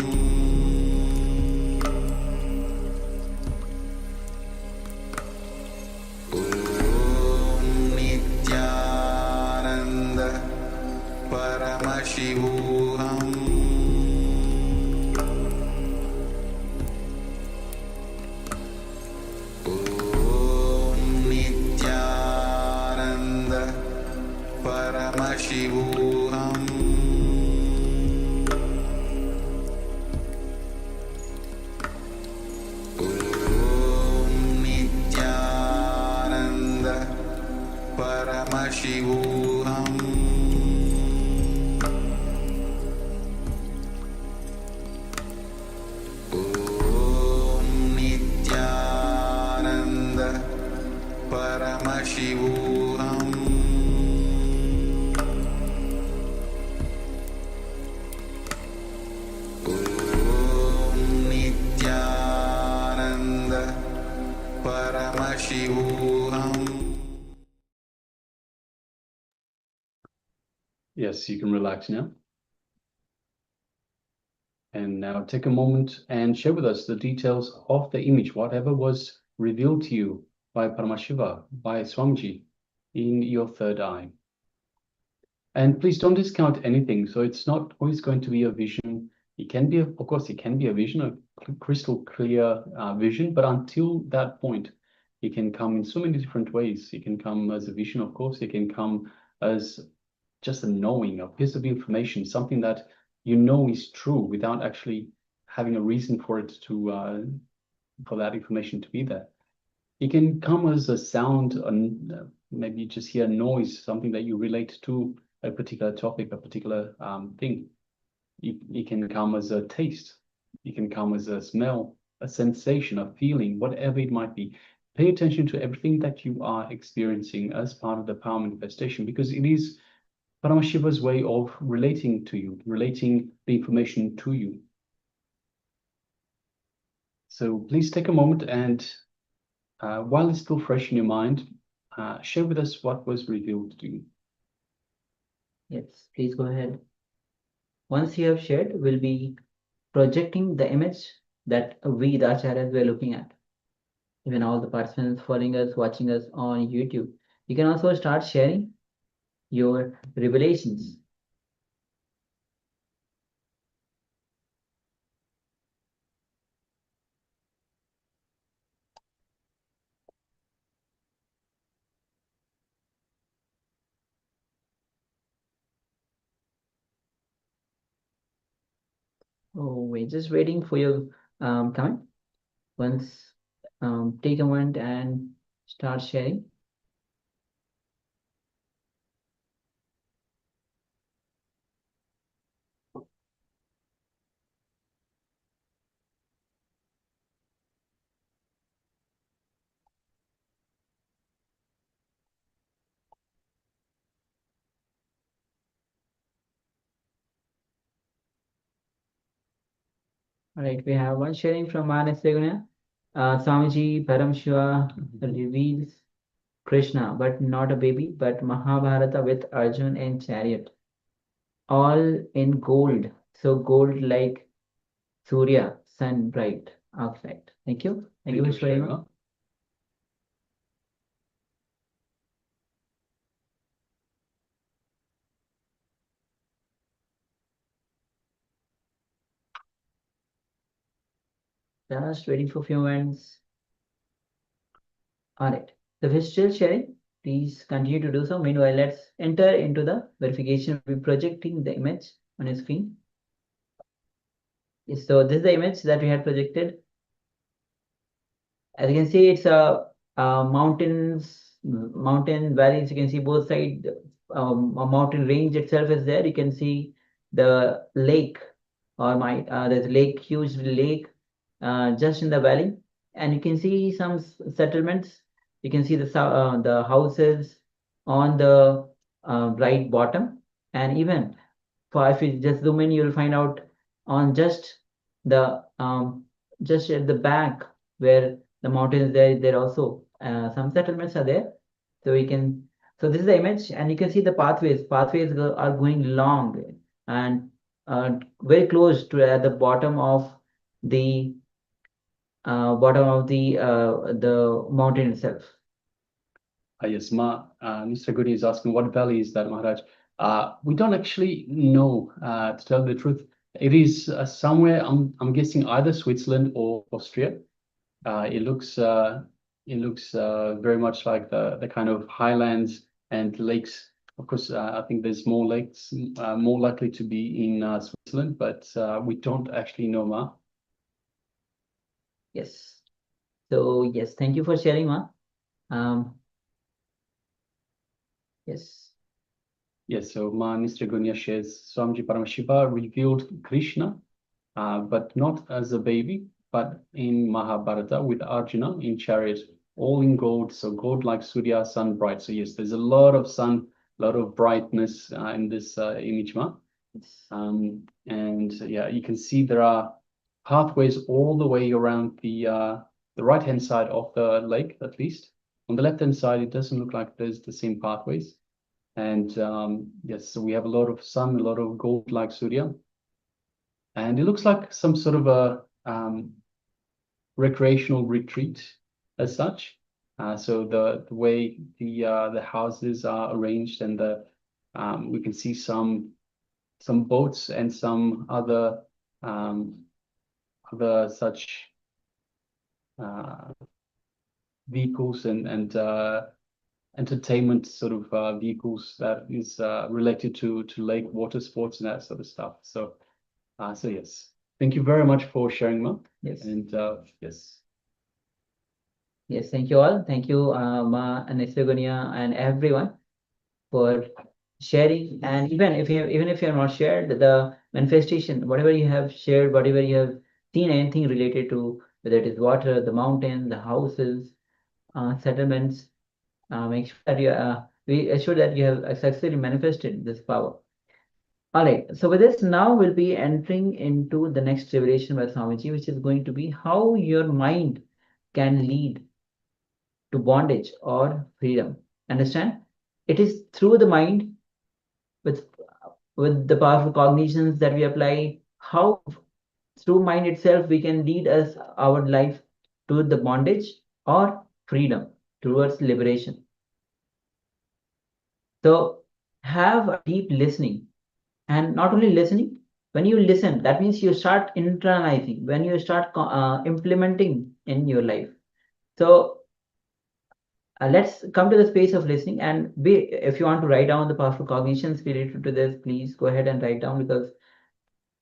Om Nithyananda Paramashivoham Om Nithyananda Paramashivoham Om Nithyananda Paramashivoham Om Nithyananda Paramashivoham Om Nithyananda Paramashivoham. Yes, you can relax now. And now take a moment and share with us the details of the image, whatever was revealed to you by Paramashiva, by Swamiji, in your third eye. And please don't discount anything. So it's not always going to be a vision. It can be, of course, it can be a vision, a crystal clear vision, but until that point, it can come in so many different ways. It can come as a vision, of course. It can come as just a knowing, a piece of information, something that you know is true without actually having a reason for it to, for that information to be there. It can come as a sound, and maybe you just hear a noise, something that you relate to a particular topic, a particular thing. It can come as a taste. It can come as a smell, a sensation, a feeling, whatever it might be. Pay attention to everything that you are experiencing as part of the power manifestation, because it is Paramashiva's way of relating to you, relating the information to you. So please take a moment and while it's still fresh in your mind, share with us what was revealed to you. Yes, please go ahead. Once you have shared, we'll be projecting the image that we, the acharyas, were looking at. Even all the participants following us, watching us on YouTube. You can also start sharing your revelations. Oh, we're just waiting for your comment. Once take a moment and start sharing. All right, we have one sharing from Nithyananda. Swamiji Paramashiva reveals Krishna, but not a baby, but Mahabharata with Arjun and chariot, all in gold. So gold like Surya, sun bright outside. Thank you. Thank you for sharing. Shema. Just waiting for a few moments. All right. So if you're still sharing, please continue to do so. Meanwhile, let's enter into the verification. We'll be projecting the image on your screen. Yes, so this is the image that we had projected. As you can see, it's a mountain valleys. You can see both sides. A mountain range itself is there. You can see the lake, or there's a lake, huge lake, just in the valley, and you can see some settlements. You can see the houses on the right bottom, and even if you just zoom in, you'll find out on the just at the back where the mountain is there also some settlements are there. So this is the image, and you can see the pathways. Are going long and very close to at the bottom of the the mountain itself. Yes, Mr. Goody is asking, what valley is that, Maharaj? We don't actually know, to tell the truth. It is somewhere, I'm guessing either Switzerland or Austria. It looks very much like the kind of highlands and lakes. Of course, I think there's more lakes, more likely to be in Switzerland, but we don't actually know, Ma. Yes. So yes, thank you for sharing, Ma. Yes. Yes, so Mr. Gunya shares, Swamiji Paramashiva revealed Krishna, but not as a baby, but in Mahabharata with Arjuna in chariot, all in gold, so gold like Surya, sun bright. So yes, there's a lot of sun, a lot of brightness in this image, Ma. And yeah, you can see there are pathways all the way around the right-hand side of the lake, at least. On the left-hand side, it doesn't look like there's the same pathways. And yes, so we have a lot of sun, a lot of gold like Surya. And it looks like some sort of a recreational retreat as such. So the way the houses are arranged, and we can see some boats and some other such vehicles and entertainment sort of vehicles that is related to lake water sports and that sort of stuff. So yes, thank you very much for sharing, Ma. Yes. And yes. Yes, thank you all. Thank you, Ma and Nithyananda and everyone for sharing. And even if you have not shared the manifestation, whatever you have shared, whatever you have seen, anything related to whether it is water, the mountain, the houses, settlements, make sure that we assure that you have successfully manifested this power. All right. So with this, now we'll be entering into the next revelation by Swamiji, which is going to be how your mind can lead to bondage or freedom. Understand? It is through the mind, with the powerful cognitions that we apply, how through mind itself we can lead our life to the bondage or freedom, towards liberation. So have a deep listening, and not only listening. When you listen, that means you start internalizing, when you start implementing in your life. So let's come to the space of listening, and if you want to write down the powerful cognitions related to this, please go ahead and write down, because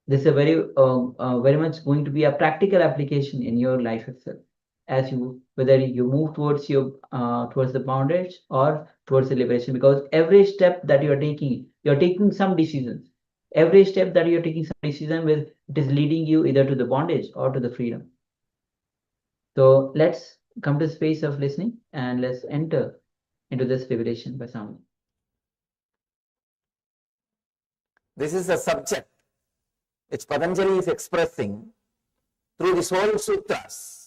this is a very much going to be a practical application in your life itself, as whether you move towards towards the bondage or towards the liberation. Because every step that you're taking some decisions. Every step that you're taking some decision with, it is leading you either to the bondage or to the freedom. So let's come to the space of listening, and let's enter into this revelation by sound. This is the subject which Patanjali is expressing through this whole sutras.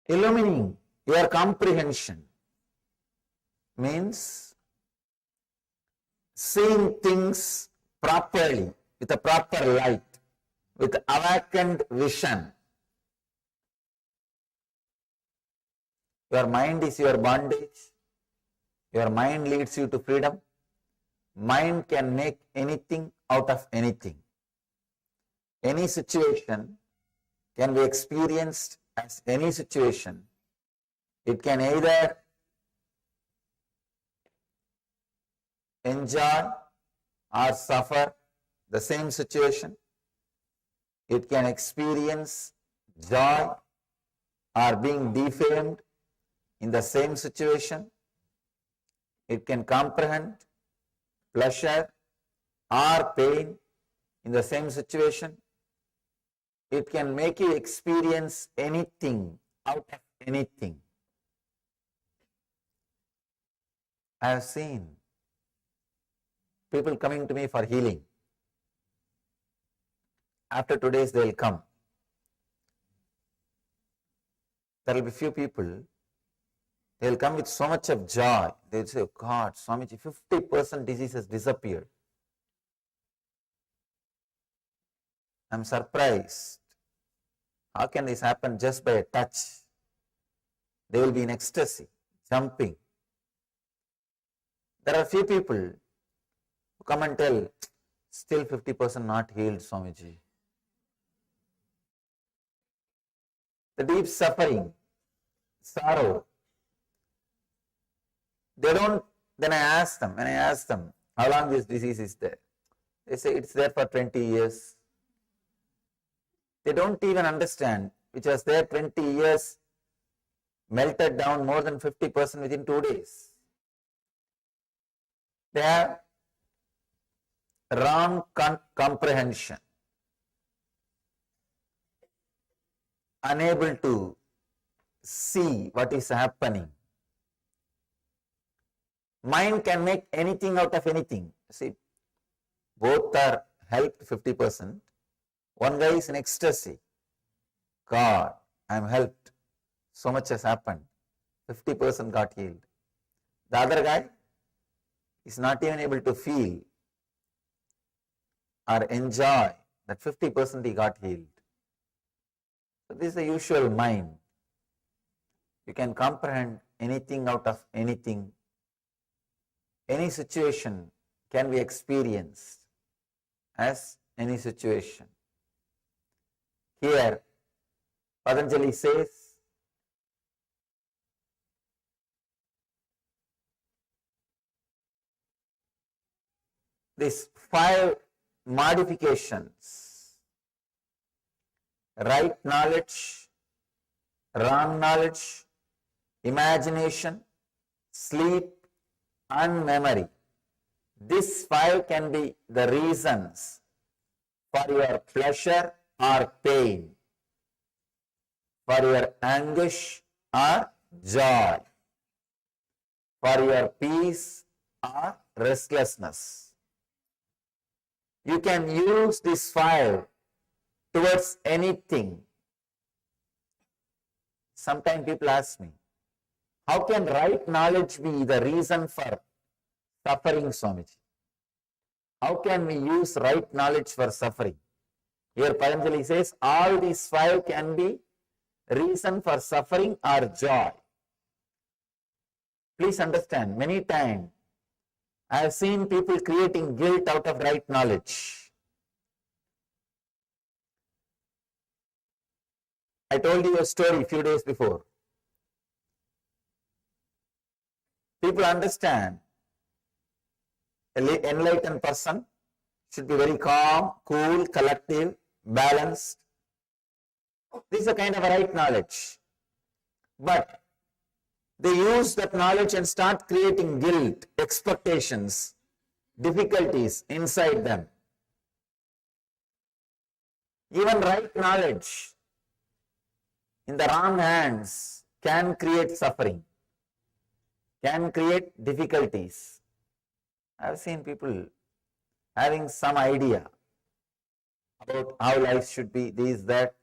Illumining your comprehension means seeing things properly, with a proper light, with awakened vision. Your mind is your bondage. Your mind leads you to freedom. Mind can make anything out of anything. Any situation can be experienced as any situation. It can either enjoy or suffer the same situation. It can experience joy or being defamed in the same situation. It can comprehend pleasure or pain in the same situation. It can make you experience anything out of anything. I have seen people coming to me for healing. After 2 days, they will come. There will be few people, they will come with so much of joy. They will say, oh God, Swamiji, 50% disease has disappeared. I am surprised. How can this happen just by a touch? They will be in ecstasy, jumping. There are few people who come and tell, still 50% not healed, Swamiji. The deep suffering, sorrow. They don't, then when I ask them, how long this disease is there? They say it's there for 20 years. They don't even understand, which was there 20 years, melted down more than 50% within 2 days. They have wrong comprehension, unable to see what is happening. Mind can make anything out of anything. See, both are helped 50%. One guy is in ecstasy. God, I am helped. So much has happened. 50% got healed. The other guy is not even able to feel or enjoy that 50% he got healed. So this is the usual mind. You can comprehend anything out of anything. Any situation can be experienced as any situation. Here, Patanjali says, these 5 modifications: right knowledge, wrong knowledge, imagination, sleep, and memory. These 5 can be the reasons for your pleasure or pain, for your anguish or joy, for your peace or restlessness. You can use these 5 towards anything. Sometimes people ask me, how can right knowledge be the reason for suffering, Swamiji? How can we use right knowledge for suffering? Here Patanjali says all these 5 can be reason for suffering or joy. Please understand, many times I have seen people creating guilt out of right knowledge. I told you a story a few days before. People understand an enlightened person should be very calm, cool, collective, balanced. This is a kind of a right knowledge. But they use that knowledge and start creating guilt, expectations, difficulties inside them. Even right knowledge in the wrong hands can create suffering, can create difficulties. I have seen people having some idea about how life should be, this, that.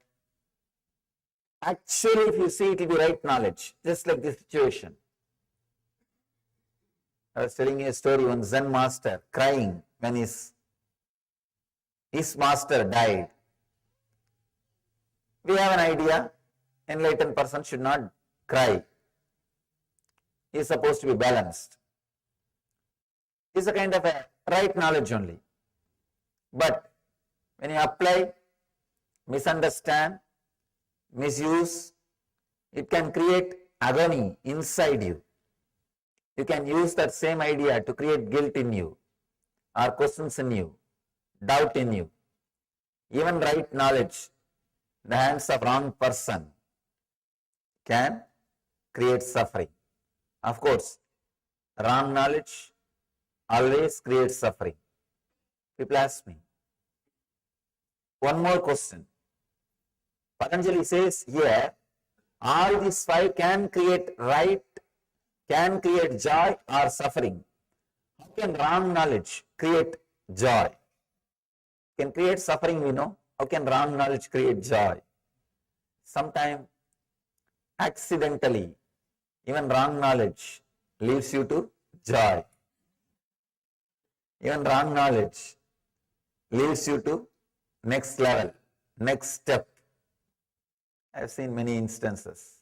Actually, if you see, it will be right knowledge, just like this situation. I was telling you a story, one Zen master crying when his master died. We have an idea, enlightened person should not cry. He is supposed to be balanced. It's a kind of a right knowledge only. But when you apply, misunderstand, misuse, it can create agony inside you. You can use that same idea to create guilt in you, or questions in you, doubt in you. Even right knowledge in the hands of wrong person can create suffering. Of course, wrong knowledge always creates suffering. People ask me. One more question. Patanjali says here, all these five can create right, can create joy or suffering. How can wrong knowledge create joy? Can create suffering, we know. How can wrong knowledge create joy? Sometimes accidentally, even wrong knowledge leads you to joy. Even wrong knowledge leads you to next level, next step. I have seen many instances.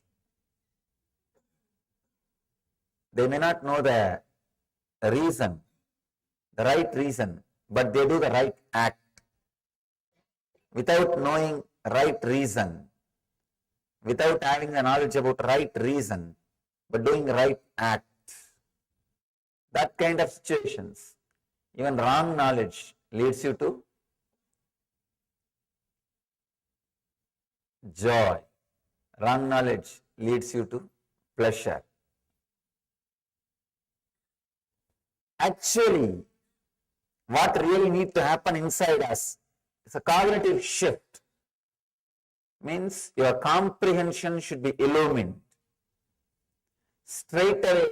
They may not know the reason, the right reason, but they do the right act. Without knowing right reason, without having the knowledge about right reason, but doing right act. That kind of situations, even wrong knowledge leads you to joy. Wrong knowledge leads you to pleasure. Actually, what really needs to happen inside us is a cognitive shift. Means your comprehension should be illumined. Straight away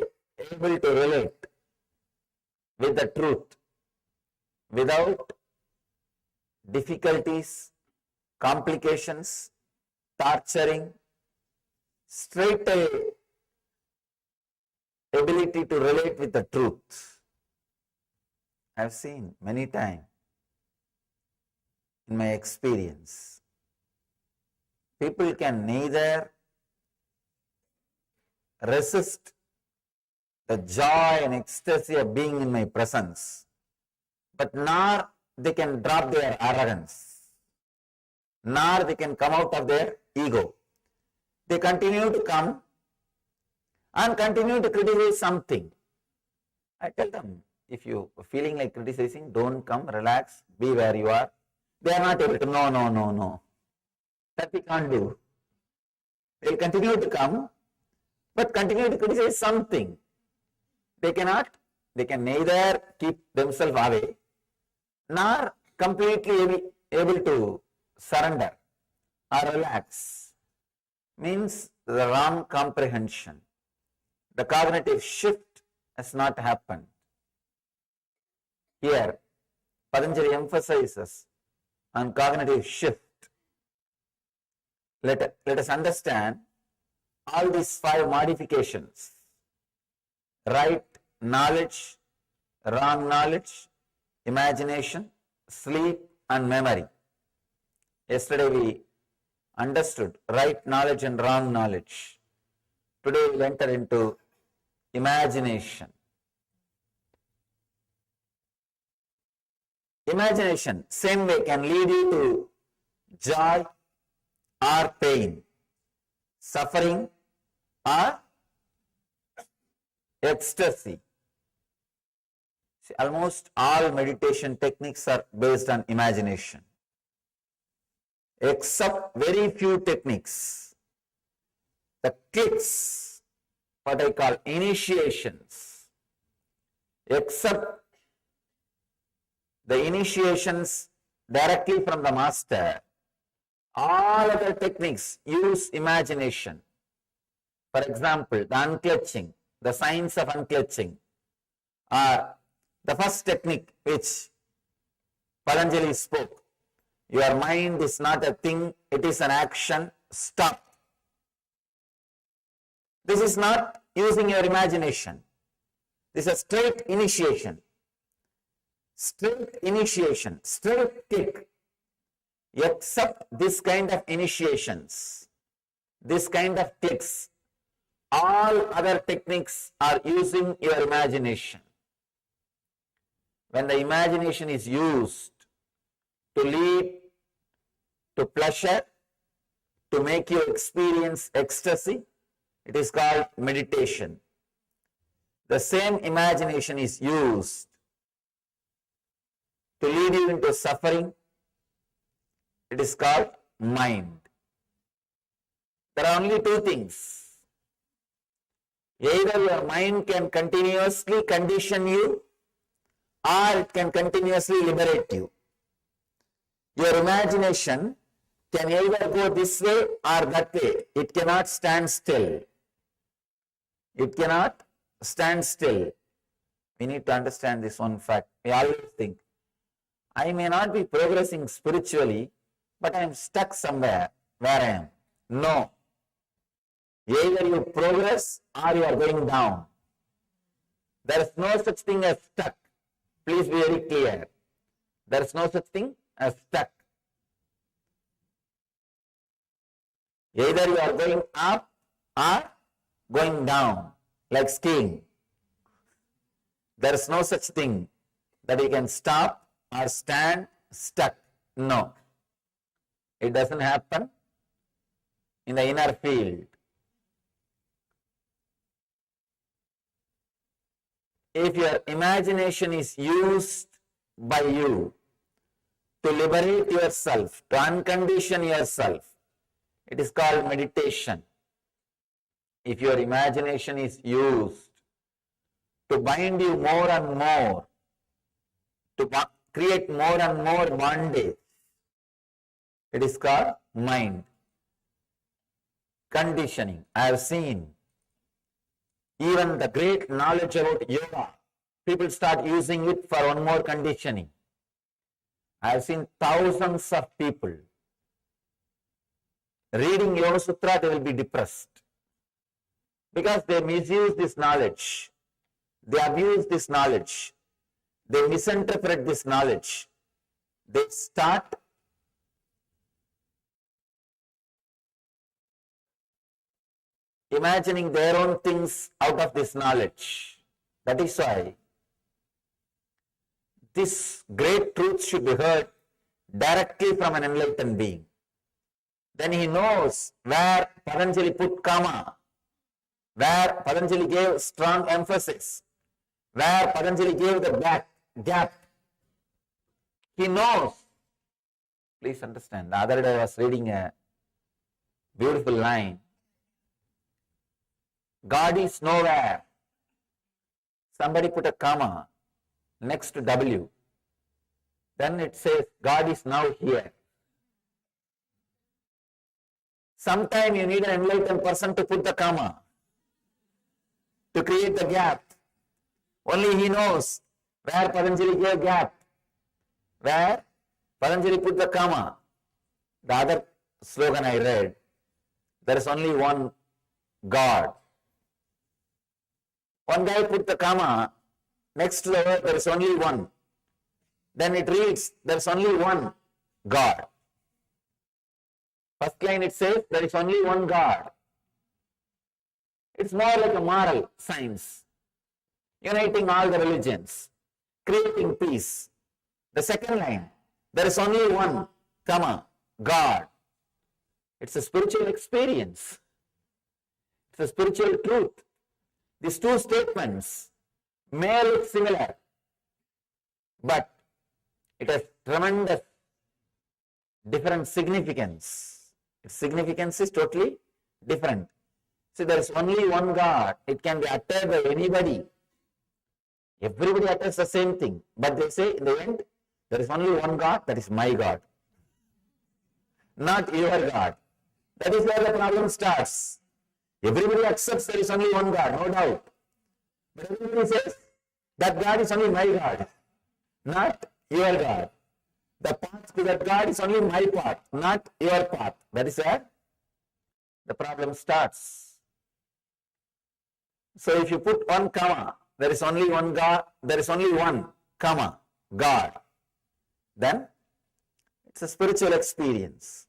able to relate with the truth without difficulties, complications, torturing. Straight away ability to relate with the truth. I have seen many times in my experience. People can neither resist the joy and ecstasy of being in my presence, but nor they can drop their arrogance, nor they can come out of their ego. They continue to come and continue to criticize something. I tell them, if you are feeling like criticizing, don't come, relax, be where you are. They are not able to, no. That we can't do. They will continue to come, but continue to criticize something. They can neither keep themselves away, nor completely able to surrender or relax. Means the wrong comprehension. The cognitive shift has not happened. Here, Patanjali emphasizes on cognitive shift. Let us understand all these five modifications. Right knowledge, wrong knowledge, imagination, sleep and memory. Yesterday we understood right knowledge and wrong knowledge. Today we will enter into imagination. Imagination, same way, can lead you to joy or pain, suffering or ecstasy. See, almost all meditation techniques are based on imagination, except very few techniques. The clicks, what I call initiations, except the initiations directly from the master, All other techniques use imagination. For example, the unclutching, the science of unclutching, or the first technique which Patanjali spoke. Your mind is not a thing, it is an action. Stop. This is not using your imagination. This is a straight initiation. Straight initiation, straight kick. Except this kind of initiations, this kind of clicks, all other techniques are using your imagination. When the imagination is used to lead to pleasure, to make you experience ecstasy, it is called meditation. The same imagination is used to lead you into suffering, it is called mind. There are only two things. Either your mind can continuously condition you, or it can continuously liberate you. Your imagination can either go this way or that way. It cannot stand still. It cannot stand still. We need to understand this one fact. We always think, I may not be progressing spiritually, but I am stuck somewhere where I am. No. Either you progress or you are going down. There is no such thing as stuck. Please be very clear. There is no such thing as stuck. Either you are going up or going down, like skiing. There is no such thing that you can stop or stand stuck. No. It doesn't happen in the inner field. If your imagination is used by you to liberate yourself, to uncondition yourself, it is called meditation. If your imagination is used to bind you more and more, to create more and more bondage, it is called mind. Conditioning. I have seen even the great knowledge about yoga, people start using it for one more conditioning. I have seen thousands of people reading Yoga Sutra, they will be depressed because they misuse this knowledge, they abuse this knowledge, they misinterpret this knowledge, they start imagining their own things out of this knowledge. That is why this great truth should be heard directly from an enlightened being. Then he knows where Patanjali put comma, where Patanjali gave strong emphasis, where Patanjali gave the gap. He knows. Please understand, the other day I was reading a beautiful line. God is nowhere. Somebody put a comma next to W. Then it says, God is now here. Sometime you need an enlightened person to put the comma, to create the gap. Only he knows where Patanjali gave gap, where Patanjali put the comma. The other slogan I read, there is only one God. One guy put the comma, next to the word there is only one. Then it reads, there is only one God. First line it says, there is only one God. It's more like a moral science, uniting all the religions, creating peace. The second line, there is only one, comma, God. It's a spiritual experience. It's a spiritual truth. These two statements may look similar, but it has tremendous different significance. Its significance is totally different. See, there is only one God. It can be uttered by anybody. Everybody utters the same thing, but they say in the end, there is only one God, that is my God. not your God. That is where the problem starts. Everybody accepts there is only one God, no doubt. But everybody says that God is only my God, not your God. The path to that God is only my path, not your path. That is where the problem starts. So if you put one comma, there is only one God, there is only one comma, God, then it's a spiritual experience.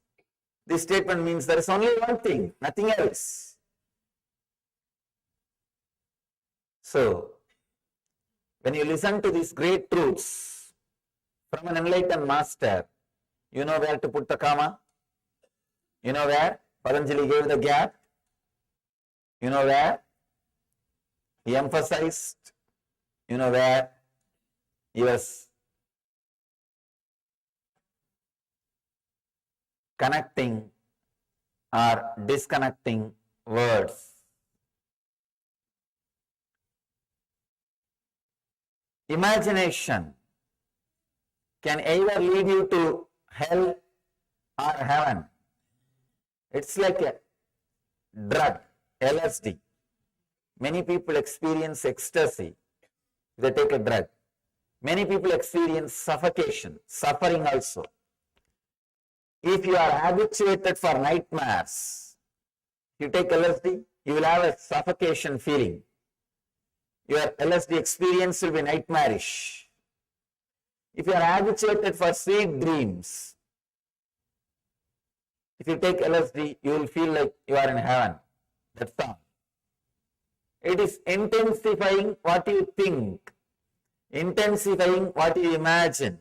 This statement means there is only one thing, nothing else. So, when you listen to these great truths from an enlightened master, you know where to put the comma, you know where Patanjali gave the gap, you know where he emphasized, you know where he was connecting or disconnecting words. Imagination can either lead you to hell or heaven. It's like a drug, LSD. Many people experience ecstasy if they take a drug. Many people experience suffocation, suffering also. If you are habituated for nightmares, you take LSD, you will have a suffocation feeling. Your LSD experience will be nightmarish. If you are habituated for sweet dreams, if you take LSD, you will feel like you are in heaven. That's all. It is intensifying what you think, intensifying what you imagine.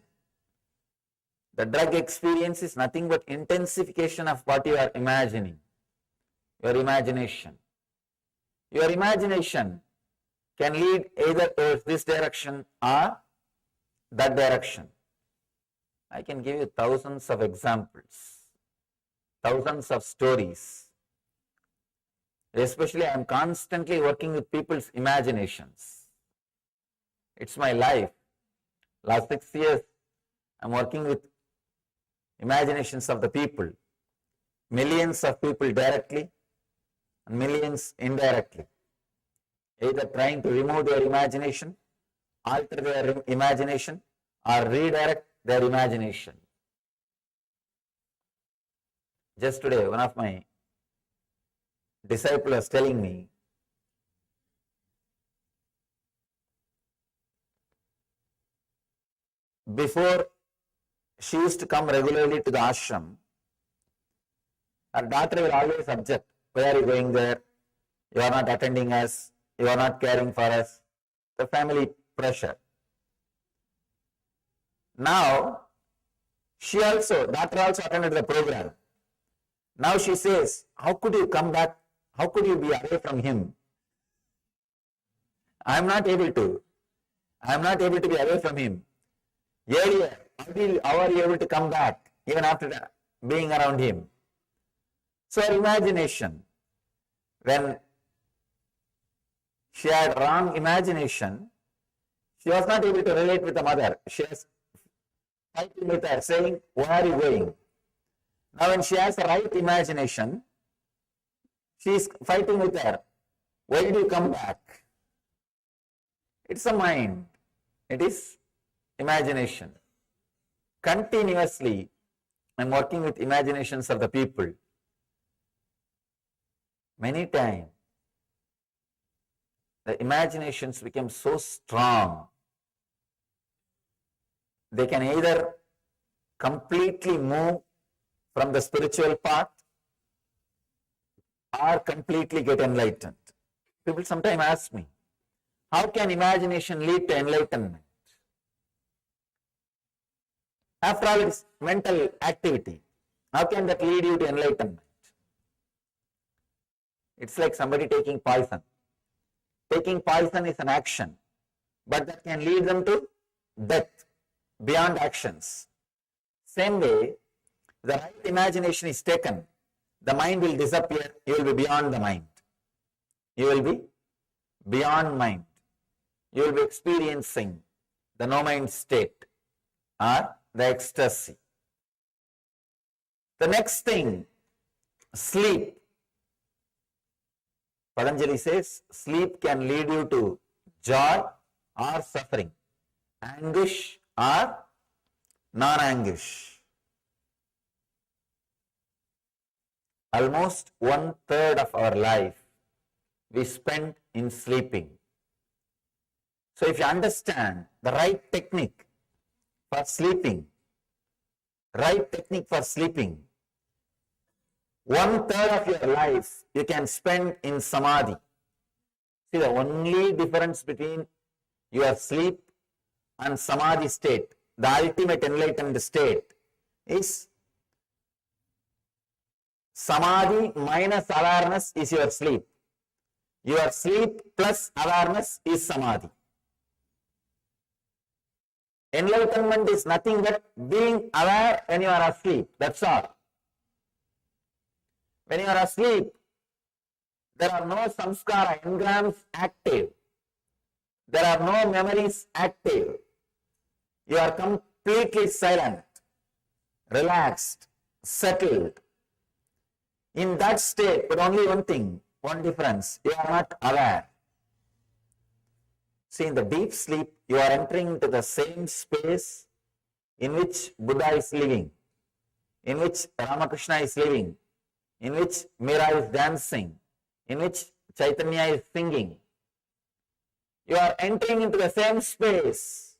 The drug experience is nothing but intensification of what you are imagining, your imagination. Your imagination can lead either towards this direction or that direction. I can give you thousands of examples, thousands of stories. Especially, I am constantly working with people's imaginations. It's my life. Last 6 years, I am working with imaginations of the people. Millions of people directly and millions indirectly. Either trying to remove their imagination, alter their imagination, or redirect their imagination. Just today, one of my disciple was telling me, before she used to come regularly to the ashram, her daughter will always object, why are you going there? You are not attending us, you are not caring for us. The family pressure. Now, daughter also attended the program. Now she says, how could you come back? How could you be away from him? I am not able to. I am not able to be away from him. Earlier, how are you able to come back even after being around him? So her imagination, when she had wrong imagination, she was not able to relate with the mother. She was fighting with her, saying, where are you going? Now when she has the right imagination, she is fighting with her. Why did you come back? It's a mind. It is imagination. Continuously, I am working with imaginations of the people. Many times, the imaginations become so strong, they can either completely move from the spiritual path or completely get enlightened. People sometimes ask me, how can imagination lead to enlightenment? After all, it's mental activity. How can that lead you to enlightenment? It's like somebody taking poison. Taking poison is an action, but that can lead them to death beyond actions. Same way, the right imagination is taken, the mind will disappear, you will be beyond the mind. You will be beyond mind. You will be experiencing the no mind state or the ecstasy. The next thing, sleep. Patanjali says sleep can lead you to joy or suffering, anguish or non-anguish. Almost 1/3 of our life we spend in sleeping. So if you understand the right technique for sleeping, 1/3 of your life you can spend in samadhi. See, the only difference between your sleep and samadhi state, the ultimate enlightened state, is samadhi minus awareness is your sleep. Your sleep plus awareness is samadhi. Enlightenment is nothing but being aware when you are asleep. That's all. When you are asleep, there are no samskara, engrams active. There are no memories active. You are completely silent, relaxed, settled. In that state, but only one thing, one difference, you are not aware. See, in the deep sleep, you are entering into the same space in which Buddha is living, in which Ramakrishna is living, in which Meera is dancing, in which Chaitanya is singing. You are entering into the same space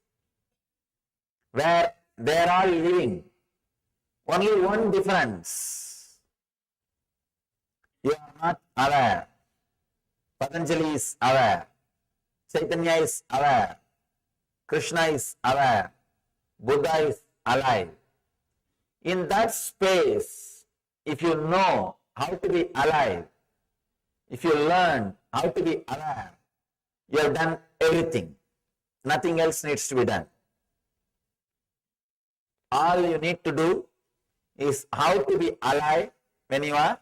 where they are all living. Only one difference. You are not aware. Patanjali is aware. Chaitanya is aware. Krishna is aware. Buddha is alive. In that space, if you know how to be alive, if you learn how to be aware, you have done everything. Nothing else needs to be done. All you need to do is how to be alive when you are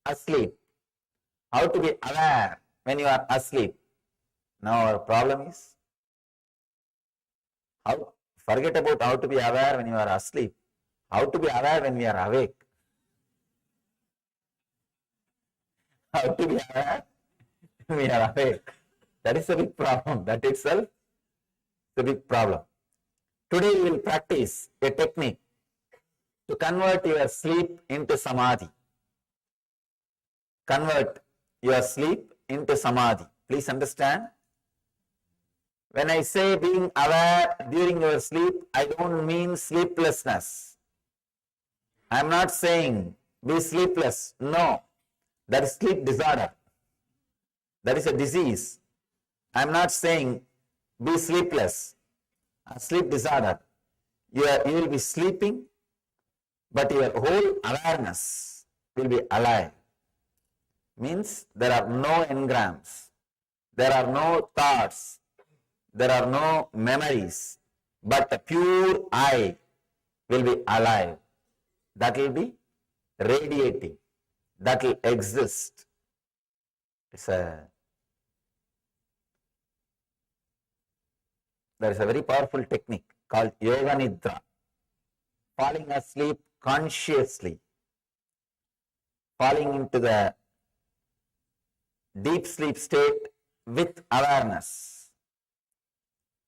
asleep. How to be aware when you are asleep. Now our problem is, forget about how to be aware when you are asleep. How to be aware when we are awake. How to be aware when we are awake. That is a big problem. That itself is a big problem. Today we will practice a technique to convert your sleep into samadhi. Convert your sleep into samadhi. Please understand. When I say being aware during your sleep, I don't mean sleeplessness. I am not saying be sleepless. No, that is sleep disorder. That is a disease. I am not saying be sleepless. A sleep disorder. You will be sleeping, but your whole awareness will be alive. Means there are no engrams, there are no thoughts, there are no memories, but the pure I will be alive. That will be radiating. That will exist. There is a very powerful technique called Yoga Nidra. Falling asleep consciously. Falling into the deep sleep state with awareness.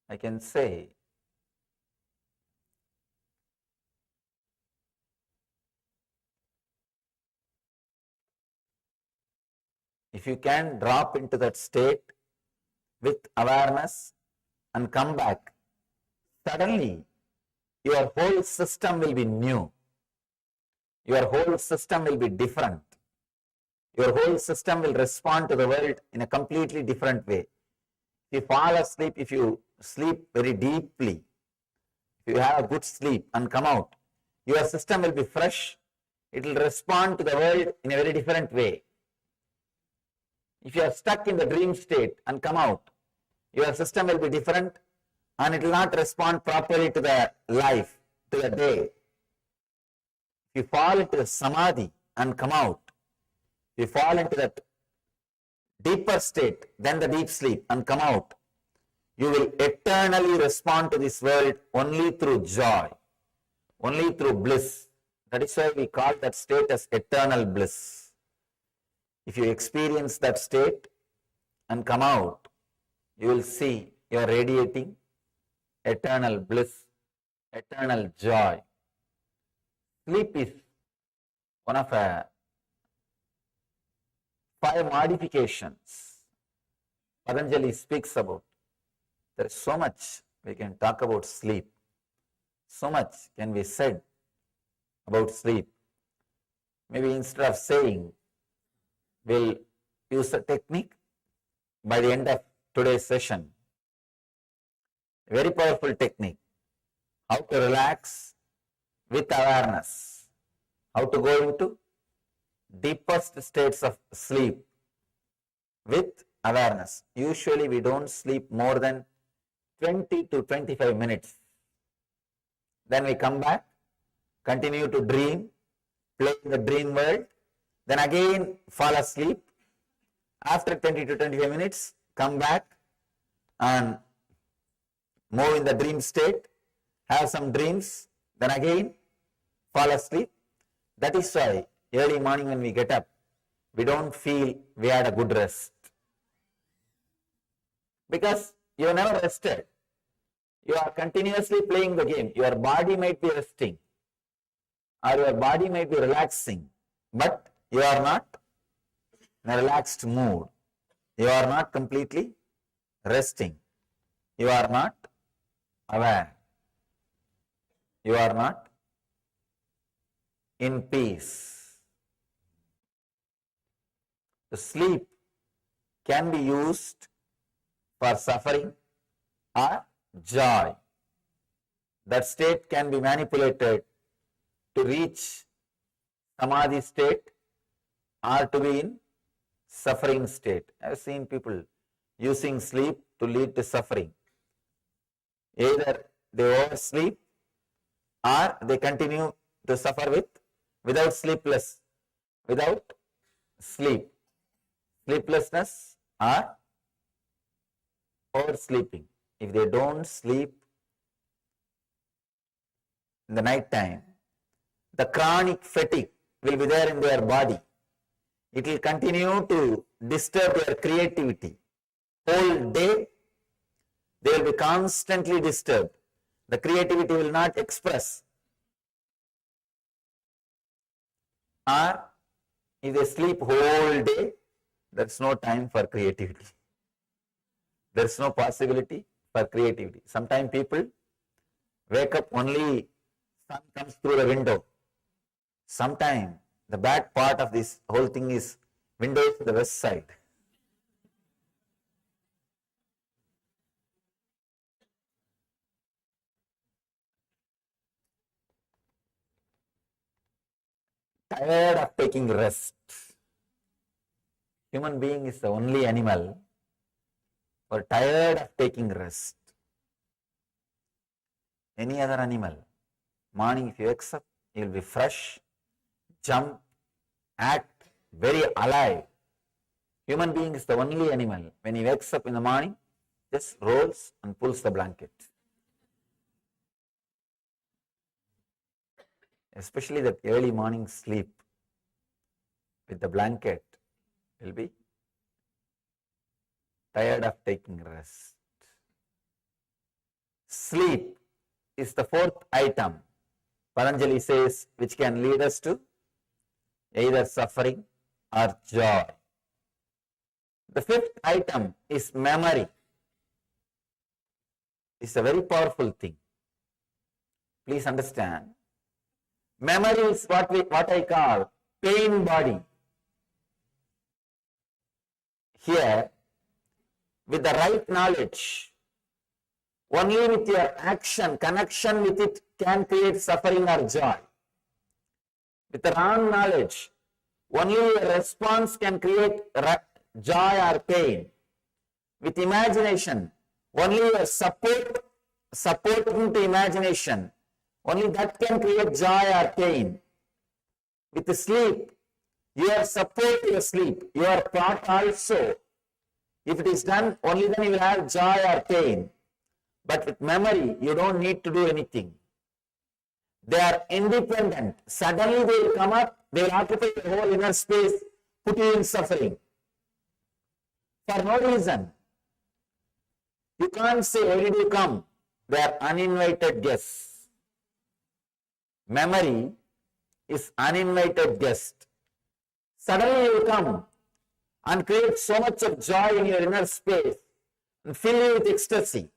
I can say, if you can drop into that state with awareness and come back, suddenly your whole system will be new. Your whole system will be different. Your whole system will respond to the world in a completely different way. If you fall asleep, if you sleep very deeply, if you have a good sleep and come out, your system will be fresh. It will respond to the world in a very different way. If you are stuck in the dream state and come out, your system will be different and it will not respond properly to the life, to the day. If you fall into the samadhi and come out, if you fall into that deeper state than the deep sleep and come out, you will eternally respond to this world only through joy, only through bliss. That is why we call that state as eternal bliss. If you experience that state and come out, you will see you are radiating eternal bliss, eternal joy. Sleep is one of 5 modifications Patanjali speaks about. There is so much we can talk about sleep. So much can be said about sleep. Maybe instead of saying, we'll use a technique by the end of today's session. A very powerful technique. How to relax with awareness. How to go into deepest states of sleep with awareness. Usually we don't sleep more than 20 to 25 minutes. Then we come back, continue to dream, play in the dream world, then again fall asleep. After 20 to 25 minutes, come back and move in the dream state, have some dreams, then again fall asleep. That is why early morning when we get up, we don't feel we had a good rest. Because you never rested. You are continuously playing the game. Your body might be resting or your body might be relaxing, but you are not in a relaxed mood. You are not completely resting. You are not aware. You are not in peace. The sleep can be used for suffering or joy. That state can be manipulated to reach samadhi state or to be in suffering state. I have seen people using sleep to lead to suffering. Either they oversleep or they continue to suffer without sleep, sleeplessness or oversleeping. If they don't sleep in the night time, the chronic fatigue will be there in their body. It will continue to disturb their creativity. Whole day, they will be constantly disturbed. The creativity will not express. Or if they sleep whole day, there's no time for creativity. There's no possibility for creativity. Sometimes people wake up only sun comes through the window. Sometimes the bad part of this whole thing is windows to the west side. Tired of taking rest. Human being is the only animal who are tired of taking rest. Any other animal, morning if you wake up, you will be fresh, jump, act very alive. Human being is the only animal, when he wakes up in the morning, just rolls and pulls the blanket. Especially that early morning sleep with the blanket will be tired of taking rest. Sleep is the 4th item, Patanjali says, which can lead us to either suffering or joy. The 5th item is memory. It's a very powerful thing. Please understand. Memory is what I call pain body. Here, with the right knowledge, only with your action, connection with it can create suffering or joy. With the wrong knowledge, only your response can create joy or pain. With imagination, only your support into imagination, only that can create joy or pain. With the sleep, your support to your sleep, your thought also. If it is done, only then you will have joy or pain. But with memory, you don't need to do anything. They are independent. Suddenly they will come up, they will occupy the whole inner space, put you in suffering. For no reason. You can't say, why did you come? They are uninvited guests. Memory is uninvited guest. Suddenly you will come and create so much of joy in your inner space and fill you with ecstasy.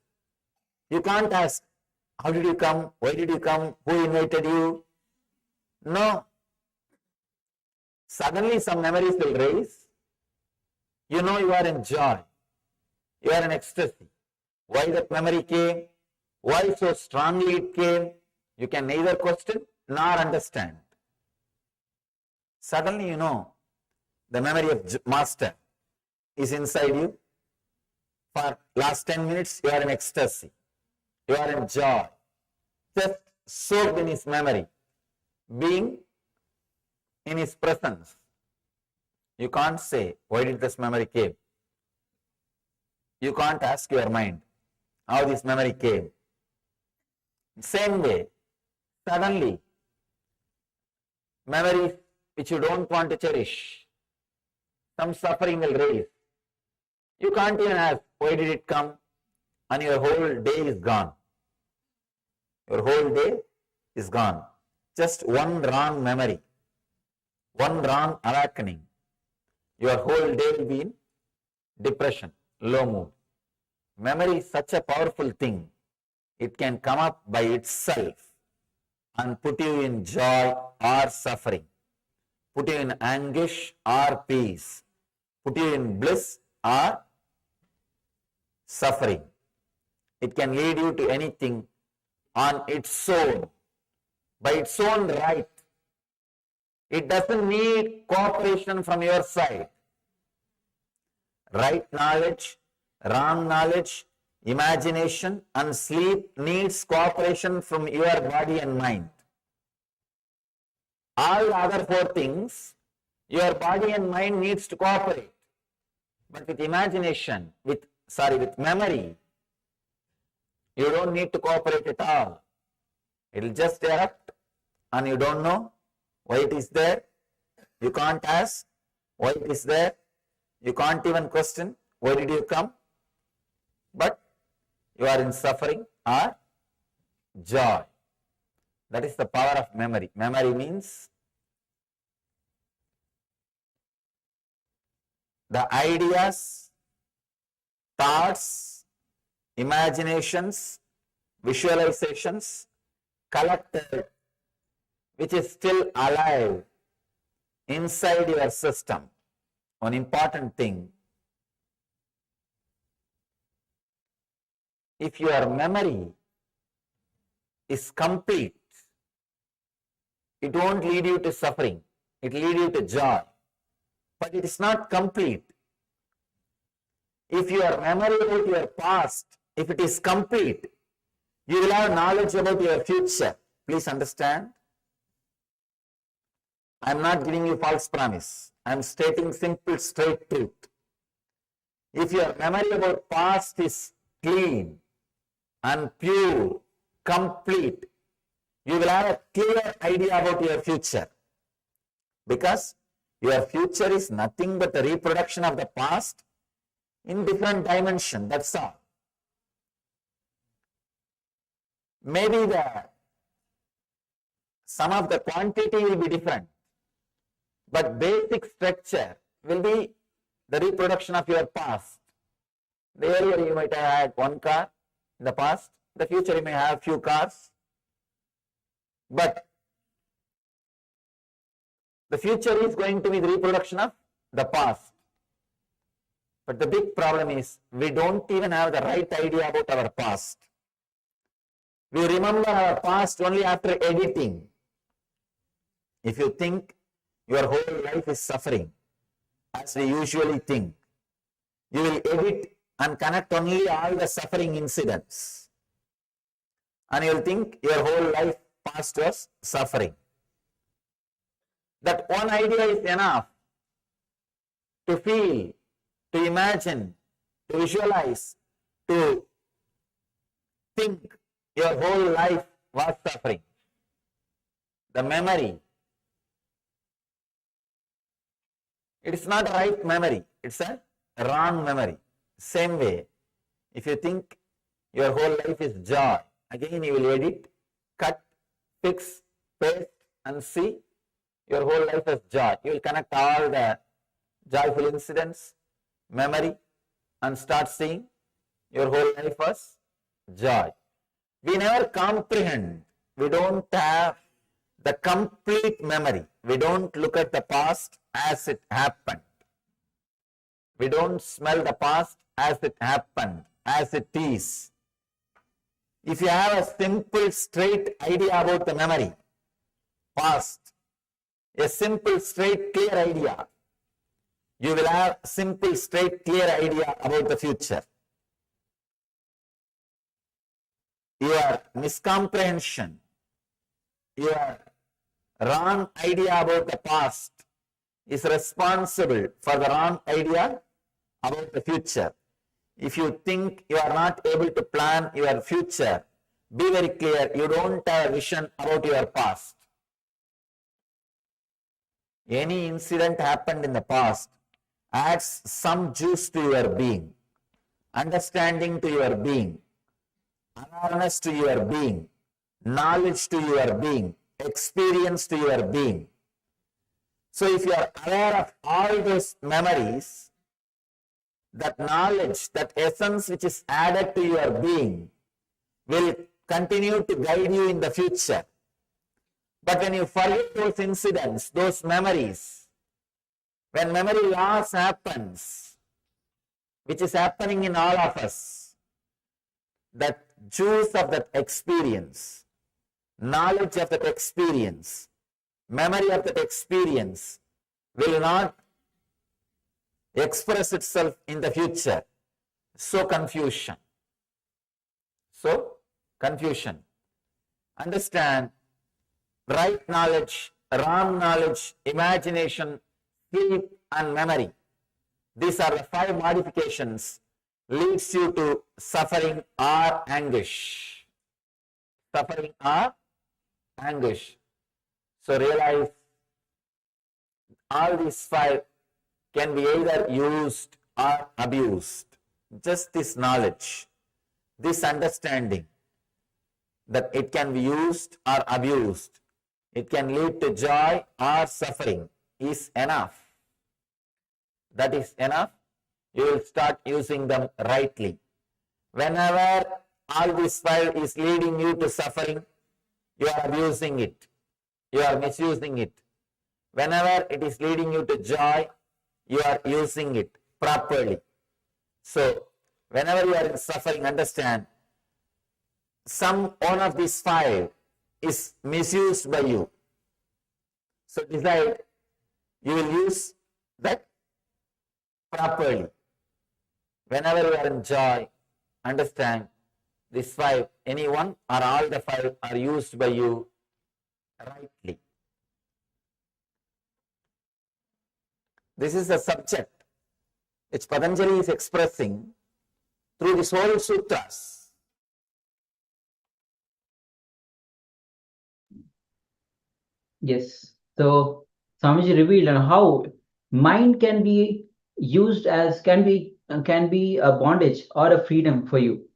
You can't ask, how did you come? Why did you come? Who invited you? No. Suddenly some memories will raise. You know you are in joy. You are in ecstasy. Why that memory came? Why so strongly it came? You can neither question nor understand. Suddenly you know the memory of Master is inside you. For last 10 minutes you are in ecstasy. You are in joy. Just soaked in his memory. Being in his presence. You can't say, why did this memory came? You can't ask your mind how this memory came. Same way, suddenly, memories which you don't want to cherish, some suffering will raise. You can't even ask, why did it come? And your whole day is gone. Your whole day is gone. Just one wrong memory, one wrong awakening. Your whole day will be in depression, low mood. Memory is such a powerful thing. It can come up by itself and put you in joy or suffering, put you in anguish or peace, put you in bliss or suffering. It can lead you to anything on its own, by its own right. It doesn't need cooperation from your side. Right knowledge, wrong knowledge, imagination and sleep needs cooperation from your body and mind. All the other four things, your body and mind needs to cooperate. But with imagination, with memory, you don't need to cooperate at all. It will just erupt and you don't know why it is there. You can't ask why it is there. You can't even question why did you come. But you are in suffering or joy. That is the power of memory. Memory means the ideas, thoughts, imaginations, visualizations collected, which is still alive inside your system. One important thing, if your memory is complete, it won't lead you to suffering, it will lead you to joy. But it is not complete. If your memory about your past, if it is complete, you will have knowledge about your future. Please understand. I am not giving you false promise. I am stating simple, straight truth. If your memory about past is clean and pure, complete, you will have a clear idea about your future. Because your future is nothing but a reproduction of the past in different dimension. That's all. Maybe some of the quantity will be different, but basic structure will be the reproduction of your past. Earlier you might have had one car in the past, in the future you may have few cars, but the future is going to be the reproduction of the past. But the big problem is we don't even have the right idea about our past. We remember our past only after editing. If you think your whole life is suffering, as we usually think, you will edit and connect only all the suffering incidents. And you will think your whole life past was suffering. That one idea is enough to feel, to imagine, to visualize, to think your whole life was suffering. the memory, it is not a right memory, it's a wrong memory. Same way, if you think your whole life is joy, again you will edit, cut, fix, paste and see your whole life as joy. You will connect all the joyful incidents, memory, and start seeing your whole life as joy. We never comprehend. We don't have the complete memory. We don't look at the past as it happened. We don't smell the past as it happened, as it is. If you have a simple, straight idea about the memory, past, a simple, straight, clear idea, you will have a simple, straight, clear idea about the future. Your miscomprehension, your wrong idea about the past is responsible for the wrong idea about the future. If you think you are not able to plan your future, be very clear, you don't have a vision about your past. Any incident happened in the past adds some juice to your being, understanding to your being, awareness to your being, knowledge to your being, experience to your being. So if you are aware of all those memories, that knowledge, that essence which is added to your being will continue to guide you in the future. But when you forget those incidents, those memories, when memory loss happens, which is happening in all of us, that juice of that experience, knowledge of that experience, memory of that experience will not express itself in the future. So confusion. Understand, right knowledge, wrong knowledge, imagination, sleep and memory. These are the 5 modifications leads you to suffering or anguish. Suffering or anguish. So realize all these 5 can be either used or abused. Just this knowledge, this understanding that it can be used or abused, it can lead to joy or suffering is enough. That is enough. You will start using them rightly. Whenever all this 5 is leading you to suffering, you are abusing it. You are misusing it. Whenever it is leading you to joy, you are using it properly. So, whenever you are in suffering, understand, one of these 5 is misused by you. So, decide you will use that properly. Whenever you are in joy, understand these 5, any one or all the 5 are used by you rightly. This is the subject which Patanjali is expressing through this whole sutras. Yes. So Swamiji revealed on how mind can be used as can be a bondage or a freedom for you,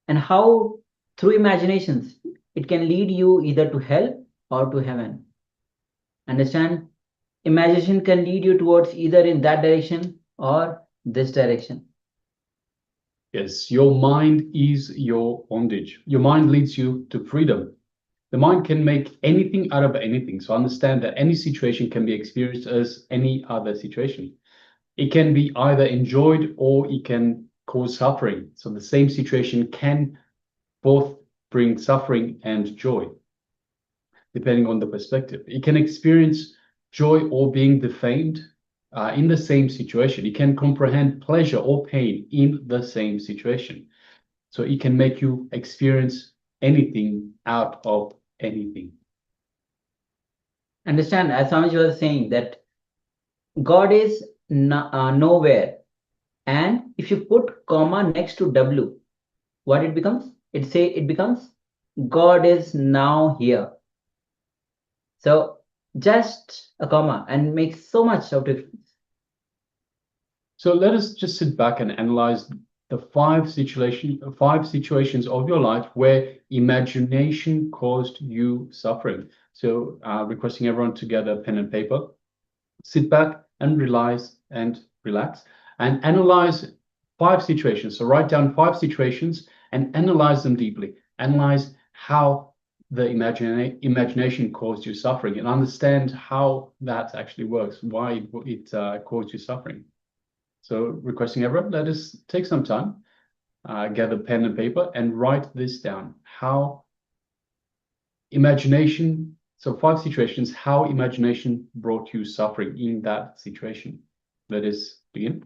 and how through imaginations it can lead you either to hell or to heaven. Understand? Imagination can lead you towards either in that direction or this direction. Yes, your mind is your bondage. Your mind leads you to freedom. The mind can make anything out of anything. So understand that any situation can be experienced as any other situation. It can be either enjoyed or it can cause suffering. So the same situation can both bring suffering and joy, depending on the perspective. It can experience joy or being defamed in the same situation. It can comprehend pleasure or pain in the same situation. So it can make you experience anything out of anything. Understand, as Swamiji was saying, that God is nowhere, and if you put comma next to W, what it becomes? It becomes God is now here. So just a comma and makes so much of difference. So let us just sit back and analyze the five situations of your life where imagination caused you suffering. So requesting everyone to gather pen and paper, sit back and relax and analyze 5 situations. So write down 5 situations and analyze them deeply. Analyze how the imagination caused you suffering and understand how that actually works, why it caused you suffering. So requesting everyone, let us take some time, gather pen and paper and write this down. How imagination, so 5 situations, how imagination brought you suffering in that situation. Let us begin.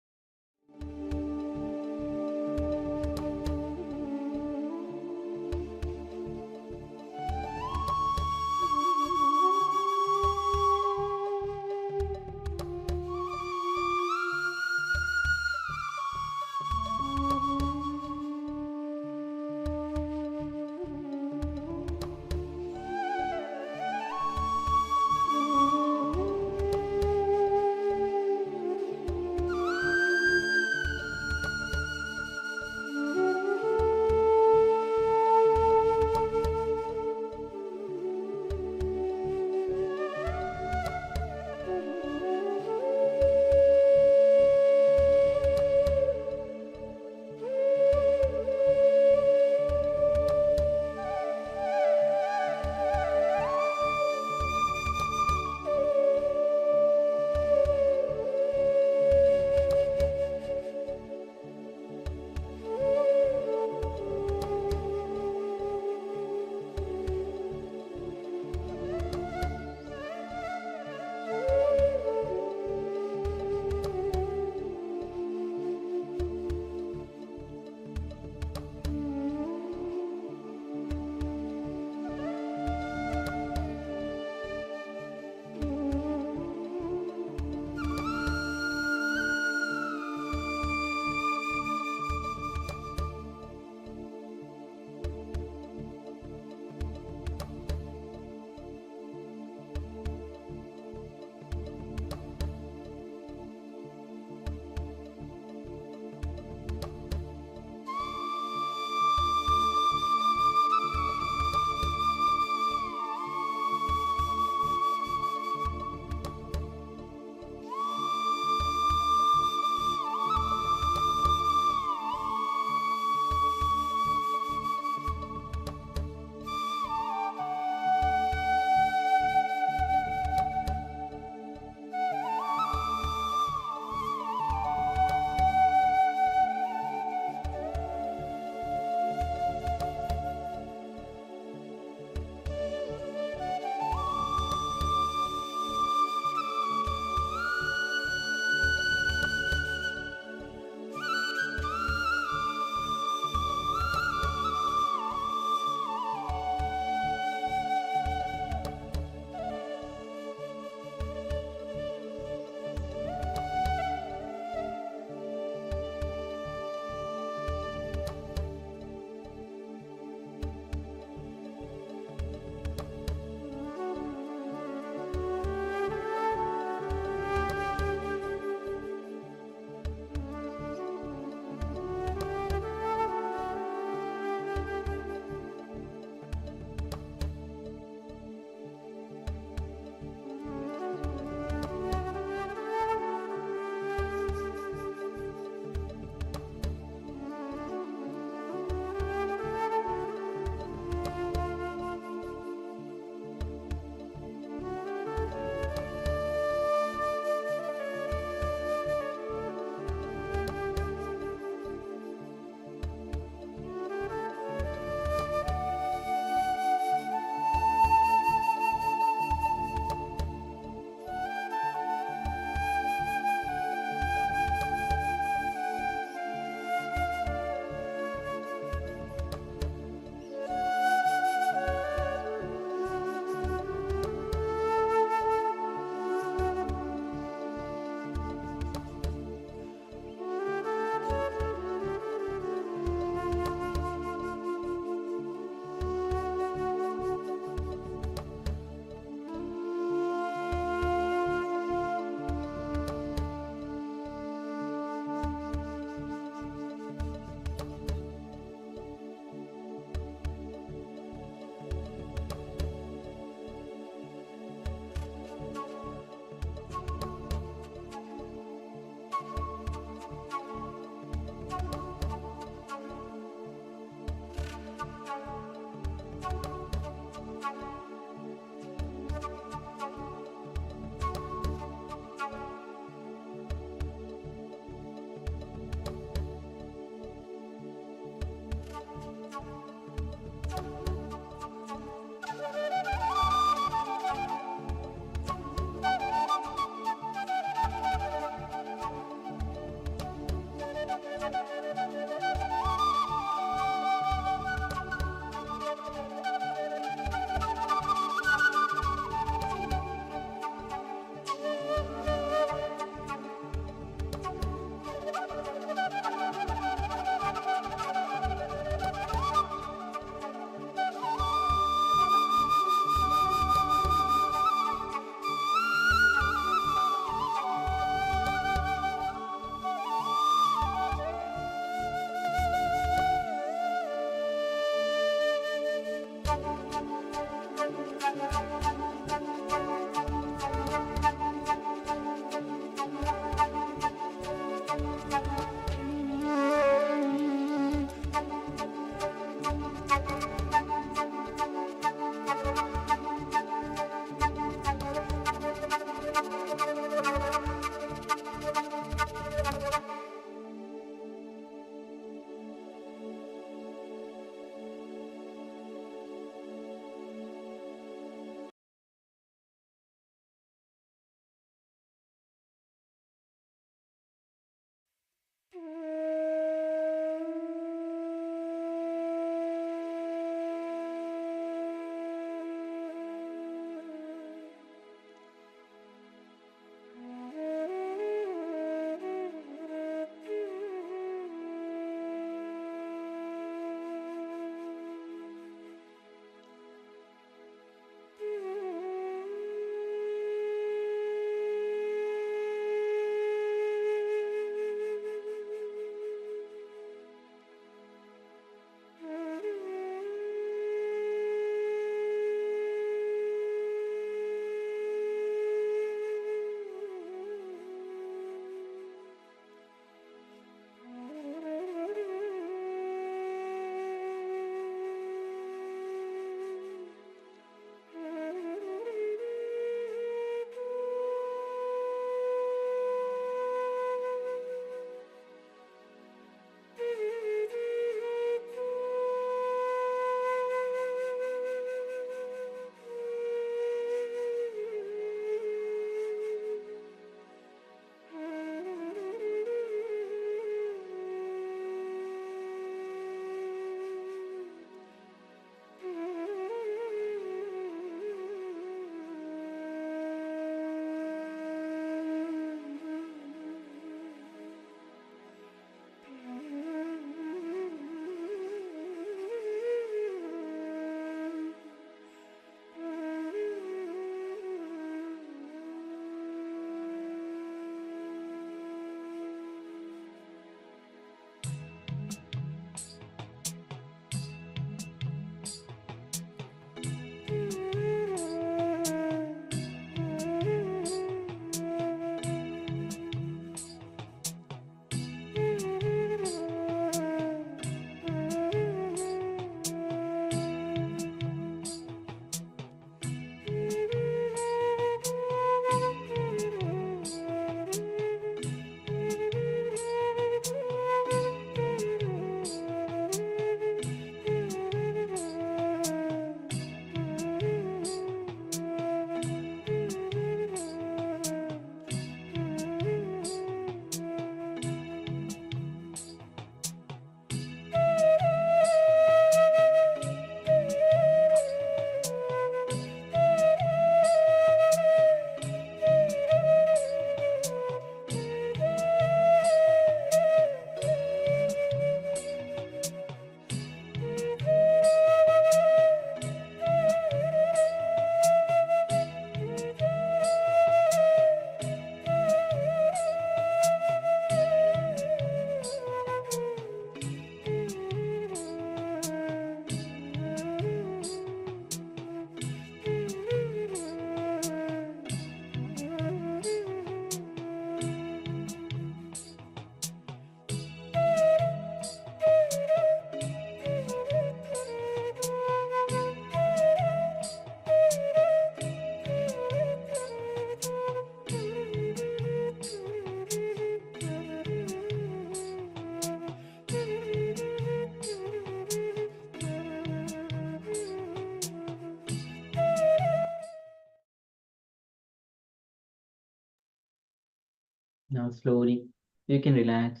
Now slowly you can relax.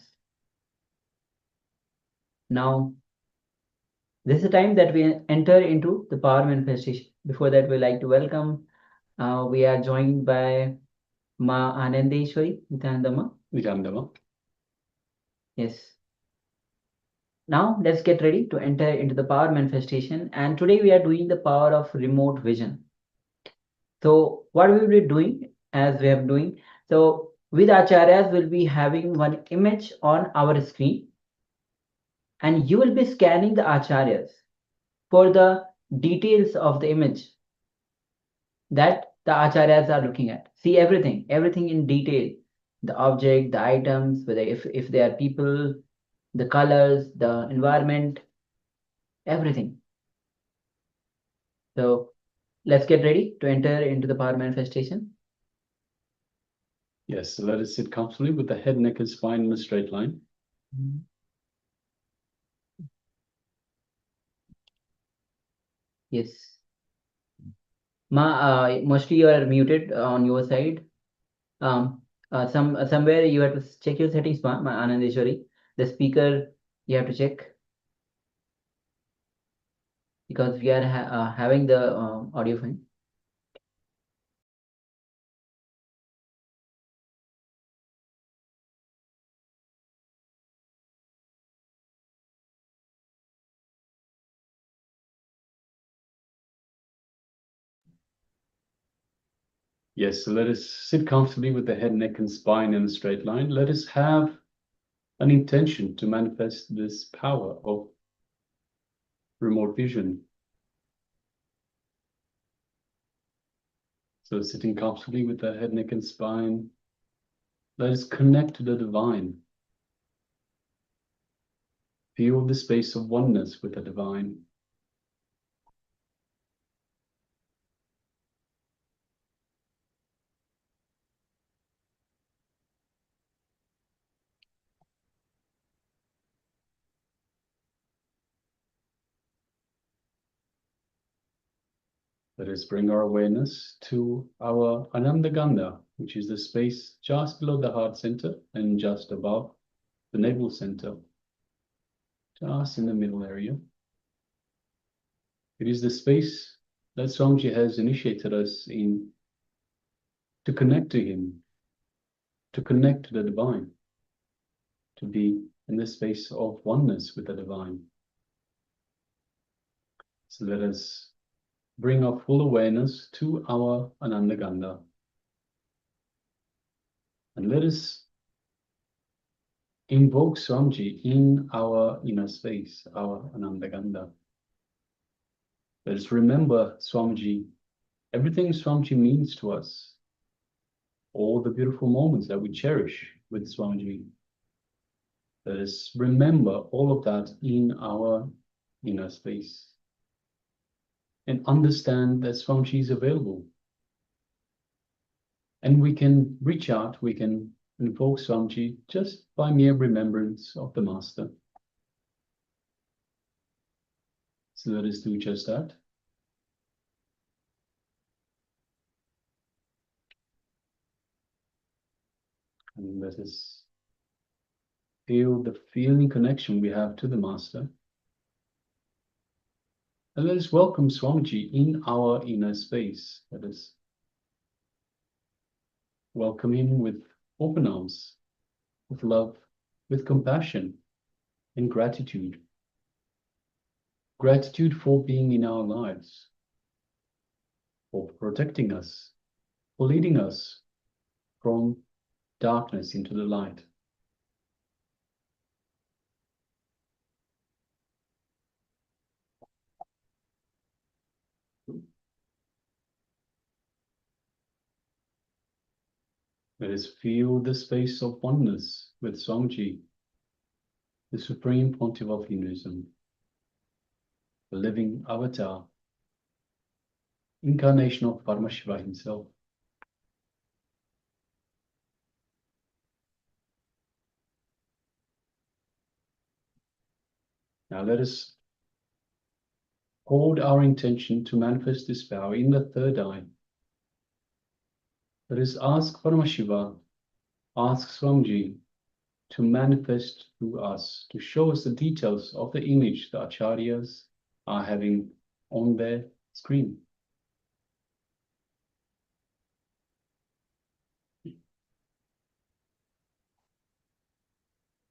Now this is the time that we enter into the power manifestation. Before that, we like to welcome. We are joined by Ma Anandeshwari Nithyananda. Nithyananda. Yes. Now let's get ready to enter into the power manifestation. And today we are doing the power of remote vision. So what we will be doing as we are doing. So with Acharyas, we'll be having one image on our screen. And you will be scanning the Acharyas for the details of the image that the Acharyas are looking at. See everything in detail. The object, the items, whether if they are people, the colors, the environment, everything. So let's get ready to enter into the power manifestation. Yes, so let us sit comfortably with the head, neck, and spine in a straight line. Yes. Ma, mostly you are muted on your side. Somewhere you have to check your settings, Ma Anandeshwari. The speaker you have to check because we are having the audio fine. Yes, so let us sit comfortably with the head, neck, and spine in a straight line. Let us have an intention to manifest this power of remote vision. So sitting comfortably with the head, neck, and spine, let us connect to the divine. Feel the space of oneness with the divine. Let us bring our awareness to our Anandaganda, which is the space just below the heart center and just above the navel center, just in the middle area. It is the space that Swamiji has initiated us in to connect to him, to connect to the divine, to be in the space of oneness with the divine. So let us bring our full awareness to our Anandaganda. And let us invoke Swamiji in our inner space, our Anandaganda. Let us remember Swamiji, everything Swamiji means to us, all the beautiful moments that we cherish with Swamiji. Let us remember all of that in our inner space and understand that Swamiji is available. And we can reach out, we can invoke Swamiji just by mere remembrance of the Master. So let us do just that. And let us feel the feeling connection we have to the Master. And let us welcome Swamiji in our inner space. Let us welcome him with open arms, with love, with compassion and gratitude. Gratitude for being in our lives, for protecting us, for leading us from darkness into the light. Let us feel the space of oneness with Swamiji, the Supreme Pontiff of Hinduism, the living avatar, incarnation of Paramashiva himself. Now let us hold our intention to manifest this power in the third eye. Let us ask Paramashiva ask Swamiji to manifest through us, to show us the details of the image the Acharyas are having on their screen.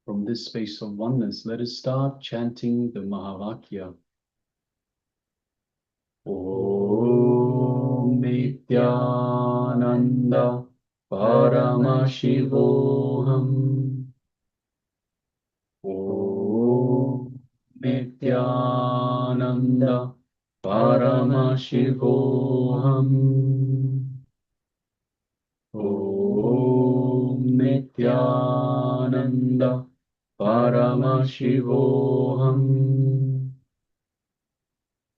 From this space of oneness, let us start chanting the Mahavakya. Om Nithyananda Paramashivoham. Om Nithyananda Paramashivoham. Om Nithyananda Paramashivoham.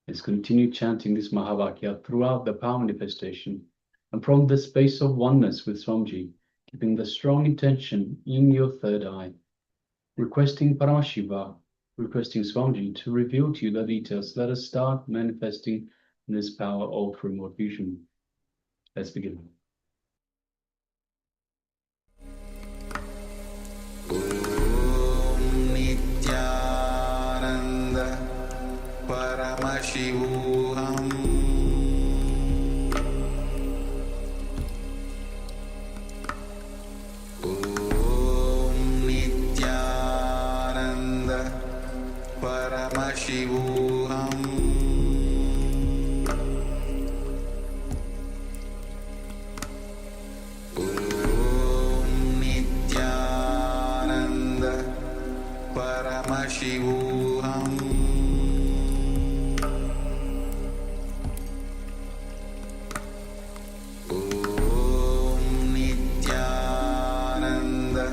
Let's continue chanting this Mahavakya throughout the power manifestation and from the space of oneness with Swamiji, keeping the strong intention in your third eye, requesting Paramashiva, requesting Swamiji to reveal to you the details. Let us start manifesting this power all through remote vision. Let's begin. Paramashivoham. Om Nithyananda Paramashivoham. Om Nithyananda Paramashivoham. Paramashivoham. Om Nithyananda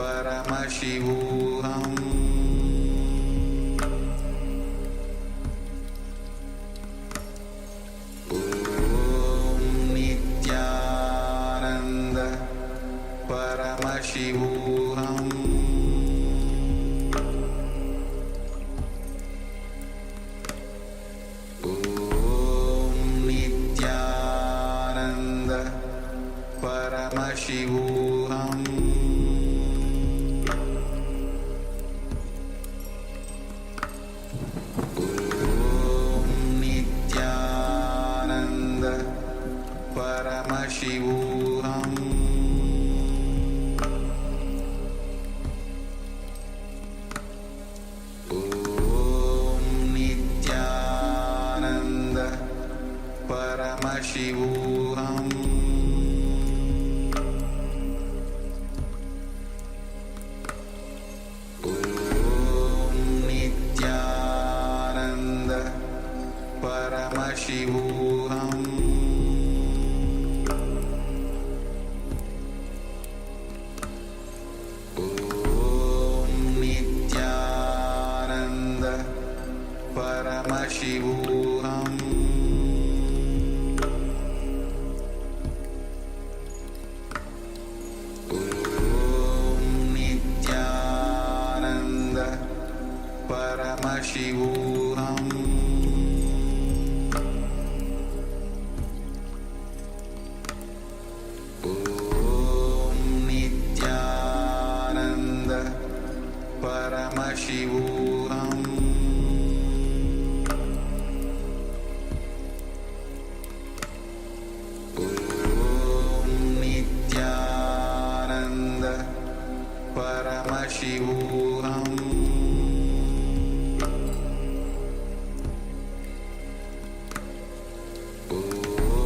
Paramashivoham. Om Nithyananda Paramashivoham. Paramashivoham. Om Nithyananda Paramashivoham. Om Nithyananda Paramashivoham. Paramashivoham. Om Nithyananda Paramashivoham. Om Nithyananda Paramashivoham. Paramashivoham.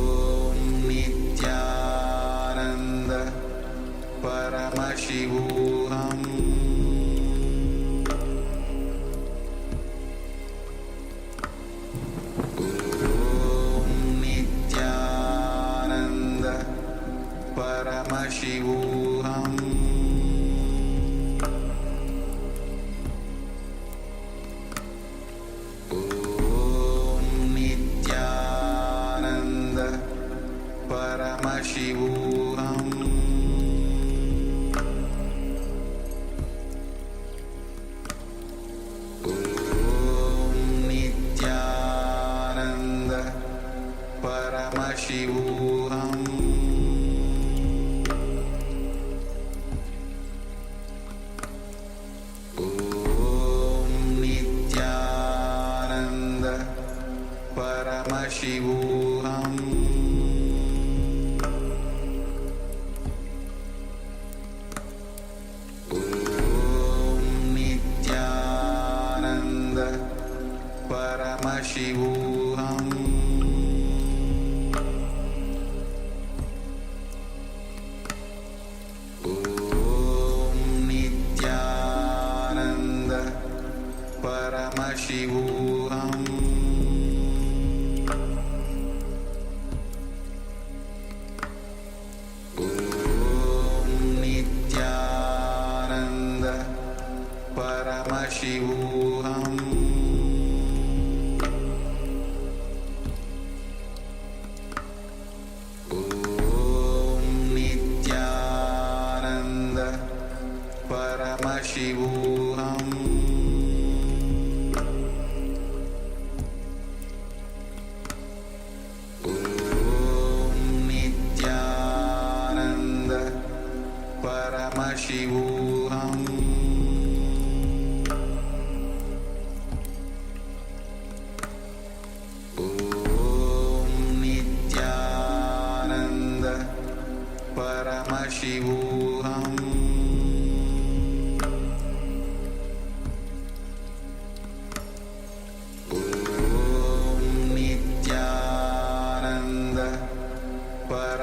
Om Nithyananda Paramashivoham. Om Nithyananda Paramashivoham. Paramashivoham. Om Nithyananda Paramashivoham. Paramashivoham Om Nithyananda Paramashivoham Om Nithyananda Paramashivoham Om Nithyananda Paramashivoham Om Nithyananda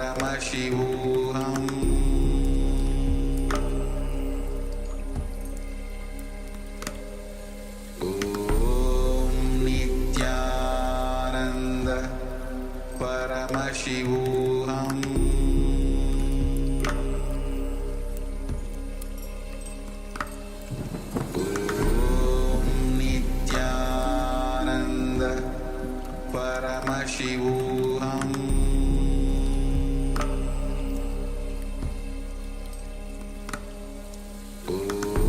Paramashivoham Om Nithyananda Paramashivoham Om Nithyananda Paramashivoham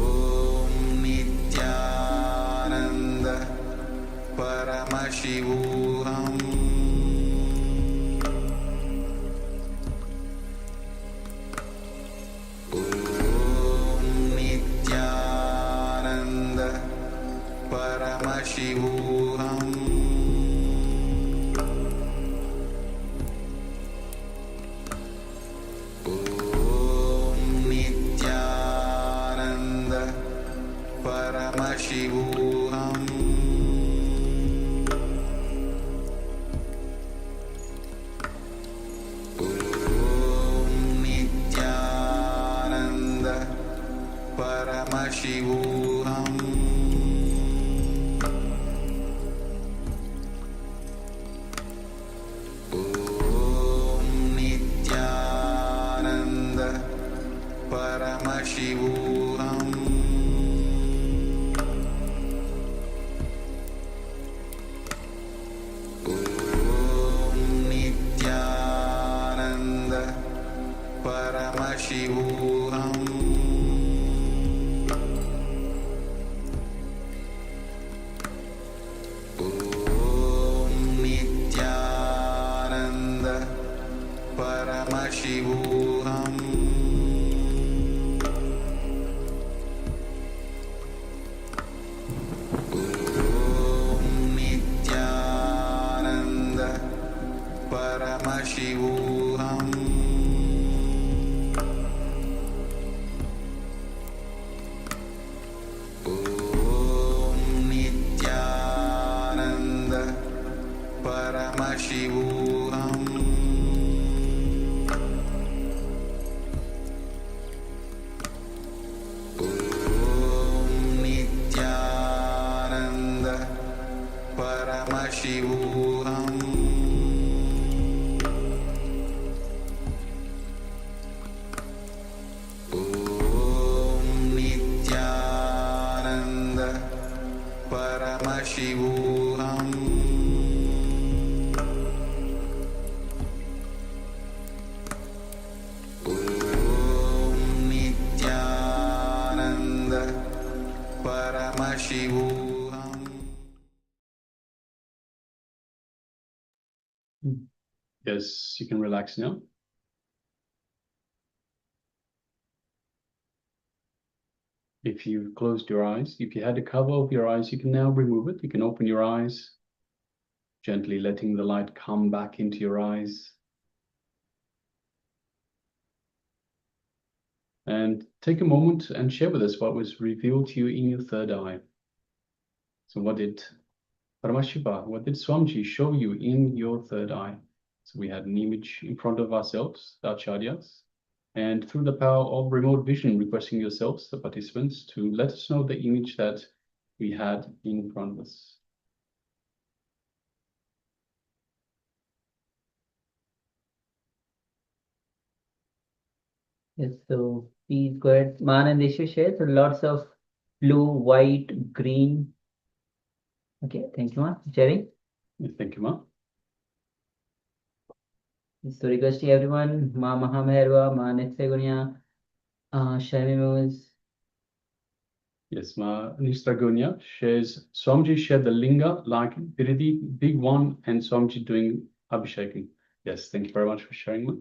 Om Nithyananda Paramashivoham Om Nithyananda Paramashivoham Om Nithyananda Paramashivoham Om Nithyananda Paramashivoham Om Nithyananda Paramashivoham Om Nithyananda Paramashivoham Om Nithyananda Paramashivoham Om Nithyananda Paramashivoham Om Nithyananda Paramashivoham Om Nithyananda Paramashivoham Om Nithyananda Paramashivoham Om Nithyananda Paramashivoham. Yes, you can relax now. If you've closed your eyes, if you had a cover over your eyes, you can now remove it. You can open your eyes, gently letting the light come back into your eyes. And take a moment and share with us what was revealed to you in your third eye. So what did Paramashiva, what did Swamiji show you in your third eye? So we had an image in front of ourselves, the acharyas, and through the power of remote vision, requesting yourselves, the participants, to let us know the image that we had in front of us. Yes, so please go ahead. Man and Deshu shared, so lots of blue, white, green. Okay, thank you, ma. Sharing. Thank you, Ma. So requesting everyone, Ma Mahamerva, Ma Nithyananda, Shami Muse. Yes, Ma Nistragonya shares, Swamiji shared the linga like Viridi, big one, and Swamiji doing Abhisheking. Yes, thank you very much for sharing, Ma.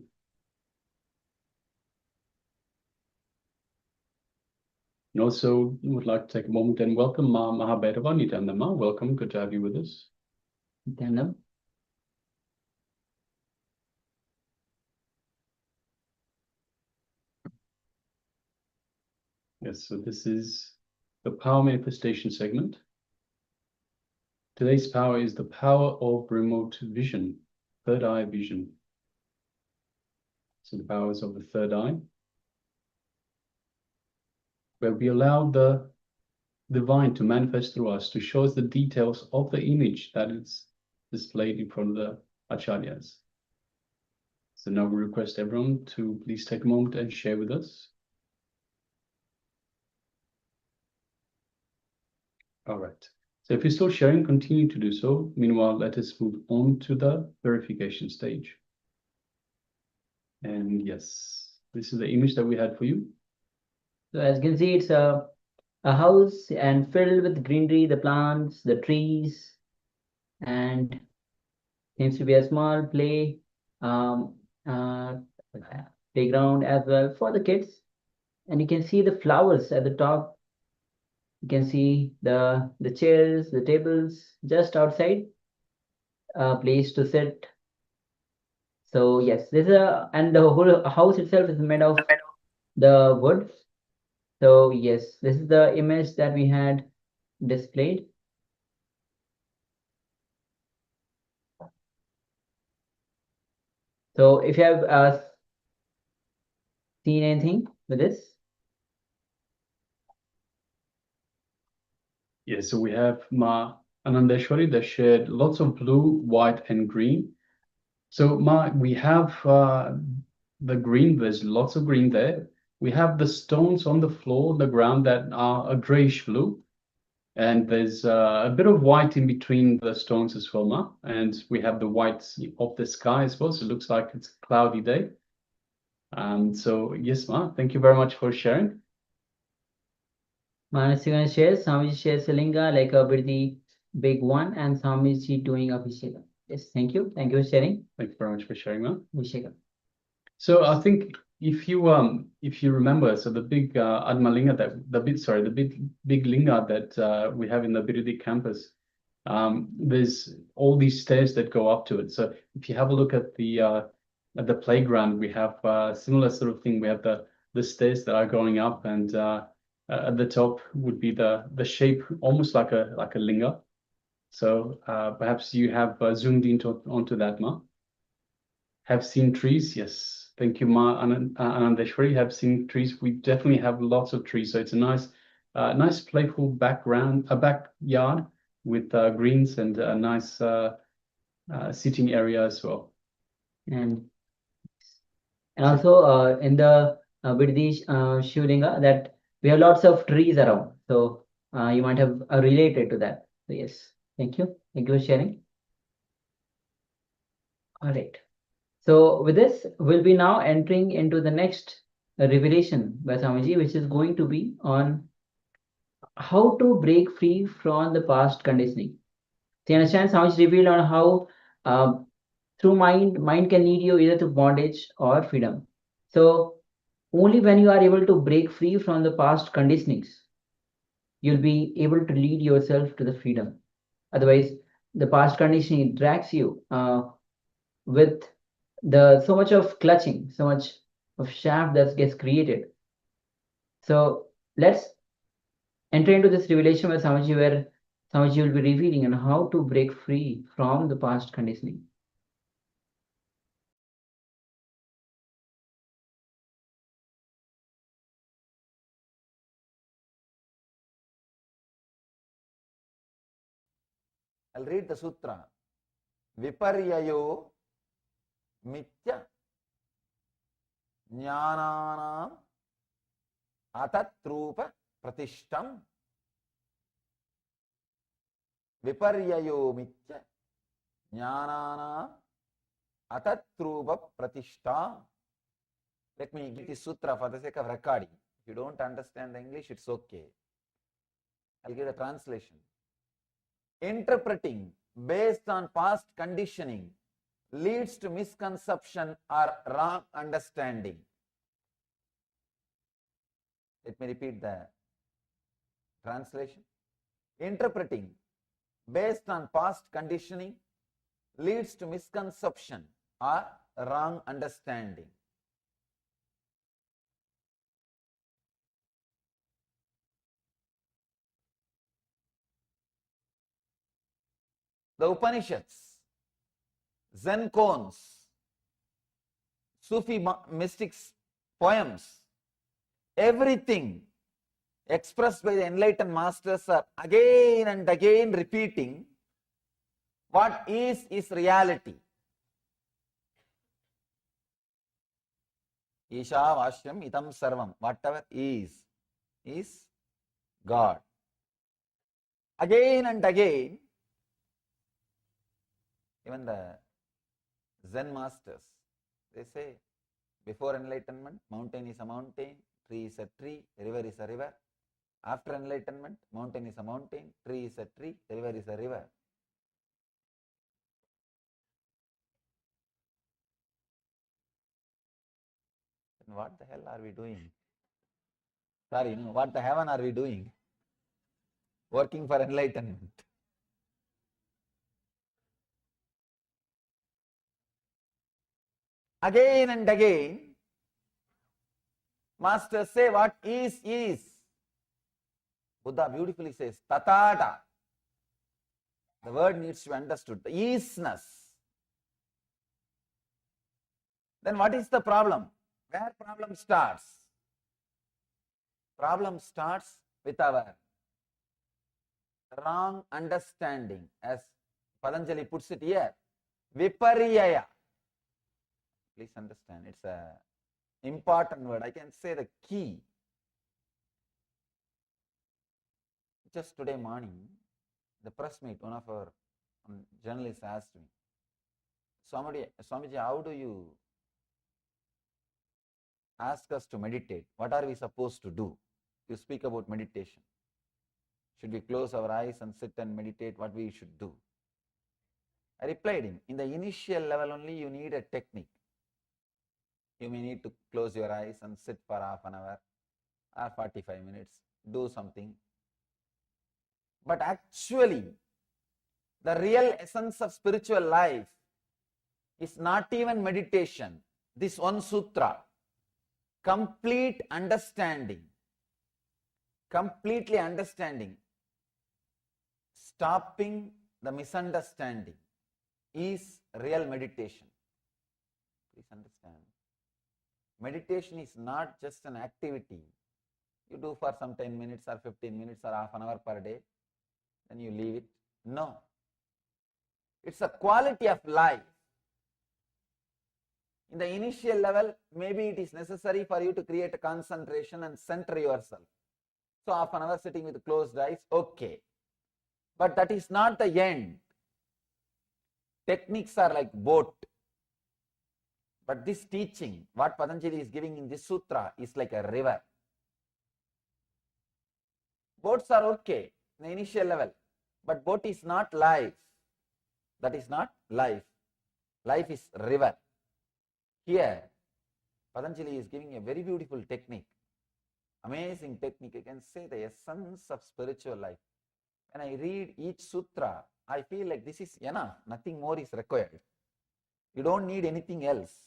And also would like to take a moment and welcome Ma Mahabhairava Nithyananda. Ma, welcome, good to have you with us. Nithyananda. Yes, so this is the power manifestation segment. Today's power is the power of remote vision, third eye vision. So the powers of the third eye, where we allow the divine to manifest through us, to show us the details of the image that is displayed in front of the acharyas. So now we request everyone to please take a moment and share with us. All right. So if you're still sharing, continue to do so. Meanwhile, let us move on to the verification stage. And yes, this is the image that we had for you. So as you can see, it's a house and filled with greenery, the plants, the trees, and seems to be a small play playground as well for the kids. And you can see the flowers at the top. You can see the chairs, the tables just outside, a place to sit. So yes, this is and the whole house itself is made of the wood. So yes, this is the image that we had displayed. So if you have seen anything with this? Yes, so we have Ma Anandeshwari that shared lots of blue, white, and green. So Ma, we have the green, there's lots of green there. We have the stones on the floor, the ground that are a grayish blue. And there's a bit of white in between the stones as well, Ma. And we have the white of the sky as well. So it looks like it's a cloudy day. So yes, Ma, thank you very much for sharing. Manasika shares, Swamiji shares a linga like a pretty big one, and Swamiji doing Abhisheka. Yes, thank you. Thank you for sharing. Thank you very much for sharing, Ma. Abhisheka. So I think if you remember, so the big Admalinga that the big linga that we have in the Biridi campus, there's all these stairs that go up to it. So if you have a look at the playground, we have a similar sort of thing. We have the stairs that are going up, and at the top would be the shape almost like a linga. So perhaps you have zoomed onto that, Ma. Have seen trees? Yes. Thank you, Ma Anandeshwari. Have seen trees? We definitely have lots of trees. So it's a nice playful backyard with greens and a nice sitting area as well. And also in the Birdi Shivlinga that we have lots of trees around. So you might have related to that. So yes, thank you. Thank you for sharing. All right. So with this, we'll be now entering into the next revelation by Swamiji, which is going to be on how to break free from the past conditioning. So you understand, Swamiji revealed on how through mind can lead you either to bondage or freedom. So only when you are able to break free from the past conditionings, you'll be able to lead yourself to the freedom. Otherwise, the past conditioning drags you with so much of clutching, so much of shaft that gets created. So let's enter into this revelation with Swamiji, where Swamiji will be revealing on how to break free from the past conditioning. I'll read the sutra. Viparyayo mitya jnananam atatrupa pratishtam viparyayomitya jnanana atatruva pratishta. Let me give this sutra for the sake of recording. If you don't understand the English, it's okay. I'll give the translation. Interpreting based on past conditioning leads to misconception or wrong understanding. Let me repeat the translation. Interpreting based on past conditioning leads to misconception or wrong understanding. The Upanishads, Zen koans, Sufi mystics' poems, everything expressed by the enlightened masters are again and again repeating what is reality. Isha Vashyam Itam Sarvam, whatever is God. Again and again, even the Zen masters, they say, before enlightenment, mountain is a mountain, tree is a tree, river is a river. After enlightenment, mountain is a mountain, tree is a tree, river is a river. Then what the hell are we doing? Sorry, what the heaven are we doing? Working for enlightenment. Again and again, masters say what is. Buddha beautifully says, tatata. The word needs to be understood. The isness. Then what is the problem? Where problem starts? Problem starts with our wrong understanding, as Patanjali puts it here. Viparyaya. Please understand, it's a important word. I can say the key. Just today morning, the press meet, one of our journalists asked me, Swamiji, how do you ask us to meditate? What are we supposed to do? You speak about meditation. Should we close our eyes and sit and meditate? What we should do? I replied him, in the initial level only you need a technique. You may need to close your eyes and sit for half an hour or 45 minutes, do something. But actually, the real essence of spiritual life is not even meditation. This one sutra, complete understanding, completely understanding, stopping the misunderstanding is real meditation. Please understand. Meditation is not just an activity you do for some 10 minutes or 15 minutes or half an hour per day, then you leave it. No. It's a quality of life. In the initial level, maybe it is necessary for you to create a concentration and center yourself. So half an hour sitting with closed eyes, okay. But that is not the end. Techniques are like boat. But this teaching, what Patanjali is giving in this sutra, is like a river. Boats are okay in the initial level, but boat is not life. That is not life. Life is river. Here, Patanjali is giving a very beautiful technique, amazing technique. You can say the essence of spiritual life. When I read each sutra, I feel like this is enough, nothing more is required. You don't need anything else.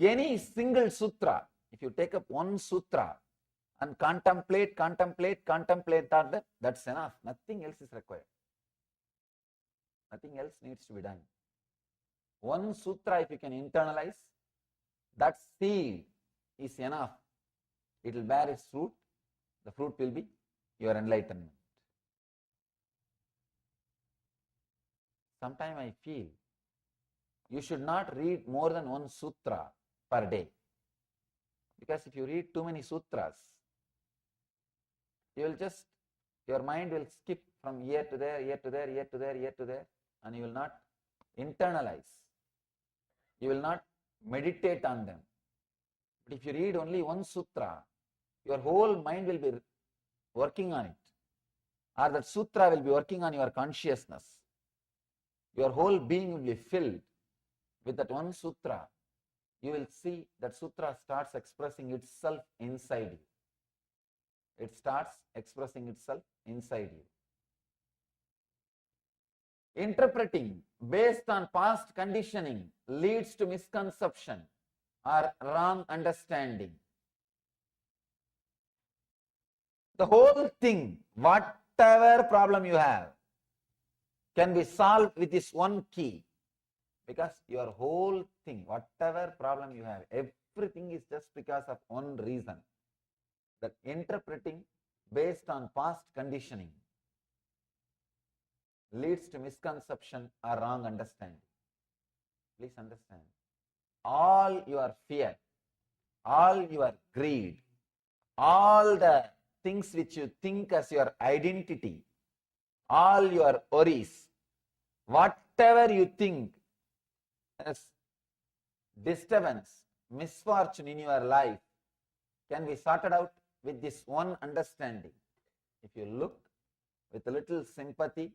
Any single sutra, if you take up one sutra and contemplate that, that's enough. Nothing else is required. Nothing else needs to be done. One sutra, if you can internalize, that seed is enough. It will bear its fruit. The fruit will be your enlightenment. Sometimes I feel you should not read more than one sutra per day. Because if you read too many sutras, your mind will skip from here to there, here to there, here to there, here to there, and you will not internalize. You will not meditate on them. But if you read only one sutra, your whole mind will be working on it. Or that sutra will be working on your consciousness. Your whole being will be filled with that one sutra. You will see that sutra starts expressing itself inside you. It starts expressing itself inside you. Interpreting based on past conditioning leads to misconception or wrong understanding. The whole thing, whatever problem you have, can be solved with this one key. Because your whole thing, whatever problem you have, everything is just because of one reason. That interpreting based on past conditioning leads to misconception or wrong understanding. Please understand. All your fear, all your greed, all the things which you think as your identity, all your worries, whatever you think as disturbance, misfortune in your life, can be sorted out with this one understanding. If you look with a little sympathy,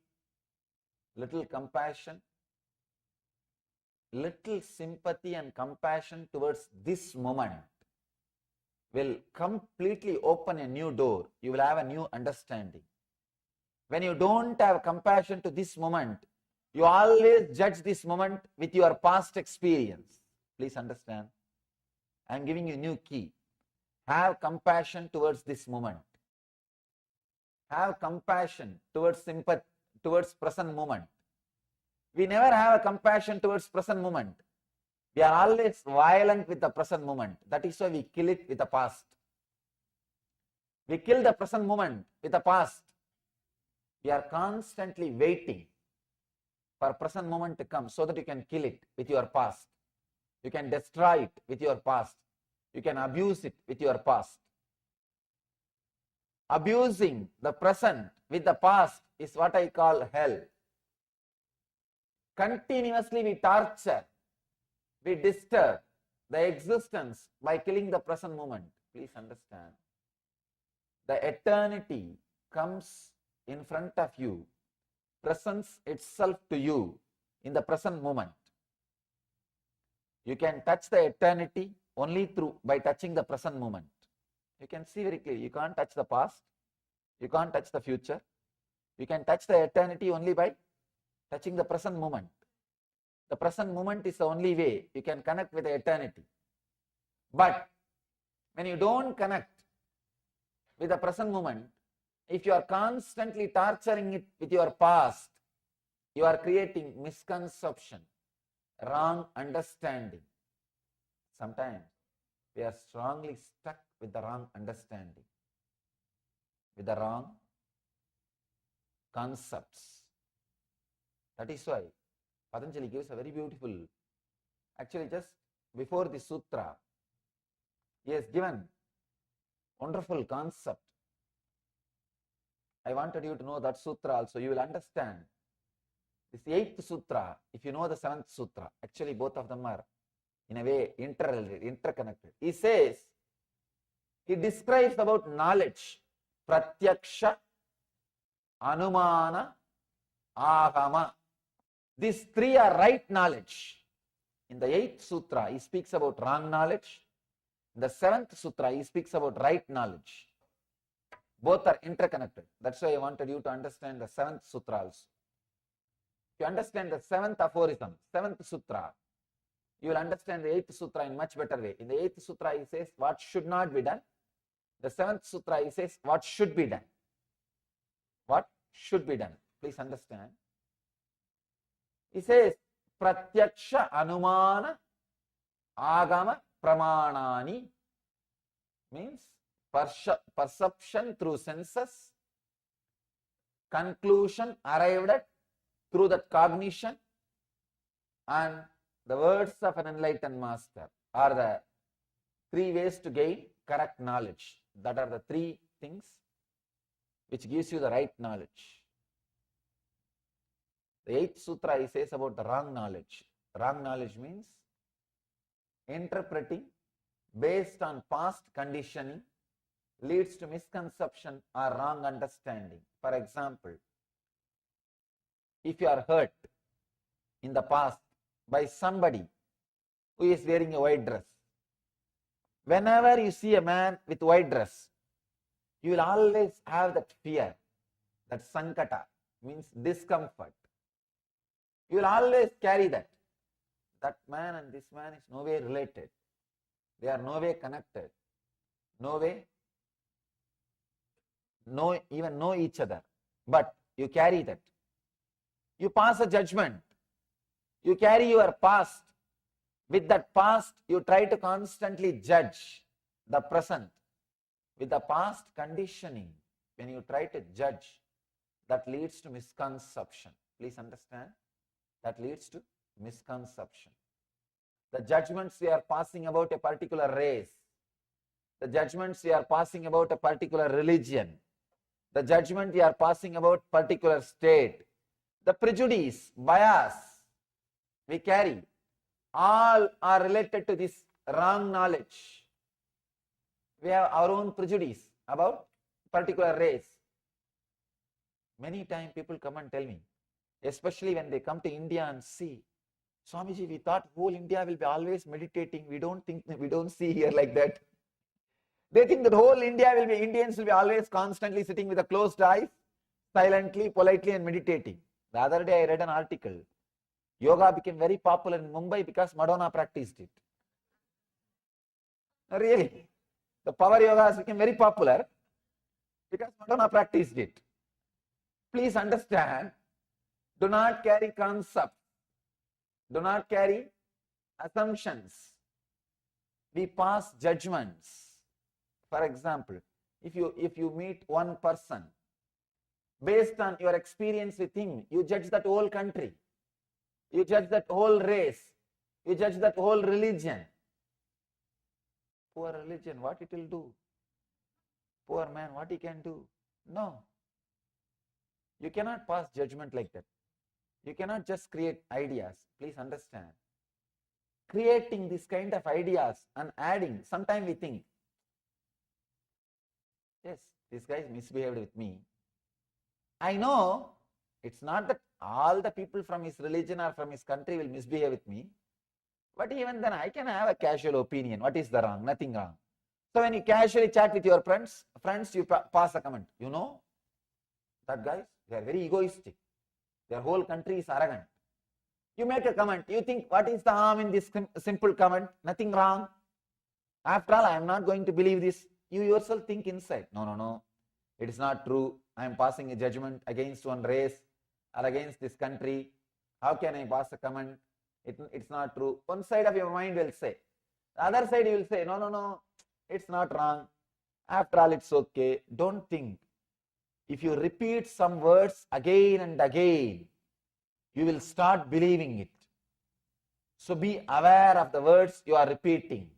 little compassion, little sympathy and compassion towards this moment will completely open a new door. You will have a new understanding. When you don't have compassion to this moment, you always judge this moment with your past experience. Please understand. I am giving you a new key. Have compassion towards this moment. Have compassion towards sympathy, towards present moment. We never have a compassion towards present moment. We are always violent with the present moment. That is why we kill it with the past. We kill the present moment with the past. We are constantly waiting for present moment to come so that you can kill it with your past. You can destroy it with your past. You can abuse it with your past. Abusing the present with the past is what I call hell. Continuously we torture, we disturb the existence by killing the present moment. Please understand. The eternity comes in front of you, presents itself to you in the present moment. You can touch the eternity only by touching the present moment. You can see very clearly, you can't touch the past, you can't touch the future. You can touch the eternity only by touching the present moment. The present moment is the only way you can connect with the eternity. But when you don't connect with the present moment, if you are constantly torturing it with your past, you are creating misconception, wrong understanding. Sometimes we are strongly stuck with the wrong understanding, with the wrong concepts. That is why Patanjali gives a very beautiful, actually just before the sutra, he has given wonderful concept. I wanted you to know that sutra also. You will understand this 8th sutra if you know the 7th sutra. Actually both of them are in a way interconnected. He says, he describes about knowledge, pratyaksha, anumana, agama. These three are right knowledge. In the 8th sutra, he speaks about wrong knowledge. In the 7th sutra, he speaks about right knowledge. Both are interconnected. That's why I wanted you to understand the 7th sutra also. If you understand the 7th aphorism, 7th sutra, you will understand the 8th sutra in much better way. In the 8th sutra, he says what should not be done. The 7th sutra, he says what should be done. What should be done. Please understand. He says, pratyaksha anumana agama pramanani means perception through senses, conclusion arrived at through that cognition, and the words of an enlightened master are the 3 ways to gain correct knowledge. That are the 3 things which gives you the right knowledge. The 8th sutra he says about the wrong knowledge. Wrong knowledge means interpreting based on past conditioning leads to misconception or wrong understanding. For example, if you are hurt in the past by somebody who is wearing a white dress, whenever you see a man with white dress, you will always have that fear, that sankata, means discomfort. You will always carry that. That man and this man is no way related. They are no way connected. No way, even know each other. But you carry that. You pass a judgment. You carry your past. With that past, you try to constantly judge the present. With the past conditioning, when you try to judge, that leads to misconception. Please understand, that leads to misconception. The judgments we are passing about a particular race, the judgments we are passing about a particular religion, the judgment we are passing about particular state, the prejudice, bias we carry, all are related to this wrong knowledge. We have our own prejudice about particular race. Many times people come and tell me, especially when they come to India and see, Swamiji, we thought whole India will be always meditating. We don't see here like that. They think that whole Indians will be always constantly sitting with a closed eyes, silently, politely and meditating. The other day I read an article. Yoga became very popular in Mumbai because Madonna practiced it. Really. The power yoga has become very popular because Madonna practiced it. Please understand, do not carry concepts. Do not carry assumptions. We pass judgments. For example, if you meet one person, based on your experience with him, you judge that whole country. You judge that whole race. You judge that whole religion. Poor religion, what it will do? Poor man, what he can do? No. You cannot pass judgment like that. You cannot just create ideas. Please understand. Creating this kind of ideas and adding, sometimes we think, yes, this guy misbehaved with me. I know it's not that all the people from his religion or from his country will misbehave with me, but even then I can have a casual opinion. What is the wrong? Nothing wrong. So when you casually chat with your friends, you pass a comment. You know, that guys, they are very egoistic. Their whole country is arrogant. You make a comment. You think, what is the harm in this simple comment? Nothing wrong. After all, I am not going to believe this. You yourself think inside. No. It is not true. I am passing a judgment against one race or against this country. How can I pass a comment? It's not true. One side of your mind will say. The other side you will say, no, it's not wrong. After all, it's okay. Don't think. If you repeat some words again and again, you will start believing it. So be aware of the words you are repeating.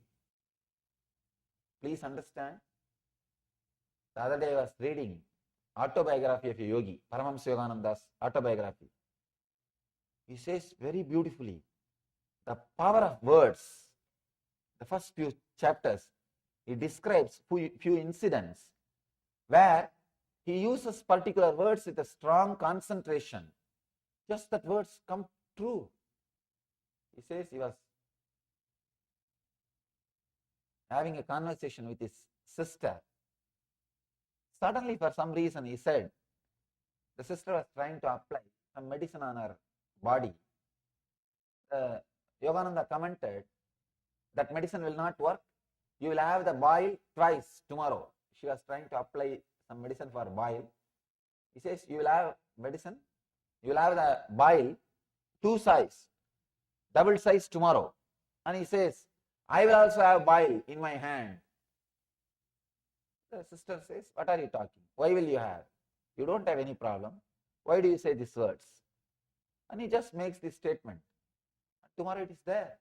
Please understand. The other day I was reading autobiography of a yogi, Paramashivoham autobiography. He says very beautifully, the power of words. The first few chapters, he describes few incidents where he uses particular words with a strong concentration. Just that words come true. He says he was having a conversation with his sister. Suddenly, for some reason, he said, the sister was trying to apply some medicine on her body. Yogananda commented, that medicine will not work. You will have the boil twice tomorrow. She was trying to apply some medicine for boil. He says, you will have medicine, you will have the boil 2 size, double size tomorrow. And he says, I will also have boil in my hand. The sister says, what are you talking? Why will you have? You don't have any problem. Why do you say these words? And he just makes this statement. Tomorrow it is there.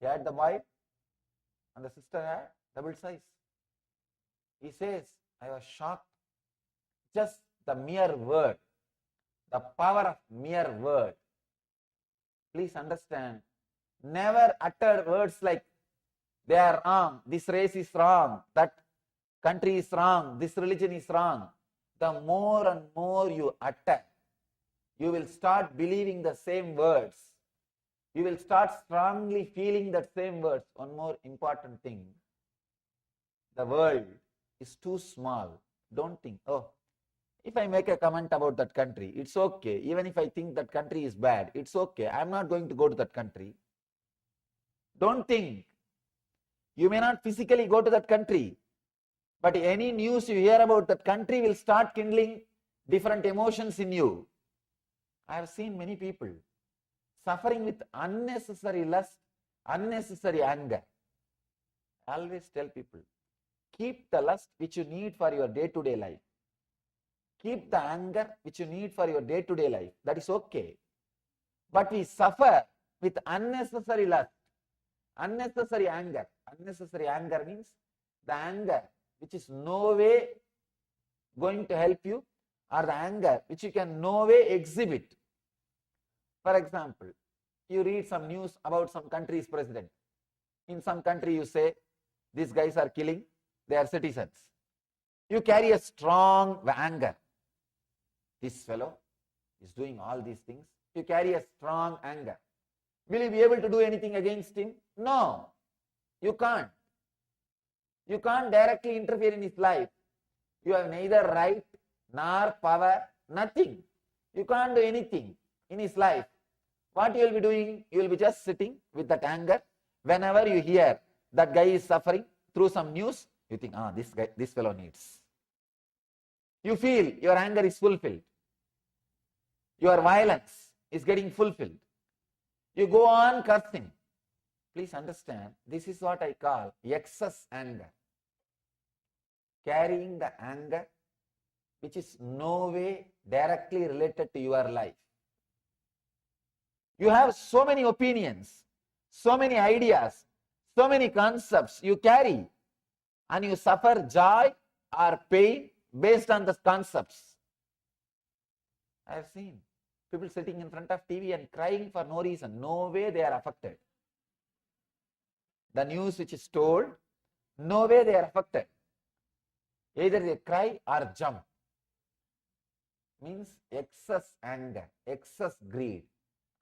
He had the boil and the sister had double size. He says, I was shocked. Just the mere word the power of mere word. Please understand, never utter words like they are wrong, this race is wrong, that country is wrong, this religion is wrong. The more and more you utter, you will start believing the same words. You will start strongly feeling that same words. One more important thing, the world is too small. Don't think, oh, if I make a comment about that country, it's okay. Even if I think that country is bad, it's okay. I'm not going to go to that country. Don't think. You may not physically go to that country, but any news you hear about that country will start kindling different emotions in you. I have seen many people suffering with unnecessary lust, unnecessary anger. I always tell people, keep the lust which you need for your day-to-day life. Keep the anger which you need for your day-to-day life. That is okay. But we suffer with unnecessary lust, unnecessary anger. Unnecessary anger means the anger which is no way going to help you, or the anger which you can no way exhibit. For example, you read some news about some country's president. In some country you say, these guys are killing their citizens. You carry a strong anger. This fellow is doing all these things. You carry a strong anger. Will you be able to do anything against him? No, you can't. You can't directly interfere in his life. You have neither right nor power, nothing. You can't do anything in his life. What you will be doing? You will be just sitting with that anger. Whenever you hear that guy is suffering through some news, you think, this fellow needs. You feel your anger is fulfilled. Your violence is getting fulfilled. You go on cursing. Please understand, this is what I call excess anger. Carrying the anger which is no way directly related to your life. You have so many opinions, so many ideas, so many concepts you carry, and you suffer joy or pain based on the concepts. I have seen people sitting in front of TV and crying for no reason. No way they are affected. The news which is told, no way they are affected. Either they cry or jump. Means excess anger, excess greed,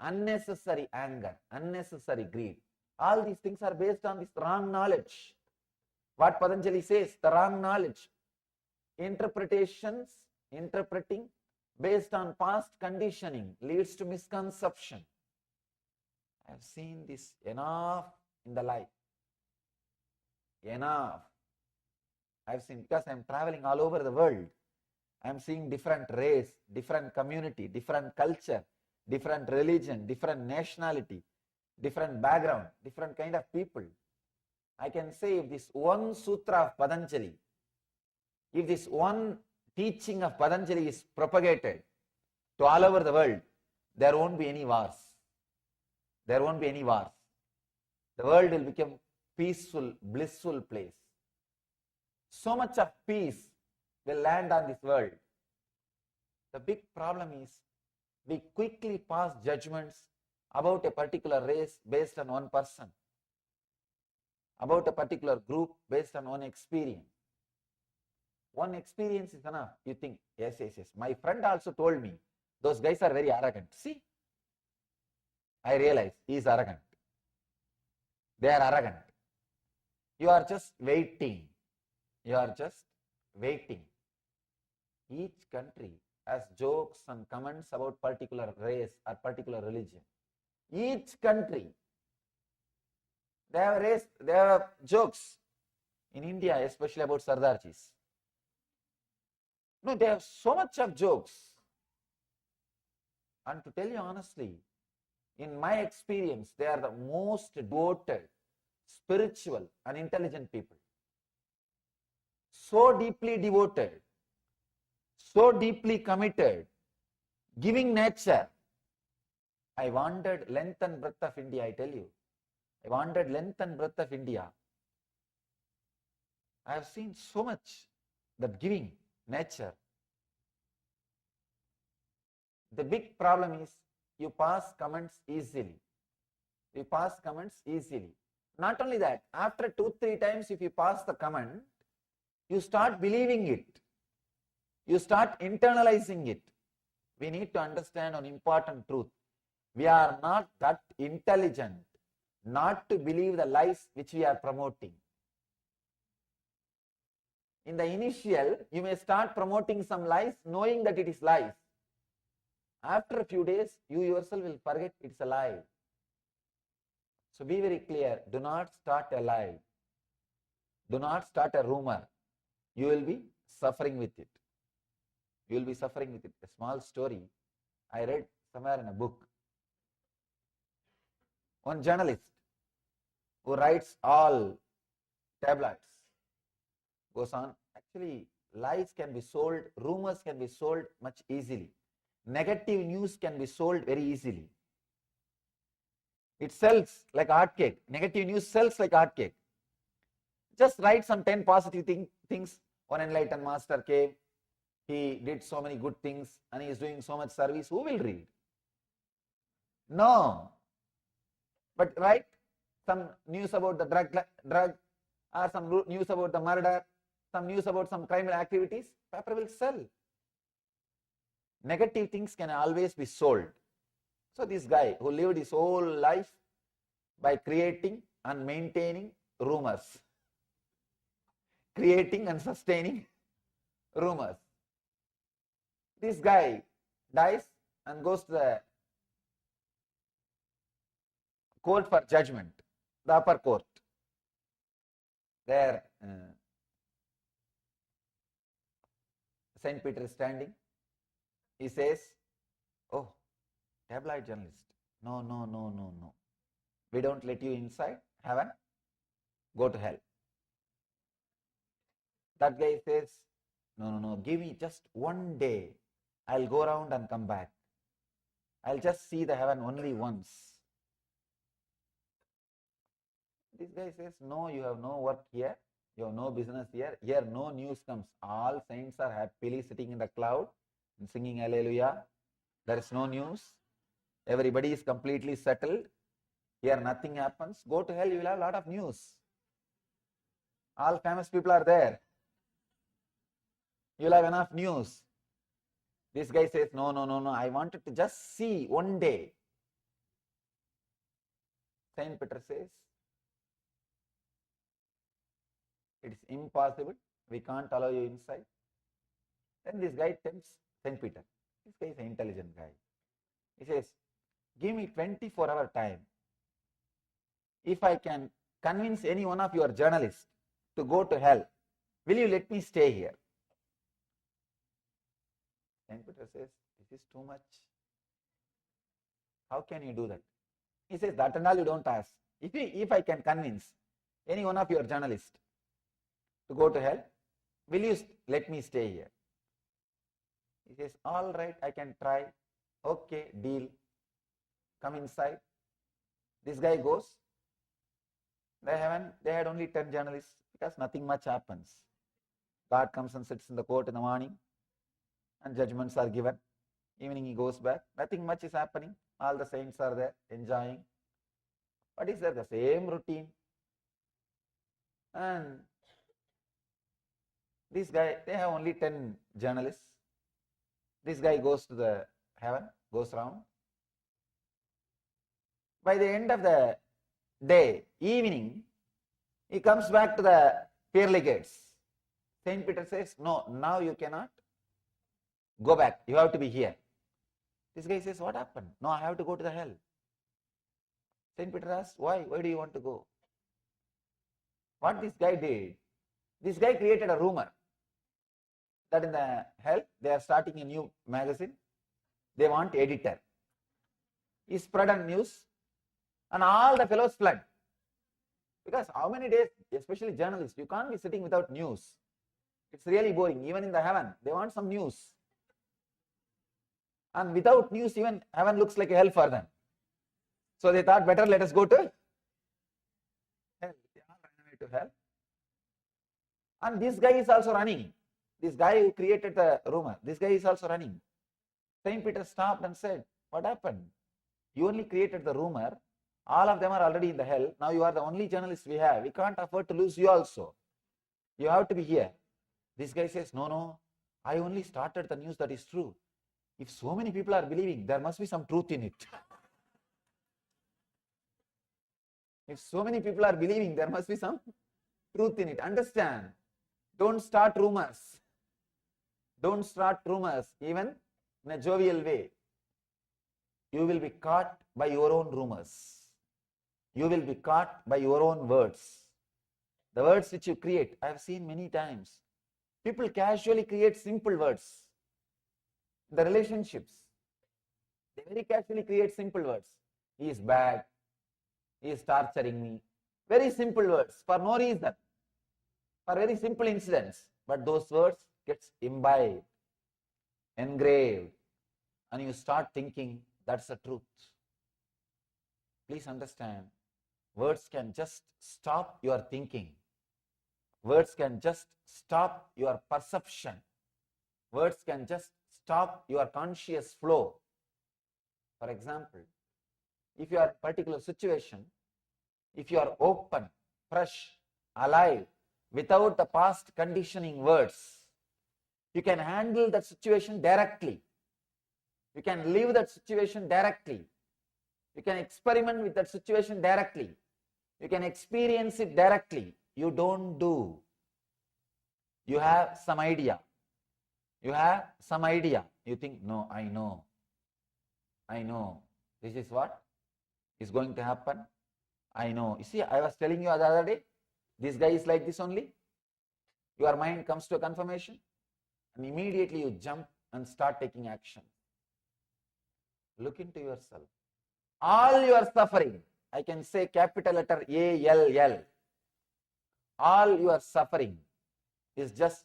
unnecessary anger, unnecessary greed. All these things are based on this wrong knowledge. What Patanjali says, the wrong knowledge. Interpretations, interpreting based on past conditioning leads to misconception. I have seen this enough in the life. Enough. I have seen, because I am traveling all over the world. I am seeing different race, different community, different culture, different religion, different nationality, different background, different kind of people. I can say, if this one sutra of Patanjali, if this one teaching of Patanjali is propagated to all over the world, there won't be any wars. There won't be any wars. The world will become peaceful, blissful place. So much of peace will land on this world. The big problem is we quickly pass judgments about a particular race based on one person, about a particular group based on one experience. One experience is enough. You think, yes. My friend also told me, those guys are very arrogant. See, I realize he is arrogant. They are arrogant. You are just waiting. You are just waiting. Each country has jokes and comments about particular race or particular religion. Each country, they have jokes. In India, especially about Sardarjis. No, they have so much of jokes. And to tell you honestly, in my experience, they are the most devoted, spiritual and intelligent people. So deeply devoted, so deeply committed, giving nature. I wandered length and breadth of India, I tell you. I wandered length and breadth of India. I have seen so much that giving nature. The big problem is you pass comments easily. You pass comments easily. Not only that, after 2-3 times if you pass the comment, you start believing it. You start internalizing it. We need to understand an important truth. We are not that intelligent not to believe the lies which we are promoting. In the initial, you may start promoting some lies knowing that it is lies. After a few days, you yourself will forget it's a lie. So be very clear, do not start a lie. Do not start a rumor. You will be suffering with it. You will be suffering with it. A small story I read somewhere in a book. One journalist who writes all tabloids goes on, actually lies can be sold, rumors can be sold much easily. Negative news can be sold very easily. It sells like hotcake. Negative news sells like hotcake. Just write some 10 positive things. One enlightened master came, he did so many good things and he is doing so much service. Who will read? No. But write some news about the drug or some news about the murder, some news about some criminal activities, paper will sell. Negative things can always be sold. So this guy who lived his whole life by creating and maintaining rumors, creating and sustaining rumors. This guy dies and goes to the court for judgment, the upper court. There, Saint Peter is standing. He says, "Oh, tabloid journalist, no. We don't let you inside heaven. Go to hell." That guy says, No, give me just one day. I'll go around and come back. I'll just see the heaven only once. This guy says, no, you have no work here. You have no business here. Here no news comes. All saints are happily sitting in the cloud and singing hallelujah. There is no news. Everybody is completely settled. Here nothing happens. Go to hell, you will have a lot of news. All famous people are there. You will have enough news. This guy says, no, I wanted to just see one day. Saint Peter says, it is impossible. We can't allow you inside. Then this guy tempts Saint Peter. This guy is an intelligent guy. He says, give me 24-hour time. If I can convince any one of your journalists to go to hell, will you let me stay here? Saint Peter says, this is too much. How can you do that? He says, that and all you don't ask. If I can convince any one of your journalists to go to hell, will you let me stay here? He says, all right, I can try. Okay, deal. Come inside. This guy goes. They had only 10 journalists because nothing much happens. God comes and sits in the court in the morning and judgments are given. Evening he goes back. Nothing much is happening. All the saints are there enjoying. What is there? The same routine. And this guy, they have only 10 journalists. This guy goes to the heaven, goes round. By the end of the day, evening, he comes back to the pearly gates. Saint Peter says, no, now you cannot go back. You have to be here. This guy says, what happened? No, I have to go to the hell. Saint Peter asks, why? Why do you want to go? What this guy did, this guy created a rumor that in the hell, they are starting a new magazine. They want editor. He spread on news and all the fellows fled. Because how many days, especially journalists, you can't be sitting without news. It's really boring. Even in the heaven, they want some news. And without news, even heaven looks like a hell for them. So they thought, better let us go to hell. They all ran away to hell. And this guy is also running. This guy who created the rumor, this guy is also running. Saint Peter stopped and said, what happened? You only created the rumor. All of them are already in the hell. Now you are the only journalist we have. We can't afford to lose you also. You have to be here. This guy says, no, I only started the news that is true. If so many people are believing, there must be some truth in it. If so many people are believing, there must be some truth in it. Understand? Don't start rumors. Don't start rumors, even in a jovial way. You will be caught by your own rumors. You will be caught by your own words. The words which you create, I have seen many times. People casually create simple words. The relationships, they very casually create simple words. He is bad. He is torturing me. Very simple words for no reason. For very simple incidents. But those words gets imbibed, engraved, and you start thinking that's the truth. Please understand, words can just stop your thinking. Words can just stop your perception. Words can just stop your conscious flow. For example, if you are in a particular situation, if you are open, fresh, alive, without the past conditioning words, you can handle that situation directly. You can live that situation directly. You can experiment with that situation directly. You can experience it directly. You don't do. You have some idea. You have some idea. You think, no, I know. This is what is going to happen. I know. You see, I was telling you the other day, this guy is like this only. Your mind comes to a confirmation and immediately you jump and start taking action. Look into yourself. All your suffering, I can say capital letter A-L-L. All your suffering is just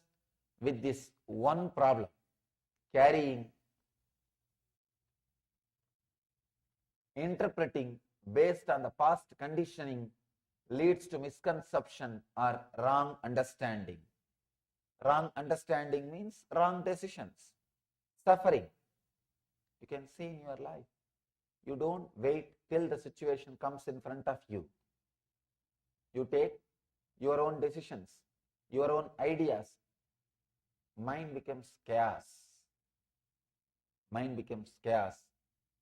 with this one problem, carrying, interpreting based on the past conditioning leads to misconception or wrong understanding. Wrong understanding means wrong decisions. Suffering, you can see in your life. You don't wait till the situation comes in front of you. You take your own decisions, your own ideas. Mind becomes chaos. Mind becomes chaos.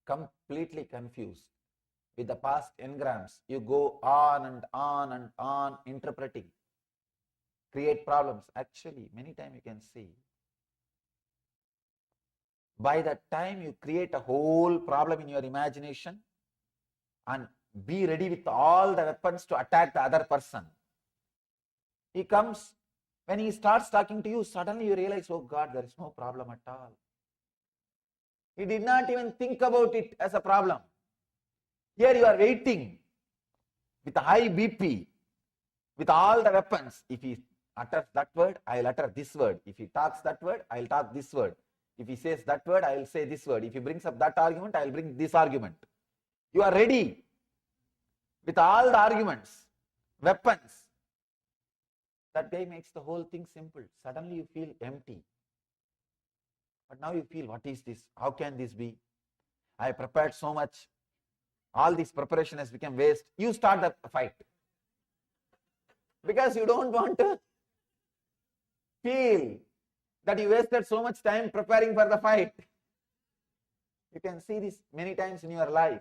Completely confused. With the past engrams, you go on and on and on interpreting. Create problems. Actually, many times you can see. By the time you create a whole problem in your imagination and be ready with all the weapons to attack the other person, he comes, when he starts talking to you, suddenly you realize, oh God, there is no problem at all. He did not even think about it as a problem. Here you are waiting with a high BP, with all the weapons. If he utters that word, I will utter this word. If he talks that word, I will talk this word. If he says that word, I will say this word. If he brings up that argument, I will bring this argument. You are ready with all the arguments, weapons. That guy makes the whole thing simple. Suddenly you feel empty. But now you feel, what is this? How can this be? I prepared so much. All this preparation has become waste. You start the fight. Because you don't want to feel that you wasted so much time preparing for the fight. You can see this many times in your life.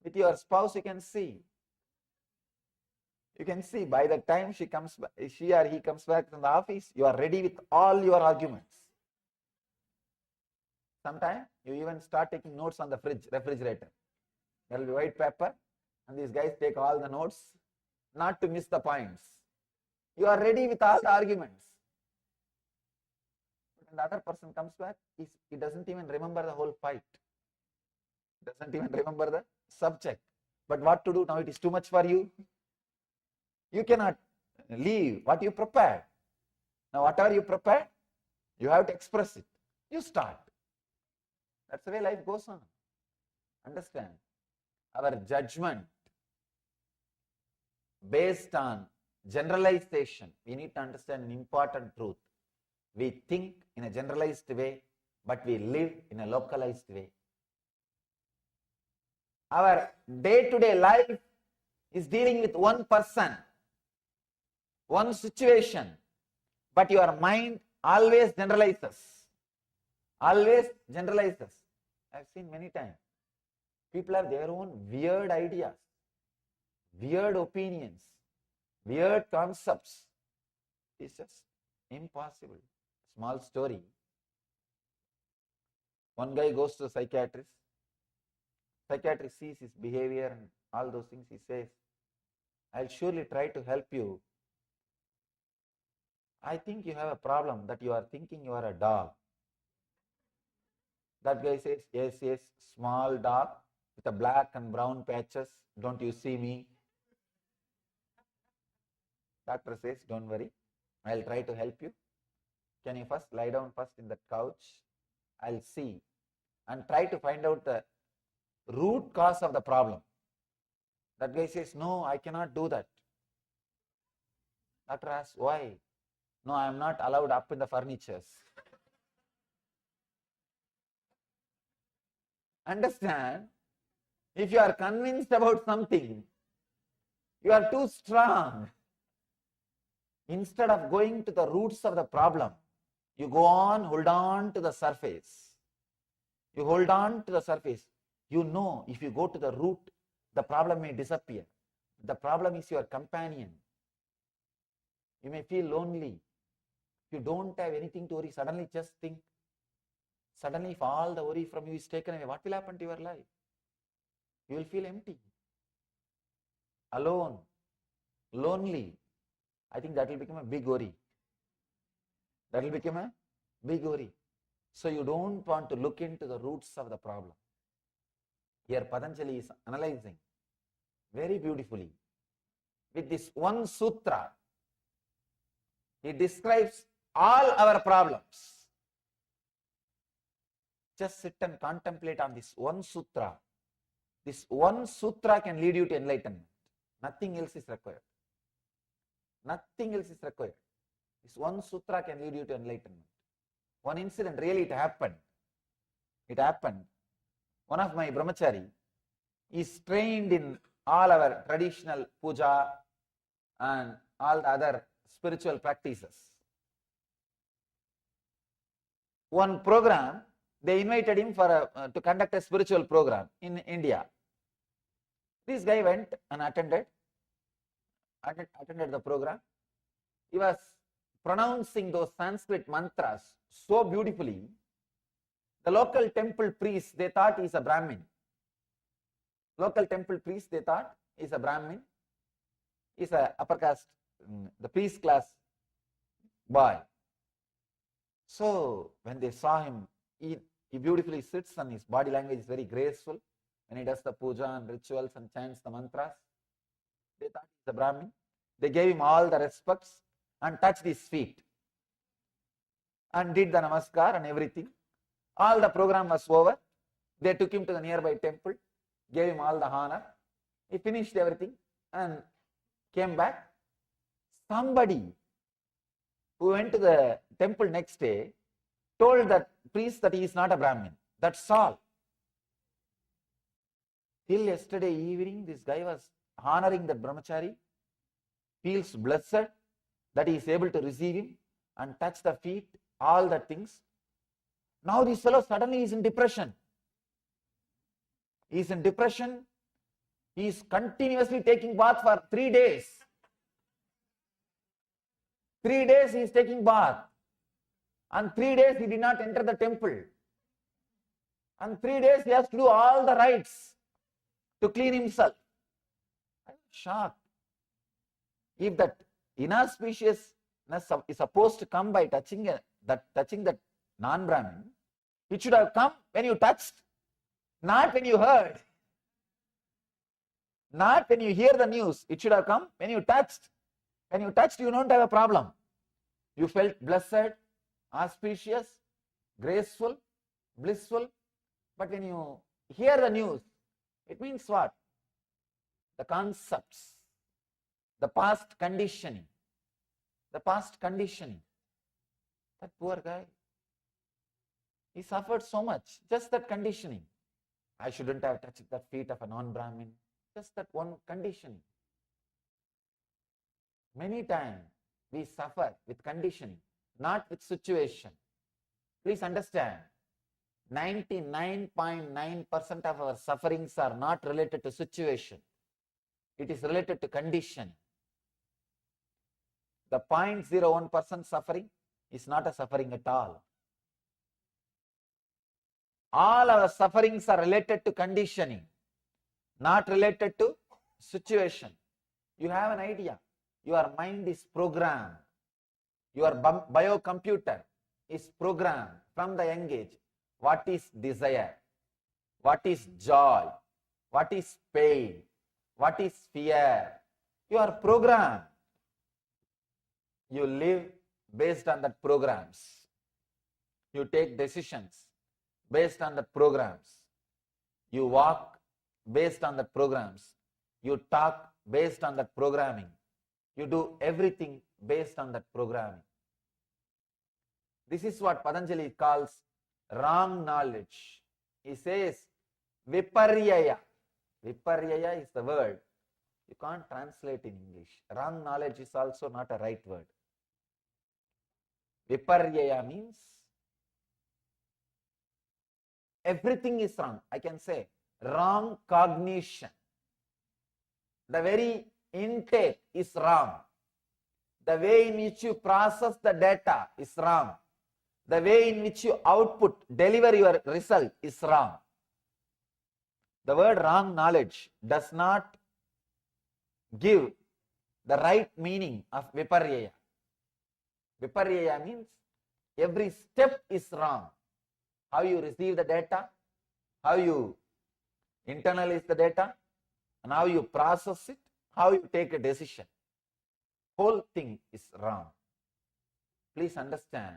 With your spouse, you can see. You can see by the time she or he comes back from the office, you are ready with all your arguments. Sometimes you even start taking notes on the refrigerator. There will be white paper and these guys take all the notes not to miss the points. You are ready with all the arguments. When the other person comes back, he doesn't even remember the whole fight. Doesn't even remember the subject. But what to do now? It is too much for you. You cannot leave what you prepared. Now whatever you prepared, you have to express it. You start. That's the way life goes on. Understand? Our judgment based on generalization, we need to understand an important truth. We think in a generalized way but we live in a localized way. Our day-to-day life is dealing with one person, one situation, but your mind always generalizes. Always generalizes. I've seen many times. People have their own weird ideas, weird opinions, weird concepts. It's just impossible. Small story. One guy goes to a psychiatrist. Psychiatrist sees his behavior and all those things. He says, I'll surely try to help you. I think you have a problem that you are thinking you are a dog. That guy says, yes, yes, small dog with a black and brown patches. Don't you see me? Doctor says, don't worry. I'll try to help you. Can you first lie down first in that couch? I'll see. And try to find out the root cause of the problem. That guy says, no, I cannot do that. Doctor asks, why? No, I am not allowed up in the furnitures. Understand? If you are convinced about something, you are too strong. Instead of going to the roots of the problem, you go on, hold on to the surface. You hold on to the surface. You know, if you go to the root, the problem may disappear. The problem is your companion. You may feel lonely. You don't have anything to worry. Suddenly just think. Suddenly if all the worry from you is taken away, what will happen to your life? You will feel empty. Alone. Lonely. I think that will become a big worry. That will become a big worry. So you don't want to look into the roots of the problem. Here Patanjali is analyzing very beautifully. With this one sutra, he describes all our problems. Just sit and contemplate on this one sutra. This one sutra can lead you to enlightenment. Nothing else is required. Nothing else is required. This one sutra can lead you to enlightenment. One incident, really it happened. It happened. One of my brahmachari is trained in all our traditional puja and all the other spiritual practices. One program, they invited him for to conduct a spiritual program in India. This guy went and attended the program. He was pronouncing those Sanskrit mantras so beautifully. The local temple priest, they thought he is a Brahmin. Local temple priest, they thought he is a Brahmin. He is a upper caste, the priest class boy. So when they saw him, he beautifully sits and his body language is very graceful. When he does the puja and rituals and chants the mantras, they thought he is a Brahmin. They gave him all the respects and touched his feet and did the namaskar and everything. All the program was over. They took him to the nearby temple, gave him all the honor. He finished everything and came back. Somebody who went to the temple next day told that priest that he is not a Brahmin. That's all. Till yesterday evening, this guy was honoring that brahmachari, feels blessed that he is able to receive him and touch the feet, all the things. Now this fellow suddenly is in depression. He is in depression. He is continuously taking bath for 3 days. 3 days he is taking bath. And 3 days he did not enter the temple. And 3 days he has to do all the rites to clean himself. I'm shocked. If that inauspiciousness is supposed to come by touching that non-Brahmin, it should have come when you touched, not when you heard. Not when you hear the news. It should have come when you touched. When you touched, you don't have a problem. You felt blessed, auspicious, graceful, blissful. But when you hear the news, it means what? The concepts, the past conditioning. The past conditioning. That poor guy. He suffered so much, just that conditioning. I shouldn't have touched the feet of a non-Brahmin, just that one conditioning. Many times we suffer with conditioning, not with situation. Please understand, 99.9% of our sufferings are not related to situation. It is related to condition. The 0.01% suffering is not a suffering at all. All our sufferings are related to conditioning, not related to situation. You have an idea. Your mind is programmed. Your biocomputer is programmed from the young age. What is desire? What is joy? What is pain? What is fear? You are programmed. You live based on the programs. You take decisions based on the programs. You walk based on the programs. You talk based on the programming. You do everything based on that programming. This is what Patanjali calls wrong knowledge. He says viparyaya. Viparyaya is the word. You can't translate in English. Wrong knowledge is also not a right word. Viparyaya means everything is wrong. I can say wrong cognition. The very intake is wrong. The way in which you process the data is wrong. The way in which you output, deliver your result is wrong. The word wrong knowledge does not give the right meaning of viparyaya. Viparyaya means every step is wrong. How you receive the data, how you internalize the data, and how you process it, how you take a decision. Whole thing is wrong. Please understand.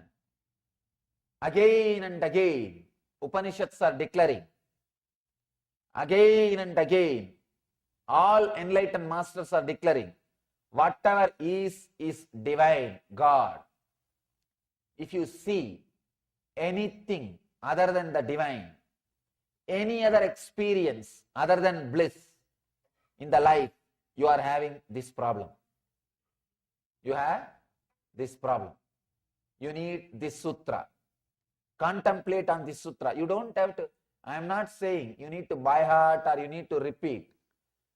Again and again, Upanishads are declaring. Again and again, all enlightened masters are declaring. Whatever is divine, God. If you see anything other than the divine, any other experience other than bliss in the life, you are having this problem. You have this problem. You need this sutra. Contemplate on this sutra. You don't have to, I am not saying you need to by heart or you need to repeat.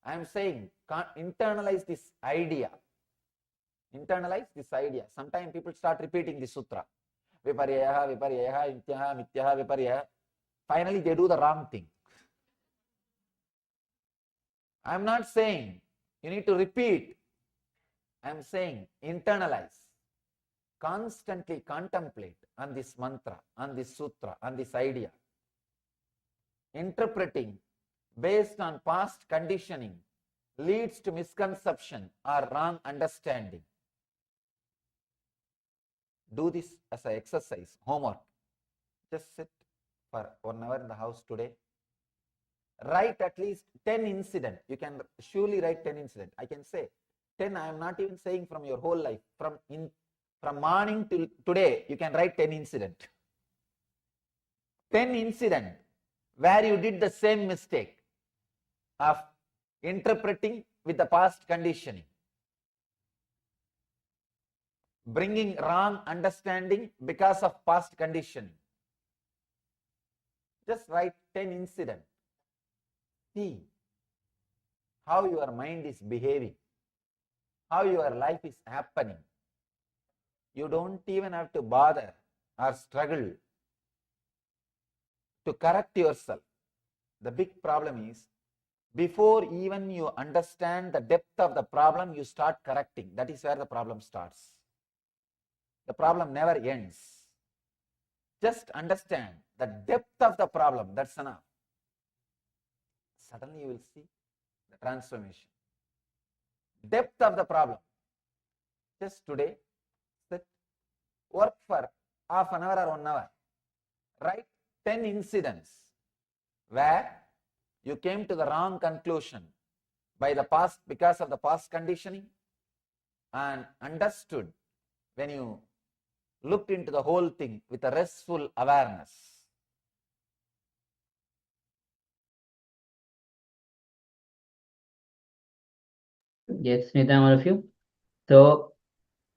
I am saying internalize this idea. Internalize this idea. Sometimes people start repeating this sutra. Viparyaha, viparyaha, mityaha, mityaha, viparyaha. Finally they do the wrong thing. I am not saying you need to repeat. I am saying internalize. Constantly contemplate on this mantra, on this sutra, on this idea. Interpreting based on past conditioning leads to misconception or wrong understanding. Do this as an exercise, homework. Just sit for 1 hour in the house today. Write at least 10 incidents. You can surely write 10 incidents. I can say 10, I am not even saying from your whole life. From morning till today, you can write 10 incidents. 10 incidents where you did the same mistake of interpreting with the past conditioning. Bringing wrong understanding because of past conditioning. Just write 10 incidents. See how your mind is behaving, how your life is happening. You don't even have to bother or struggle to correct yourself. The big problem is, before even you understand the depth of the problem, you start correcting. That is where the problem starts. The problem never ends. Just understand the depth of the problem, that's enough. Suddenly you will see the transformation. Depth of the problem. Just today, sit, work for half an hour or 1 hour. Write 10 incidents where you came to the wrong conclusion by the past, because of the past conditioning, and understood when you looked into the whole thing with a restful awareness. Yes, Nithyananda, all of you. So,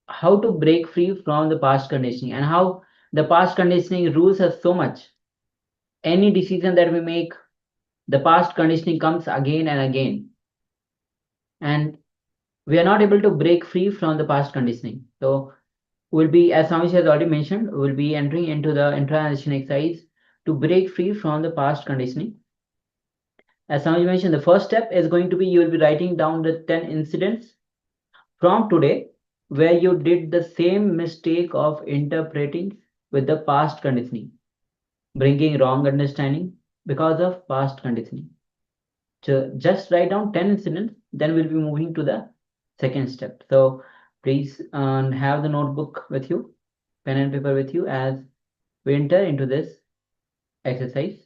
how to break free from the past conditioning and how the past conditioning rules us so much. Any decision that we make, the past conditioning comes again and again. And we are not able to break free from the past conditioning. So, we'll be, as Swami has already mentioned, we'll be entering into the internalization exercise to break free from the past conditioning. As Swami mentioned, the first step is going to be you will be writing down the 10 incidents from today where you did the same mistake of interpreting with the past conditioning, bringing wrong understanding because of past conditioning. So just write down 10 incidents, then we'll be moving to the second step. So please have the notebook with you, pen and paper with you as we enter into this exercise.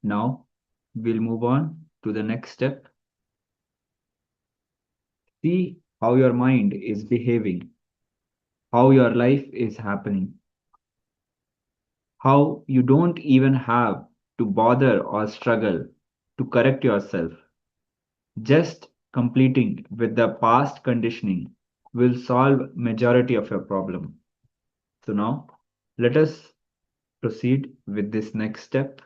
Now, we'll move on to the next step. See how your mind is behaving, how your life is happening, how you don't even have to bother or struggle to correct yourself. Just completing with the past conditioning will solve majority of your problem. So now, let us proceed with this next step.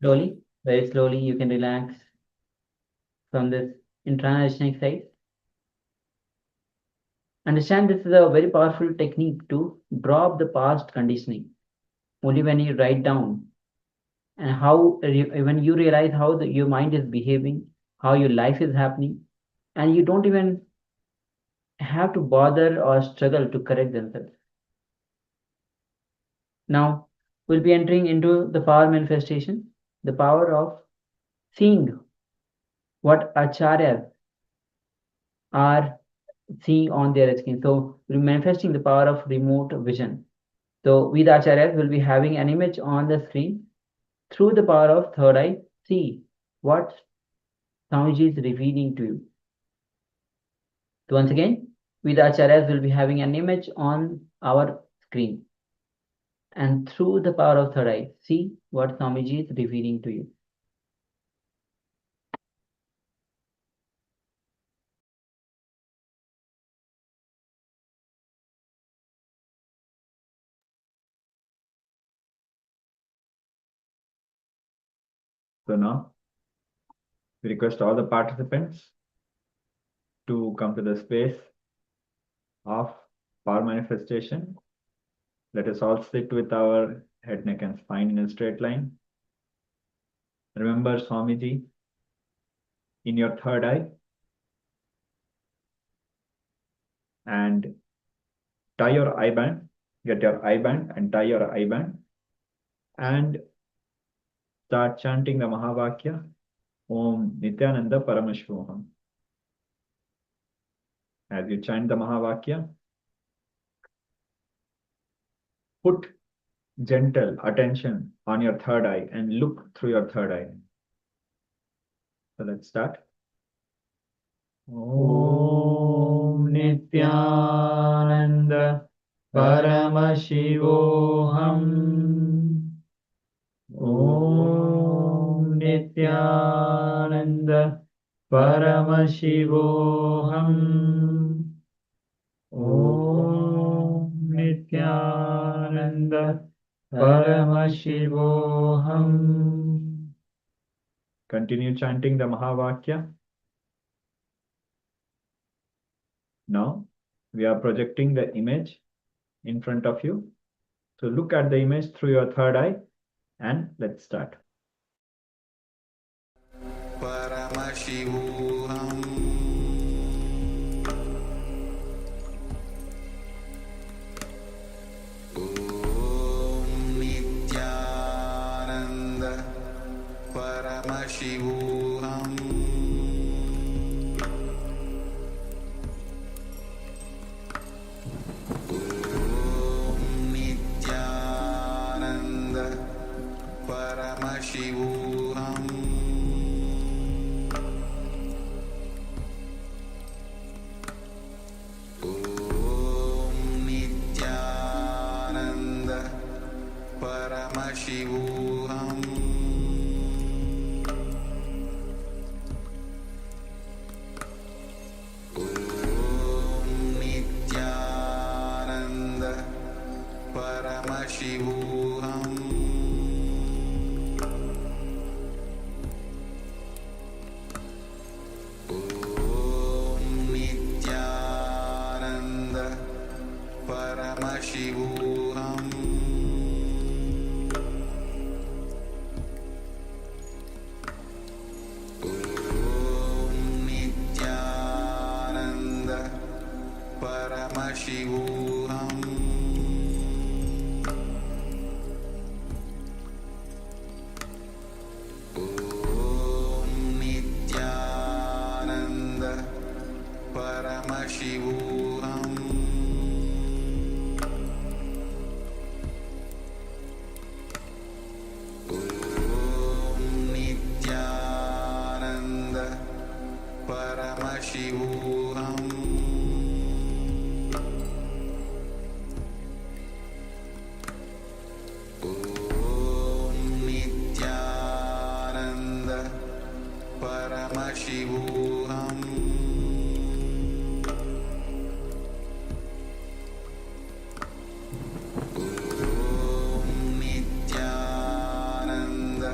Slowly, very slowly, you can relax from this intranation exercise. Understand this is a very powerful technique to drop the past conditioning. Only when you write down and how when you realize how your mind is behaving, how your life is happening, and you don't even have to bother or struggle to correct themselves. Now, we'll be entering into the power manifestation, the power of seeing what acharyas are seeing on their screen. So, we're manifesting the power of remote vision. So, with acharyas, we'll be having an image on the screen. Through the power of third eye, see what Swamiji is revealing to you. So, once again, with acharyas, we'll be having an image on our screen. And through the power of third eye, see what Swamiji is revealing to you. So now, we request all the participants to come to the space of power manifestation. Let us all sit with our head, neck, and spine in a straight line. Remember Swamiji in your third eye, and tie your eye band. Get your eye band and tie your eye band, and start chanting the Mahavakya, Om Nithyananda Paramashivoham. As you chant the Mahavakya, put gentle attention on your third eye and look through your third eye. So let's start. Om Nithyananda Paramashivoham. Om Nithyananda Paramashivoham. Om Nithyananda Paramashivoham. Continue chanting the Mahavakya. Now, we are projecting the image in front of you. So look at the image through your third eye, and let's start. Paramashivoham. Om Nithyananda Paramashivoham. Om Nithyananda Paramashivoham. Om Nithyananda Paramashivoham. Om Nithyananda Paramashivoham. Om Nithyananda Paramashivoham. Om Nithyananda Paramashivoham. Om Nithyananda Paramashivoham. Om Nithyananda Paramashivoham. Om Nithyananda Paramashivoham. Om Nithyananda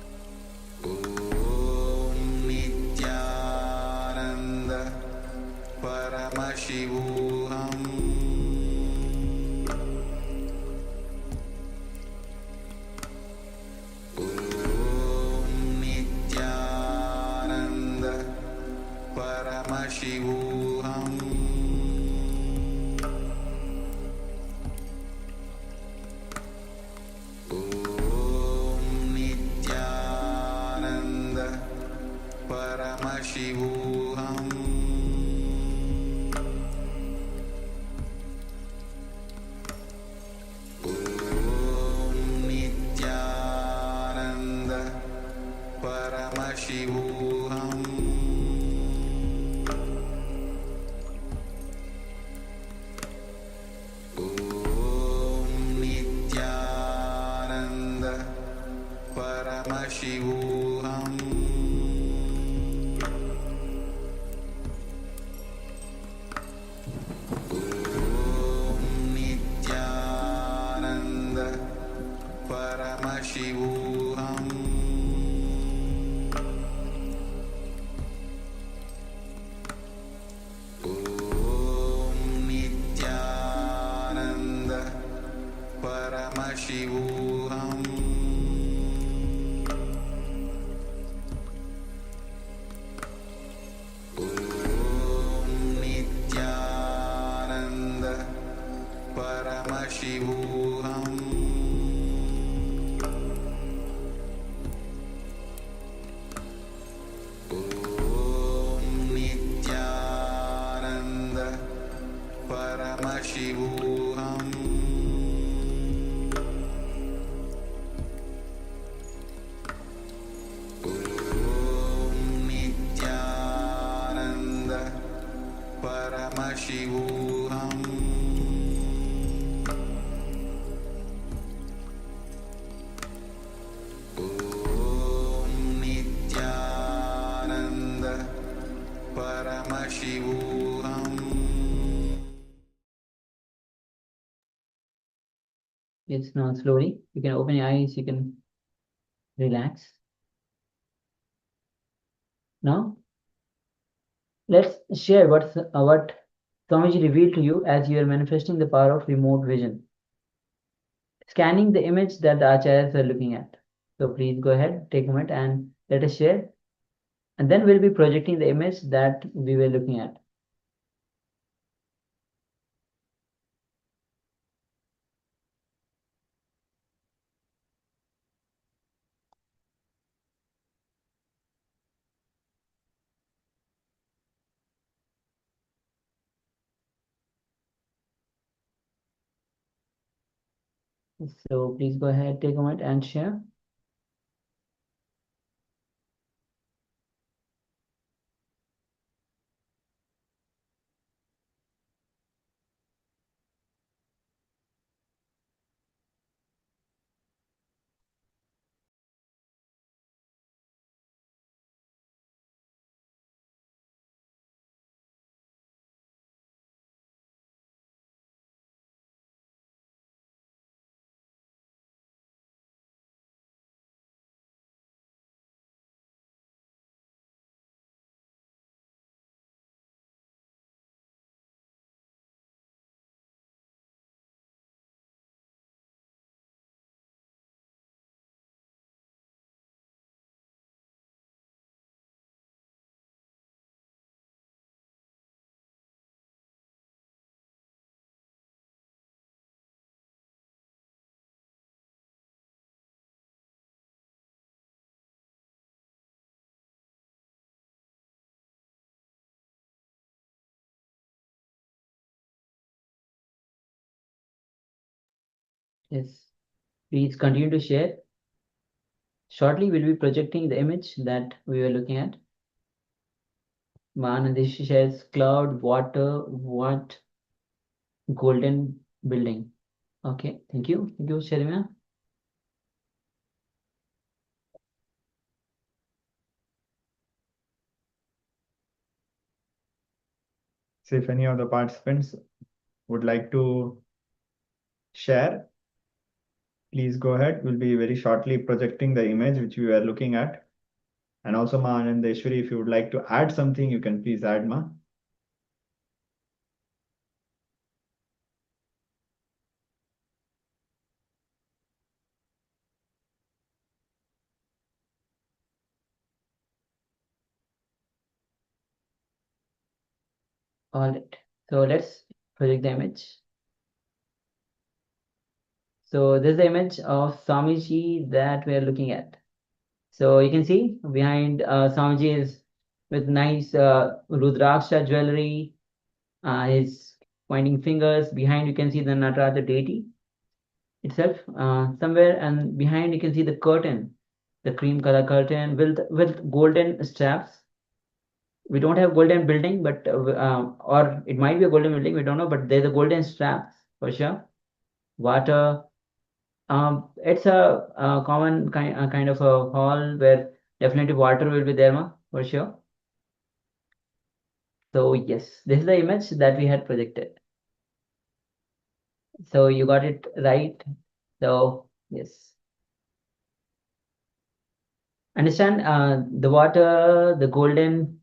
Paramashivoham Om Nithyananda Paramashivoham Om Nithyananda Paramashivoham Om Nithyananda Paramashivoham Om Nithyananda Paramashivoham Om Nithyananda Paramashivoham Om Nithyananda Paramashivoham Om Nithyananda Paramashivoham Om Nithyananda Paramashivoham. Yes, now slowly. You can open your eyes, you can relax. Now, let's share what Swamiji revealed to you as you are manifesting the power of remote vision. Scanning the image that the acharyas are looking at. So please go ahead, take a moment and let us share. And then we'll be projecting the image that we were looking at. So please go ahead, take a moment and share. Yes, please continue to share. Shortly, we'll be projecting the image that we were looking at. Mahanandesh shares cloud, water, what? Golden building. Okay, thank you. Thank you, Sharima. So if any of the participants would like to share, please go ahead. We'll be very shortly projecting the image which we were looking at. And also, Ma Anandeshwari, if you would like to add something, you can please add, Ma. All right. So let's project the image. So this is the image of Swamiji that we are looking at. So you can see behind Swamiji's with nice Rudraksha jewelry, his pointing fingers. Behind you can see the Nataraja deity itself somewhere, and behind you can see the curtain, the cream color curtain with golden straps. We don't have golden building, but or it might be a golden building, we don't know, but there's a golden straps for sure. Water. It's a common kind of a hall where definitely water will be there, for sure. So yes, this is the image that we had projected. So you got it right. So yes. Understand the water, the golden,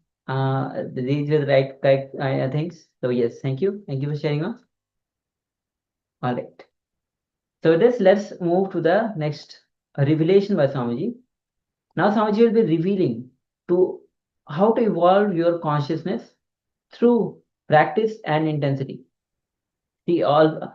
these are the right things. So yes, thank you. Thank you for sharing us. All right. So with this, let's move to the next revelation by Swamiji. Now Swamiji will be revealing to how to evolve your consciousness through practice and intensity. See, all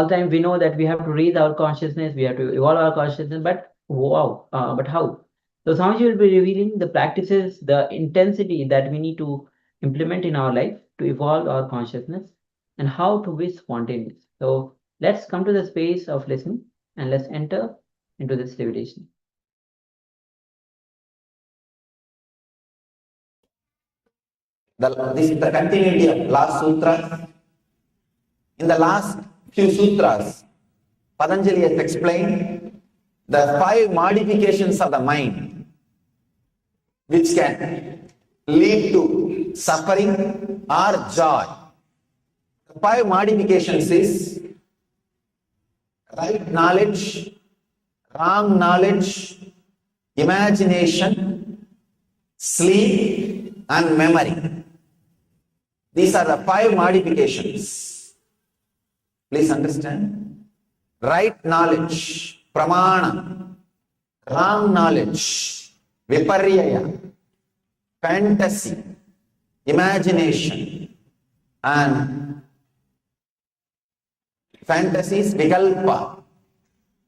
time we know that we have to raise our consciousness, we have to evolve our consciousness, but wow, but how? So Swamiji will be revealing the practices, the intensity that we need to implement in our life to evolve our consciousness and how to be spontaneous. So let's come to the space of listening and let's enter into this revelation. This is the continuity of last sutras. In the last few sutras, Patanjali has explained the 5 modifications of the mind which can lead to suffering or joy. The 5 modifications is right knowledge, wrong knowledge, imagination, sleep and memory. These are the 5 modifications. Please understand. Right knowledge, pramana. Wrong knowledge, viparyaya. Fantasy, imagination. And fantasy is vikalpa.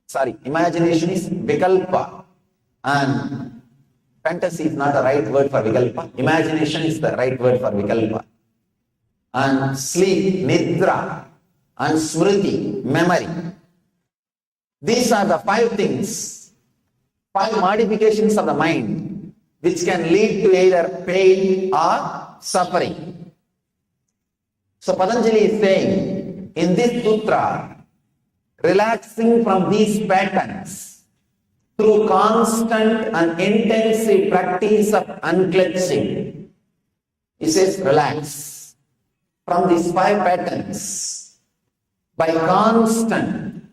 Sorry, imagination is vikalpa. And fantasy is not the right word for vikalpa. Imagination is the right word for vikalpa. And sleep, nidra, and smriti, memory. These are the 5 things, 5 modifications of the mind which can lead to either pain or suffering. So Patanjali is saying in this sutra, relaxing from these patterns through constant and intensive practice of unclenching. He says relax from these 5 patterns by constant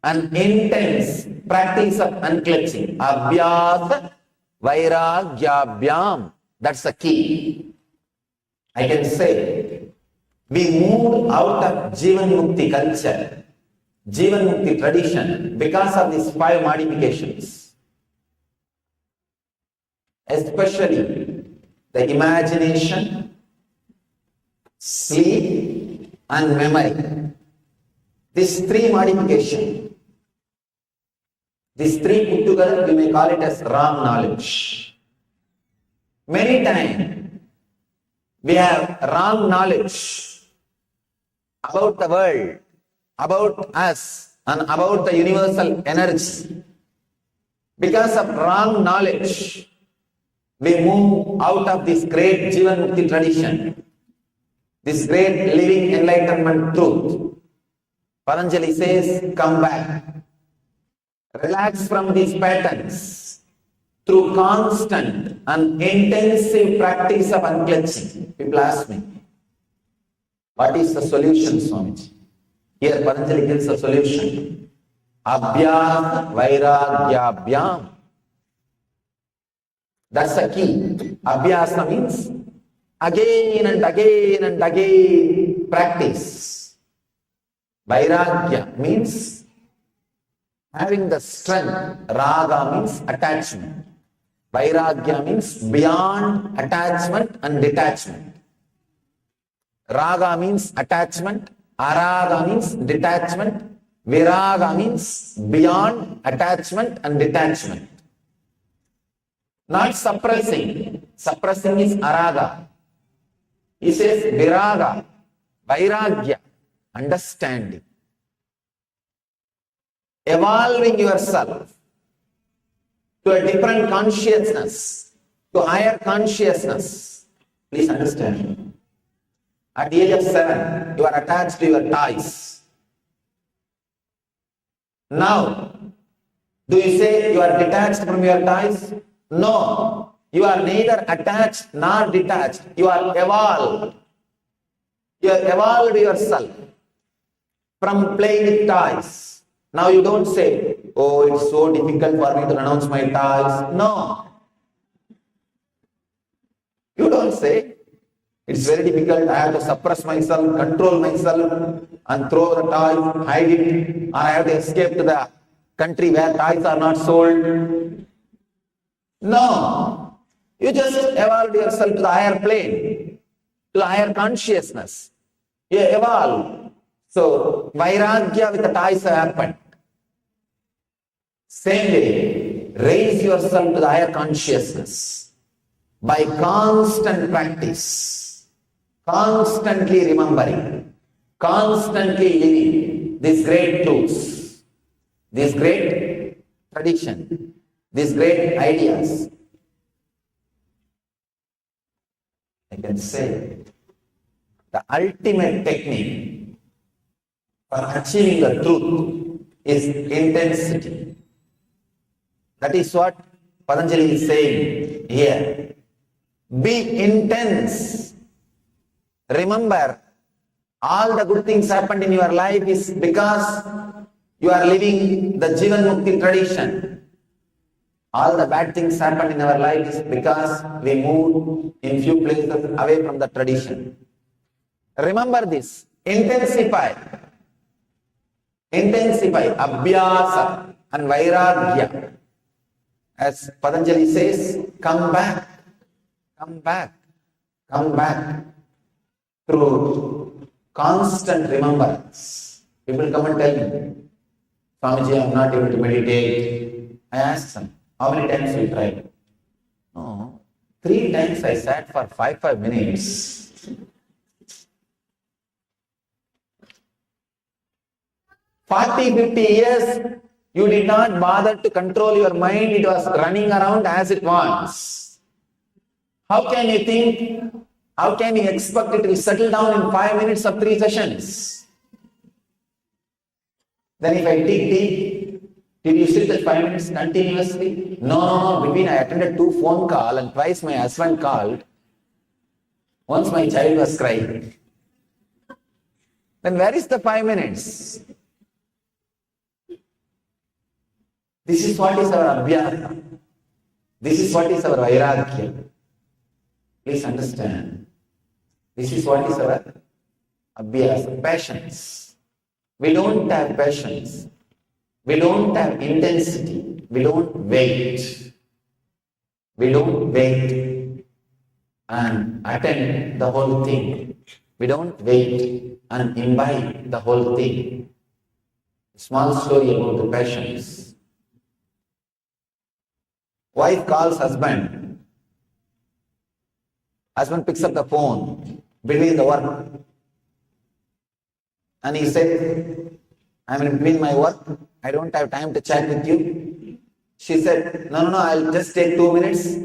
and intense practice of unclenching. Abhyasa vairagyabhyam. That's the key. I can say we moved out of Jivan Mukti culture, Jivan Mukti tradition because of these 5 modifications. Especially the imagination, sleep and memory. These 3 modifications, these 3 put together, we may call it as wrong knowledge. Many times we have wrong knowledge about the world, about us and about the universal energy. Because of wrong knowledge, we move out of this great Jivan Mukti tradition, this great living enlightenment truth. Patanjali says, come back. Relax from these patterns through constant and intensive practice of unclenching. People ask me, what is the solution, Swamiji? Here Patanjali gives a solution. Abhyasa vairagyabhyam. That's the key. Abhyasa means again and again and again practice. Vairagya means having the strength. Raga means attachment. Vairagya means beyond attachment and detachment. Raga means attachment. Araga means detachment. Viraga means beyond attachment and detachment. Not suppressing, Suppressing is araga. He says viraga, vairagya, understanding. Evolving yourself to a different consciousness, to higher consciousness. Please understand. At the age of 7, you are attached to your toys. Now, do you say you are detached from your toys? No. You are neither attached nor detached. You are evolved. You have evolved yourself from playing with toys. Now you don't say, oh, it's so difficult for me to renounce my toys. No. You don't say, it's very difficult, I have to suppress myself, control myself, and throw the toys, hide it, or I have to escape to the country where toys are not sold. No. You just evolved yourself to the higher plane, to the higher consciousness. You evolve. So, vairagya with the toys have happened. Same way, raise yourself to the higher consciousness by constant practice, constantly remembering, constantly living these great truths, this great tradition, these great ideas. I can say the ultimate technique for achieving the truth is intensity. That is what Patanjali is saying here. Be intense. Remember, all the good things happened in your life is because you are living the Jivan Mukti tradition. All the bad things happened in our life is because we moved in few places away from the tradition. Remember this. Intensify. Intensify. Abhyasa and vairagya. As Patanjali says, come back. Come back. Come back. Through constant remembrance. People come and tell me, Swamiji, I am not able to meditate. I ask them, how many times you tried? No, 3 times I sat for 5 minutes. 40-50 years, you did not bother to control your mind. It was running around as it wants. How can you think? How can you expect it to settle down in 5 minutes of 3 sessions? Then if I dig deep, did you sit at 5 minutes continuously? No. Between I attended 2 phone calls and twice my husband called. Once my child was crying. Then where is the 5 minutes? This is what is our abhyasa. This is what is our vairagya. Please understand. This is what is our abhyasa, patience. We don't have patience. We don't have intensity. We don't wait. We don't wait and attend the whole thing. We don't wait and imbibe the whole thing. Small story about the patience. Wife calls husband. Husband picks up the phone between the work. And he said, I'm in between my work. I don't have time to chat with you. She said, no, I'll just take 2 minutes.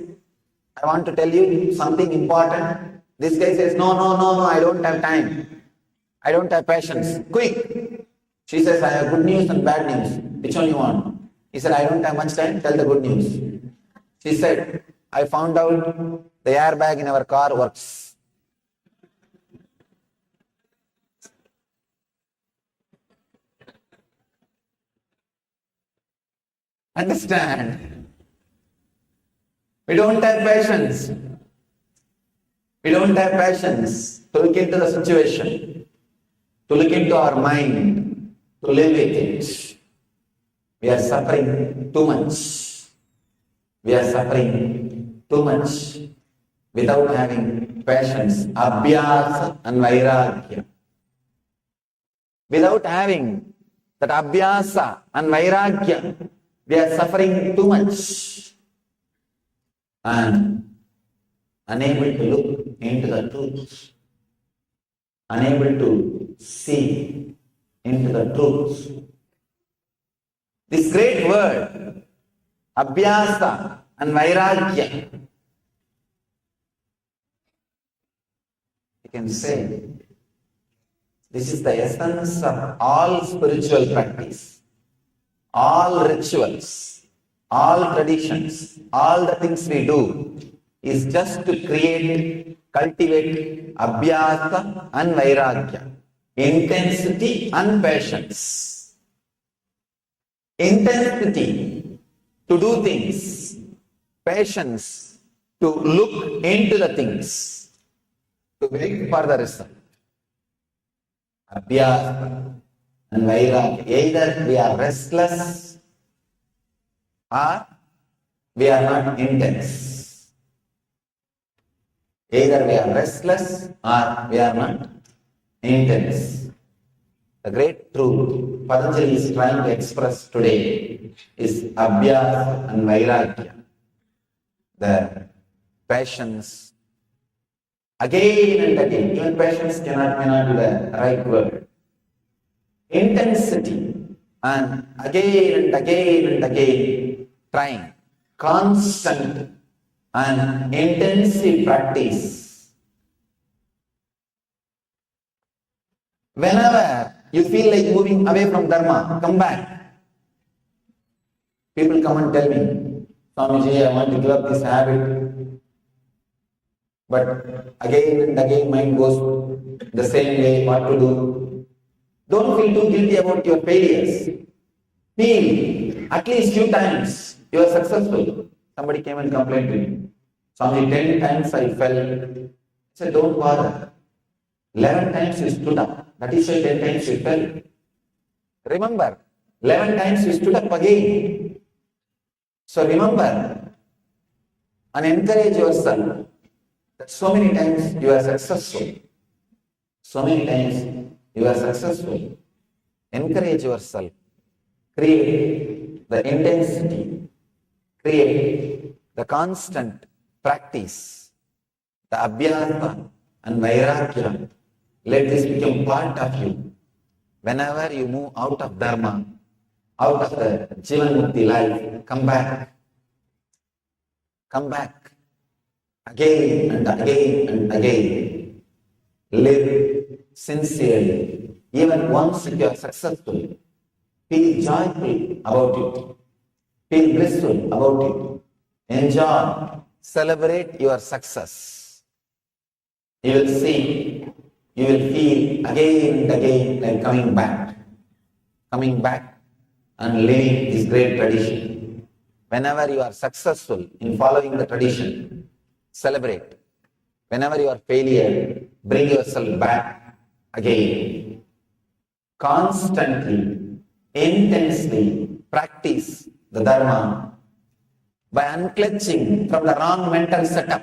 I want to tell you something important. This guy says, no, I don't have time. I don't have patience. Quick. She says, I have good news and bad news. Which one you want? He said, I don't have much time. Tell the good news. She said, I found out the airbag in our car works. Understand? We don't have patience. We don't have patience to look into the situation, to look into our mind, to live with it. We are suffering too much. We are suffering too much without having patience, abhyasa and vairagya. Without having that abhyasa and vairagya, we are suffering too much. And unable to look into the truth, unable to see into the truth. This great word, Abhyasa and Vairagya, you can say, this is the essence of all spiritual practice, all rituals, all traditions, all the things we do is just to create, cultivate Abhyasa and Vairagya, intensity and patience. Intensity to do things, patience to look into the things, to wait for the result. Abhyasa and Vairagya, either we are restless or we are not intense. Either we are restless or we are not intense. The great truth Patanjali is trying to express today is Abhyasa and Vairagya, the patience. Again and again, even patience may not be the right word. Intensity, and again and again and again, trying, constant and intensive practice. Whenever you feel like moving away from Dharma, come back. People come and tell me, Swamiji, I want to give up this habit. But again and again mind goes the same way, what to do. Don't feel too guilty about your failures. Feel at least few times you are successful. Somebody came and complained to me. Swamiji, 10 times I fell. I said, don't bother. 11 times you stood up. That is why 10 times you fell. Remember, 11 times you stood up again. So remember and encourage yourself that so many times you are successful. So many times you are successful. Encourage yourself. Create the intensity. Create the constant practice. The Abhyasa and Vairagya. Let this become part of you. Whenever you move out of Dharma, out of the Jivanmukti life, come back. Come back. Again and again and again. Live sincerely. Even once you are successful, feel joyful about it. Feel blissful about it. Enjoy. Celebrate your success. You will see, you will feel again and again like coming back and living this great tradition. Whenever you are successful in following the tradition, celebrate. Whenever you are failure, bring yourself back again. Constantly, intensely practice the Dharma by unclenching from the wrong mental setup.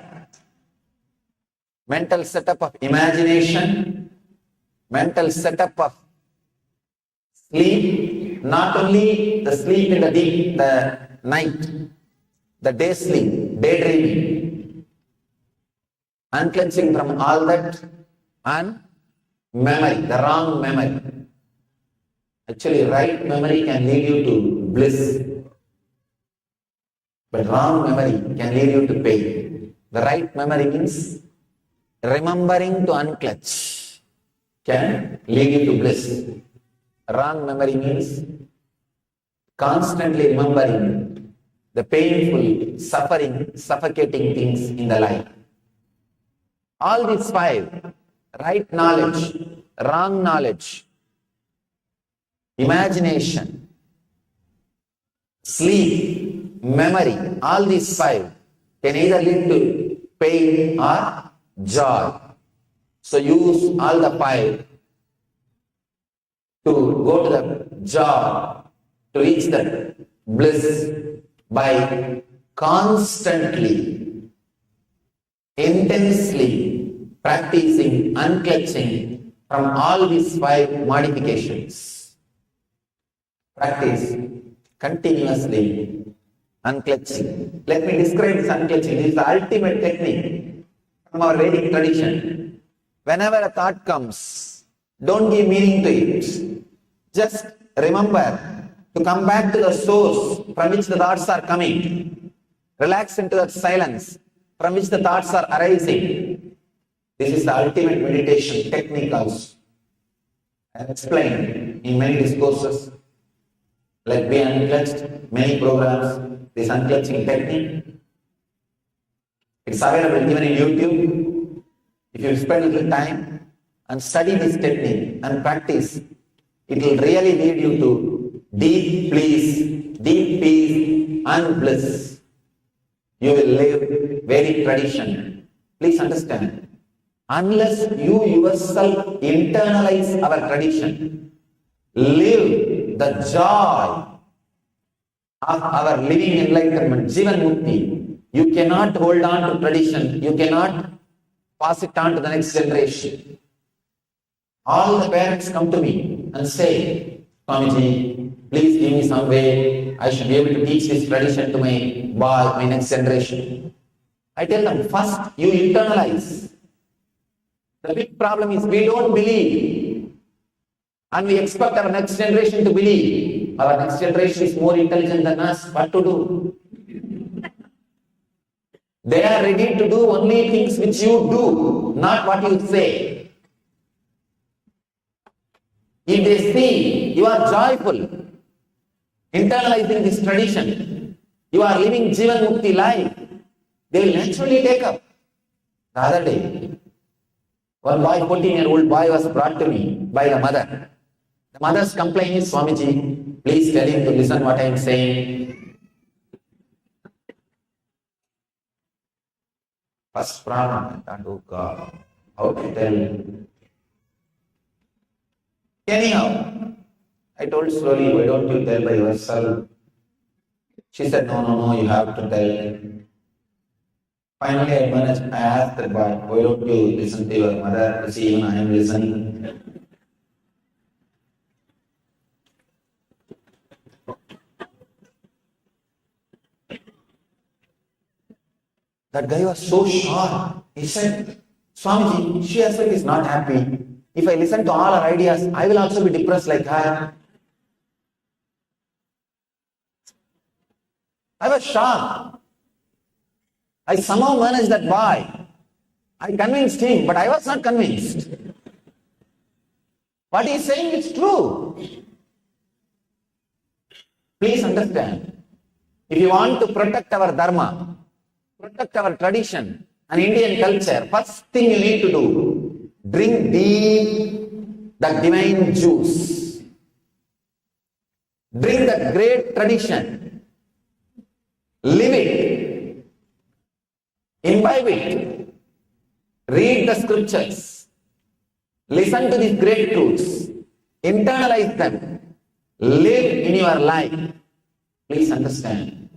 Mental setup of imagination, mental setup of sleep, not only the sleep in the night, the day sleep, daydreaming, unclenching from all that, and memory, the wrong memory. Actually, right memory can lead you to bliss, but wrong memory can lead you to pain. The right memory means remembering to unclench can lead you to bliss. Wrong memory means constantly remembering the painful, suffering, suffocating things in the life. All these five, right knowledge, wrong knowledge, imagination, sleep, memory, all these five can either lead to pain or joy. So use all the five to go to the joy, to reach the bliss by constantly, intensely practicing unclenching from all these five modifications. Practice continuously unclenching. Let me describe this unclenching. This is the ultimate technique. from our Vedic tradition. Whenever a thought comes, don't give meaning to it. Just remember to come back to the source from which the thoughts are coming. Relax into that silence from which the thoughts are arising. This is the ultimate meditation technique also. I have explained in many discourses, like Be Unclutched, many programs, this unclutching technique. It's available even in YouTube. If you spend a little time and study this technique and practice, it will really lead you to deep peace and bliss. You will live Vedic tradition. Please understand. Unless you yourself internalize our tradition, live the joy of our living enlightenment, Jivan Mukti, you cannot hold on to tradition, you cannot pass it on to the next generation. All the parents come to me and say, Swamiji, please give me some way, I should be able to teach this tradition to my next generation. I tell them, first you internalize. The big problem is we don't believe and we expect our next generation to believe. Our next generation is more intelligent than us. What to do? They are ready to do only things which you do, not what you say. If they see you are joyful, internalizing this tradition, you are living Jivan Mukti life, they will naturally take up. The other day, one boy, 14-year-old boy was brought to me by the mother. The mother's complaint is, Swamiji, please tell him to listen what I am saying. First problem, I thought, oh God, how to tell? Anyhow, I told slowly, why don't you tell by yourself? She said, no, you have to tell. Finally, I asked the boy, why don't you listen to your mother? You see, even I am listening. That guy was so sharp. He said, Swamiji, she herself is not happy. If I listen to all her ideas, I will also be depressed like her. I was shocked. I somehow managed that boy. I convinced him, but I was not convinced. What he is saying is true. Please understand. If you want to protect our dharma, protect our tradition and Indian culture, first thing you need to do, drink deep the divine juice. Drink that great tradition. Live it. Imbibe it. Read the scriptures. Listen to these great truths. Internalize them. Live in your life. Please understand.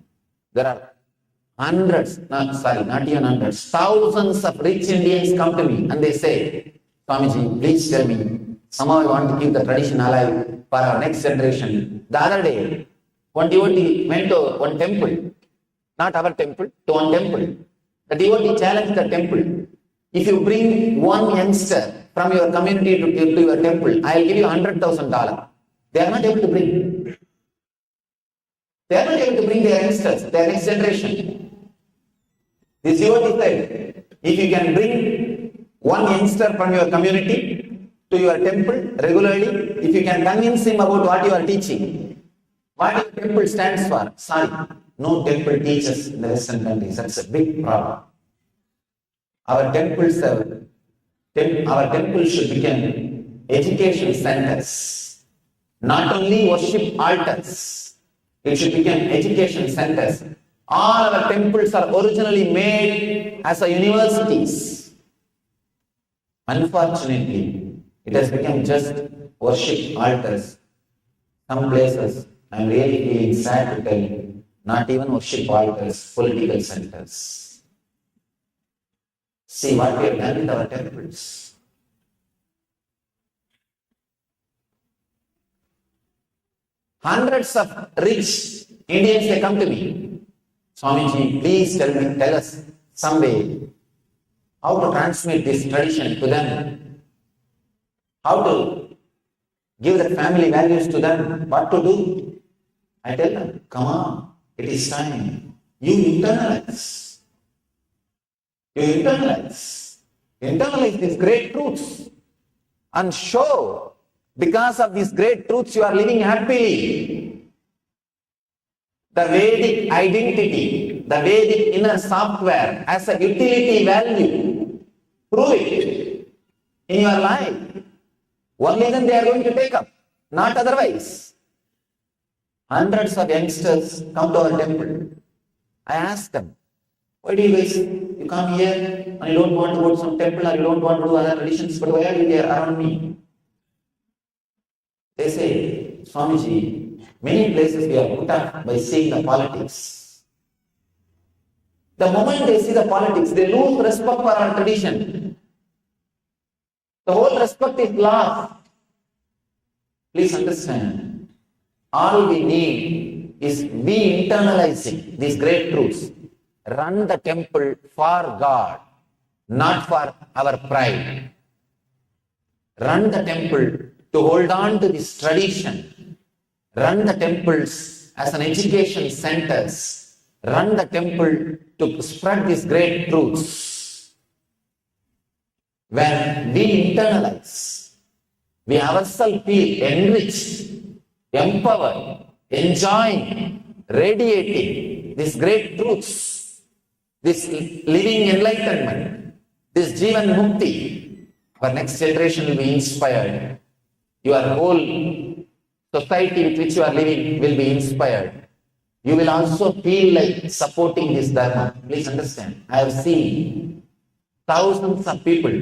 There are not even hundreds, thousands of rich Indians come to me and they say, Swamiji, please tell me. Somehow I want to keep the tradition alive for our next generation. The other day, one devotee went to one temple, not our temple, to one temple. The devotee challenged the temple. If you bring one youngster from your community to your temple, I will give you $100,000. They are not able to bring. They are not able to bring their youngsters, their next generation. This devotee said, if you can bring one youngster from your community to your temple regularly, if you can convince him about what you are teaching, what your temple stands for. Sorry, no temple teaches in the Western countries. That's a big problem. Our temples should become education centers, not only worship altars. It should become education centers. All our temples are originally made as universities. Unfortunately, it has become just worship altars. Some places, I am really feeling sad to tell you, not even worship altars, political centers. See what we have done with our temples. Hundreds of rich Indians, they come to me. Swamiji, please tell us some way how to transmit this tradition to them, how to give the family values to them, what to do. I tell them, come on, it is time. You internalize. You internalize. Internalize these great truths and show, because of these great truths you are living happily. The Vedic identity, the Vedic inner software as a utility value, prove it in your life. Only then they are going to take up, not otherwise. Hundreds of youngsters come to our temple. I ask them, why do you guys, you come here and you don't want to go to some temple or you don't want to do other traditions, but why are you here around me? They say, Swamiji, many places we are put up by seeing the politics. The moment they see the politics, they lose respect for our tradition. The whole respect is lost. Please understand, all we need is we internalizing these great truths. Run the temple for God, not for our pride. Run the temple to hold on to this tradition. Run the temples as an education centers. Run the temple to spread these great truths. When we internalize, we ourselves feel enriched, empowered, enjoying, radiating these great truths, this living enlightenment, this Jivan Mukti. Our next generation will be inspired. Your whole society with which you are living will be inspired. You will also feel like supporting this Dharma. Please understand, I have seen thousands of people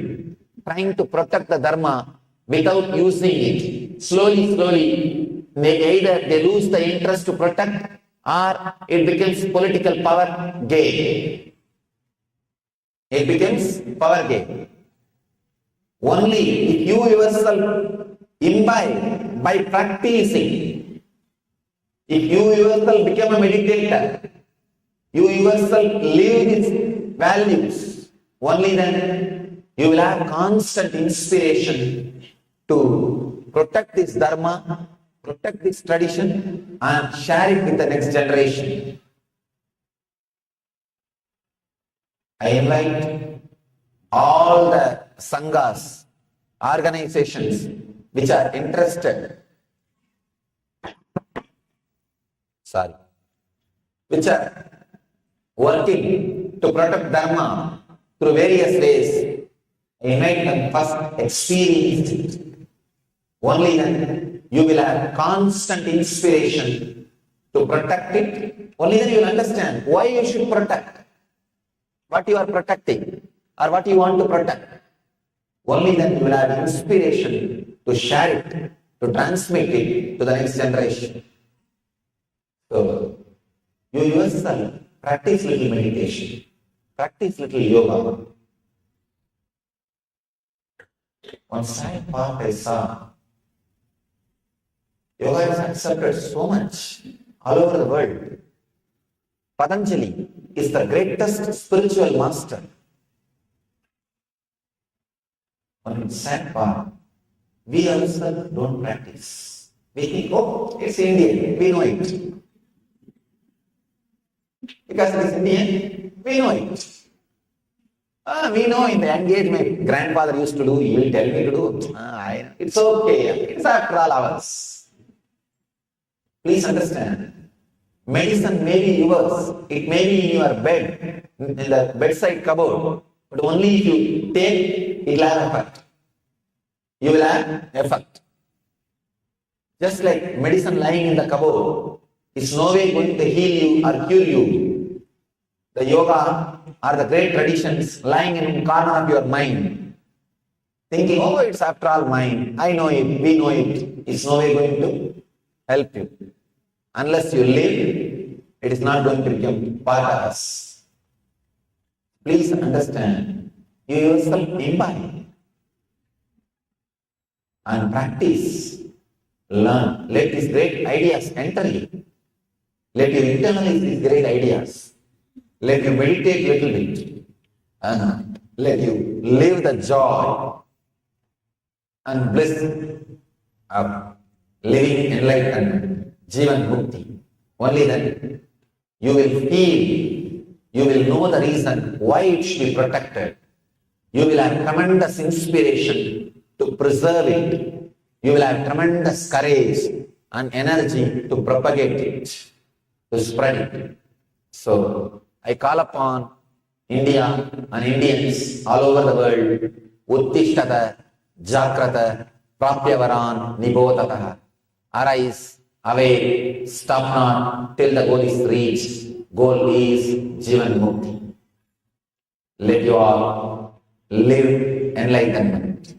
trying to protect the Dharma without using it. Slowly, they lose the interest to protect, or it becomes political power game. It becomes power game. Only if you yourself imbibe by practicing, if you yourself become a meditator, you yourself live these values, only then you will have constant inspiration to protect this Dharma, protect this tradition, and share it with the next generation. I invite all the sanghas, organizations which are interested, which are working to protect Dharma through various ways. I invite them first experience it. Only then you will have constant inspiration to protect it. Only then you will understand why you should protect, what you are protecting, or what you want to protect. Only then you will have inspiration to share it, to transmit it to the next generation. So, you yourself practice little meditation, practice little yoga. One sad part I saw, yoga is accepted so much all over the world. Patanjali is the greatest spiritual master. One sad part, we ourselves don't practice. We think, oh, it's Indian, we know it. Because it is Indian, we know it. We know in the young age my grandfather used to do, he will tell me to do. It's okay, it's after all ours. Please understand, medicine may be yours, it may be in your bed, in the bedside cupboard, but only if you take, it will have effect. You will have effect. Just like medicine lying in the cupboard is no way going to heal you or cure you. The yoga or the great traditions lying in the corner of your mind, thinking, oh, it's after all mine, I know it, we know it, it's no way going to help you. Unless you live, it is not going to become part of us. Please understand, you yourself imbibe and practice, learn, let these great ideas enter you. Let you internalize these great ideas. Let you meditate a little bit. let you live the joy and bliss of living enlightenment, Jivan Mukti. Only then you will feel, you will know the reason why it should be protected. You will have tremendous inspiration to preserve it. You will have tremendous courage and energy to propagate it, to spread it. So I call upon India and Indians all over the world, Uttishtata, Jakrata, Prapyavaran, Nibodhataha. Arise, awake, stop not till the goal is reached. Goal is Jivan Mukti. Let you all live enlightenment.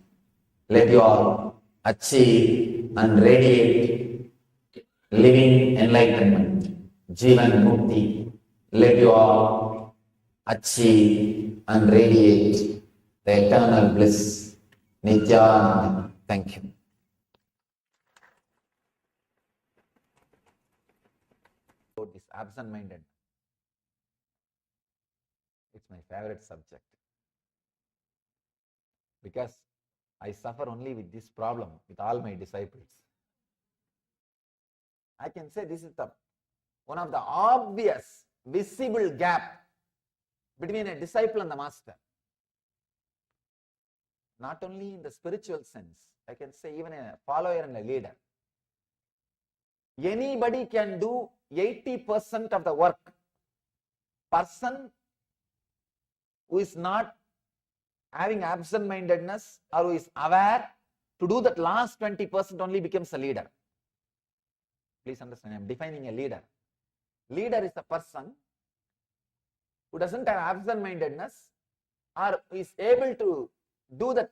Let you all achieve and radiate living enlightenment, Jivan Mukti. Let you all achieve and radiate the eternal bliss, Nithyananda. Thank you. This absent-minded, it's my favorite subject because I suffer only with this problem with all my disciples. I can say this is one of the obvious, visible gap between a disciple and the master. Not only in the spiritual sense, I can say even a follower and a leader. Anybody can do 80% of the work. Person who is not having absent-mindedness or who is aware to do that last 20% only becomes a leader. Please understand, I am defining a leader. Leader is a person who doesn't have absent-mindedness or is able to do the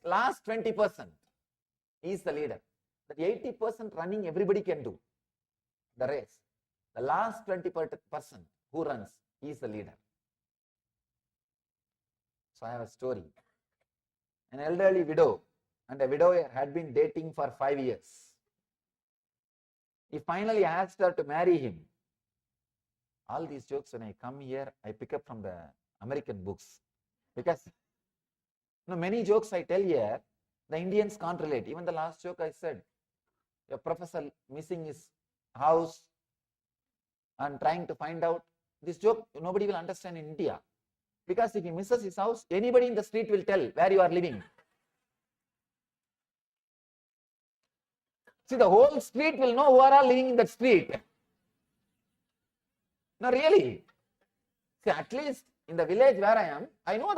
last 20%. He is the leader. That 80% running everybody can do the race. The last 20% who runs, he is the leader. So I have a story. An elderly widow and a widower had been dating for 5 years. He finally asked her to marry him. All these jokes, when I come here, I pick up from the American books. Because many jokes I tell here, the Indians can't relate. Even the last joke I said, a professor missing his house and trying to find out. This joke nobody will understand in India. Because if he misses his house, anybody in the street will tell where you are living. See, the whole street will know who are all living in that street. No, really. See, at least in the village where I am, I know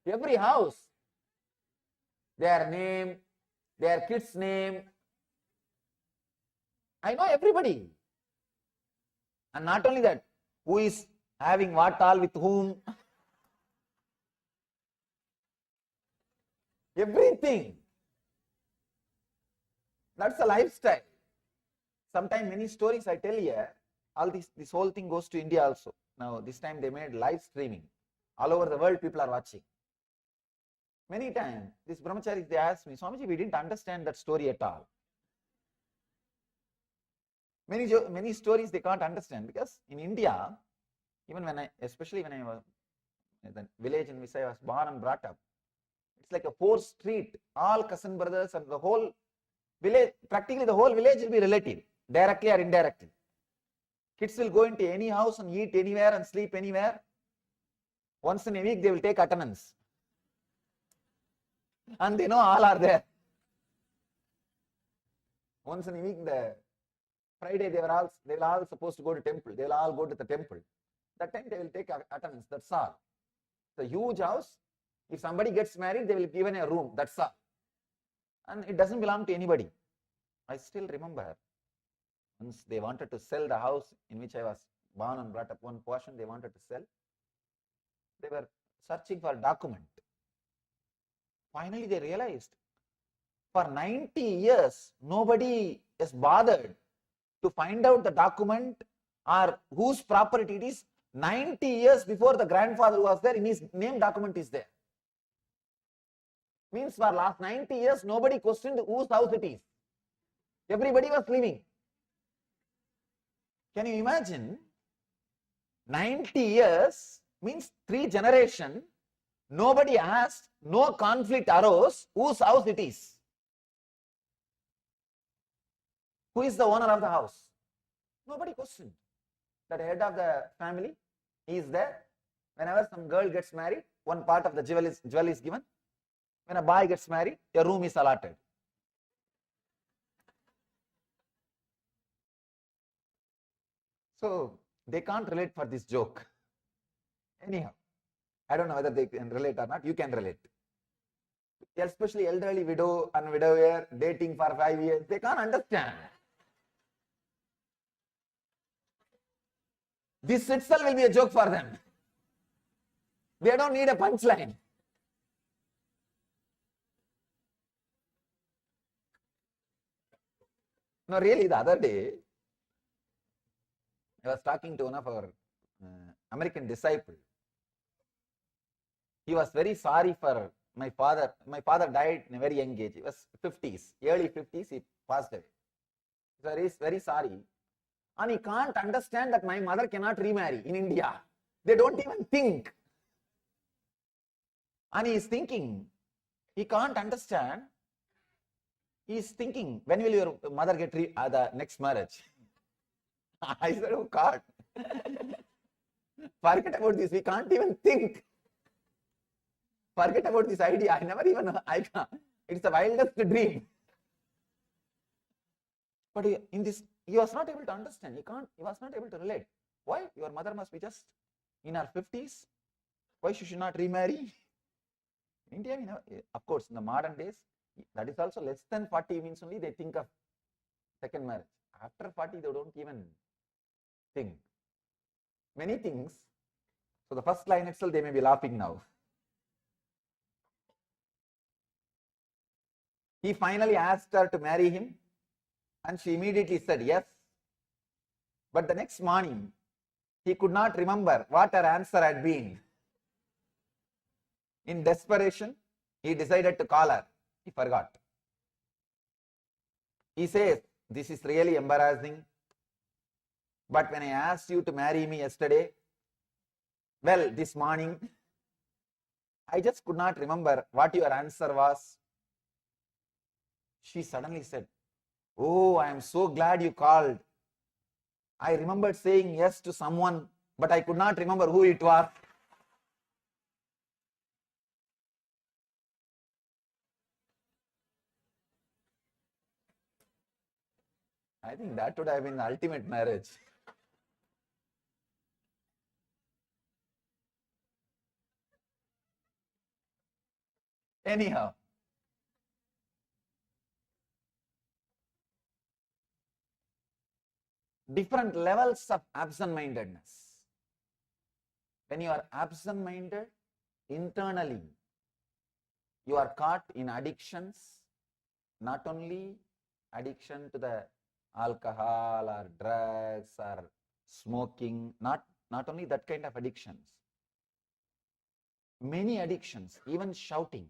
every house. Their name, their kid's name. I know everybody. And not only that, who is having what all with whom. Everything. That's a lifestyle. Sometimes many stories I tell here, all this whole thing goes to India also. Now this time they made live streaming. All over the world people are watching. Many times these brahmacharis, they ask me, Swamiji, we didn't understand that story at all. Many stories they can't understand because in India, even especially when I was in the village in which I was born and brought up, it's like a 4th street, all cousin brothers and the whole village, practically the whole village will be relative, directly or indirectly. Kids will go into any house and eat anywhere and sleep anywhere. Once in a week they will take attendance. And they know all are there. Once in a week, the Friday they will all supposed to go to temple. They will all go to the temple. That time they will take attendance. That's all. The huge house. If somebody gets married, they will give a room. That's all. And it doesn't belong to anybody. I still remember once they wanted to sell the house in which I was born and brought up, one portion they wanted to sell. They were searching for a document. Finally they realized for 90 years nobody is bothered to find out the document or whose property it is. 90 years before the grandfather was there, in his name document is there. Means for last 90 years nobody questioned whose house it is. Everybody was living. Can you imagine? 90 years means 3 generations. Nobody asked, no conflict arose, whose house it is. Who is the owner of the house? Nobody questioned. That head of the family, he is there. Whenever some girl gets married, one part of the jewel is given. When a boy gets married, a room is allotted. So they can't relate for this joke. Anyhow, I don't know whether they can relate or not. You can relate. Especially elderly widow and widower dating for 5 years, they can't understand. This itself will be a joke for them. They don't need a punchline. No, really, the other day, I was talking to one of our American disciples. He was very sorry for my father. My father died in a very young age. He was 50s, early 50s, he passed away. So he is very sorry. And he can't understand that my mother cannot remarry in India. They don't even think. And he is thinking, he can't understand. He is thinking, when will your mother get the next marriage? I said, oh God, forget about this. We can't even think. Forget about this idea. I never even, it's the wildest dream. But in this, he was not able to understand. He was not able to relate. Why? Your mother must be just in her 50s. Why she should not remarry? In India, of course, in the modern days, that is also less than 40 means only they think of second marriage. After 40, they don't even think. Many things. So the first line itself, they may be laughing now. He finally asked her to marry him, and she immediately said yes. But the next morning, he could not remember what her answer had been. In desperation, he decided to call her. He forgot. He says, this is really embarrassing. But when I asked you to marry me yesterday, well, this morning, I just could not remember what your answer was. She suddenly said, oh, I am so glad you called. I remembered saying yes to someone, but I could not remember who it was. I think that would have been the ultimate marriage. Anyhow, different levels of absent-mindedness. When you are absent-minded, internally, you are caught in addictions, not only addiction to the alcohol or drugs or smoking, not only that kind of addictions. Many addictions, even shouting,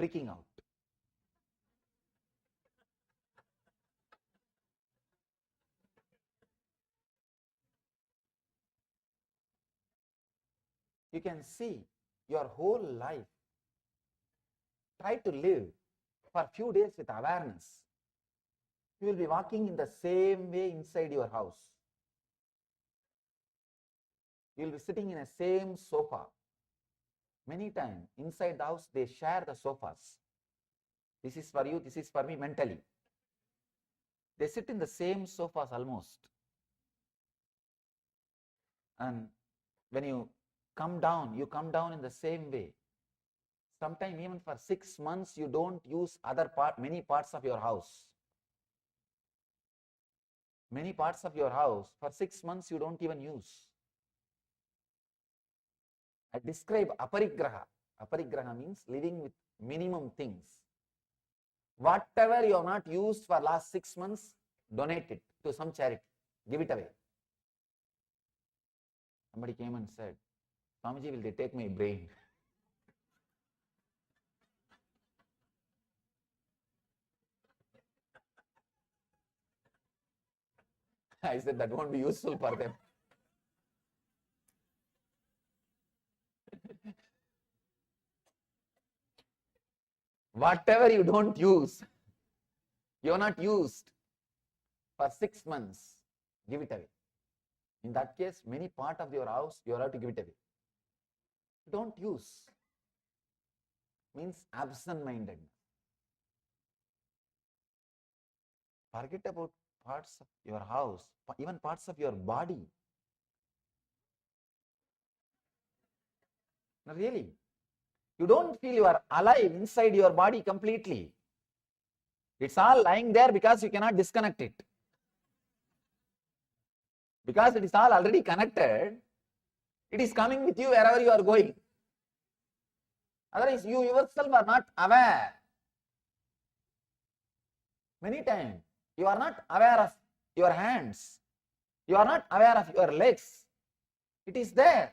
freaking out. You can see your whole life. Try to live for a few days with awareness. You will be walking in the same way inside your house. You will be sitting in a same sofa. Many times inside the house, they share the sofas. This is for you, this is for me mentally. They sit in the same sofas almost. And when you come down in the same way. Sometimes even for 6 months, you don't use many parts of your house. Many parts of your house, for 6 months, you don't even use. I describe aparigraha. Aparigraha means living with minimum things. Whatever you have not used for last 6 months, donate it to some charity. Give it away. Somebody came and said, Swamiji, will they take my brain? I said, that won't be useful for them. Whatever you don't use, you are not used for 6 months, give it away. In that case, many part of your house, you are allowed to give it away. Don't use means absent-mindedness. Forget about parts of your house, even parts of your body. No, really. You don't feel you are alive inside your body completely. It's all lying there because you cannot disconnect it. Because it is all already connected, it is coming with you wherever you are going. Otherwise, you yourself are not aware. Many times, you are not aware of your hands. You are not aware of your legs. It is there.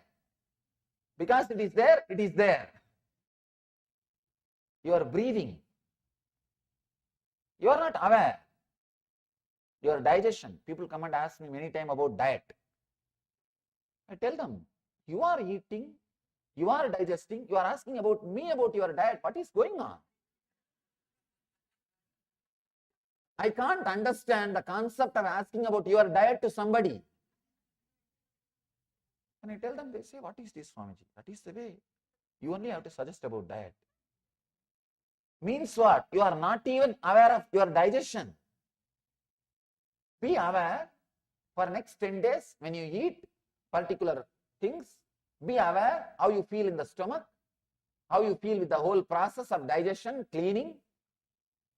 Because it is there, it is there. You are breathing. You are not aware. Your digestion. People come and ask me many times about diet. I tell them, you are eating, you are digesting, you are asking about me about your diet. What is going on? I can't understand the concept of asking about your diet to somebody. When I tell them, they say, what is this, Swamiji? That is the way. You only have to suggest about diet. Means what? You are not even aware of your digestion. Be aware for next 10 days when you eat particular things. Be aware how you feel in the stomach, how you feel with the whole process of digestion, cleaning.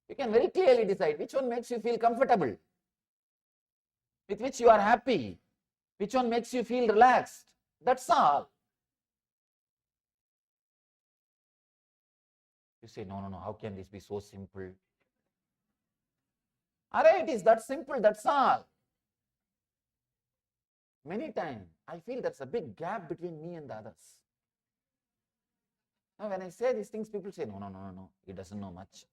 You can very clearly decide which one makes you feel comfortable, with which you are happy, which one makes you feel relaxed. That's all. You say, no, how can this be so simple? It is that simple, that's all. Many times, I feel there's a big gap between me and the others. Now, when I say these things, people say, no, he doesn't know much.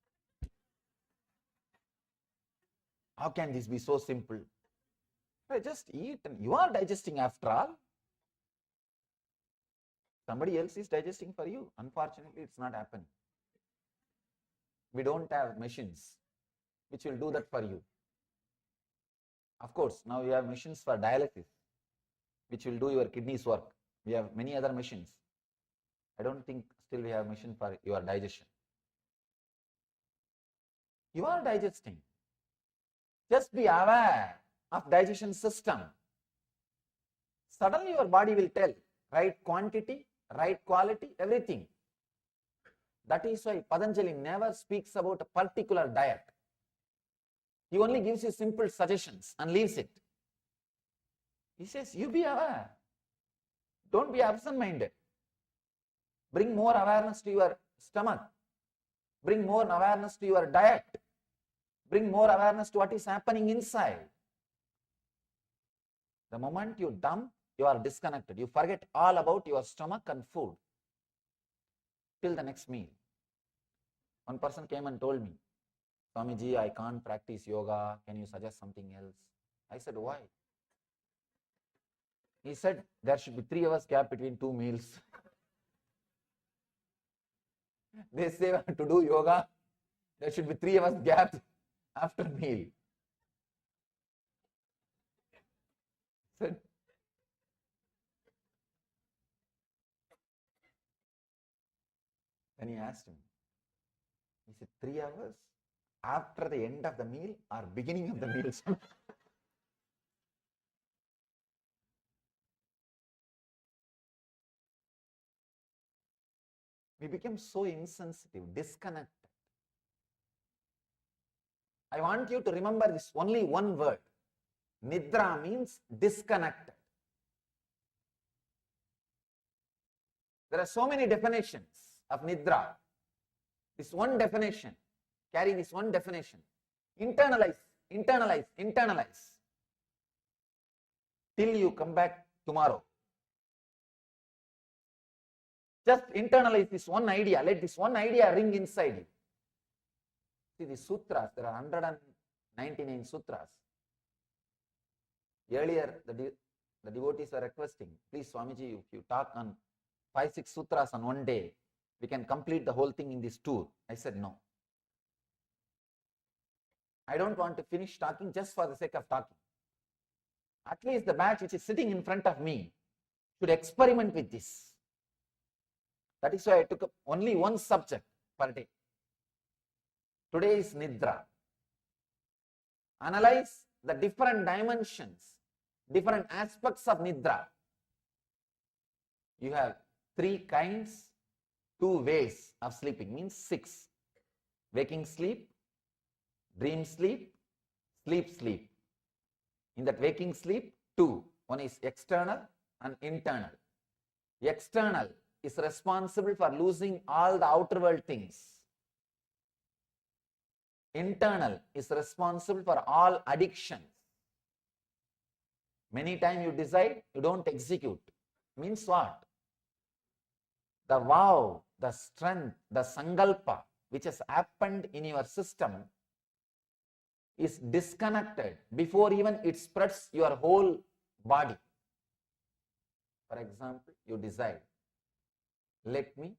How can this be so simple? Just eat and you are digesting after all. Somebody else is digesting for you. Unfortunately, it's not happening. We don't have machines which will do that for you. Of course, now we have machines for dialysis which will do your kidneys work. We have many other machines. I don't think still we have a machine for your digestion. You are digesting. Just be aware of digestion system. Suddenly your body will tell right quantity, right quality, everything. That is why Patanjali never speaks about a particular diet. He only gives you simple suggestions and leaves it. He says, you be aware. Don't be absent-minded. Bring more awareness to your stomach. Bring more awareness to your diet. Bring more awareness to what is happening inside. The moment you dump, you are disconnected. You forget all about your stomach and food till the next meal. One person came and told me, Swamiji, I can't practice yoga. Can you suggest something else? I said, why? He said, there should be 3 hours gap between 2 meals. They say to do yoga, there should be 3 hours gap after meal. Said, then he asked him, he said, 3 hours after the end of the meal or beginning of the meal? We became so insensitive, disconnected. I want you to remember this only one word. Nidra means disconnected. There are so many definitions of Nidra. This one definition, carry this one definition. Internalize, internalize, internalize. Till you come back tomorrow. Just internalize this one idea. Let this one idea ring inside you. See the sutras, there are 199 sutras. Earlier, the devotees were requesting, please Swamiji, if you talk on 5-6 sutras on one day, we can complete the whole thing in this tour. I said no. I don't want to finish talking just for the sake of talking. At least the batch which is sitting in front of me should experiment with this. That is why I took up only one subject per day. Today is Nidra. Analyze the different dimensions, different aspects of Nidra. You have 3 kinds, 2 ways of sleeping, means 6. Waking sleep, dream sleep, sleep. In that waking sleep, 2. One is external and internal. External is responsible for losing all the outer world things. Internal is responsible for all addictions. Many times you decide, you don't execute. Means what? The vow, the strength, the sankalpa which has happened in your system is disconnected before even it spreads your whole body. For example, you decide, let me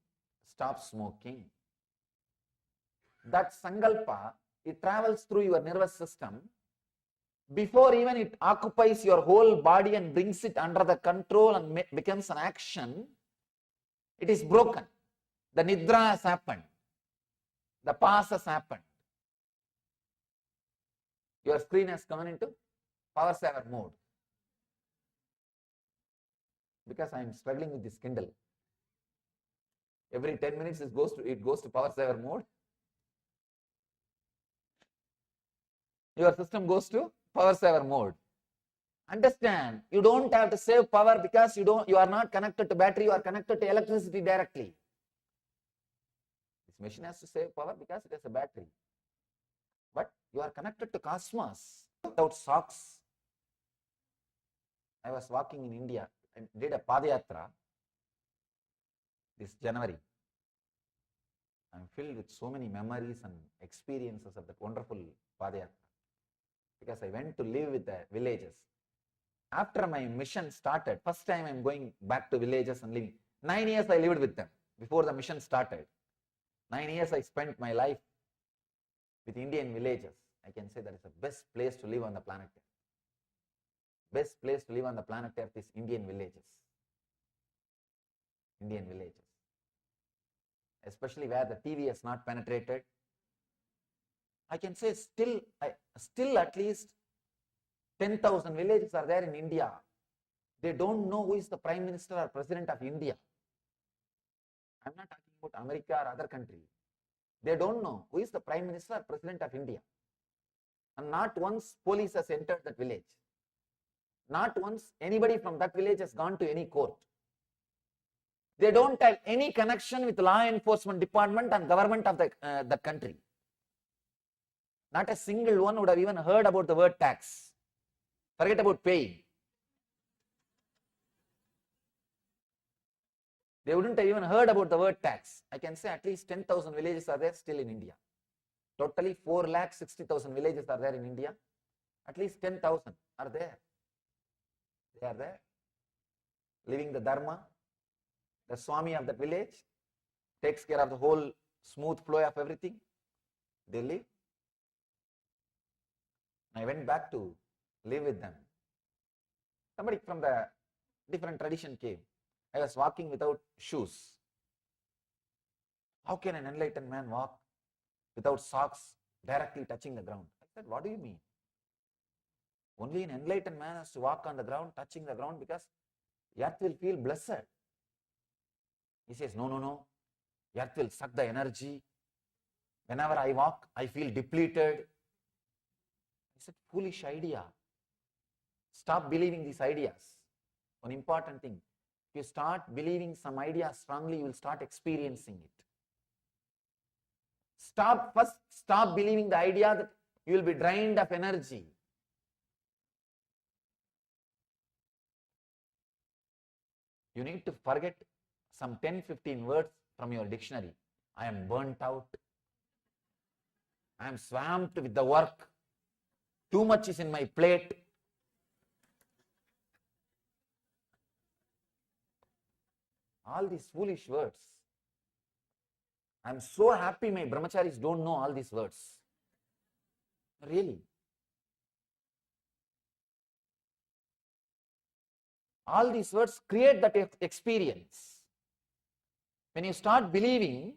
stop smoking. That sankalpa, it travels through your nervous system. Before even it occupies your whole body and brings it under the control and becomes an action, it is broken. The nidra has happened. The pass has happened. Your screen has gone into power saver mode. Because I am struggling with this Kindle. Every 10 minutes it goes to power saver mode. Your system goes to power saver mode. Understand, you don't have to save power because you are not connected to battery, you are connected to electricity directly. This machine has to save power because it has a battery. But you are connected to cosmos without socks. I was walking in India and did a Padayatra this January. I'm filled with so many memories and experiences of that wonderful Padayatra. Because I went to live with the villagers. After my mission started, first time I'm going back to villages and living. 9 years I lived with them before the mission started. 9 years I spent my life with Indian villages. I can say that is the best place to live on the planet Earth. Best place to live on the planet Earth is Indian villages. Indian villages. Especially where the TV has not penetrated. I can say still at least 10,000 villages are there in India. They don't know who is the Prime Minister or President of India. I'm not talking about America or other country. They don't know who is the Prime Minister or President of India. And not once police has entered that village. Not once anybody from that village has gone to any court. They don't have any connection with law enforcement department and government of the country. Not a single one would have even heard about the word tax. Forget about paying. They wouldn't have even heard about the word tax. I can say at least 10,000 villages are there still in India. Totally 4,60,000 villages are there in India. At least 10,000 are there. They are there. Living the Dharma. The Swami of that village takes care of the whole smooth flow of everything. They live. I went back to live with them. Somebody from the different tradition came. I was walking without shoes. How can an enlightened man walk without socks directly touching the ground? I said, what do you mean? Only an enlightened man has to walk on the ground, touching the ground, because earth will feel blessed. He says, no. Earth will suck the energy. Whenever I walk, I feel depleted. I said, foolish idea. Stop believing these ideas. One important thing. If you start believing some idea strongly, you will start experiencing it. Stop believing the idea that you will be drained of energy. You need to forget some 10-15 words from your dictionary. I am burnt out. I am swamped with the work. Too much is in my plate. All these foolish words. I am so happy my brahmacharis don't know all these words. Really. All these words create that experience. When you start believing,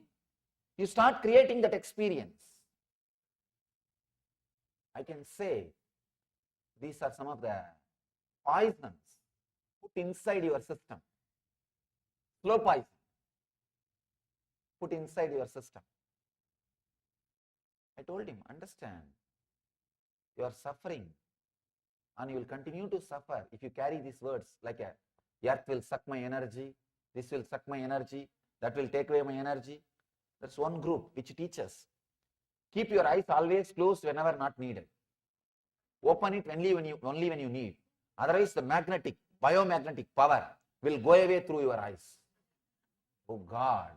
you start creating that experience. I can say these are some of the poisons put inside your system. Slow poison put inside your system. I told him, understand, you are suffering and you will continue to suffer if you carry these words like a earth will suck my energy, this will suck my energy, that will take away my energy. That's one group which teaches. Keep your eyes always closed whenever not needed. Open it only when you need. Otherwise, the magnetic, biomagnetic power will go away through your eyes. Oh God.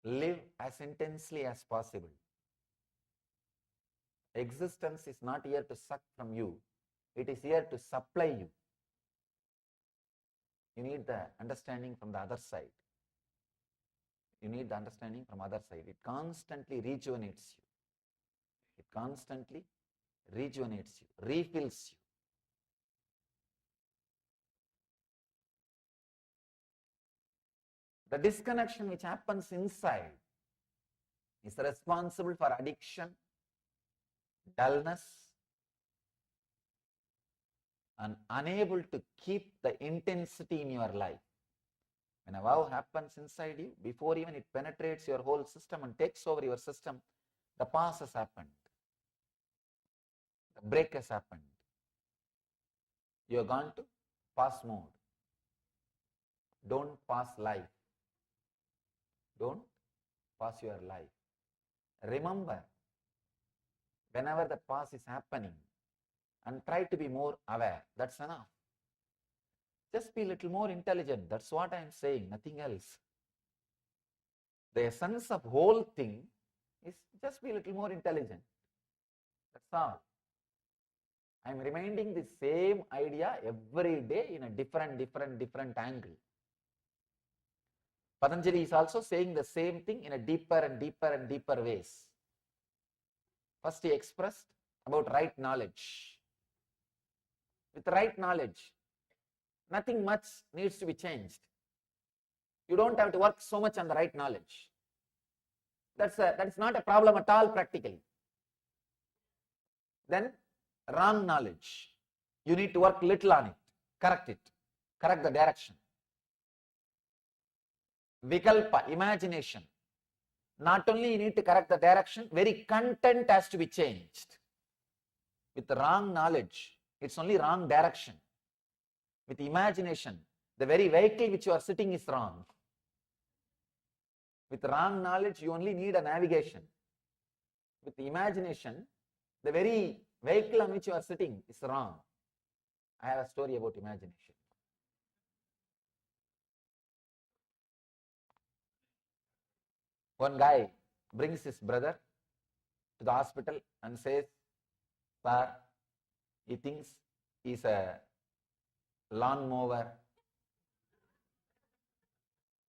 Live as intensely as possible. Existence is not here to suck from you. It is here to supply you. You need the understanding from the other side. You need the understanding from the other side. It constantly rejuvenates you. It constantly rejuvenates you, refills you. The disconnection which happens inside is responsible for addiction, dullness, and unable to keep the intensity in your life. When a vow happens inside you, before even it penetrates your whole system and takes over your system, the pause has happened. The break has happened. You have gone to pause mode. Don't pass life. Don't pass your life. Remember, whenever the pause is happening, and try to be more aware. That's enough. Just be a little more intelligent. That's what I am saying, nothing else. The essence of whole thing is just be a little more intelligent. That's all. I am reminding the same idea every day in a different angle. Patanjali is also saying the same thing in a deeper and deeper ways. First he expressed about right knowledge. With right knowledge, nothing much needs to be changed. You don't have to work so much on the right knowledge. That is not a problem at all practically. Then wrong knowledge. You need to work little on it, correct the direction. Vikalpa, imagination. Not only you need to correct the direction, very content has to be changed. With the wrong knowledge, it's only wrong direction. With imagination, the very vehicle which you are sitting is wrong. With wrong knowledge, you only need a navigation. With the imagination, the very vehicle on which you are sitting is wrong. I have a story about imagination. One guy brings his brother to the hospital and says, "Sir, he thinks he's a lawnmower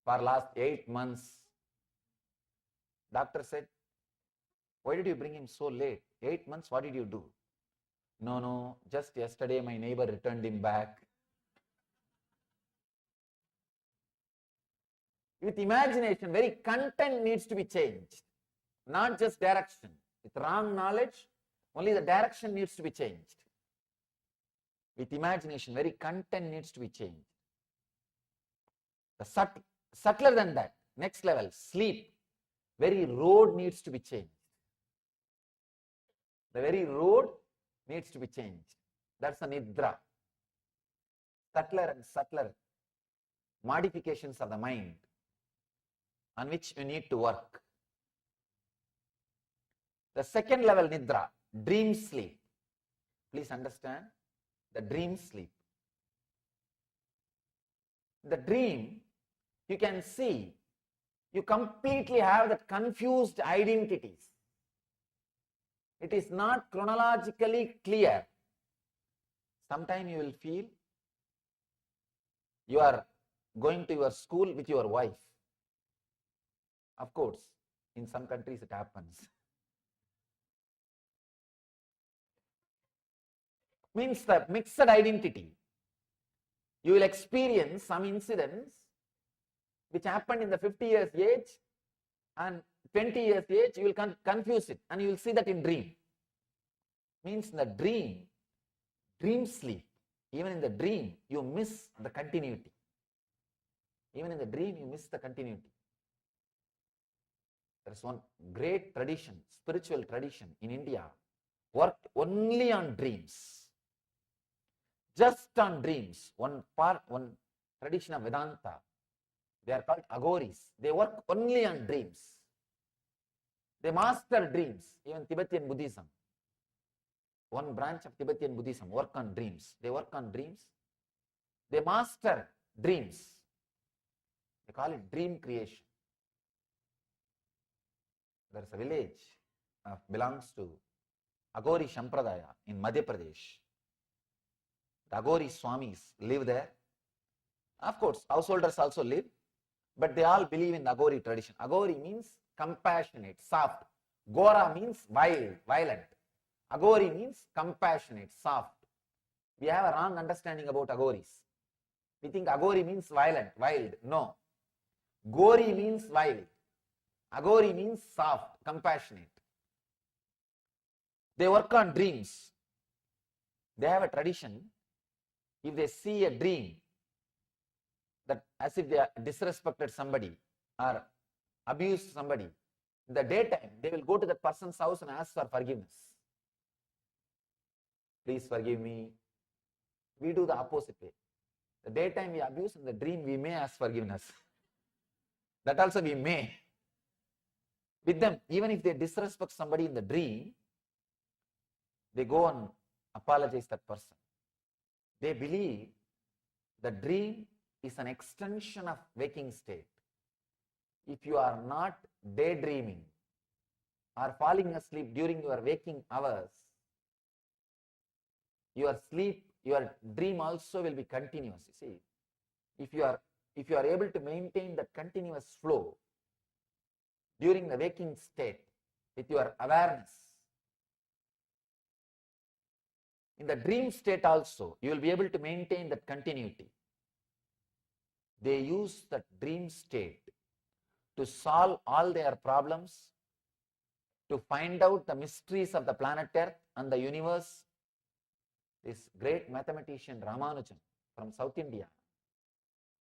for last 8 months. Doctor said, "Why did you bring him so late? 8 months, what did you do?" No, just yesterday my neighbor returned him back." With imagination, very content needs to be changed, not just direction. With wrong knowledge, only the direction needs to be changed. With imagination, very content needs to be changed. The subtler than that, next level, sleep, very road needs to be changed. The very road needs to be changed. That's a nidra. Subtler and subtler modifications of the mind on which you need to work. The second level nidra, dream sleep. Please understand the dream sleep. The dream, you can see, you completely have that confused identities. It is not chronologically clear. Sometime you will feel you are going to your school with your wife. Of course, in some countries it happens. Means the mixed identity. You will experience some incidents which happened in the 50 years age and 20 years age, you will confuse it and you will see that in dream. Means in the dream sleep, even in the dream, you miss the continuity. Even in the dream, you miss the continuity. There is one great tradition, spiritual tradition in India, worked only on dreams. Just on dreams. One tradition of Vedanta, they are called Aghoris. They work only on dreams. They master dreams. Even Tibetan Buddhism, one branch of Tibetan Buddhism, work on dreams. They work on dreams. They master dreams. They call it dream creation. There is a village belongs to Aghori Sampradaya in Madhya Pradesh. The Aghori Swamis live there. Of course, householders also live, but they all believe in the Aghori tradition. Aghori means compassionate, soft. Gora means wild, violent. Aghori means compassionate, soft. We have a wrong understanding about Aghoris. We think Aghori means violent, wild. No. Gori means wild. Aghori means soft, compassionate. They work on dreams. They have a tradition. If they see a dream that as if they disrespected somebody or abused somebody, in the daytime, they will go to that person's house and ask for forgiveness. Please forgive me. We do the opposite way. The daytime we abuse, in the dream we may ask forgiveness. That also we may. With them, even if they disrespect somebody in the dream, they go and apologize that person. They believe the dream is an extension of waking state. If you are not daydreaming or falling asleep during your waking hours, your sleep, your dream also will be continuous. You see, if you are able to maintain that continuous flow during the waking state with your awareness, in the dream state also, you will be able to maintain that continuity. They use that dream state to solve all their problems, to find out the mysteries of the planet Earth and the universe. This great mathematician Ramanujan from South India,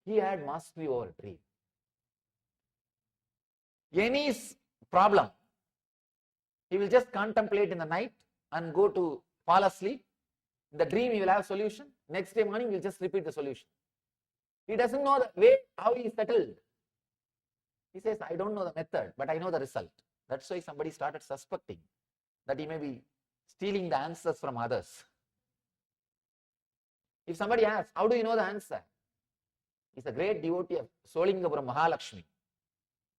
he had mastery over dream. Any problem, he will just contemplate in the night and go to fall asleep. In the dream, he will have solution. Next day morning, he will just repeat the solution. He doesn't know the way how he settled. He says, I don't know the method, but I know the result. That's why somebody started suspecting that he may be stealing the answers from others. If somebody asks, how do you know the answer? He's a great devotee of Solingapura Mahalakshmi.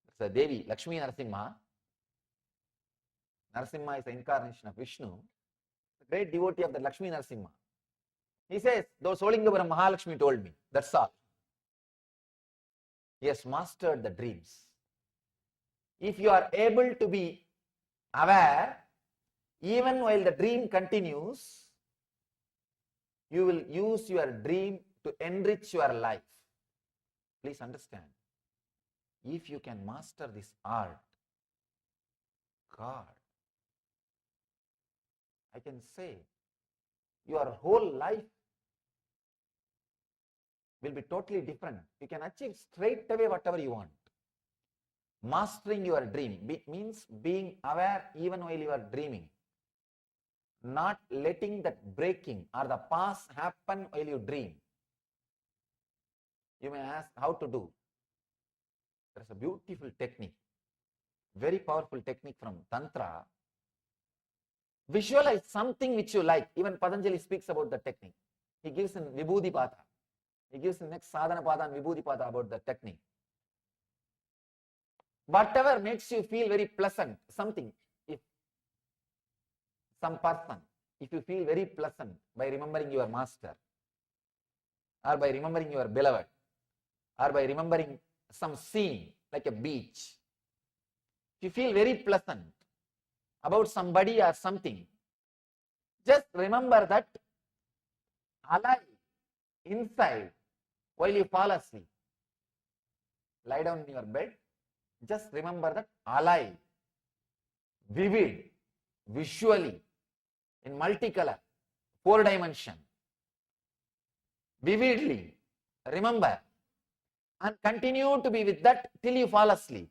It's a Devi, Lakshmi Narasimha. Narasimha is the incarnation of Vishnu. A great devotee of the Lakshmi Narasimha. He says, though Solingapura Mahalakshmi told me, that's all. He has mastered the dreams. If you are able to be aware, even while the dream continues, you will use your dream to enrich your life. Please understand, if you can master this art, God, I can say, your whole life will be totally different. You can achieve straight away whatever you want. Mastering your dream means being aware even while you are dreaming. Not letting that breaking or the past happen while you dream. You may ask how to do. There is a beautiful technique, very powerful technique from Tantra. Visualize something which you like. Even Patanjali speaks about the technique. He gives in Vibhuti Pada. He gives in next Sadhana Pada and Vibhuti Pada about the technique. Whatever makes you feel very pleasant, something, if some person, if you feel very pleasant by remembering your master, or by remembering your beloved, or by remembering some scene like a beach, if you feel very pleasant about somebody or something, just remember that alive inside while you fall asleep. Lie down in your bed, just remember that alive, vivid, visually, in multicolor, 4 dimension, vividly remember, and continue to be with that till you fall asleep.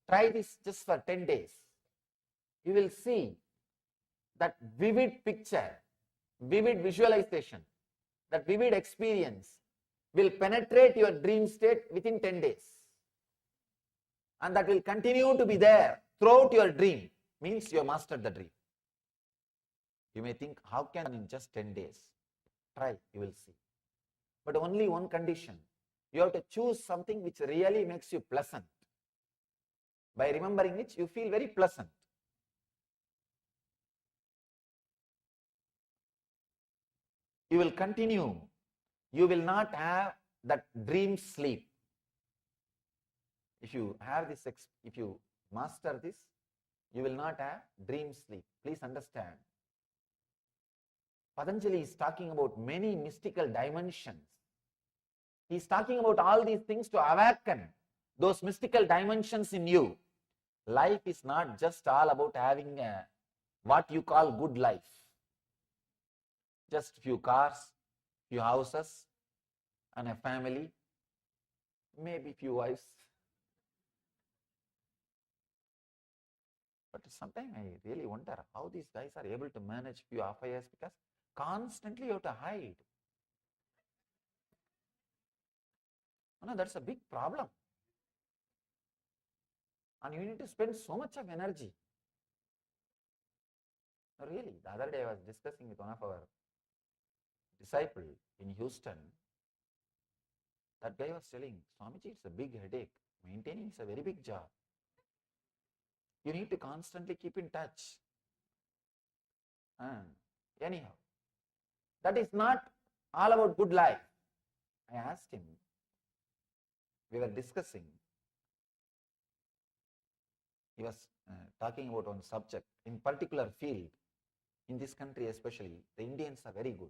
Try this just for 10 days. You will see that vivid picture, vivid visualization, that vivid experience will penetrate your dream state within 10 days. And that will continue to be there throughout your dream, means you have mastered the dream. You may think, how can in just 10 days? Try, you will see. But only one condition. You have to choose something which really makes you pleasant. By remembering which you feel very pleasant. You will continue. You will not have that dream sleep. If you have this, if you master this, you will not have dream sleep. Please understand. Patanjali is talking about many mystical dimensions. He is talking about all these things to awaken those mystical dimensions in you. Life is not just all about having what you call good life. Just few cars, few houses, and a family, maybe few wives. But sometimes I really wonder how these guys are able to manage few affairs, because constantly you have to hide. No, that's a big problem. And you need to spend so much of energy. Really, the other day I was discussing with one of our disciples in Houston. That guy was telling, Swamiji, it's a big headache. Maintaining is a very big job. You need to constantly keep in touch. Anyhow, that is not all about good life. I asked him, we were discussing, he was talking about one subject, in particular field, in this country especially, the Indians are very good,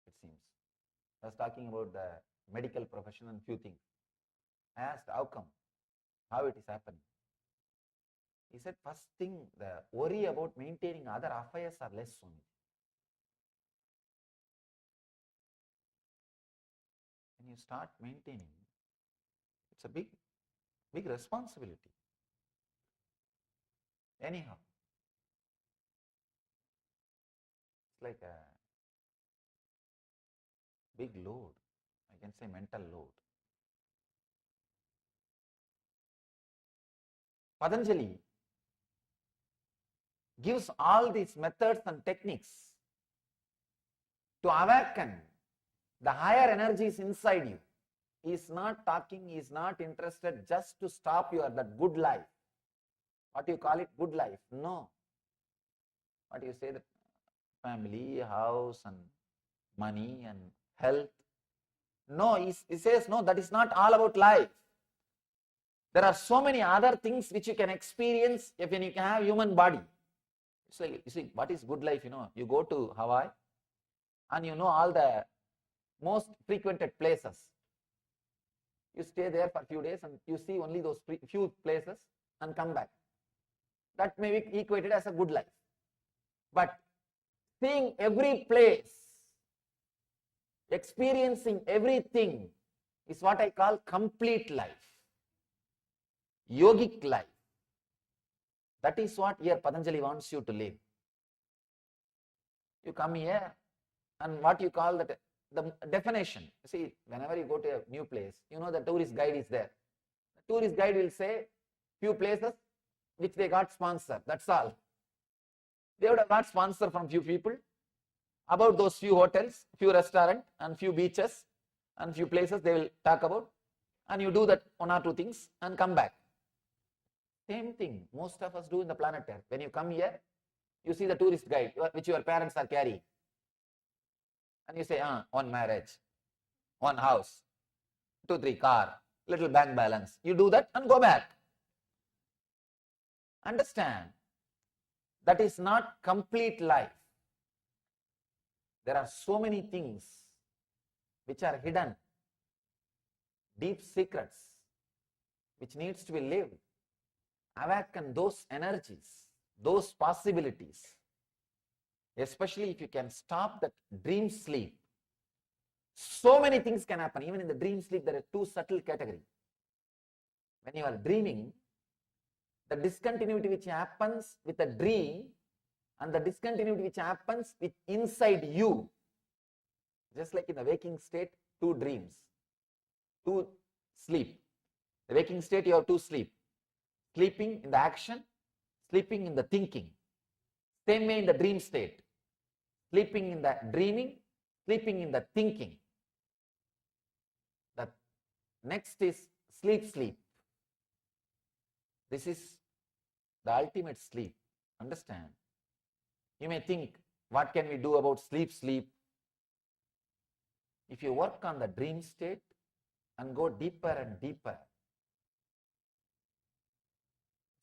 it seems. I was talking about the medical profession and few things. I asked, how come? How it is happening? He said, first thing, the worry about maintaining other affairs are less only. When you start maintaining, it's a big responsibility. Anyhow, it's like a big load, I can say mental load. Patanjali gives all these methods and techniques to awaken the higher energies inside you. He is not talking, he is not interested just to stop that good life. What you call it, good life? No. What you say, the family, house and money and health. No, he says, no, that is not all about life. There are so many other things which you can experience when you can have human body. It's like, you see, what is good life? You go to Hawaii and you know all the most frequented places. You stay there for a few days and you see only those few places and come back. That may be equated as a good life. But seeing every place, experiencing everything is what I call complete life, yogic life. That is what here Patanjali wants you to live. You come here and what you call that, the definition. You see, whenever you go to a new place, you know the tourist guide is there. The tourist guide will say few places which they got sponsor, that's all. They would have got sponsor from few people about those few hotels, few restaurants and few beaches and few places they will talk about, and you do that one or two things and come back. Same thing most of us do in the planet Earth. When you come here, You see the tourist guide which your parents are carrying. And you say, one marriage, one house, 2, 3 car, little bank balance. You do that and go back. Understand, that is not complete life. There are so many things which are hidden, deep secrets, which needs to be lived. Awaken those energies, those possibilities. Especially if you can stop that dream sleep. So many things can happen. Even in the dream sleep, there are 2 subtle categories. When you are dreaming, the discontinuity which happens with a dream and the discontinuity which happens with inside you. Just like in the waking state, 2 dreams, 2 sleep. The waking state, you have 2 sleep. Sleeping in the action, sleeping in the thinking. Same way in the dream state. Sleeping in the dreaming, sleeping in the thinking. The next is sleep. This is the ultimate sleep. Understand? You may think, what can we do about sleep? If you work on the dream state and go deeper and deeper.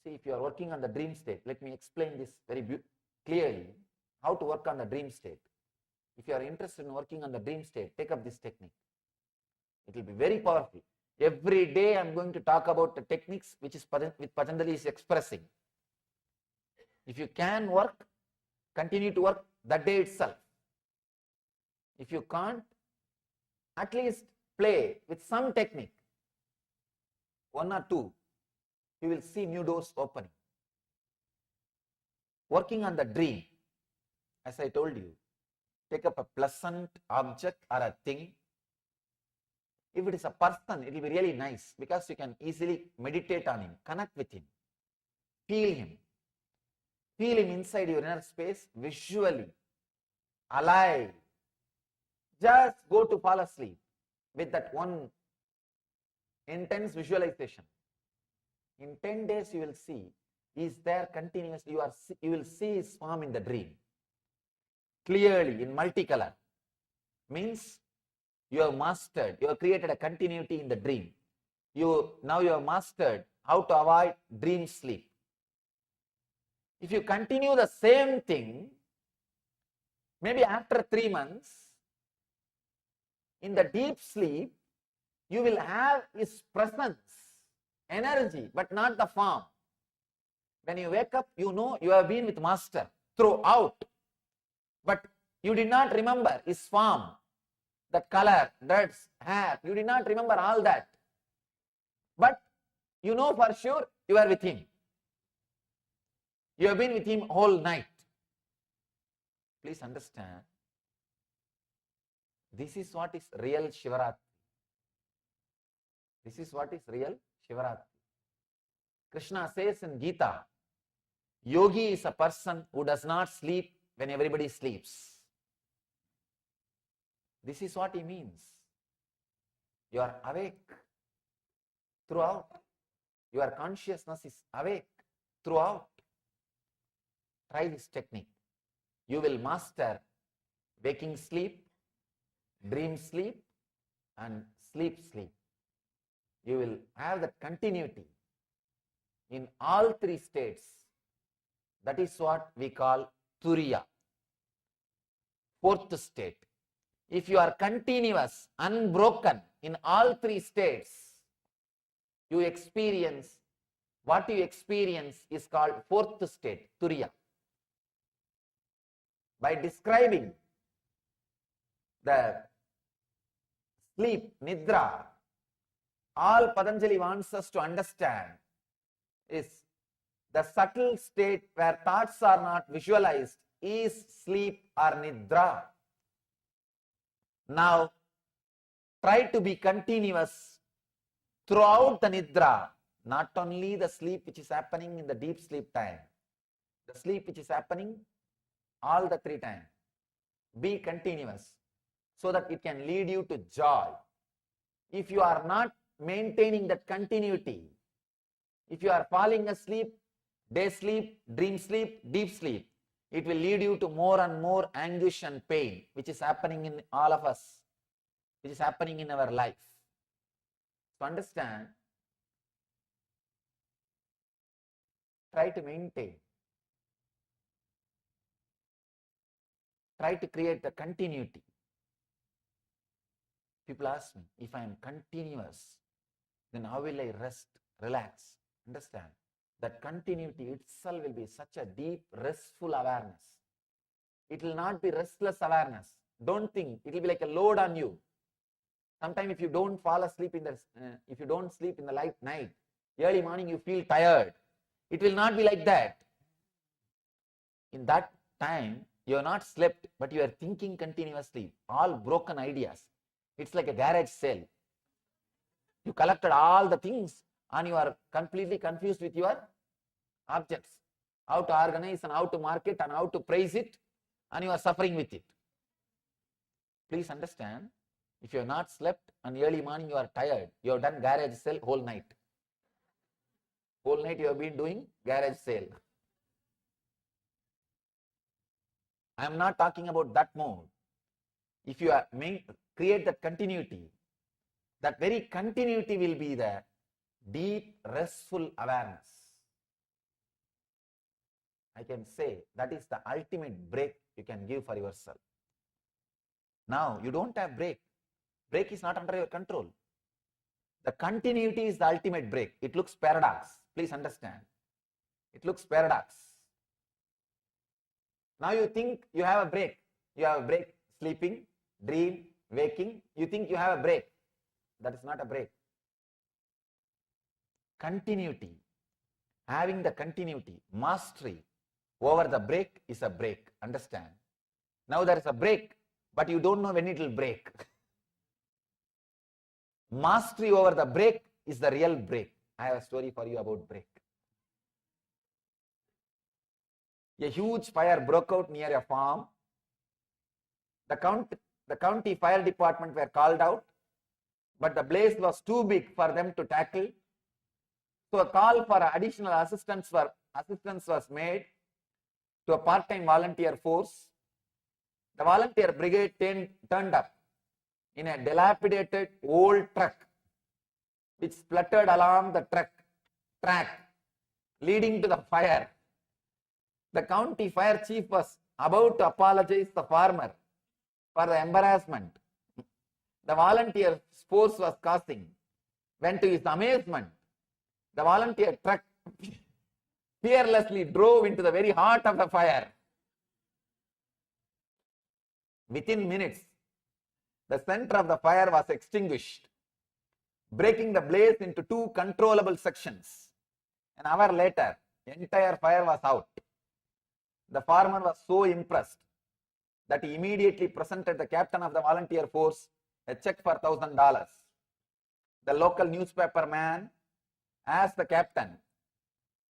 See, if you are working on the dream state, let me explain this very clearly, how to work on the dream state. If you are interested in working on the dream state, take up this technique. It will be very powerful. Every day I am going to talk about the techniques which Patanjali is expressing. If you can work, continue to work that day itself. If you can't, at least play with some technique, 1 or 2, you will see new doors opening. Working on the dream, as I told you, take up a pleasant object or a thing. If it is a person, it will be really nice because you can easily meditate on him, connect with him, feel him. Feel him inside your inner space, visually, alive. Just go to fall asleep with that one intense visualization. In 10 days you will see, he is there continuously. You will see his form in the dream. Clearly, in multicolor. Means you have mastered, you have created a continuity in the dream. Now you have mastered how to avoid dream sleep. If you continue the same thing, maybe after 3 months, in the deep sleep, you will have his presence, energy, but not the form. When you wake up, you know you have been with Master throughout, but you did not remember his form, that color, that hair, you did not remember all that. But you know for sure you are with him. You have been with him whole night. Please understand, this is what is real Shivaratri. This is what is real Shivaratri. Krishna says in Gita, yogi is a person who does not sleep when everybody sleeps. This is what he means. You are awake throughout. Your consciousness is awake throughout. Try this technique. You will master waking sleep, dream sleep, and sleep. You will have that continuity in all 3 states. That is what we call Turiya, 4th state. If you are continuous, unbroken in all 3 states, you experience, what you experience is called 4th state, Turiya. By describing the sleep, Nidra, all Patanjali wants us to understand is the subtle state where thoughts are not visualized is sleep or Nidra. Now, try to be continuous throughout the Nidra, not only the sleep which is happening in the deep sleep time, the sleep which is happening all the 3 times. Be continuous so that it can lead you to joy. If you are not maintaining that continuity, if you are falling asleep, day sleep, dream sleep, deep sleep, it will lead you to more and more anguish and pain, which is happening in all of us, which is happening in our life. To understand, try to maintain, try to create the continuity. People ask me, if I am continuous, then how will I rest, relax? Understand, that continuity itself will be such a deep, restful awareness. It will not be restless awareness. Don't think, it will be like a load on you. Sometimes if you don't fall asleep if you don't sleep in the night, early morning you feel tired. It will not be like that. In that time, you are not slept, but you are thinking continuously, all broken ideas. It's like a garage sale. You collected all the things and you are completely confused with your objects. How to organize and how to market and how to price it, and you are suffering with it. Please understand, if you have not slept and early morning you are tired, you have done garage sale whole night. Whole night you have been doing garage sale. I am not talking about that mode. If you are create that continuity, that very continuity will be the deep, restful awareness. I can say that is the ultimate break you can give for yourself. Now, you don't have break. Break is not under your control. The continuity is the ultimate break. It looks paradox. Please understand. It looks paradox. Now you think you have a break. You have a break sleeping, dream, waking. You think you have a break. That is not a break. Continuity. Having the continuity, mastery over the break is a break. Understand? Now there is a break, but you don't know when it will break. Mastery over the break is the real break. I have a story for you about break. A huge fire broke out near a farm. The county fire department were called out, but the blaze was too big for them to tackle. So a call for additional assistance was made to a part-time volunteer force. The volunteer brigade turned up in a dilapidated old truck which spluttered along the track leading to the fire. The county fire chief was about to apologize to the farmer for the embarrassment the volunteer force was causing, when to his amazement, the volunteer truck fearlessly drove into the very heart of the fire. Within minutes, the center of the fire was extinguished, breaking the blaze into two controllable sections. An hour later, the entire fire was out. The farmer was so impressed that he immediately presented the captain of the volunteer force a check for $1,000. The local newspaper man asked the captain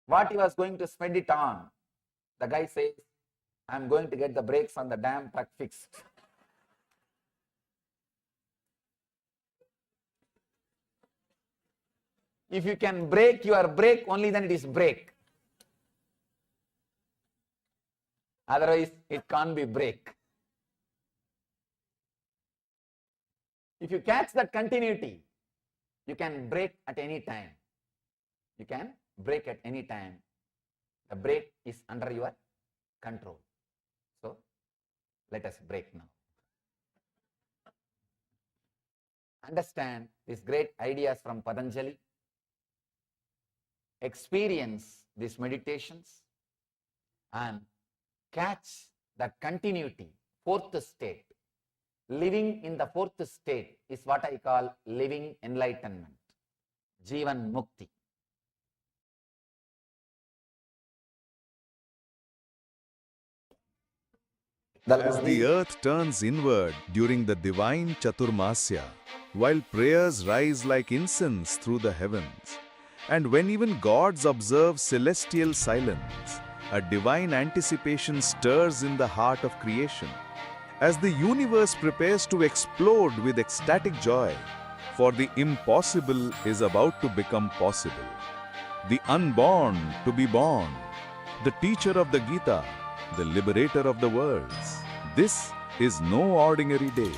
what he was going to spend it on. The guy says, "I'm going to get the brakes on the damn truck fixed." If you can break your brake, only then it is brake. Otherwise, it can't be brake. If you catch that continuity, you can break at any time. You can break at any time. The brake is under your control. So, let us break now. Understand these great ideas from Patanjali. Experience these meditations and catch that continuity, fourth state. Living in the fourth state is what I call living enlightenment, Jivan Mukti. As the earth turns inward during the divine Chaturmasya, while prayers rise like incense through the heavens, and when even gods observe celestial silence, a divine anticipation stirs in the heart of creation. As the universe prepares to explode with ecstatic joy, for the impossible is about to become possible. The unborn to be born. The teacher of the Gita, the liberator of the worlds. This is no ordinary day.